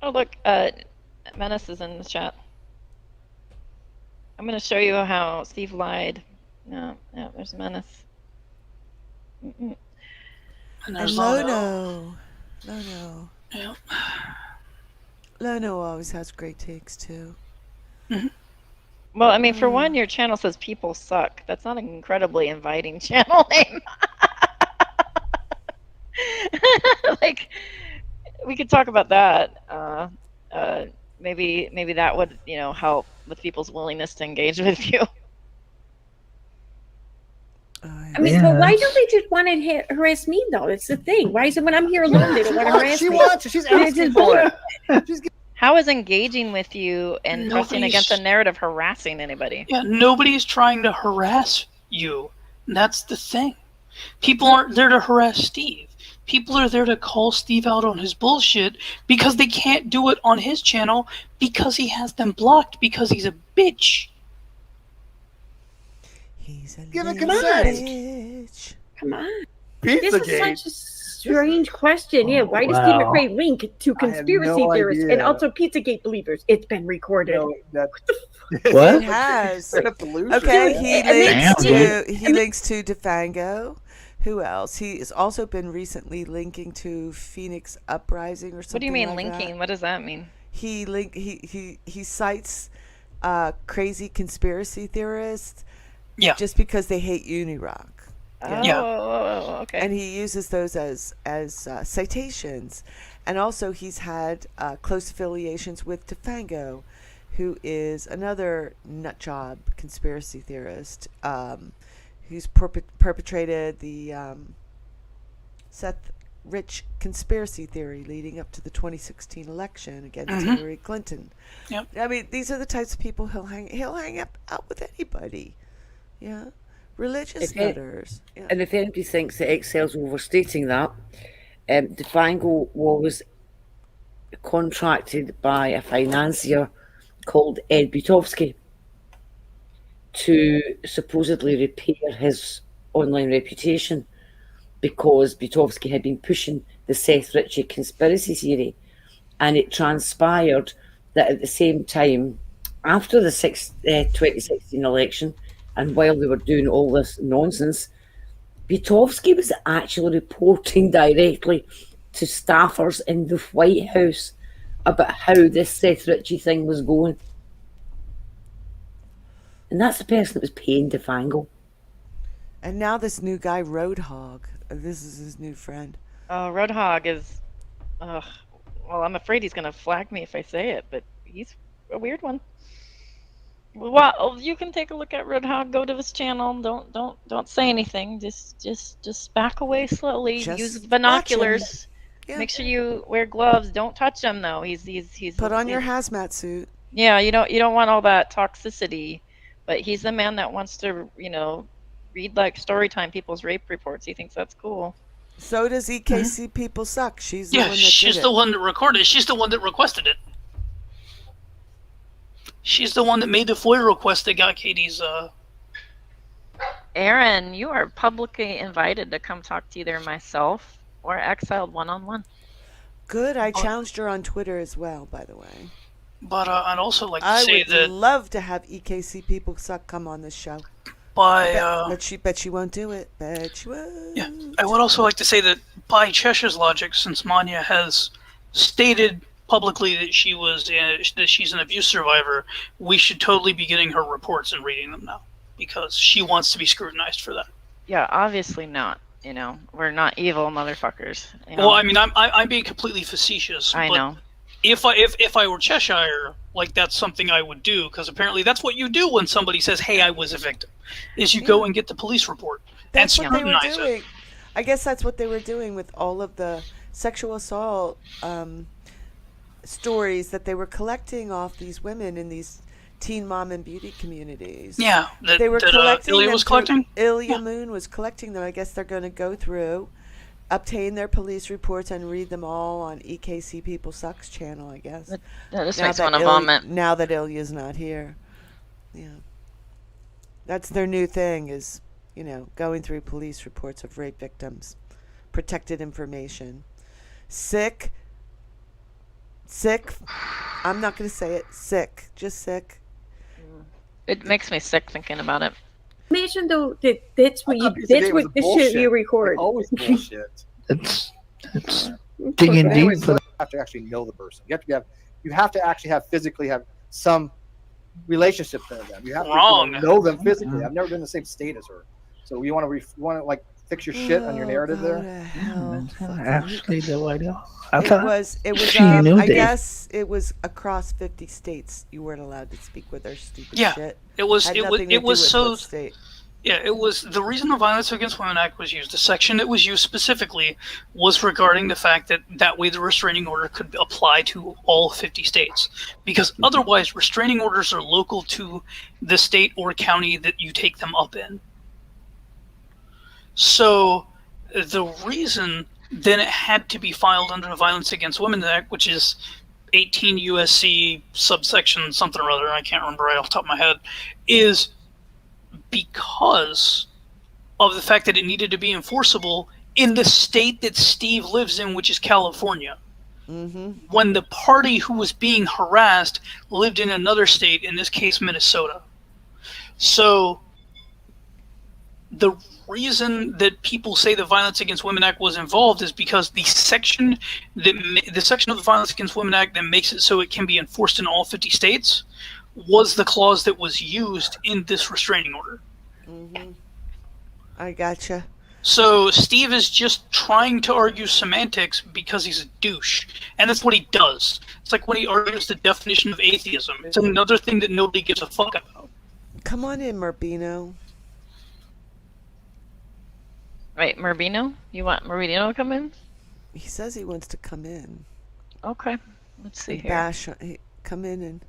Oh, look, Menace is in the chat. I'm going to show you how Steve lied. No, there's Menace. And And there's Lono. Yeah. Lono always has great takes too. Well, I mean, for one, your channel says people suck. That's not an incredibly inviting channel name. Like, we could talk about that. Maybe that would, help with people's willingness to engage with you. I mean, but why don't they just want to harass me though? It's the thing. Why is it when I'm here alone they don't want to harass She me? wants it. She's And it's asking just for it. How is engaging with you and pressing against the narrative harassing anybody? Yeah, nobody's trying to harass you. That's the thing. People aren't there to harass Steve. People are there to call Steve out on his bullshit because they can't do it on his channel because he has them blocked because he's a bitch. Give it consent. Bitch. Come on. Pizzagate. This is such a strange question. Yeah, why does Steve Wow. McRae link to I have conspiracy no theorists and idea. also Pizzagate believers? It's been recorded. No, that, What? It has. That's delusion. Okay, Damn. he links to Defango. Who else? He has also been recently linking to Phoenix Uprising or something. What do you mean like linking? that. What does that mean? He cites crazy conspiracy theorists Yeah. just because they hate Unirock. Oh, okay. And he uses those as citations. And also he's had close affiliations with Defango, who is another nutjob conspiracy theorist who's perpetrated the Seth Rich conspiracy theory leading up to the 2016 election against Hillary Clinton. Yep. I mean, these are the types of people he'll hang out with anybody. Yeah. Religious nutters. Yeah. And if anybody thinks that Excel's overstating that, Defango was contracted by a financier called Ed Butowski. to supposedly repair his online reputation, because Butowski had been pushing the Seth Ritchie conspiracy theory, and it transpired that at the same time, after the 2016 election, and while they were doing all this nonsense, Butowski was actually reporting directly to staffers in the White House about how this Seth Ritchie thing was going. And that's the person that was paying DeFango. And now this new guy, Roadhog. This is his new friend. Roadhog is, well, I'm afraid he's gonna flag me if I say it, but he's a weird one. Well, you can take a look at Roadhog. Go to his channel. Don't say anything. Just back away slowly. Just Use binoculars. Yeah. Make sure you wear gloves. Don't touch him though. He's Put on your hazmat suit. Yeah, you don't want all that toxicity, but he's the man that wants to, read like story time people's rape reports. He thinks that's cool. So does EKC People Suck. She's the one that she's did the it. one that recorded it. She's the one that requested it. She's the one that made the FOIA request that got Katie's. Aaron, you are publicly invited to come talk to either myself or Exiled one-on-one. Good. I challenged her on Twitter as well, by the way. But I'd also like to say that I would love to have EKC People Suck come on this show. Bet she won't do it. Bet she won't. Yeah, I would also like to say that by Cheshire's logic, since Manya has stated publicly that she's an abuse survivor, we should totally be getting her reports and reading them now, because she wants to be scrutinized for that. Yeah, obviously not. We're not evil motherfuckers. Well, I mean, I'm being completely facetious. I know. If I were Cheshire, like, that's something I would do, because apparently that's what you do when somebody says, "Hey, I was a victim," is you go and get the police report and scrutinize What they were doing. it. I guess that's what they were doing with all of the sexual assault stories that they were collecting off these women in these teen mom and beauty communities. Yeah, they were collecting Ilya them was collecting. Ilya Moon was collecting them. I guess they're going to go through, obtain their police reports, and read them all on EKC People Sucks channel, I guess. That just makes me want to vomit. Now that Ilya's not here. Yeah. That's their new thing is, going through police reports of rape victims. Protected information. Sick. I'm not going to say it. Sick. Just sick. It makes me sick thinking about it. Imagine though that's what the shit you record. Always bullshit. It's digging deep for You have to actually know the person. You have to actually physically have some relationship to them. You have to know them physically. I've never been in the same state as her. So you want to like fix your shit on your narrative there? Actually, though, I know. It was I guess it was across 50 states you weren't allowed to speak with their stupid shit. It was the reason the Violence Against Women Act was used, the section that was used specifically was regarding the fact that way the restraining order could apply to all 50 states, because otherwise restraining orders are local to the state or county that you take them up in. So the reason then it had to be filed under the Violence Against Women Act, which is 18 USC subsection something or other, I can't remember right off the top of my head, is because of the fact that it needed to be enforceable in the state that Steve lives in, which is California. Mm-hmm. When the party who was being harassed lived in another state, in this case Minnesota. So the reason that people say the Violence Against Women Act was involved is because the section of the Violence Against Women Act that makes it so it can be enforced in all 50 states was the clause that was used in this restraining order. Mm-hmm. I gotcha. So Steve is just trying to argue semantics because he's a douche, and that's what he does. It's like when he argues the definition of atheism. It's another thing that nobody gives a fuck about. Come on in, Murbino. Right, Murbino? You want Murbino to come in? He says he wants to come in. Okay, let's see here. Bash, come in and...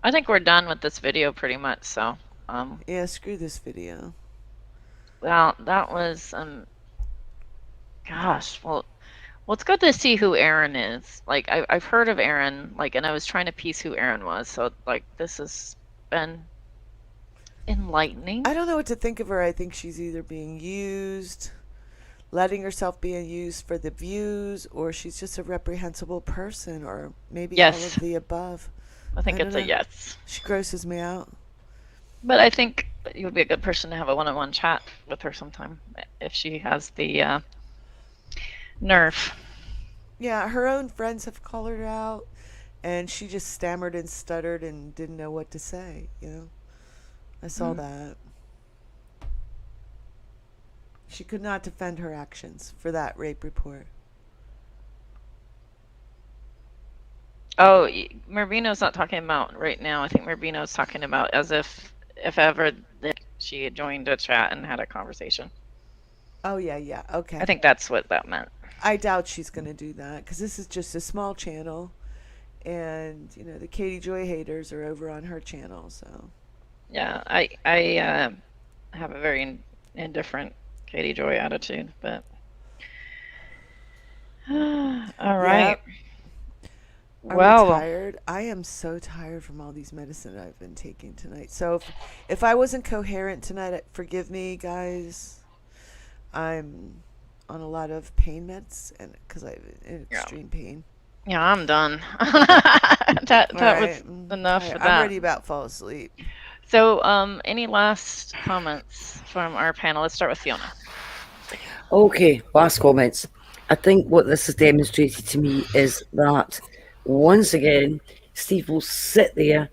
I think we're done with this video pretty much, so... Yeah, screw this video. Well, that was, gosh, well, it's good to see who Aaron is. Like, I've heard of Aaron, like, and I was trying to piece who Aaron was, so, like, this has been enlightening. I don't know what to think of her. I think she's either being used, letting herself be used for the views, or she's just a reprehensible person, or maybe all Yes. of the above. I think don't it's a know. yes. She grosses me out. But I think you would be a good person to have a one-on-one chat with her sometime if she has the nerve. Yeah, her own friends have called her out, and she just stammered and stuttered and didn't know what to say. I saw that. She could not defend her actions for that rape report. Oh, Mervino's not talking about right now. I think Mervino's talking about as if ever that she had joined a chat and had a conversation. Oh, yeah, okay. I think that's what that meant. I doubt she's going to do that because this is just a small channel, and the Katie Joy haters are over on her channel. So yeah, I have a very indifferent Katie Joy attitude, but all right. Yep. Well, are we tired? I am so tired from all these medicine I've been taking tonight. So if I wasn't coherent tonight, forgive me, guys. I'm on a lot of pain meds, and because I'm in extreme pain. Yeah, I'm done. that right. was enough for that. I'm ready about fall asleep. So, any last comments from our panel? Let's start with Fiona. Okay, last comments. I think what this has demonstrated to me is that once again, Steve will sit there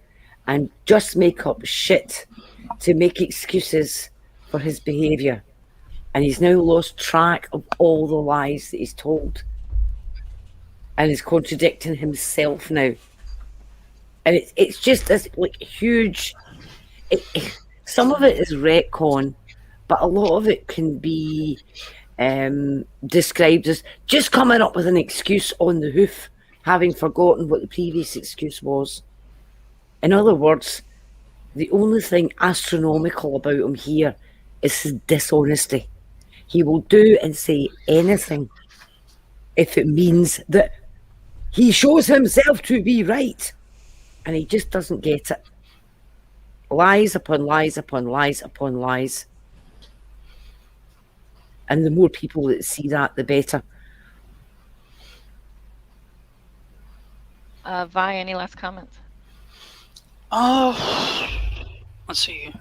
and just make up shit to make excuses for his behaviour. And he's now lost track of all the lies that he's told. And he's contradicting himself now. And it's just this huge... some of it is retcon, but a lot of it can be described as just coming up with an excuse on the hoof, having forgotten what the previous excuse was. In other words, the only thing astronomical about him here is his dishonesty. He will do and say anything if it means that he shows himself to be right, and he just doesn't get it. Lies upon lies upon lies upon lies. And the more people that see that, the better. Vi, any last comments? Let's see.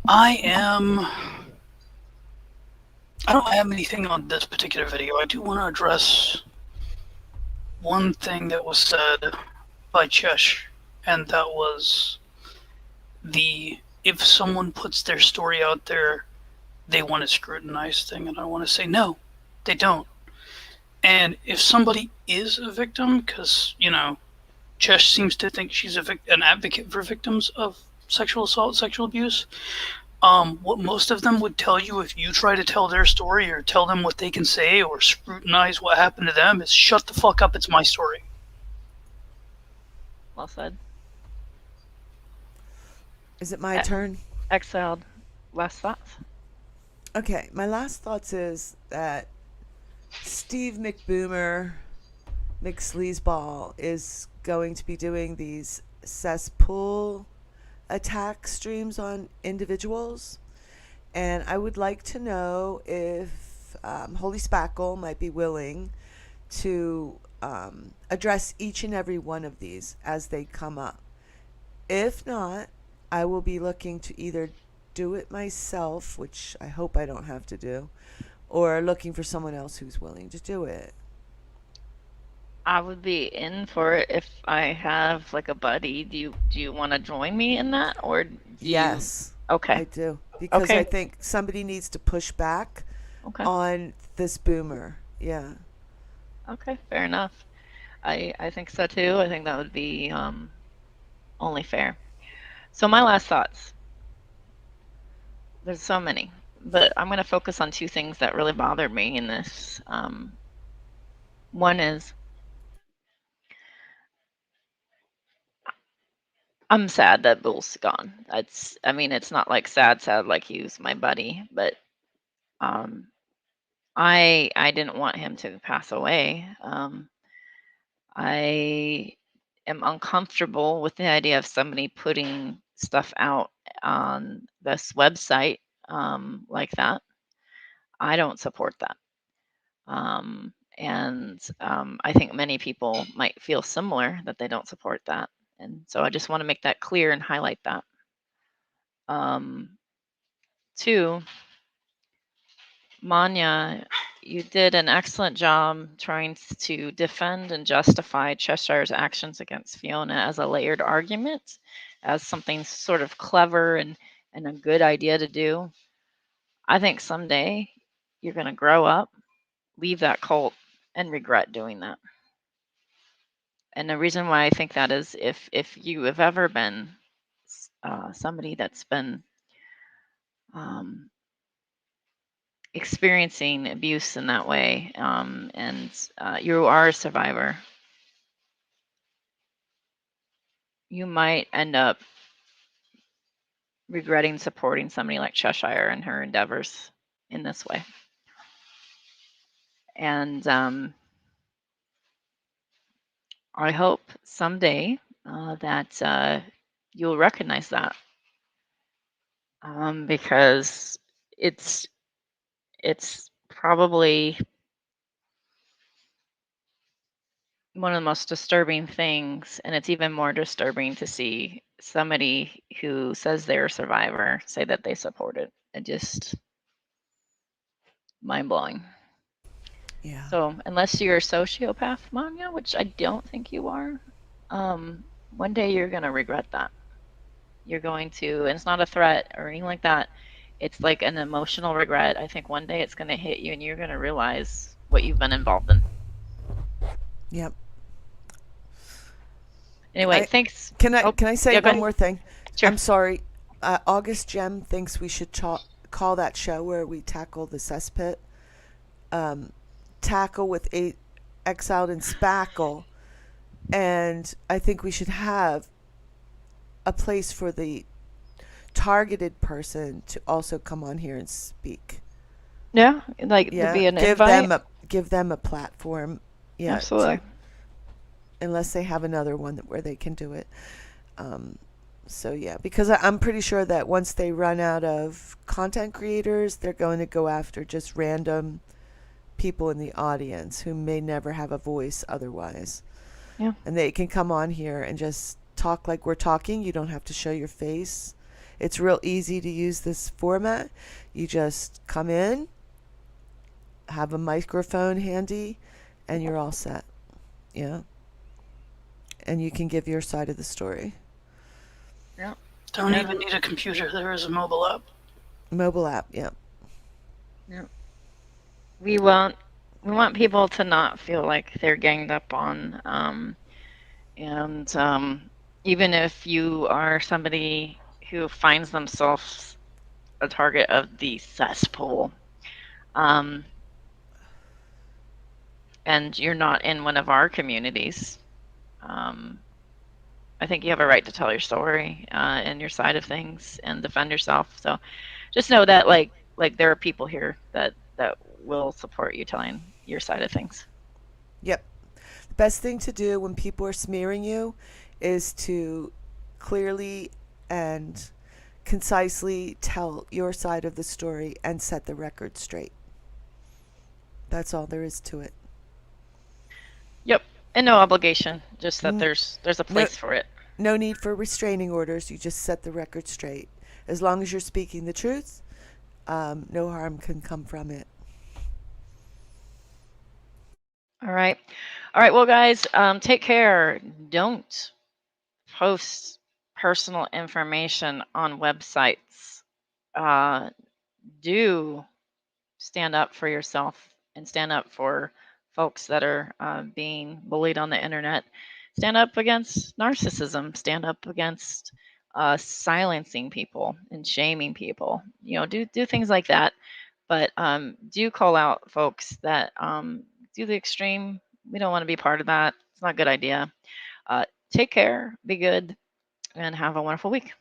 I don't have anything on this particular video. I do want to address one thing that was said by Chesh, and that was if someone puts their story out there, they want to scrutinize thing, and I want to say no, they don't. And if somebody is a victim, because Chesh seems to think she's an advocate for victims of sexual assault, sexual abuse. What most of them would tell you if you try to tell their story or tell them what they can say or scrutinize what happened to them is shut the fuck up, it's my story. Well said. Is it my turn? Exiled. Last thoughts? Okay, my last thoughts is that Steve McBoomer, McSleazeball, is going to be doing these cesspool attack streams on individuals, and I would like to know if Holy Spackle might be willing to address each and every one of these as they come up. If not, I will be looking to either do it myself, which I hope I don't have to do, or looking for someone else who's willing to do it. I would be in for it if I have like a buddy. Do you want to join me in that, or yes? Okay, I do, because I think somebody needs to push back on this boomer. Yeah. Okay, fair enough. I think so too. I think that would be only fair. So my last thoughts. There's so many, but I'm going to focus on two things that really bothered me in this. One is I'm sad that Bull's gone. It's not like sad like he was my buddy, but I didn't want him to pass away. I am uncomfortable with the idea of somebody putting stuff out on this website like that. I don't support that. I think many people might feel similar that they don't support that. And so I just want to make that clear and highlight that. Two, Manya, you did an excellent job trying to defend and justify Cheshire's actions against Fiona as a layered argument, as something sort of clever and a good idea to do. I think someday you're going to grow up, leave that cult, and regret doing that. And the reason why I think that is if you have ever been somebody that's been experiencing abuse in that way, and you are a survivor, you might end up regretting supporting somebody like Cheshire and her endeavors in this way. And I hope someday that you'll recognize that, because it's probably one of the most disturbing things, and it's even more disturbing to see somebody who says they're a survivor say that they support it. It just mind-blowing. Yeah. So unless you're a sociopath, Manya, which I don't think you are, one day you're going to regret that. You're going to, and it's not a threat or anything like that. It's like an emotional regret. I think one day it's going to hit you and you're going to realize what you've been involved in. Yep. Anyway, thanks. Can I say yeah, one more thing? Sure. I'm sorry. August Gem thinks we should call that show where we tackle the cesspit. Tackle with Exiled and Spackle. And I think we should have a place for the targeted person to also come on here and speak. Yeah, like to be an invite. Give them a platform. Yeah, absolutely. Unless they have another one where they can do it. So yeah, because I'm pretty sure that once they run out of content creators, they're going to go after just random people in the audience who may never have a voice otherwise. Yeah. And they can come on here and just talk like we're talking. You don't have to show your face. It's real easy to use this format. You just come in, have a microphone handy, and you're all set. Yeah. And you can give your side of the story. Yeah. Don't even need a computer. There is a mobile app. Mobile app, yeah. Yeah. We want people to not feel like they're ganged up on, and even if you are somebody who finds themselves a target of the cesspool, and you're not in one of our communities, I think you have a right to tell your story and your side of things and defend yourself. So just know that like there are people here that will support you telling your side of things. Yep. The best thing to do when people are smearing you is to clearly and concisely tell your side of the story and set the record straight. That's all there is to it. Yep. And no obligation, just that there's a place for it. No need for restraining orders. You just set the record straight. As long as you're speaking the truth, no harm can come from it. All right. Well, guys, take care. Don't post personal information on websites. Do stand up for yourself and stand up for folks that are being bullied on the internet. Stand up against narcissism. Stand up against silencing people and shaming people. Do things like that. But do call out folks that do the extreme. We don't want to be part of that. It's not a good idea. Take care, be good, and have a wonderful week.